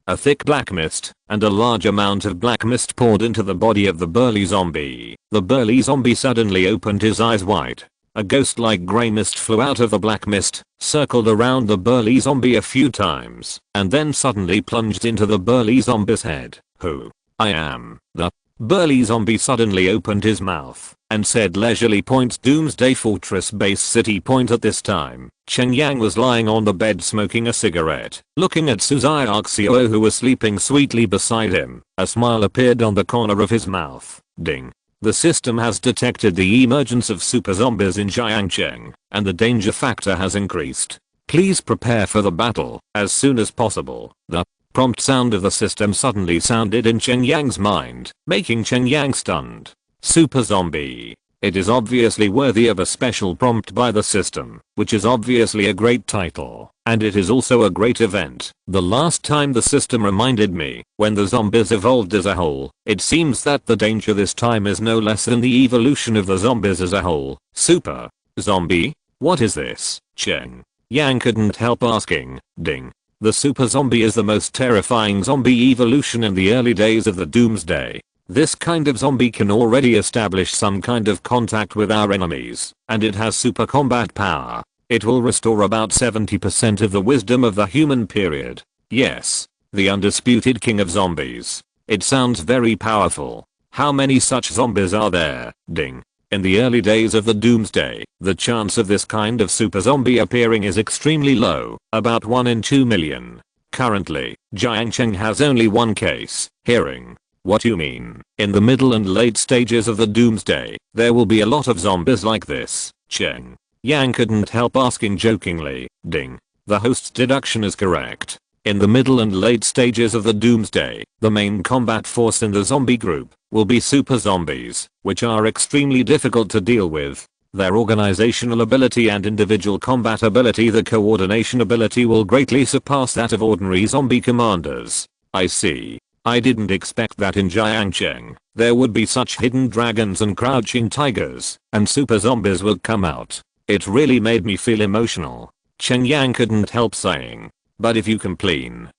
[SPEAKER 1] a thick black mist, and a large amount of black mist poured into the body of the burly zombie. The burly zombie suddenly opened his eyes wide. A ghost-like grey mist flew out of the black mist, circled around the burly zombie a few times, and then suddenly plunged into the burly zombie's head. Who? I am. The burly zombie suddenly opened his mouth and said leisurely. Doomsday Fortress base city. At this time, Cheng Yang was lying on the bed smoking a cigarette, looking at Suzuki, who was sleeping sweetly beside him. A smile appeared on the corner of his mouth. Ding. The system has detected the emergence of super zombies in Jiang Cheng, and the danger factor has increased. Please prepare for the battle as soon as possible. The prompt sound of the system suddenly sounded in Cheng Yang's mind, making Cheng Yang stunned. Super zombie. It is obviously worthy of a special prompt by the system, which is obviously a great title, and it is also a great event. The last time the system reminded me, when the zombies evolved as a whole, it seems that the danger this time is no less than the evolution of the zombies as a whole. Super zombie? What is this? Cheng Yang couldn't help asking. Ding. The super zombie is the most terrifying zombie evolution in the early days of the Doomsday. This kind of zombie can already establish some kind of contact with our enemies, and it has super combat power. It will restore about 70% of the wisdom of the human period. Yes, the undisputed king of zombies. It sounds very powerful. How many such zombies are there? Ding. In the early days of the Doomsday, the chance of this kind of super zombie appearing is extremely low, about 1 in 2 million. Currently, Jiang Cheng has only one case. Hearing. What you mean? In the middle and late stages of the Doomsday, there will be a lot of zombies like this. Cheng Yang couldn't help asking jokingly. Ding. The host's deduction is correct. In the middle and late stages of the Doomsday, the main combat force in the zombie group will be super zombies, which are extremely difficult to deal with. Their organizational ability and individual combat ability, the coordination ability, will greatly surpass that of ordinary zombie commanders. I see. I didn't expect that in Jiangcheng there would be such hidden dragons and crouching tigers, and super zombies would come out. It really made me feel emotional. Cheng Yang couldn't help saying. But if you complain.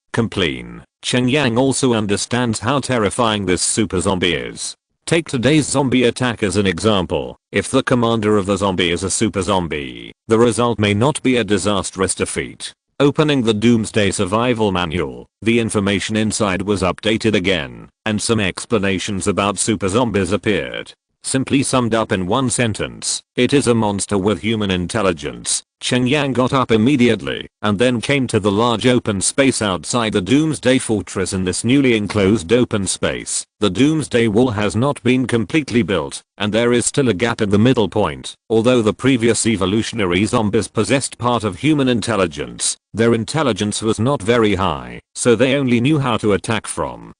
[SPEAKER 1] Cheng Yang also understands how terrifying this super zombie is. Take today's zombie attack as an example. If the commander of the zombie is a super zombie, the result may not be a disastrous defeat. Opening the Doomsday Survival Manual, the information inside was updated again, and some explanations about super zombies appeared. Simply summed up in one sentence, it is a monster with human intelligence. Cheng Yang got up immediately, and then came to the large open space outside the Doomsday Fortress. In this newly enclosed open space, the Doomsday Wall has not been completely built, and there is still a gap in the middle point. Although the previous evolutionary zombies possessed part of human intelligence, their intelligence was not very high, so they only knew how to attack from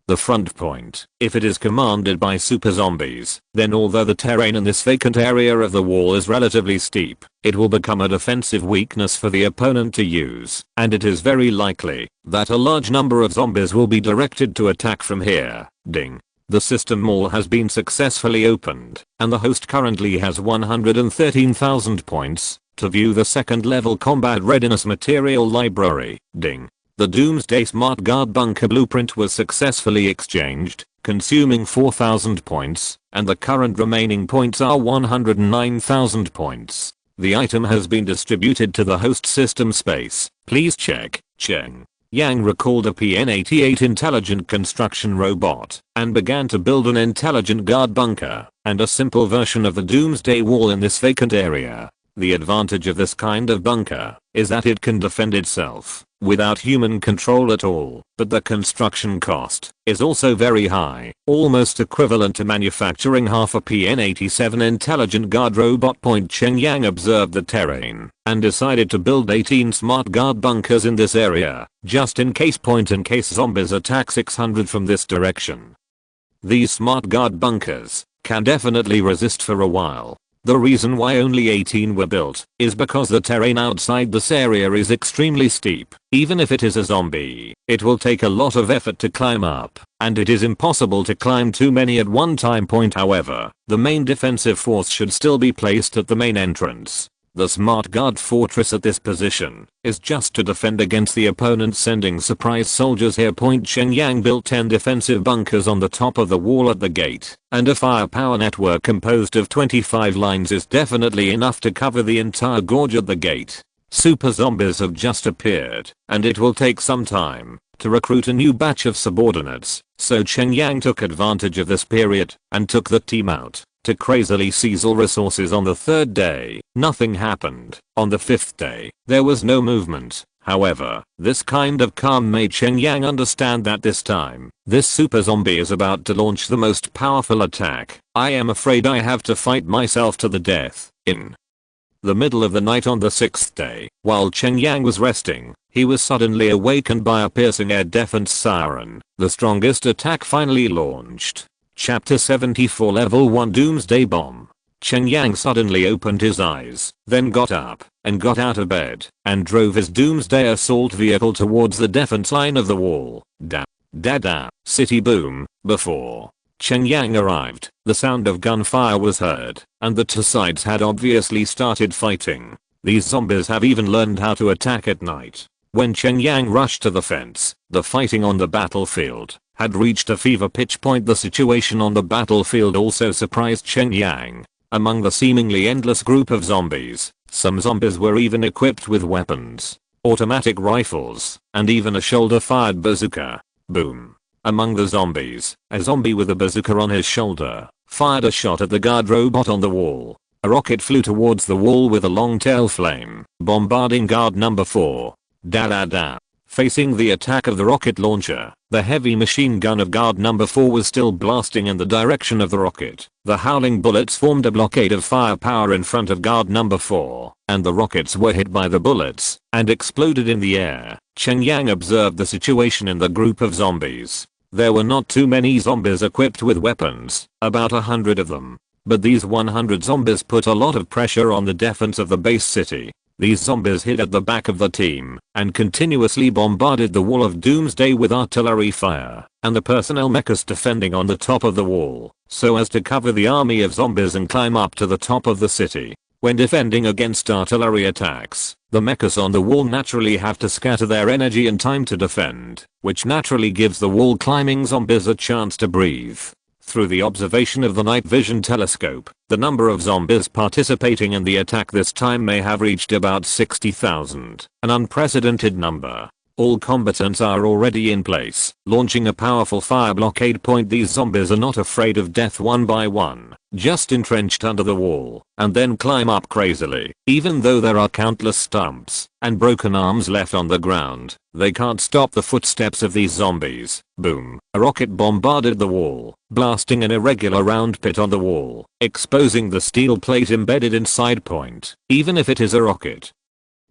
[SPEAKER 1] the front point. If it is commanded by super zombies, then although the terrain in this vacant area of the wall is relatively steep, it will become a defensive weakness for the opponent to use, and it is very likely that a large number of zombies will be directed to attack from here. Ding. The system mall has been successfully opened, and the host currently has 113,000 points to view the second level combat readiness material library. Ding. The Doomsday Smart Guard Bunker Blueprint was successfully exchanged, consuming 4,000 points, and the current remaining points are 109,000 points. The item has been distributed to the host system space. Please check. Cheng Yang recalled a PN-88 intelligent construction robot, and began to build an intelligent guard bunker, and a simple version of the Doomsday Wall in this vacant area. The advantage of this kind of bunker is that it can defend itself without human control at all, but the construction cost is also very high, almost equivalent to manufacturing half a PN-87 intelligent guard robot. Cheng Yang observed the terrain and decided to build 18 smart guard bunkers in this area, just in case. In case zombies attack 600 from this direction. These smart guard bunkers can definitely resist for a while. The reason why only 18 were built is because the terrain outside this area is extremely steep. Even if it is a zombie, it will take a lot of effort to climb up, and it is impossible to climb too many at one time. However, the main defensive force should still be placed at the main entrance. The smart guard fortress at this position is just to defend against the opponent sending surprise soldiers here. Cheng Yang built 10 defensive bunkers on the top of the wall at the gate, and a firepower network composed of 25 lines is definitely enough to cover the entire gorge at the gate. Super zombies have just appeared, and it will take some time to recruit a new batch of subordinates, so Cheng Yang took advantage of this period and took the team out to crazily seize all resources. On the third day, nothing happened. On the fifth day, there was no movement. However, this kind of calm made Cheng Yang understand that this time, this super zombie is about to launch the most powerful attack. I am afraid I have to fight myself to the death. In The middle of the night on the 6th day, while Cheng Yang was resting, he was suddenly awakened by a piercing air defense siren. The strongest attack finally launched. Chapter 74 Level 1 Doomsday Bomb. Cheng Yang suddenly opened his eyes, then got up, and got out of bed, and drove his Doomsday assault vehicle towards the defense line of the wall. City boom. Before Cheng Yang arrived, the sound of gunfire was heard, and the two sides had obviously started fighting. These zombies have even learned how to attack at night. When Cheng Yang rushed to the fence, the fighting on the battlefield had reached a fever pitch point. The situation on the battlefield also surprised Cheng Yang. Among the seemingly endless group of zombies, some zombies were even equipped with weapons, automatic rifles, and even a shoulder-fired bazooka. Boom. Among the zombies, a zombie with a bazooka on his shoulder fired a shot at the guard robot on the wall. A rocket flew towards the wall with a long tail flame, bombarding guard number 4. Facing the attack of the rocket launcher, the heavy machine gun of guard number 4 was still blasting in the direction of the rocket. The howling bullets formed a blockade of firepower in front of guard number 4, and the rockets were hit by the bullets and exploded in the air. Cheng Yang observed the situation in the group of zombies. There were not too many zombies equipped with weapons, about 100 of them. But these 100 zombies put a lot of pressure on the defense of the base city. These zombies hid at the back of the team and continuously bombarded the wall of Doomsday with artillery fire and the personnel mechas defending on the top of the wall so as to cover the army of zombies and climb up to the top of the city. When defending against artillery attacks, the mechas on the wall naturally have to scatter their energy and time to defend, which naturally gives the wall climbing zombies a chance to breathe. Through the observation of the night vision telescope, the number of zombies participating in the attack this time may have reached about 60,000, an unprecedented number. All combatants are already in place, launching a powerful fire blockade point. These zombies are not afraid of death one by one, just entrenched under the wall, and then climb up crazily. Even though there are countless stumps and broken arms left on the ground, they can't stop the footsteps of these zombies. Boom. A rocket bombarded the wall, blasting an irregular round pit on the wall, exposing the steel plate embedded inside point. Even if it is a rocket,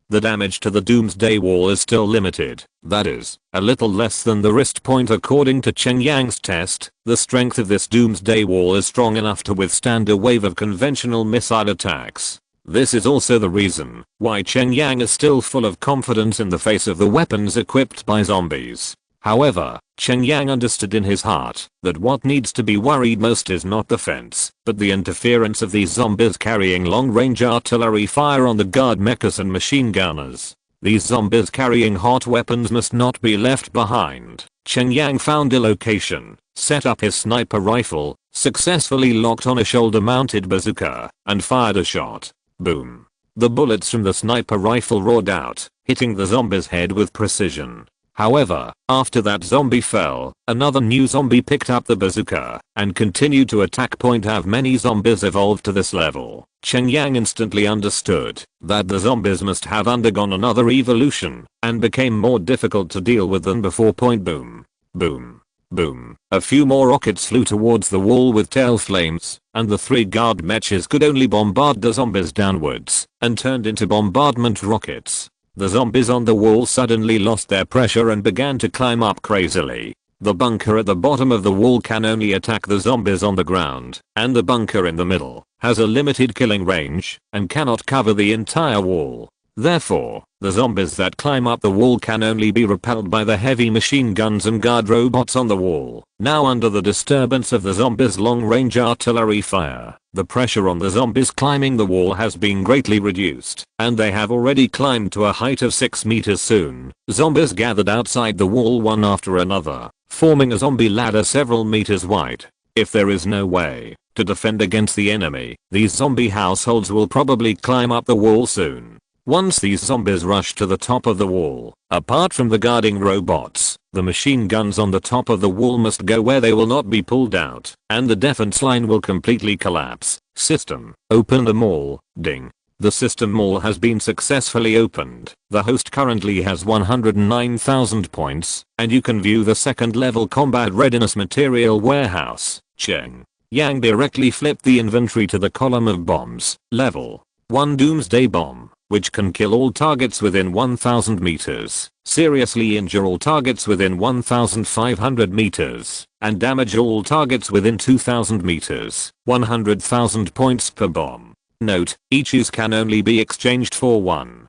[SPEAKER 1] the damage to the Doomsday wall is still limited, that is, a little less than the wrist point. According to Cheng Yang's test, the strength of this Doomsday wall is strong enough to withstand a wave of conventional missile attacks. This is also the reason why Cheng Yang is still full of confidence in the face of the weapons equipped by zombies. However, Cheng Yang understood in his heart that what needs to be worried most is not the fence, but the interference of these zombies carrying long-range artillery fire on the guard mechas and machine gunners. These zombies carrying hot weapons must not be left behind. Cheng Yang found a location, set up his sniper rifle, successfully locked on a shoulder-mounted bazooka, and fired a shot. Boom. The bullets from the sniper rifle roared out, hitting the zombie's head with precision. However, after that zombie fell, another new zombie picked up the bazooka and continued to attack. Have many zombies evolved to this level? Cheng Yang instantly understood that the zombies must have undergone another evolution and became more difficult to deal with than before. Boom. Boom. Boom. A few more rockets flew towards the wall with tail flames, and the 3 guard mechas could only bombard the zombies downwards and turned into bombardment rockets. The zombies on the wall suddenly lost their pressure and began to climb up crazily. The bunker at the bottom of the wall can only attack the zombies on the ground, and the bunker in the middle has a limited killing range and cannot cover the entire wall. Therefore, the zombies that climb up the wall can only be repelled by the heavy machine guns and guard robots on the wall. Now, under the disturbance of the zombies' long-range artillery fire, the pressure on the zombies climbing the wall has been greatly reduced, and they have already climbed to a height of 6 meters. Soon, zombies gathered outside the wall one after another, forming a zombie ladder several meters wide. If there is no way to defend against the enemy, these zombie households will probably climb up the wall soon. Once these zombies rush to the top of the wall, apart from the guarding robots, the machine guns on the top of the wall must go where they will not be pulled out, and the defense line will completely collapse. System. Open the mall. Ding. The system mall has been successfully opened. The host currently has 109,000 points, and you can view the second level combat readiness material warehouse. Cheng Yang directly flipped the inventory to the column of bombs. Level 1 Doomsday Bomb, which can kill all targets within 1000 meters, seriously injure all targets within 1500 meters, and damage all targets within 2000 meters. 100,000 points per bomb. Note, each use can only be exchanged for one.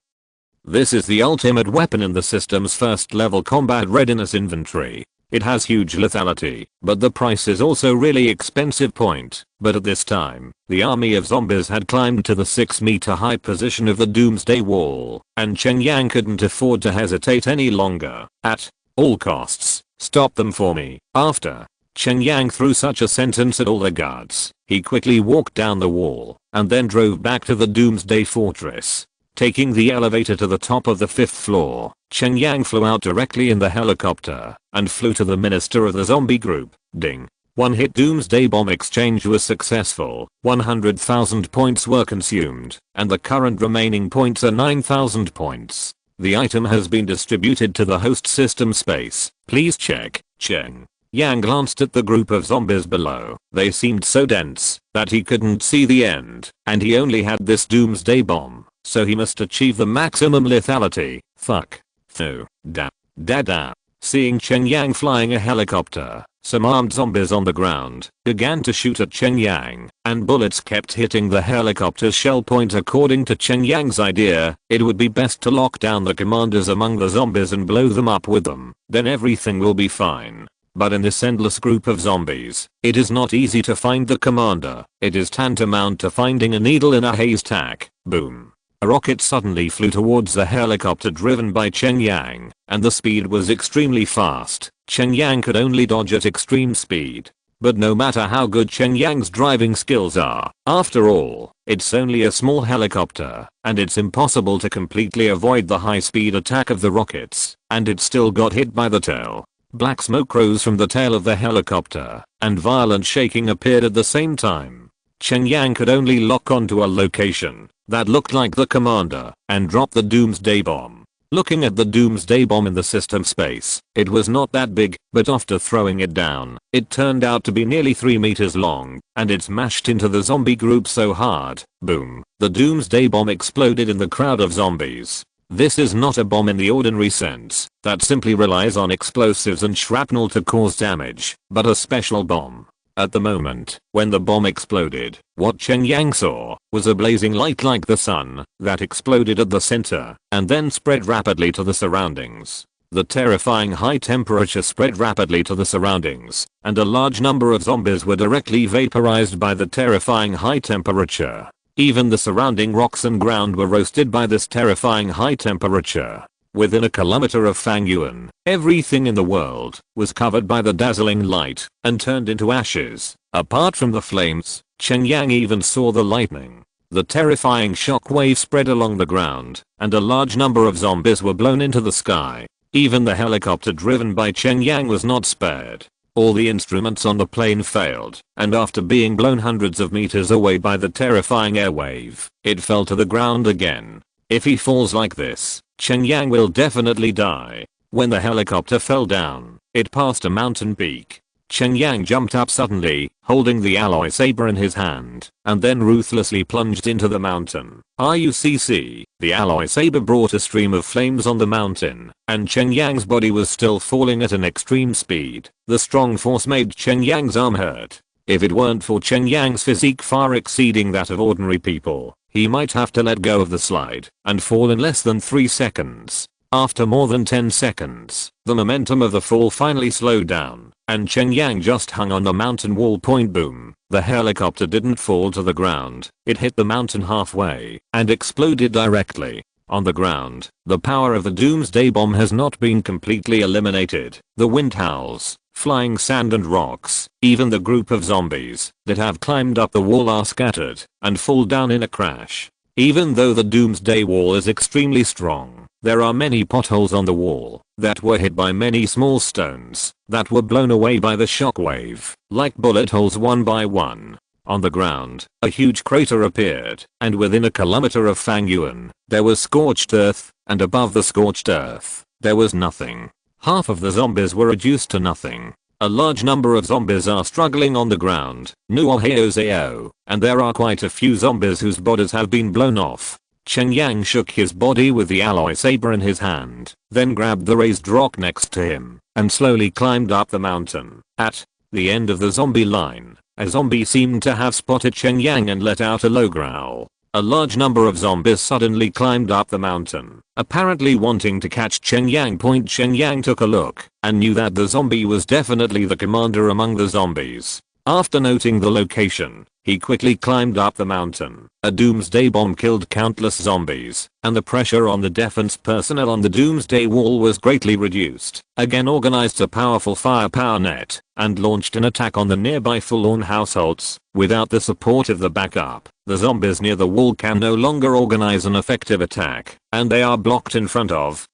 [SPEAKER 1] This is the ultimate weapon in the system's first level combat readiness inventory. It has huge lethality, but the price is also really expensive. But at this time, the army of zombies had climbed to the 6-meter high position of the Doomsday Wall, and Cheng Yang couldn't afford to hesitate any longer. At all costs, stop them for me. After Cheng Yang threw such a sentence at all the guards, he quickly walked down the wall, and then drove back to the Doomsday Fortress. Taking the elevator to the top of the 5th floor, Cheng Yang flew out directly in the helicopter, and flew to the minister of the zombie group. Ding. One hit Doomsday Bomb exchange was successful, 100,000 points were consumed, and the current remaining points are 9,000 points. The item has been distributed to the host system space, please check. Cheng Yang glanced at the group of zombies below. They seemed so dense that he couldn't see the end, and he only had this Doomsday Bomb. So he must achieve the maximum lethality. Fuck. No. Da. Seeing Cheng Yang flying a helicopter, some armed zombies on the ground began to shoot at Cheng Yang, and bullets kept hitting the helicopter's shell point. According to Cheng Yang's idea, it would be best to lock down the commanders among the zombies and blow them up with them, then everything will be fine. But in this endless group of zombies, it is not easy to find the commander. It is tantamount to finding a needle in a haystack. Boom. A rocket suddenly flew towards the helicopter driven by Cheng Yang, and the speed was extremely fast. Cheng Yang could only dodge at extreme speed. But no matter how good Cheng Yang's driving skills are, after all, it's only a small helicopter, and it's impossible to completely avoid the high-speed attack of the rockets, and it still got hit by the tail. Black smoke rose from the tail of the helicopter, and violent shaking appeared at the same time. Cheng Yang could only lock onto a location that looked like the commander and drop the Doomsday Bomb. Looking at the Doomsday Bomb in the system space, it was not that big, but after throwing it down, it turned out to be nearly 3 meters long, and it smashed into the zombie group so hard. Boom. The Doomsday Bomb exploded in the crowd of zombies. This is not a bomb in the ordinary sense, that simply relies on explosives and shrapnel to cause damage, but a special bomb. At the moment, when the bomb exploded, what Cheng Yang saw was a blazing light like the sun that exploded at the center and then spread rapidly to the surroundings. The terrifying high temperature spread rapidly to the surroundings, and a large number of zombies were directly vaporized by the terrifying high temperature. Even the surrounding rocks and ground were roasted by this terrifying high temperature. Within a kilometer of Fang Yuan, everything in the world was covered by the dazzling light and turned into ashes. Apart from the flames, Cheng Yang even saw the lightning. The terrifying shockwave spread along the ground, and a large number of zombies were blown into the sky. Even the helicopter driven by Cheng Yang was not spared. All the instruments on the plane failed, and after being blown hundreds of meters away by the terrifying airwave, it fell to the ground again. If he falls like this, Cheng Yang will definitely die. When the helicopter fell down, it passed a mountain peak. Cheng Yang jumped up suddenly, holding the alloy saber in his hand, and then ruthlessly plunged into the mountain. RUCC, the alloy saber brought a stream of flames on the mountain, and Cheng Yang's body was still falling at an extreme speed. The strong force made Cheng Yang's arm hurt. If it weren't for Cheng Yang's physique far exceeding that of ordinary people, he might have to let go of the slide and fall in less than 3 seconds. After more than 10 seconds, the momentum of the fall finally slowed down, and Cheng Yang just hung on the mountain wall. Boom. The helicopter didn't fall to the ground. It hit the mountain halfway and exploded directly. On the ground, the power of the Doomsday Bomb has not been completely eliminated. The wind howls, flying sand and rocks, even the group of zombies that have climbed up the wall are scattered and fall down in a crash. Even though the Doomsday Wall is extremely strong, there are many potholes on the wall that were hit by many small stones that were blown away by the shockwave, like bullet holes one by one. On the ground, a huge crater appeared, and within a kilometer of Fang Yuan, there was scorched earth, and above the scorched earth, there was nothing. Half of the zombies were reduced to nothing. A large number of zombies are struggling on the ground, and there are quite a few zombies whose bodies have been blown off. Cheng Yang shook his body with the alloy saber in his hand, then grabbed the raised rock next to him, and slowly climbed up the mountain. At the end of the zombie line, a zombie seemed to have spotted Cheng Yang and let out a low growl. A large number of zombies suddenly climbed up the mountain, apparently wanting to catch Cheng Yang. Cheng Yang took a look and knew that the zombie was definitely the commander among the zombies. After noting the location, he quickly climbed up the mountain. A doomsday bomb killed countless zombies, and the pressure on the defense personnel on the doomsday wall was greatly reduced. Again organized a powerful firepower net, and launched an attack on the nearby forlorn households. Without the support of the backup, the zombies near the wall can no longer organize an effective attack, and they are blocked in front of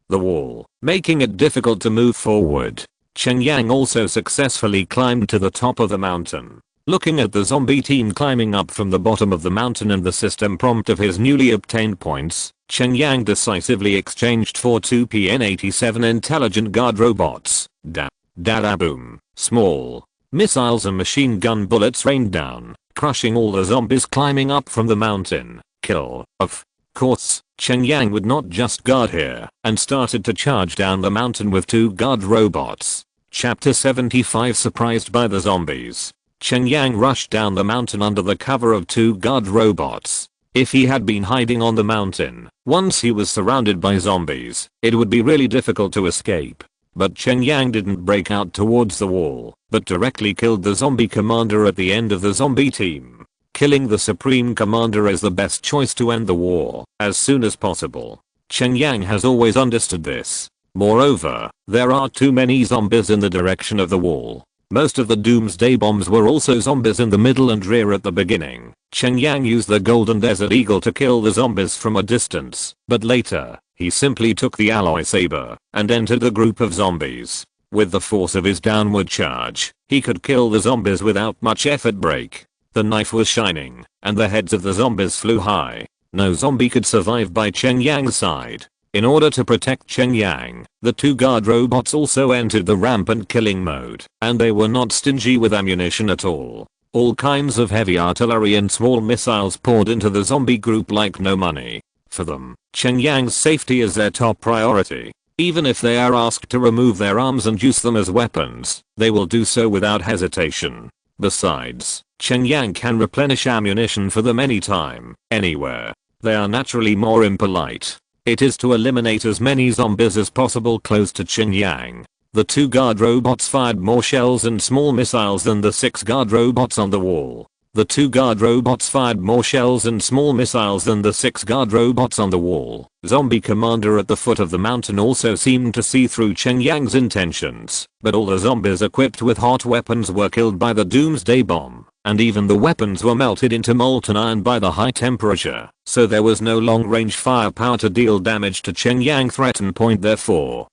[SPEAKER 1] the wall, making it difficult to move forward. Cheng Yang also successfully climbed to the top of the mountain. Looking at the zombie team climbing up from the bottom of the mountain and the system prompt of his newly obtained points, Cheng Yang decisively exchanged for 2 PN-87 intelligent guard robots. Da-da-boom. Small missiles and machine gun bullets rained down, crushing all the zombies climbing up from the mountain. Kill. Of course, Cheng Yang would not just guard here, and started to charge down the mountain with 2 guard robots. Chapter 75. Surprised by the zombies, Cheng Yang rushed down the mountain under the cover of 2 guard robots. If he had been hiding on the mountain, once he was surrounded by zombies, it would be really difficult to escape. But Cheng Yang didn't break out towards the wall, but directly killed the zombie commander at the end of the zombie team. Killing the supreme commander is the best choice to end the war as soon as possible. Cheng Yang has always understood this. Moreover, there are too many zombies in the direction of the wall. Most of the doomsday bombs were also zombies in the middle and rear at the beginning. Cheng Yang used the golden desert eagle to kill the zombies from a distance, but later, he simply took the alloy saber and entered the group of zombies. With the force of his downward charge, he could kill the zombies without much effort. Break. The knife was shining, and the heads of the zombies flew high. No zombie could survive by Cheng Yang's side. In order to protect Cheng Yang, the 2 guard robots also entered the rampant killing mode, and they were not stingy with ammunition at all. All kinds of heavy artillery and small missiles poured into the zombie group like no money. For them, Cheng Yang's safety is their top priority. Even if they are asked to remove their arms and use them as weapons, they will do so without hesitation. Besides, Cheng Yang can replenish ammunition for them anytime, anywhere. They are naturally more impolite. It is to eliminate as many zombies as possible close to Cheng Yang. The 2 guard robots fired more shells and small missiles than the 6 guard robots on the wall. The 2 guard robots fired more shells and small missiles than the 6 guard robots on the wall. Zombie commander at the foot of the mountain also seemed to see through Cheng Yang's intentions, but all the zombies equipped with hot weapons were killed by the doomsday bomb, and even the weapons were melted into molten iron by the high temperature, so there was no long-range firepower to deal damage to Cheng Yang threaten point. Therefore,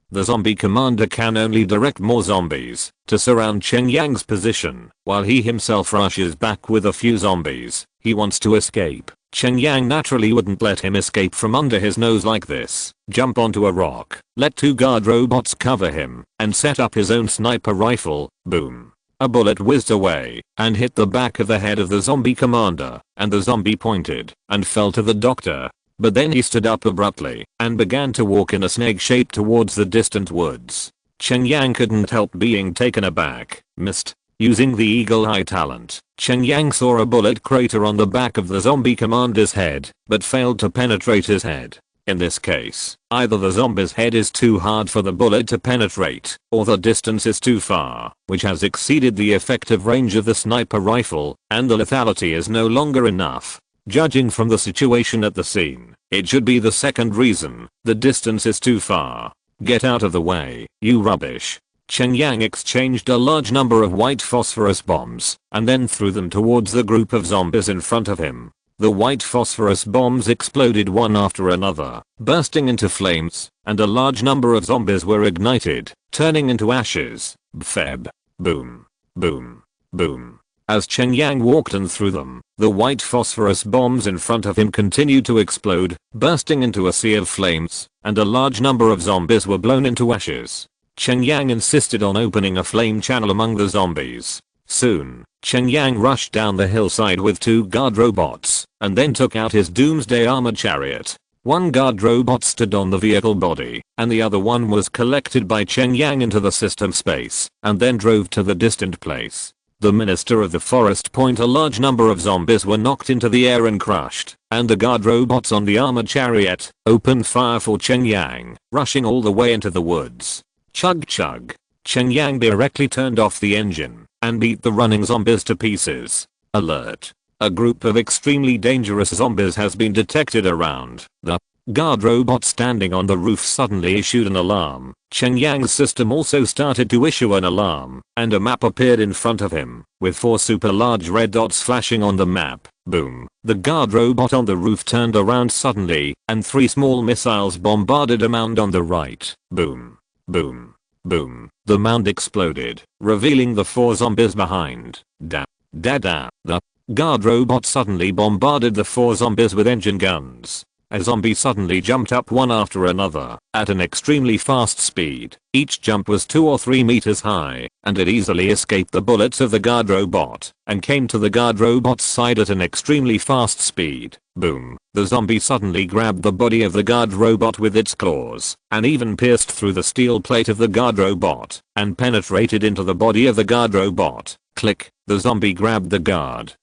[SPEAKER 1] the zombie commander can only direct more zombies to surround Cheng Yang's position, while he himself rushes back with a few zombies. He wants to escape. Cheng Yang naturally wouldn't let him escape from under his nose like this. Jump onto a rock, let 2 guard robots cover him, and set up his own sniper rifle. Boom. A bullet whizzed away and hit the back of the head of the zombie commander, and the zombie pointed and fell to the doctor. But then he stood up abruptly and began to walk in a snake shape towards the distant woods. Cheng Yang couldn't help being taken aback. Missed. Using the eagle eye talent, Cheng Yang saw a bullet crater on the back of the zombie commander's head, but failed to penetrate his head. In this case, either the zombie's head is too hard for the bullet to penetrate, or the distance is too far, which has exceeded the effective range of the sniper rifle, and the lethality is no longer enough. Judging from the situation at the scene, it should be the second reason. The distance is too far. Get out of the way, you rubbish. Cheng Yang exchanged a large number of white phosphorus bombs, and then threw them towards the group of zombies in front of him. The white phosphorus bombs exploded one after another, bursting into flames, and a large number of zombies were ignited, turning into ashes. Bfeb. Boom. Boom. Boom. As Cheng Yang walked and threw them, the white phosphorus bombs in front of him continued to explode, bursting into a sea of flames, and a large number of zombies were blown into ashes. Cheng Yang insisted on opening a flame channel among the zombies. Soon, Cheng Yang rushed down the hillside with 2 guard robots, and then took out his Doomsday armored chariot. One guard robot stood on the vehicle body, and the other one was collected by Cheng Yang into the system space, and then drove to the distant place. The minister of the forest point. A large number of zombies were knocked into the air and crushed, and the guard robots on the armored chariot opened fire for Cheng Yang, rushing all the way into the woods. Chug chug. Cheng Yang directly turned off the engine and beat the running zombies to pieces. Alert. A group of extremely dangerous zombies has been detected around. The guard robot standing on the roof suddenly issued an alarm. Cheng Yang's system also started to issue an alarm, and a map appeared in front of him, with 4 super large red dots flashing on the map. Boom. The guard robot on the roof turned around suddenly, and 3 small missiles bombarded a mound on the right. Boom. Boom. Boom. The mound exploded, revealing the 4 zombies behind. Da. The guard robot suddenly bombarded the 4 zombies with engine guns. A zombie suddenly jumped up one after another, at an extremely fast speed. Each jump was 2 or 3 meters high, and it easily escaped the bullets of the guard robot, and came to the guard robot's side at an extremely fast speed. Boom. The zombie suddenly grabbed the body of the guard robot with its claws, and even pierced through the steel plate of the guard robot, and penetrated into the body of the guard robot. Click. The zombie grabbed the guard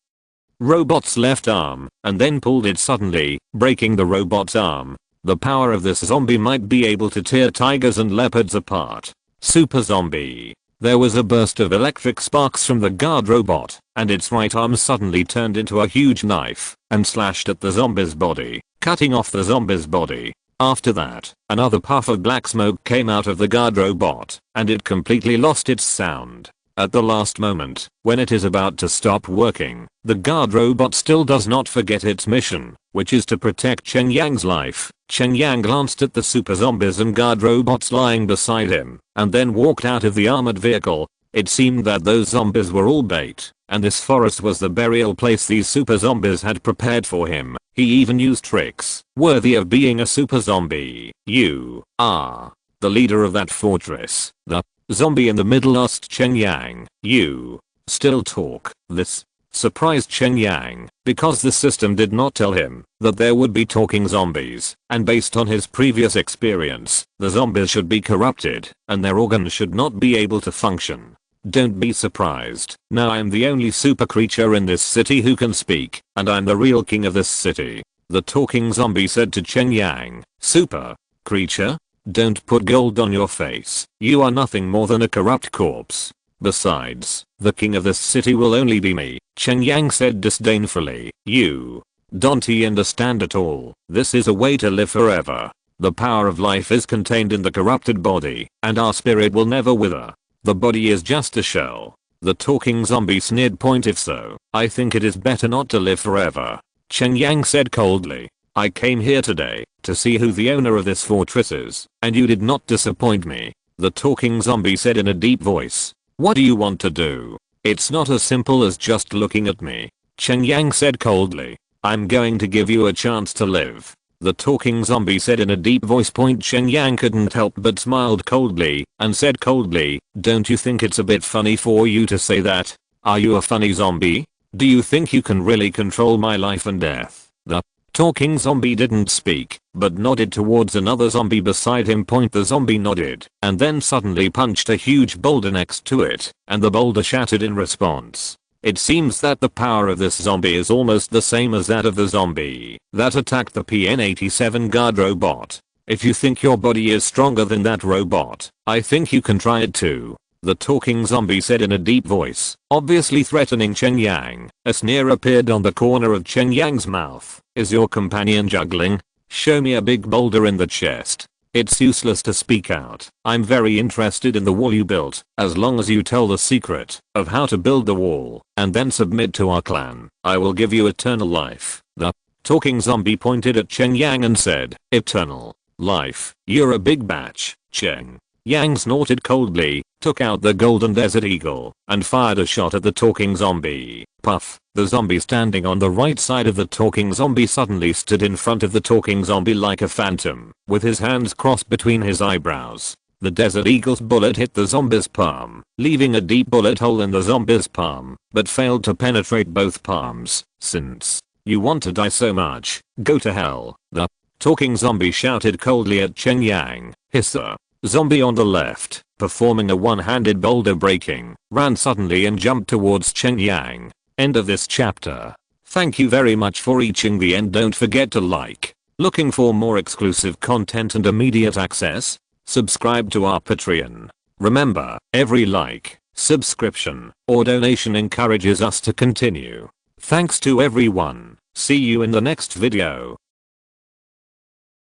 [SPEAKER 1] robot's left arm, and then pulled it suddenly, breaking the robot's arm. The power of this zombie might be able to tear tigers and leopards apart. Super zombie. There was a burst of electric sparks from the guard robot, and its right arm suddenly turned into a huge knife, and slashed at the zombie's body, cutting off the zombie's body. After that, another puff of black smoke came out of the guard robot, and it completely lost its sound. At the last moment, when it is about to stop working, the guard robot still does not forget its mission, which is to protect Cheng Yang's life. Cheng Yang glanced at the super zombies and guard robots lying beside him, and then walked out of the armored vehicle. It seemed that those zombies were all bait, and this forest was the burial place these super zombies had prepared for him. He even used tricks worthy of being a super zombie. You are the leader of that fortress. The zombie in the middle asked Cheng Yang. You still talk? This surprised Cheng Yang, because the system did not tell him that there would be talking zombies, and based on his previous experience, the zombies should be corrupted, and their organs should not be able to function. Don't be surprised. Now I'm the only super creature in this city who can speak, and I'm the real king of this city. The talking zombie said to Cheng Yang. Super creature? Don't put gold on your face. You are nothing more than a corrupt corpse. Besides, the king of this city will only be me. Cheng Yang said disdainfully. You don't understand at all. This is a way to live forever. The power of life is contained in the corrupted body, and our spirit will never wither. The body is just a shell. The talking zombie sneered. Point if so, I think it is better not to live forever. Cheng Yang said coldly. I came here today to see who the owner of this fortress is, and you did not disappoint me. The talking zombie said in a deep voice. What do you want to do? It's not as simple as just looking at me. Cheng Yang said coldly. I'm going to give you a chance to live. The talking zombie said in a deep voice. Cheng Yang couldn't help but smiled coldly, and said coldly, don't you think it's a bit funny for you to say that? Are you a funny zombie? Do you think you can really control my life and death? The talking zombie didn't speak, but nodded towards another zombie beside him. The zombie nodded, and then suddenly punched a huge boulder next to it, and the boulder shattered in response. It seems that the power of this zombie is almost the same as that of the zombie that attacked the PN-87 guard robot. If you think your body is stronger than that robot, I think you can try it too. The talking zombie said in a deep voice, obviously threatening Cheng Yang. A sneer appeared on the corner of Cheng Yang's mouth. Is your companion juggling? Show me a big boulder in the chest. It's useless to speak out. I'm very interested in the wall you built, as long as you tell the secret of how to build the wall, and then submit to our clan. I will give you eternal life. The talking zombie pointed at Cheng Yang and said, eternal life? You're a big batch. Cheng Yang snorted coldly, took out the golden desert eagle, and fired a shot at the talking zombie. Puff. The zombie standing on the right side of the talking zombie suddenly stood in front of the talking zombie like a phantom, with his hands crossed between his eyebrows. The Desert Eagle's bullet hit the zombie's palm, leaving a deep bullet hole in the zombie's palm, but failed to penetrate both palms. Since you want to die so much, go to hell. The talking zombie shouted coldly at Cheng Yang. Hisser. Zombie on the left, performing a one-handed boulder breaking, ran suddenly and jumped towards Cheng Yang. End of this chapter. Thank you very much for reaching the end. Don't forget to like. Looking for more exclusive content and immediate access? Subscribe to our Patreon. Remember, every like, subscription, or donation encourages us to continue. Thanks to everyone. See you in the next video.